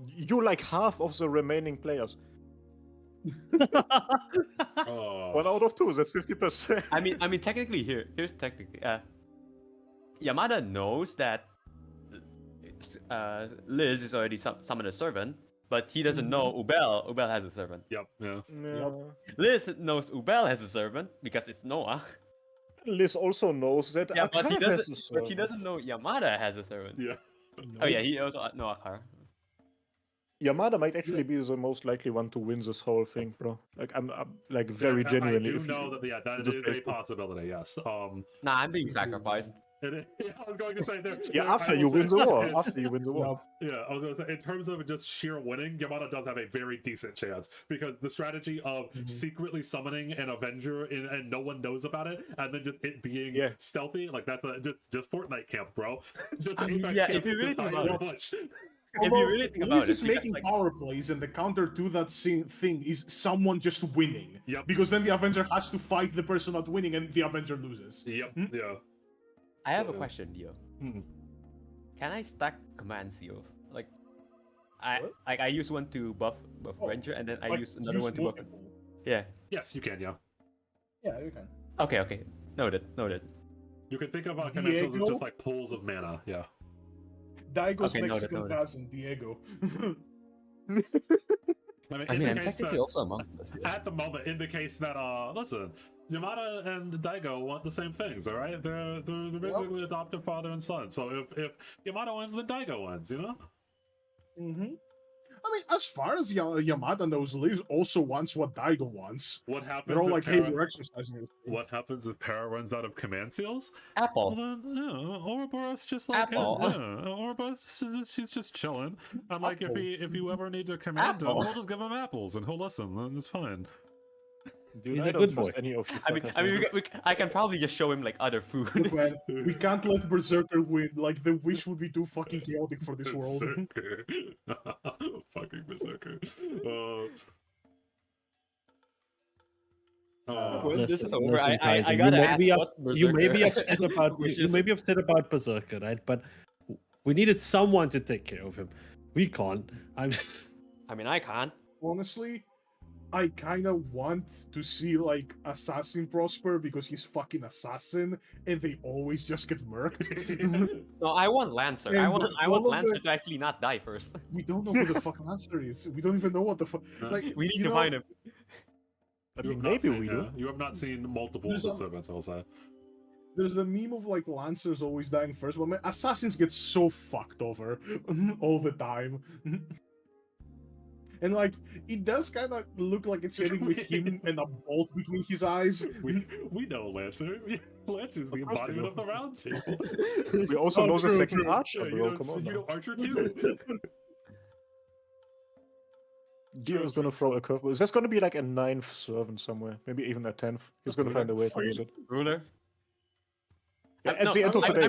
You like half of the remaining players. Oh. 1 out of 2, that's 50%. I mean, technically, here's technically. Yamada knows that Liz is already summoned a servant, but he doesn't know Ubel has a servant. Yep. Yeah. Liz knows Ubel has a servant because it's Noah. Liz also knows that Yeah, Akar but he has a doesn't. But he servant. doesn't know Yamada has a servant. Yeah. Oh yeah, he also know Akar. Yamada might actually be the most likely one to win this whole thing, bro. Like I'm like very genuinely. I do know that. That is a possibility. Yes. Nah, I'm being sacrificed. I was going to say there. Yeah, after you win the war. After you win the war. Yeah, I was going to say, in terms of just sheer winning, Yamada does have a very decent chance because the strategy of secretly summoning an Avenger and no one knows about it, and then just it being stealthy, like that's just Fortnite camp, bro. Just Apex yeah, camp, if you really just think hide about in a it. bush. If you really think about Liz it, is because, making like, power plays, and the counter to that thing is someone just winning. Yep. Because then the Avenger has to fight the person not winning, and the Avenger loses. Yep. Yeah. I have a question, Dio. Hmm. Can I stack command seals? I use one to buff Ranger, and then I use another one to buff. Yeah. Yes, you can. Yeah. Yeah, you can. Okay. Noted. You can think of connections as just like pools of mana. Yeah. Daigo's Okay, noted, Mexican noted. cousin, Diego. I mean, I'm technically also among us. At the moment, in the case that listen, Yamada and Daigo want the same things, all right? They're basically adopted father and son. So if Yamada wins, then Daigo wins, you know? I mean, as far as Yamada knows, Liz also wants what Daigo wants. What happens? They're all if like, Para, "Hey, we're exercising this." What happens if Para runs out of command seals? Apple. Well then, Ouroboros just like Apple. Ouroboros, she's just chilling. And like, if you ever need to command him, Apple. we'll just give him apples and he'll listen. Then it's fine. Dude, He's I a don't good trust boy. any of you. I mean, I can probably just show him like other food. Look, man, we can't let Berserker win. Like, the wish would be too fucking chaotic for this world. Berserker. Fucking Berserker. When this is over, Listen, I Kaiser, gotta you may ask be what you may be Berserker upset about wish you is. may be upset about Berserker, right? But we needed someone to take care of him. We can't. I mean, I can't. Honestly, I kind of want to see like Assassin prosper because he's fucking assassin, and they always just get murked. No, I want Lancer. And I want all of Lancer the- to actually not die first. We don't know who the fuck Lancer is. We don't even know what the fuck. Like, We need you to know, find him. I You mean, have not maybe seen, we do. You have not seen multiple There's a- servants, I'll say. There's the meme of like Lancers always dying first, but man, assassins get so fucked over all the time. And like, it does kind of look like it's heading with him and a bolt between his eyes. We know Lancer. Lancer's the Of course we embodiment know. of the round table. We also Oh, know the true, second true. archer, Yeah, bro. Come on. you now. know Archer too. Dio is gonna throw a curveball. Is this gonna be like a 9th servant somewhere? Maybe even a 10th. He's gonna find a way to use it. Ruler. Yeah, at the end of the day.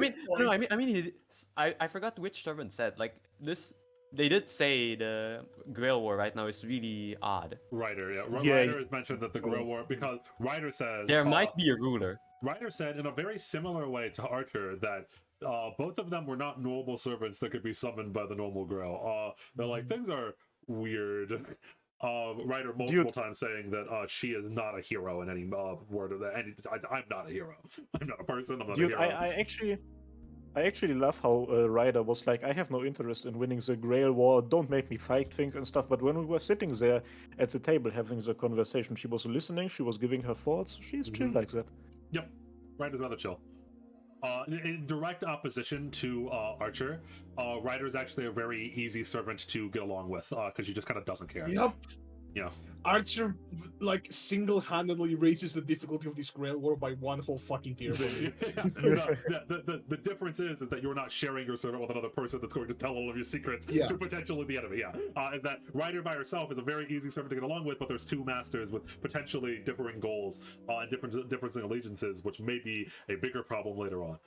I mean, I forgot which servant said like this. They did say the Grail War right now is really odd. Ryder, yeah. Yeah, Ryder has mentioned that the Grill War, because Ryder said There might be a ruler. Ryder said in a very similar way to Archer that both of them were not normal servants that could be summoned by the normal Grail. They're like, things are weird. Ryder multiple times saying that she is not a hero in any word of that. I'm not a hero. I'm not a person. I'm not a Dude, hero. I actually love how Ryder was like, I have no interest in winning the Grail War, don't make me fight things and stuff. But when we were sitting there at the table having the conversation, she was listening, she was giving her thoughts. She's chill like that. Yep, Ryder's rather chill. In direct opposition to Archer, Ryder is actually a very easy servant to get along with because she just kind of doesn't care. Yep. Yeah. Archer, like, single-handedly raises the difficulty of this Grail War by one whole fucking tier. The difference is that you're not sharing your servant with another person that's going to tell all of your secrets to potentially the enemy. Is that Ryder by herself is a very easy servant to get along with, but there's two masters with potentially differing goals and different allegiances, which may be a bigger problem later on.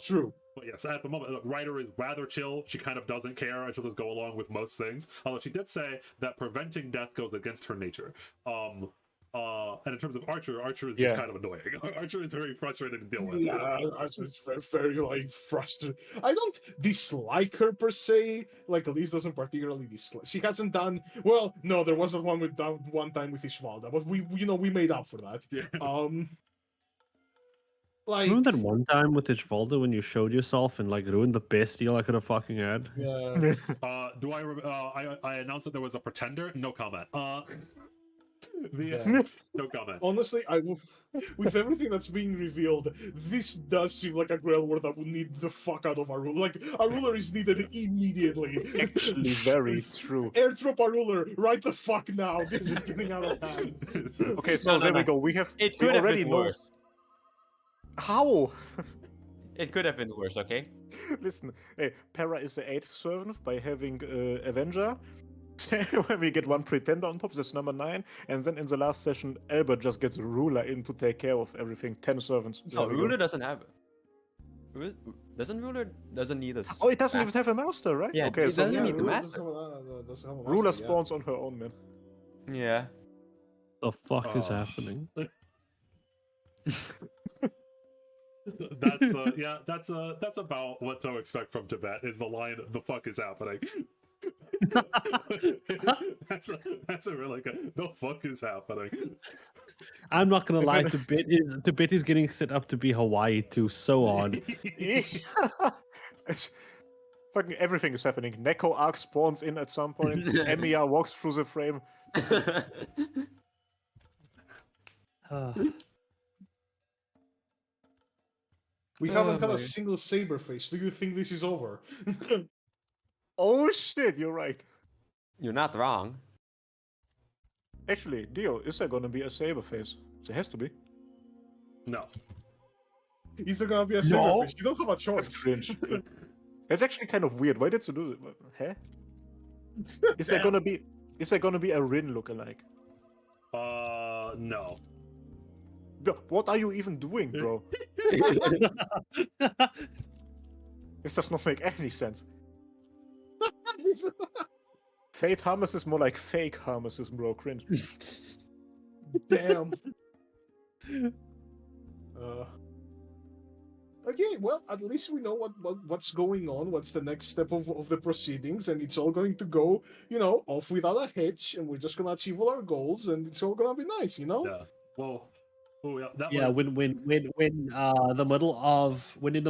True. But yes, at the moment, Ryder is rather chill. She kind of doesn't care, and she'll just go along with most things. Although she did say that preventing death goes against her nature. And in terms of Archer is just kind of annoying. Archer is very frustrating to deal with. Yeah, Archer is very, very, like, frustrating. I don't dislike her per se. Like, Elise doesn't particularly dislike. She hasn't done well. No, there wasn't one time with Ishvalda, but we made up for that. Yeah. Like, Remember that one time with Ishvalda when you showed yourself and like ruined the best deal I could have fucking had? yeah. I announced that there was a pretender? No comment. No comment. Honestly, with everything that's being revealed, this does seem like a Grail War that would need the fuck out of our ruler. Like, a ruler is needed immediately. Actually, very true. Airdrop a ruler right the fuck now. This is getting out of hand. Okay, so there we go. We Could have already been know worse. how. It could have been worse. Okay. Listen, hey, Para is the 8th servant by having Avenger. When we get one pretender on top, that's number 9. And then in the last session, Albert just gets Ruler in to take care of everything. 10 servants. No, Ruler doesn't have it. Ruler doesn't need a. Oh, it doesn't even have a master, right? Yeah, okay, it so doesn't need a Ruler master. doesn't have a Ruler master, spawns on her own, man. Yeah. The fuck is happening? That's about what to expect from Tibet. Is the line "the fuck is happening"? that's a really good. The fuck is happening? I'm not gonna lie. Tibet is getting set up to be Hawaii too. So odd. Fucking everything is happening. Neko Arc spawns in at some point. Emiya walks through the frame. We haven't had a single saber face. Do you think this is over? Oh shit, you're right. You're not wrong. Actually, Dio, is there gonna be a saber face? There has to be. No. Is there gonna be a saber face? You don't have a choice. That's cringe. That's actually kind of weird. Why did you do it? Huh? Is there gonna be a Rin lookalike? No. What are you even doing, bro? This does not make any sense. Fate Harmacists is more like fake Harmacists, bro. Cringe. Damn. Okay, well, at least we know what's going on, what's the next step of the proceedings, and it's all going to go, off without a hitch, and we're just gonna achieve all our goals, and it's all gonna be nice, Yeah. Well. Oh yeah. When in the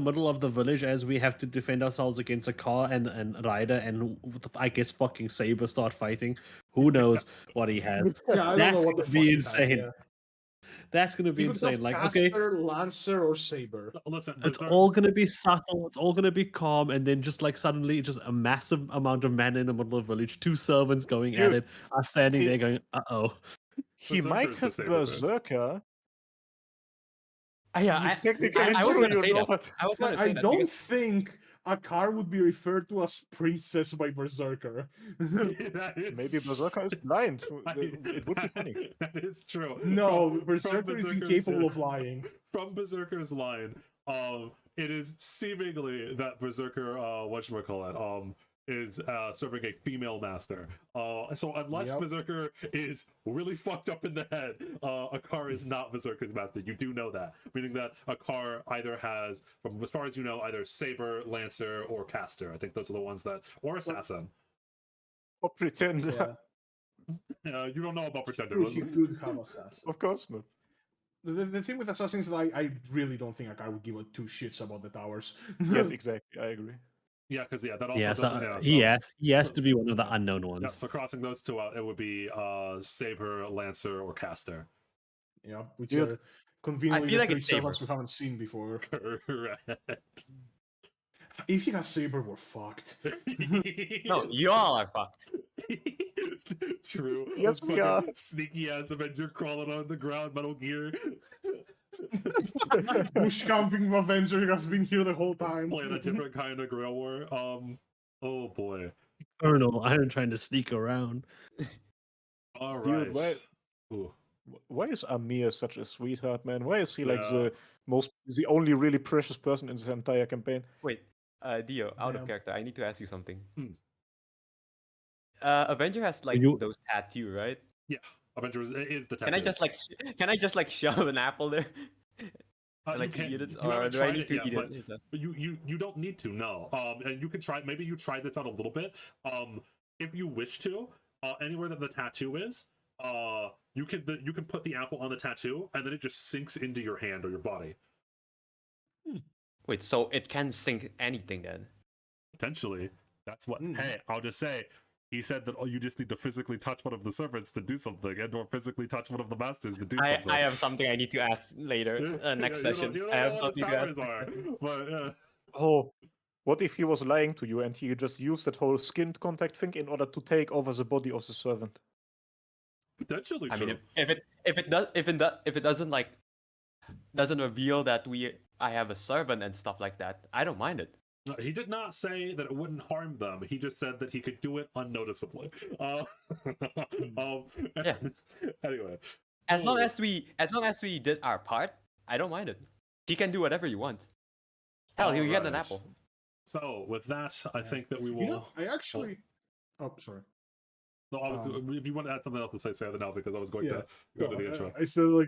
middle of the village, as we have to defend ourselves against a car and rider and I guess fucking Saber start fighting. Who knows what he has? Yeah, I don't know what the fuck be he has, insane. yeah. That's gonna be He could have insane. Like, okay, caster, lancer, or saber. Listen, it's Berserk- all gonna be subtle. It's all gonna be calm, and then just like suddenly, just a massive amount of men in the middle of the village. Two servants going at Dude, it are standing he- there going, "Uh oh." He Berserker might is the have saber first. Berserker. Yeah, Technically, I was true, gonna you say know, that. I was gonna I say that don't because think Akar would be referred to as princess by Berserker. That is maybe Berserker is blind. I- It would be funny. That is true. No, From Berserker is Berserker's- incapable of lying. From Berserker's line, it is seemingly that Berserker, whatchamacallit, is serving a female master. So unless Yep. Berserker is really fucked up in the head, Akar is not Berserker's master. You do know that, meaning that Akar either has, from as far as you know, either saber, lancer, or caster. I think those are the ones that, or assassin. Or pretender. Yeah. You don't know about pretender. True, he could have assassin. Of course not. The thing with assassins is that I really don't think Akar would give a two shits about the towers. Yes, exactly. I agree. Yeah, because that also Yeah, doesn't. so Yeah, he has to be one of the unknown ones. Yeah, so crossing those two out, it would be saber, lancer, or caster. Yeah, which Dude, are conveniently feel the like three it's saber. servants we haven't seen before. Correct. If he has saber, we're fucked. no, you all are fucked. True. Yes, A we fucking are. Sneaky ass Avenger crawling on the ground, Metal Gear, Bush camping Avenger has been here the whole time. playing a different kind of Grail War. Oh boy. Colonel Iron trying to sneak around. All right. Dude, why- Ooh. Why is Amir such a sweetheart, man? Why is he like Yeah. the only really precious person in this entire campaign? Wait, Dio, out Yeah. of character, I need to ask you something. Hmm. Avenger has like You- those tattoo, right? Avenger is the Can I just like can I just like shove an apple there? you like can- eat it, you or haven't do I tried need it to yet, eat but it? But you don't need to, no. And you can try, maybe you try this out a little bit. If you wish to, anywhere that the tattoo is, you can put the apple on the tattoo, and then it just sinks into your hand or your body. Wait, so it can sink anything then? Potentially, that's what. Mm. Hey, I'll just say, he said that you just need to physically touch one of the servants to do something, and/or physically touch one of the masters to do something. I have something I need to ask later, next Yeah, session. You don't I have know what his something to ask. powers are, but Oh, what if he was lying to you and he just used that whole skin contact thing in order to take over the body of the servant? potentially I true. mean, if it doesn't like doesn't reveal that I have a servant and stuff like that, I don't mind it. No, he did not say that it wouldn't harm them. He just said that he could do it unnoticeably. Yeah. Anyway, As long as we did our part, I don't mind it. He can do whatever you want. Hell, he'll get an Alright. apple. So with that, I think that we will. You know, I actually. Oh, sorry. No, if you want to add something else to say it now, because I was going Yeah. to go to the intro. I said like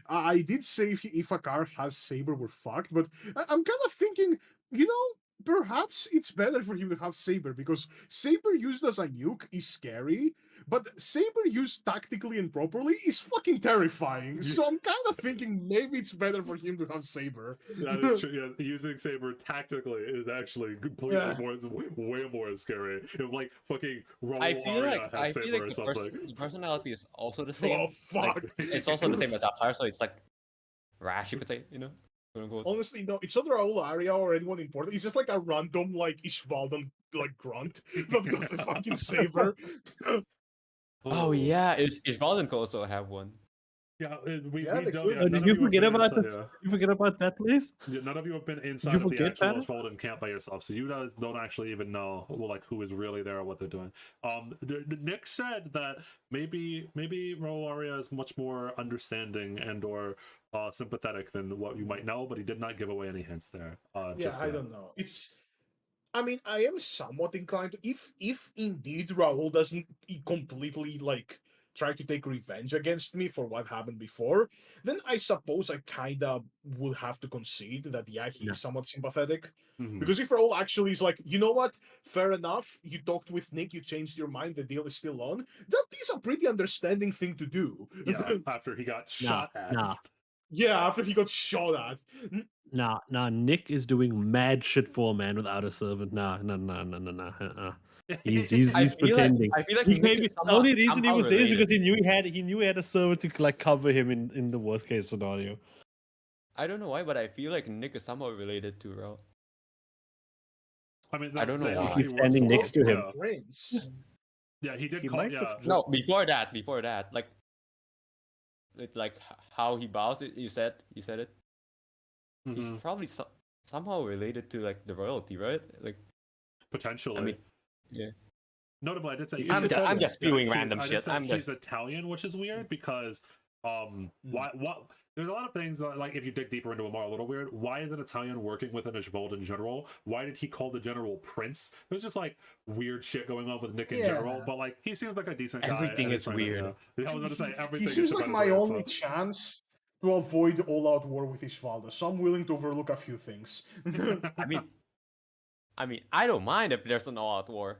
I did say if Akar has saber, we're fucked. But I'm kind of thinking, perhaps it's better for him to have saber because saber used as a nuke is scary, but saber used tactically and properly is fucking terrifying. So I'm kind of thinking maybe it's better for him to have saber. That is true. Yeah, using saber tactically is actually completely way more scary. If like fucking Raul I feel Aria like had saber or something. the personality is also the same. Oh fuck! Like, it's also the same as Avatar, so it's like rash, you could say, quote unquote. Honestly, no, it's not Raul Aria or anyone important. It's just like a random like Ishvaldan like grunt that got the fucking saber. Oh yeah, Ishvaldan could also have one. Yeah, we Yeah, they don't. could. Yeah, Oh, none did of you have forget been about inside- this? yeah. You forget about that, please? Yeah, none of you have been inside you of the forget actual that? Folded camp by yourself, so you guys don't actually even know like who is really there or what they're doing. Nick said that maybe Raul Aria is much more understanding and or sympathetic than what you might know, but he did not give away any hints there. Yeah, I don't know. I mean, I am somewhat inclined to if indeed Raul doesn't completely like try to take revenge against me for what happened before, then I suppose I kinda would have to concede that he's somewhat sympathetic. Mhm. Because if Raul actually is like, you know what, fair enough, you talked with Nick, you changed your mind, the deal is still on, that is a pretty understanding thing to do. Yeah, after he got shot at. Yeah, after he got shot at. Nah. Nick is doing mad shit for a man without a servant. Nah. He's I feel pretending. I feel like He maybe, the only reason he was there is related. because he knew he had a server to like cover him in the worst case scenario. I don't know why, but I feel like Nick is somehow related to Ro. I mean, I don't know basically why. Keep works standing for next to him. Yeah, Brains. yeah he did He call. might Yeah, have just- No, before that, like how he bows. You said it. He's mhm, probably somehow related to like the royalty, right? Like, potentially. I mean, yeah. Notably, I did say I'm just spewing random I did shit. say I'm he's just Italian, which is weird because why what there's a lot of things that, like, if you dig deeper into them, are a little weird. Why is an Italian working with an Ajvolden general? Why did he call the general prince? There's just like weird shit going on with Nick in general, Yeah. but like he seems like a decent guy. Everything and he's is trying to, weird. yeah. I was going to say everything. He is seems to like better my say it, only so. chance to avoid all-out war with Ishvalda, so I'm willing to overlook a few things. I mean, I don't mind if there's an all-out war.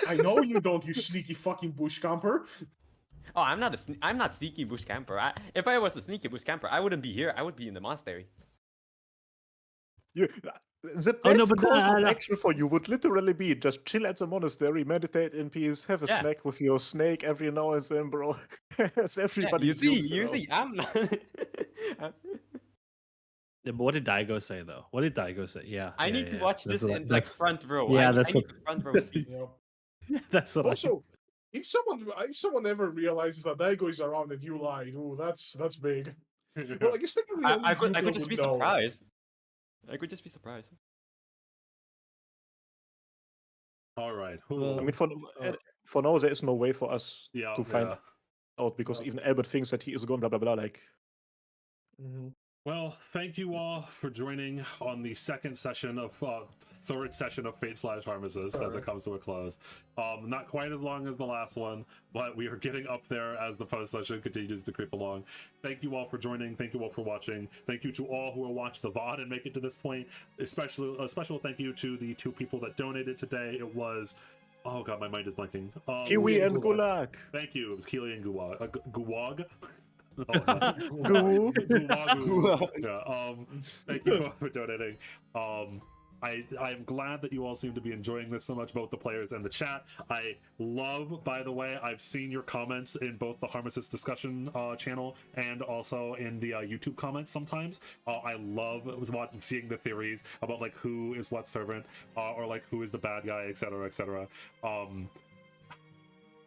I know you don't, you sneaky fucking bush camper. Oh, I'm not sneaky bush camper. If I was a sneaky bush camper, I wouldn't be here. I would be in the monastery. The best Oh, no, but course of no. action for you would literally be just chill at the monastery, meditate in peace, have a Yeah. snack with your snake every now and then, bro. As everybody you jokes see, around. I'm not. Yeah, but what did Daigo say though? What did Daigo say? Yeah. I yeah, need to yeah. watch That's this what- in like front row. Yeah, I that's need what- the front row seat. That's what Also, if someone ever realizes that Daigo is around and you lie, ooh, that's big. Well, I guess technically only I could Google just be would know. surprised. I could just be surprised. All right. Well, I mean, for now, there is no way for us yeah, to find yeah. out because Yeah. even Albert thinks that he is gone, blah, blah, blah. Like, Well, thank you all for joining on the third session of Fate/Harmacists as it comes to a close. Not quite as long as the last one, but we are getting up there as the post session continues to creep along. Thank you all for joining. Thank you all for watching. Thank you to all who will watch the VOD and make it to this point. Especially a special thank you to the 2 people that donated today. It was, oh god, my mind is blanking. Kiwi and Gulag. Gulag. Thank you. It was Keely and Guwag. Guwag. Oh, Goo. Guwagu. Yeah. Thank you for donating. I'm glad that you all seem to be enjoying this so much, both the players and the chat. I love, by the way, I've seen your comments in both the Harmacists discussion channel and also in the YouTube comments sometimes. I love seeing the theories about like who is what servant or like who is the bad guy, etc., etc.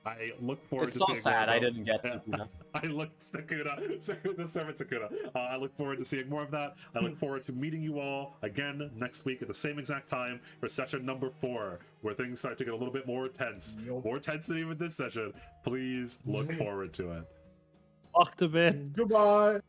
I look forward It's to so seeing sad more I of them. didn't get Yeah. Sukuna. I look Sakuna, the servant Sakuna. I look forward to seeing more of that. I look forward to meeting you all again next week at the same exact time for session number 4, where things start to get a little bit more tense. Yup. More tense than even this session. Please look forward to it. Fuck the bed. Goodbye.